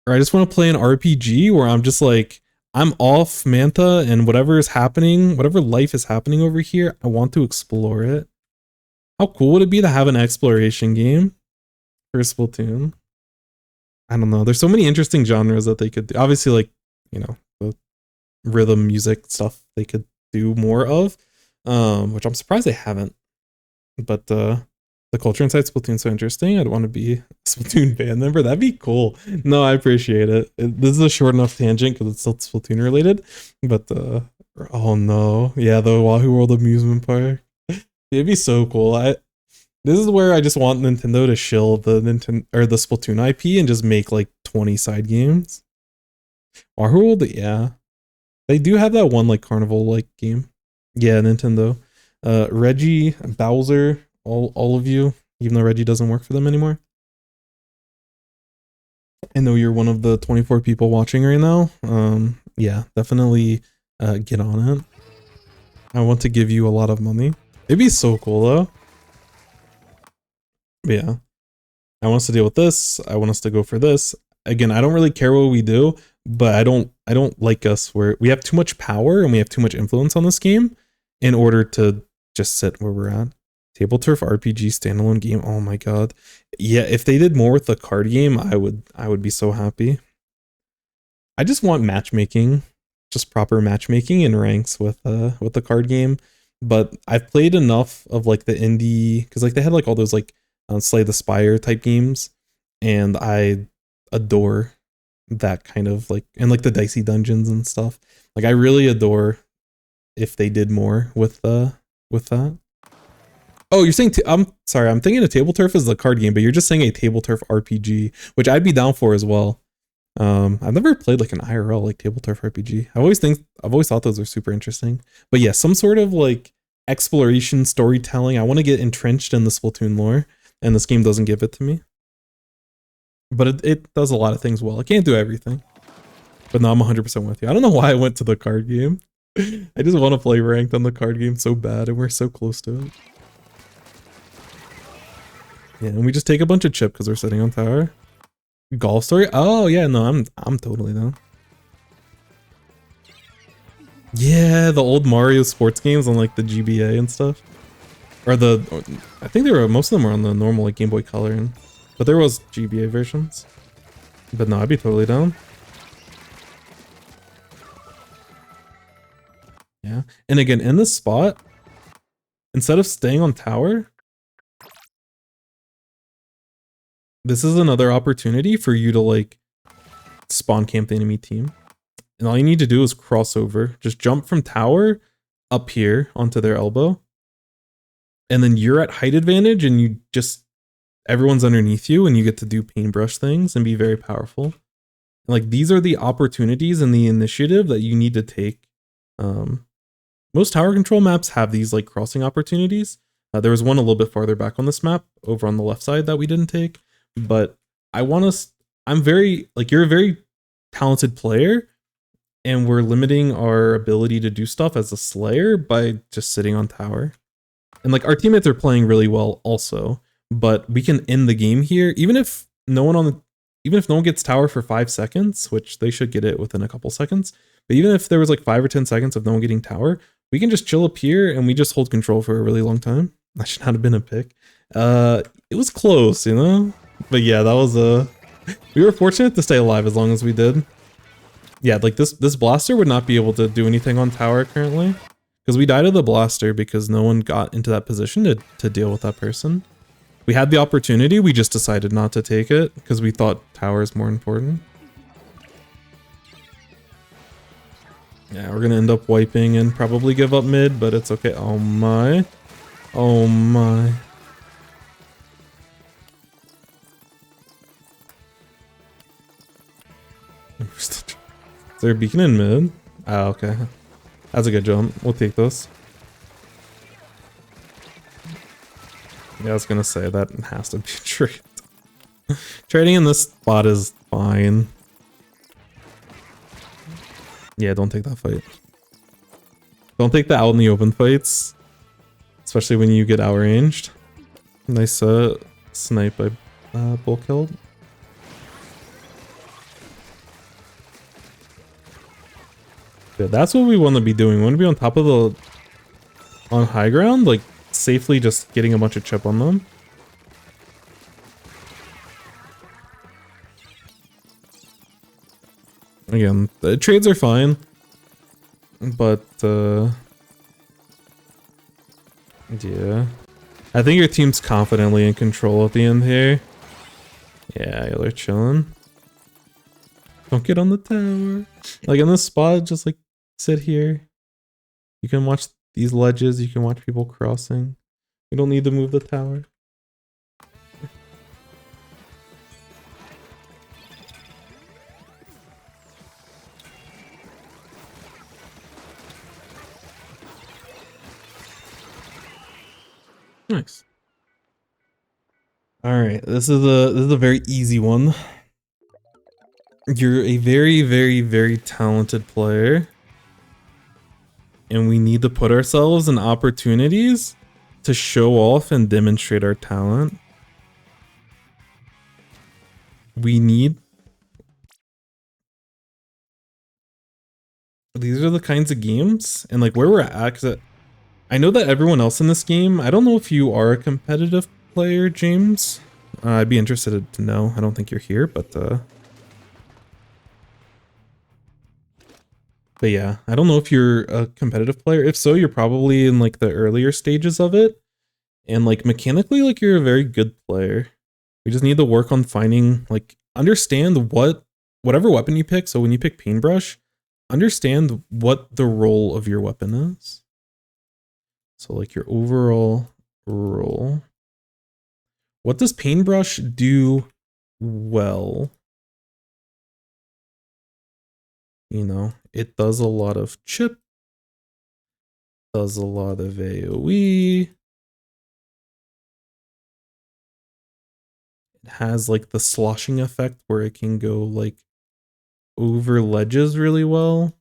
[SPEAKER 1] Or I just want to play an RPG where I'm just like, I'm off Manta and whatever is happening, whatever life is happening over here, I want to explore it. How cool would it be to have an exploration game for Splatoon? I don't know. There's so many interesting genres that they could do. Obviously, like, you know, the rhythm music stuff they could do more of, which I'm surprised they haven't. But the culture inside Splatoon's so interesting. I'd want to be a Splatoon band member. That'd be cool. No, I appreciate it. This is a short enough tangent because it's still Splatoon related. But Oh no. Yeah, the Wahoo World Amusement Park. It'd be so cool. This is where I just want Nintendo to shill the Nintendo or the Splatoon IP and just make like 20 side games. Wahoo World, yeah. They do have that one like carnival like game. Yeah, Nintendo. Reggie, Bowser, all of you, even though Reggie doesn't work for them anymore. I know you're one of the 24 people watching right now. Yeah, definitely get on it. I want to give you a lot of money. It'd be so cool though. But yeah. I want us to deal with this. I want us to go for this. Again, I don't really care what we do, but I don't like us where we have too much power and we have too much influence on this game in order to just sit where we're at. Table Turf RPG standalone game. Oh my god. Yeah, if they did more with the card game, I would be so happy. I just want matchmaking, just proper matchmaking in ranks with the card game. But I've played enough of like the indie, because like they had like all those like Slay the Spire type games, and I adore that kind of like, and like the dicey dungeons and stuff. Like I really adore if they did more with that. Oh, you're saying I'm sorry, I'm thinking a Table Turf is the card game, but you're just saying a Table Turf RPG, which I'd be down for as well. I've never played like an IRL like Table Turf RPG. I've always thought those are super interesting. But yeah, some sort of like exploration storytelling. I want to get entrenched in the Splatoon lore, and this game doesn't give it to me. But it does a lot of things well. It can't do everything. But no, I'm 100% with you. I don't know why I went to the card game. I just want to play ranked on the card game so bad, and we're so close to it. Yeah, and we just take a bunch of chip because we're sitting on tower. Golf story? Oh yeah, no, I'm totally down. Yeah, the old Mario sports games on like the GBA and stuff. Or I think most of them were on the normal like Game Boy Color, but there was GBA versions. But no, I'd be totally down. Yeah, and again, in this spot, instead of staying on tower, this is another opportunity for you to like spawn camp the enemy team. And all you need to do is cross over. Just jump from tower up here onto their elbow. And then you're at height advantage and everyone's underneath you and you get to do paintbrush things and be very powerful. And like these are the opportunities in the initiative that you need to take. Most tower control maps have these like crossing opportunities. There was one a little bit farther back on this map over on the left side that we didn't take. But I'm very, like, you're a very talented player, and we're limiting our ability to do stuff as a slayer by just sitting on tower. And like our teammates are playing really well also, but we can end the game here, even if no one gets tower for 5 seconds, which they should get it within a couple seconds. But even if there was like 5 or 10 seconds of no one getting tower, we can just chill up here and we just hold control for a really long time. That should not have been a pick. It was close, you know? But yeah, that was we were fortunate to stay alive as long as we did. Yeah, like this blaster would not be able to do anything on tower currently, because we died of the blaster because no one got into that position to deal with that person. We had the opportunity, we just decided not to take it because we thought tower is more important. Yeah, we're gonna end up wiping and probably give up mid, but it's okay. Oh my. Oh my. Is there a beacon in mid? Oh, okay. That's a good jump. We'll take this. Yeah, I was gonna say that has to be a trade. Trading in this spot is fine. Yeah, don't take that fight. Don't take the out in the open fights, especially when you get outranged. Nice snipe by bull killed. Yeah, that's what we want to be doing. We want to be on top of on high ground, like safely just getting a bunch of chip on them. Again, the trades are fine, but yeah, I think your team's confidently in control at the end here. Yeah, y'all are chilling. Don't get on the tower. Like in this spot, just like sit here. You can watch these ledges. You can watch people crossing. You don't need to move the tower. Nice. All right, this is a very easy one. You're a very, very, very talented player, and we need to put ourselves in opportunities to show off and demonstrate our talent. We need. These are the kinds of games, and like where we're at, because I know that everyone else in this game, I don't know if you are a competitive player, James. I'd be interested to know. I don't think you're here, but yeah, I don't know if you're a competitive player. If so, you're probably in like the earlier stages of it. And like mechanically, like you're a very good player. We just need to work on finding, like, understand whatever weapon you pick. So when you pick Painbrush, understand what the role of your weapon is. So like your overall role. What does Painbrush do well? You know, it does a lot of chip, does a lot of AoE. It has like the sloshing effect where it can go like over ledges really well.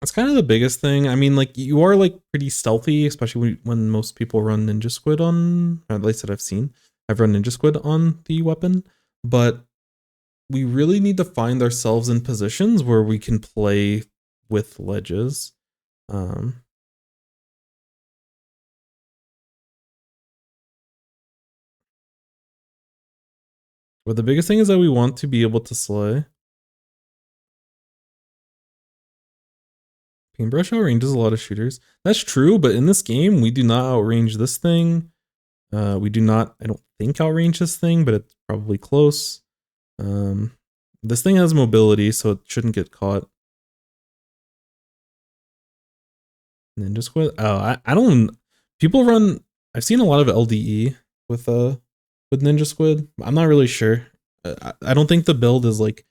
[SPEAKER 1] That's kind of the biggest thing. I mean, like, you are like pretty stealthy, especially when most people run Ninja Squid on, or at least that I've seen. I've run Ninja Squid on the weapon, but we really need to find ourselves in positions where we can play with ledges. But the biggest thing is that we want to be able to slay. Paintbrush outranges a lot of shooters. That's true, but in this game, we do not outrange this thing. We do not, I don't think, outrange this thing, but it's probably close. This thing has mobility, so it shouldn't get caught. Ninja Squid? Oh, I don't, people run, I've seen a lot of LDE with Ninja Squid. I'm not really sure. I don't think the build is like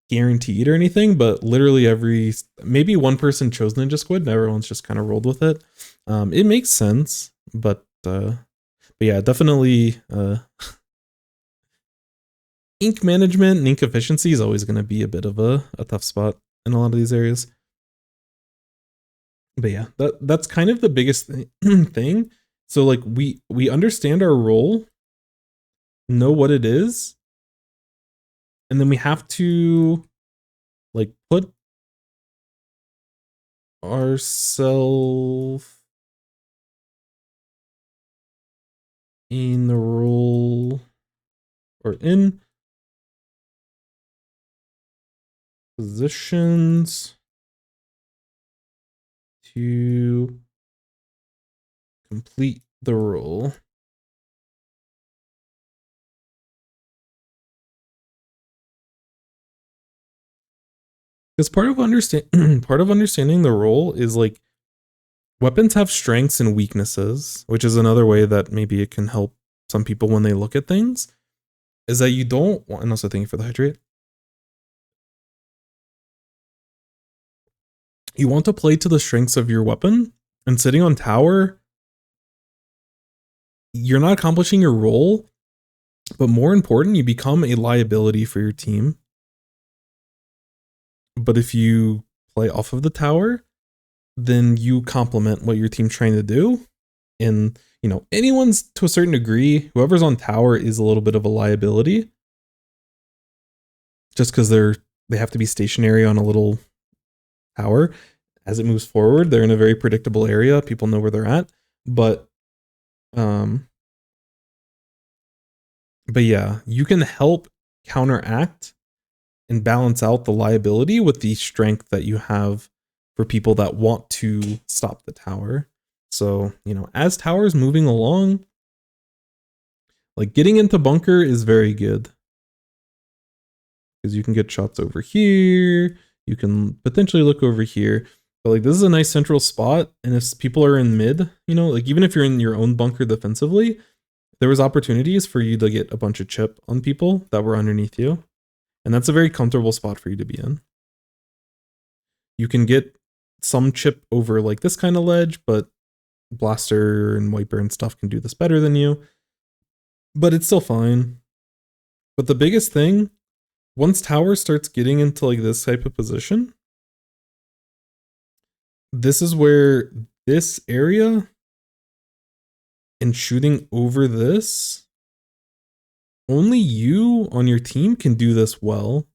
[SPEAKER 1] guaranteed or anything, but literally maybe one person chose Ninja Squid and everyone's just kind of rolled with it. It makes sense, but yeah, definitely ink management and ink efficiency is always going to be a bit of a tough spot in a lot of these areas. But yeah, that's kind of the biggest thing. So like we understand our role, know what it is, and then we have to like put ourselves in the role or in positions to complete the role. Because part of understanding the role is like weapons have strengths and weaknesses, which is another way that maybe it can help some people when they look at things. Is that you don't want, and also thank you for the hydrate. You want to play to the strengths of your weapon, and sitting on tower, you're not accomplishing your role, but more important, you become a liability for your team. But if you play off of the tower, then you complement what your team's trying to do. And, you know, anyone's to a certain degree, whoever's on tower is a little bit of a liability. Just because they have to be stationary on a little tower. As it moves forward, they're in a very predictable area. People know where they're at. But yeah, you can help counteract and balance out the liability with the strength that you have for people that want to stop the tower. So, you know, as tower's moving along, like getting into bunker is very good. Because you can get shots over here, you can potentially look over here. But like this is a nice central spot, and if people are in mid, you know, like even if you're in your own bunker defensively, there was opportunities for you to get a bunch of chip on people that were underneath you. And that's a very comfortable spot for you to be in. You can get some chip over like this kind of ledge, but Blaster and Wiper and stuff can do this better than you. But it's still fine. But the biggest thing, once tower starts getting into like this type of position, this is where this area and shooting over this, only you on your team can do this well.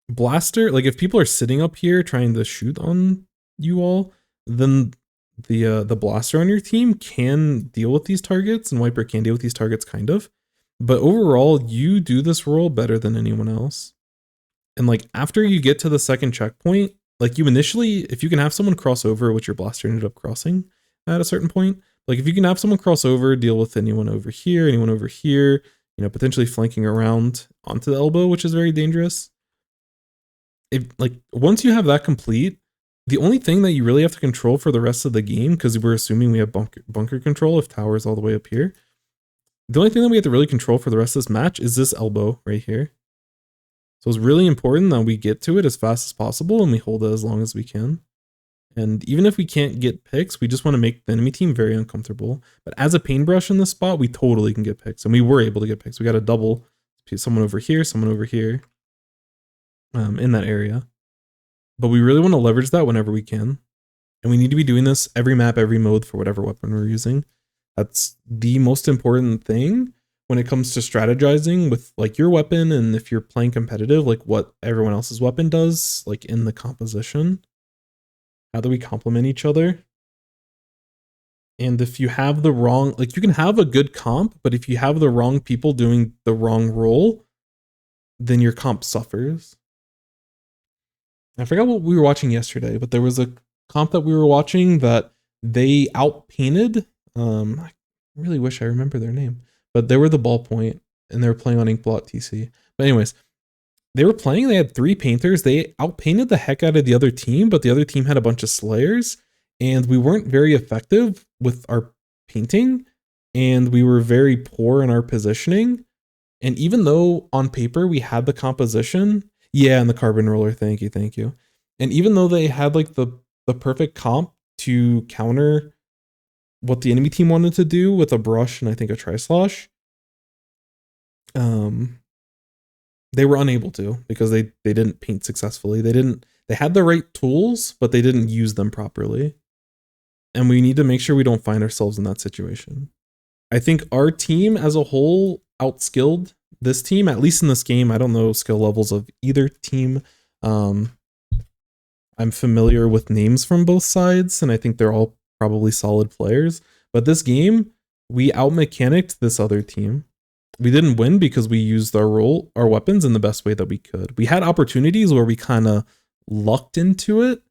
[SPEAKER 1] Blaster, like if people are sitting up here trying to shoot on you all, then the blaster on your team can deal with these targets, and Wiper can deal with these targets kind of. But overall, you do this role better than anyone else. And like after you get to the second checkpoint, like you initially, if you can have someone cross over, which your blaster ended up crossing at a certain point, like if you can have someone cross over, deal with anyone over here, you know, potentially flanking around onto the elbow, which is very dangerous. If like once you have that complete, the only thing that you really have to control for the rest of the game, because we're assuming we have bunker control if tower is all the way up here, the only thing that we have to really control for the rest of this match is this elbow right here. So it's really important that we get to it as fast as possible and we hold it as long as we can. And even if we can't get picks, we just want to make the enemy team very uncomfortable. But as a paintbrush in this spot, we totally can get picks. And we were able to get picks. We got a double, someone over here, in that area. But we really want to leverage that whenever we can. And we need to be doing this every map, every mode for whatever weapon we're using. That's the most important thing when it comes to strategizing with like your weapon, and if you're playing competitive, like what everyone else's weapon does, like in the composition. How do we complement each other? And if you have the wrong, like you can have a good comp, but if you have the wrong people doing the wrong role, then your comp suffers. I forgot what we were watching yesterday, but there was a comp that we were watching that they outpainted. I really wish I remember their name, but they were the ballpoint and they were playing on Inkblot TC. But anyways, they were playing, they had 3 painters. They outpainted the heck out of the other team, but the other team had a bunch of slayers, and we weren't very effective with our painting, and we were very poor in our positioning. And even though on paper we had the composition, yeah, and the carbon roller, thank you. And even though they had like the perfect comp to counter what the enemy team wanted to do with a brush and I think a tri-slosh, they were unable to because they didn't paint successfully. They had the right tools, but they didn't use them properly. And we need to make sure we don't find ourselves in that situation. I think our team as a whole outskilled this team, at least in this game. I don't know skill levels of either team. I'm familiar with names from both sides, and I think they're all probably solid players. But this game, we out-mechanicked this other team. We didn't win because we used our weapons in the best way that we could. We had opportunities where we kind of lucked into it.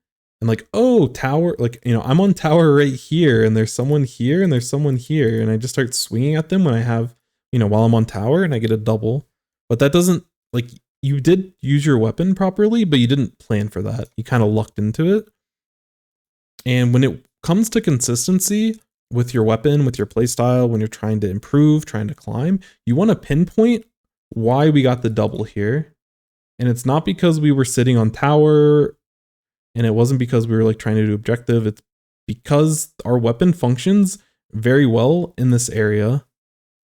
[SPEAKER 1] And like, oh, tower, like, you know, I'm on tower right here, and there's someone here, and there's someone here. And I just start swinging at them when I have, you know, while I'm on tower, and I get a double. But that doesn't, like, you did use your weapon properly, but you didn't plan for that. You kind of lucked into it. And when it comes to consistency with your weapon, with your playstyle, when you're trying to improve, trying to climb, you want to pinpoint why we got the double here. And it's not because we were sitting on tower, and it wasn't because we were like trying to do objective. It's because our weapon functions very well in this area.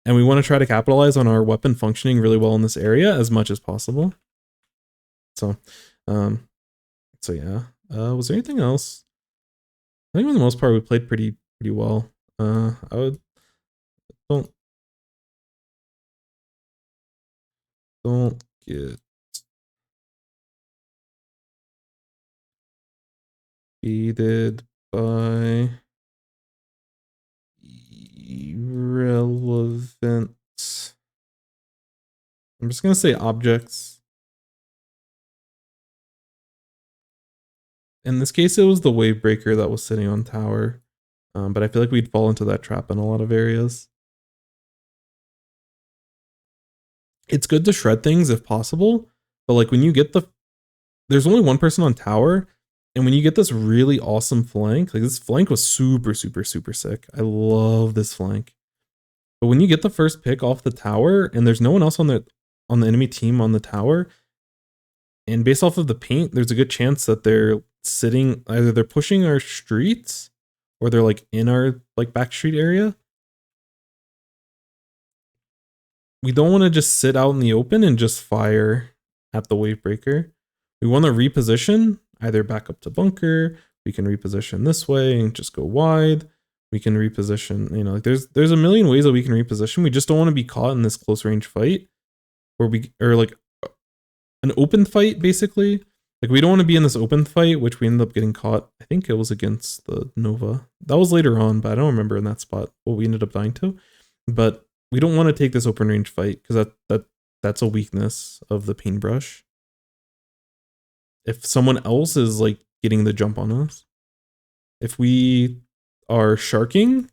[SPEAKER 1] And we want to try to capitalize on our weapon functioning really well in this area as much as possible. So yeah. Was there anything else? I think for the most part we played pretty well. I would don't get beated by irrelevant I'm just gonna say objects. In this case, it was the wave breaker that was sitting on tower. But I feel like we'd fall into that trap in a lot of areas. It's good to shred things if possible, but like when you get there's only one person on tower, and when you get this really awesome flank, like this flank was super, super, super sick. I love this flank. But when you get the first pick off the tower and there's no one else on the enemy team on the tower, and based off of the paint, there's a good chance that they're sitting, either they're pushing our streets or they're like in our like back street area. We don't want to just sit out in the open and just fire at the wave breaker. We want to reposition, either back up to bunker. We can reposition this way and just go wide. We can reposition, you know, like there's a million ways that we can reposition. We just don't want to be caught in this close range fight or like an open fight, basically. Like we don't want to be in this open fight, which we ended up getting caught. I think it was against the Nova. That was later on, but I don't remember in that spot what we ended up dying to. But we don't want to take this open range fight because that's a weakness of the Painbrush. If someone else is like getting the jump on us, if we are sharking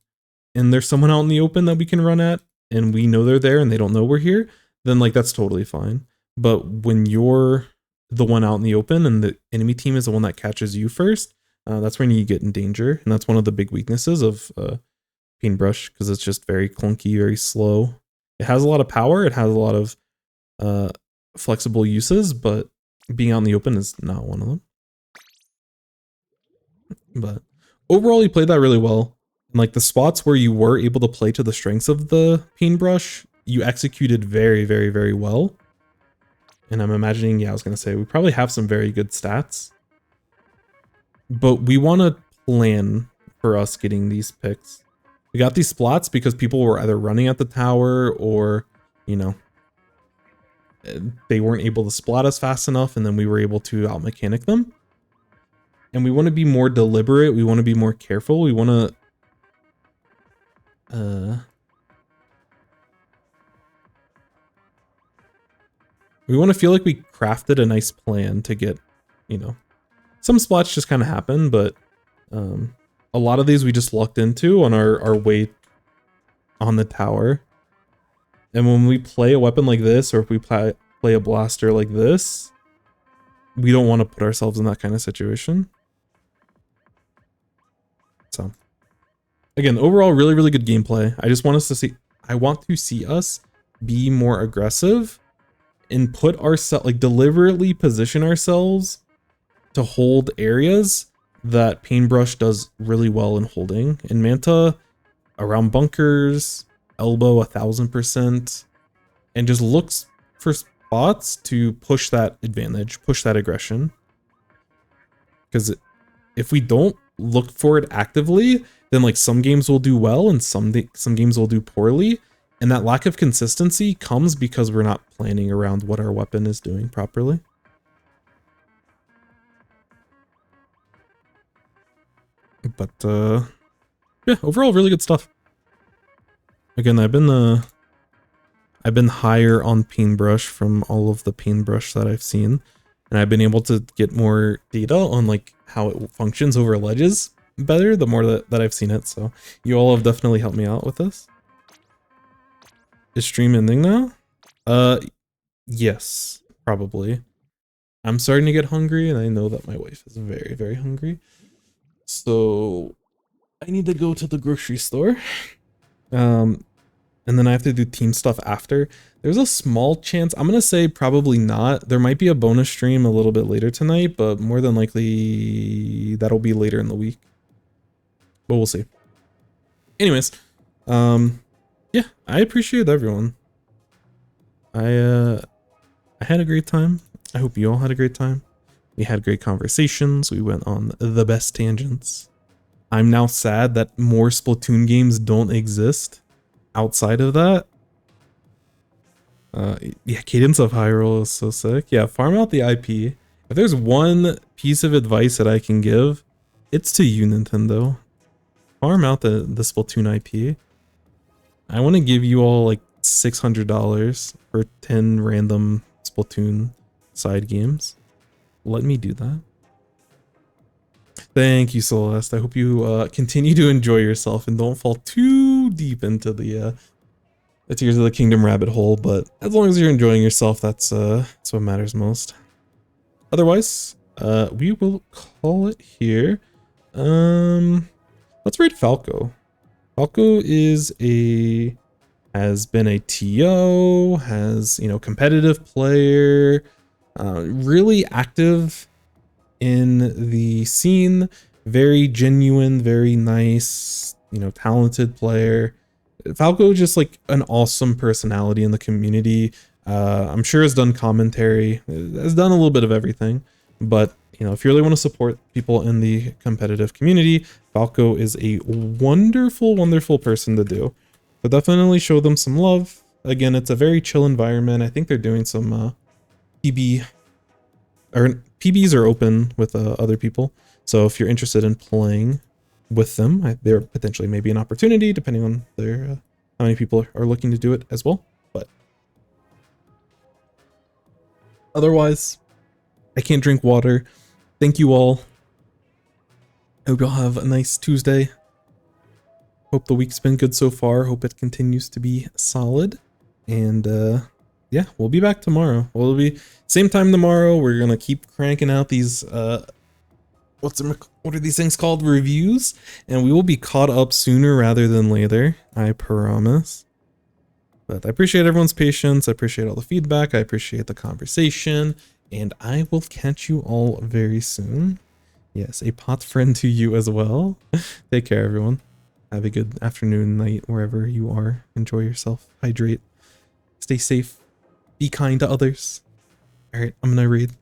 [SPEAKER 1] and there's someone out in the open that we can run at and we know they're there and they don't know we're here, then like that's totally fine. But when you're the one out in the open and the enemy team is the one that catches you first, that's when you get in danger. And that's one of the big weaknesses of Painbrush, because it's just very clunky, very slow. It has a lot of power, it has a lot of flexible uses, but being out in the open is not one of them. But overall, you played that really well. And like the spots where you were able to play to the strengths of the Painbrush, you executed very, very, very well. And I'm imagining, yeah, I was going to say, we probably have some very good stats. But we want to plan for us getting these picks. We got these splats because people were either running at the tower or, you know, they weren't able to splat us fast enough, and then we were able to out-mechanic them. And we want to be more deliberate. We want to be more careful. We want to... we want to feel like we crafted a nice plan to get, you know... Some splats just kind of happen, but a lot of these we just lucked into on our way on the tower. And when we play a weapon like this, or if we play a blaster like this, we don't want to put ourselves in that kind of situation. So, again, overall, really, really good gameplay. I just want us to see, I want to see us be more aggressive and put ourselves, like deliberately position ourselves to hold areas that Painbrush does really well in holding. In Manta, around bunkers, elbow 1000%, and just looks for spots to push that advantage, push that aggression. Because if we don't look for it actively, then like some games will do well and some games will do poorly. And that lack of consistency comes because we're not planning around what our weapon is doing properly. But yeah, overall really good stuff. Again, I've been higher on Painbrush from all of the Painbrush that I've seen, and I've been able to get more data on like how it functions over ledges better the more that I've seen it. So you all have definitely helped me out with this. Is stream ending now? Yes, probably. I'm starting to get hungry, and I know that my wife is very, very hungry. So I need to go to the grocery store. And then I have to do team stuff after. There's a small chance, I'm gonna say probably not. There might be a bonus stream a little bit later tonight, but more than likely that'll be later in the week. But we'll see. Anyways, yeah, I appreciate everyone. I had a great time. I hope you all had a great time. We had great conversations. We went on the best tangents. I'm now sad that more Splatoon games don't exist outside of that. Yeah, Cadence of Hyrule is so sick. Yeah, farm out the IP. If there's one piece of advice that I can give, it's to you, Nintendo. Farm out the Splatoon IP. I want to give you all like $600 for 10 random Splatoon side games. Let me do that. Thank you, Celeste. I hope you continue to enjoy yourself and don't fall too deep into the Tears of the Kingdom rabbit hole, but as long as you're enjoying yourself, that's what matters most. Otherwise, we will call it here. Let's rate Falco. Falco has been a TO, has, you know, competitive player, really active in the scene, very genuine, very nice, you know, talented player. Falco just like an awesome personality in the community. I'm sure has done commentary, has done a little bit of everything, but you know, if you really want to support people in the competitive community, Falco is a wonderful, wonderful person to do. So definitely show them some love. Again, it's a very chill environment. I think they're doing some PBs are open with other people. So if you're interested in playing with them, there potentially may be an opportunity depending on their how many people are looking to do it as well. But otherwise, I can't drink water. Thank you all. I hope y'all have a nice Tuesday. Hope the week's been good so far. Hope it continues to be solid. And yeah, we'll be back tomorrow. We'll be same time tomorrow. We're gonna keep cranking out these what are these things called? Reviews, and we will be caught up sooner rather than later, I promise. But I appreciate everyone's patience. I appreciate all the feedback. I appreciate the conversation, and I will catch you all very soon. Yes, a pot friend to you as well. Take care, everyone. Have a good afternoon, night, wherever you are. Enjoy yourself. Hydrate. Stay safe. Be kind to others. All right, I'm gonna read.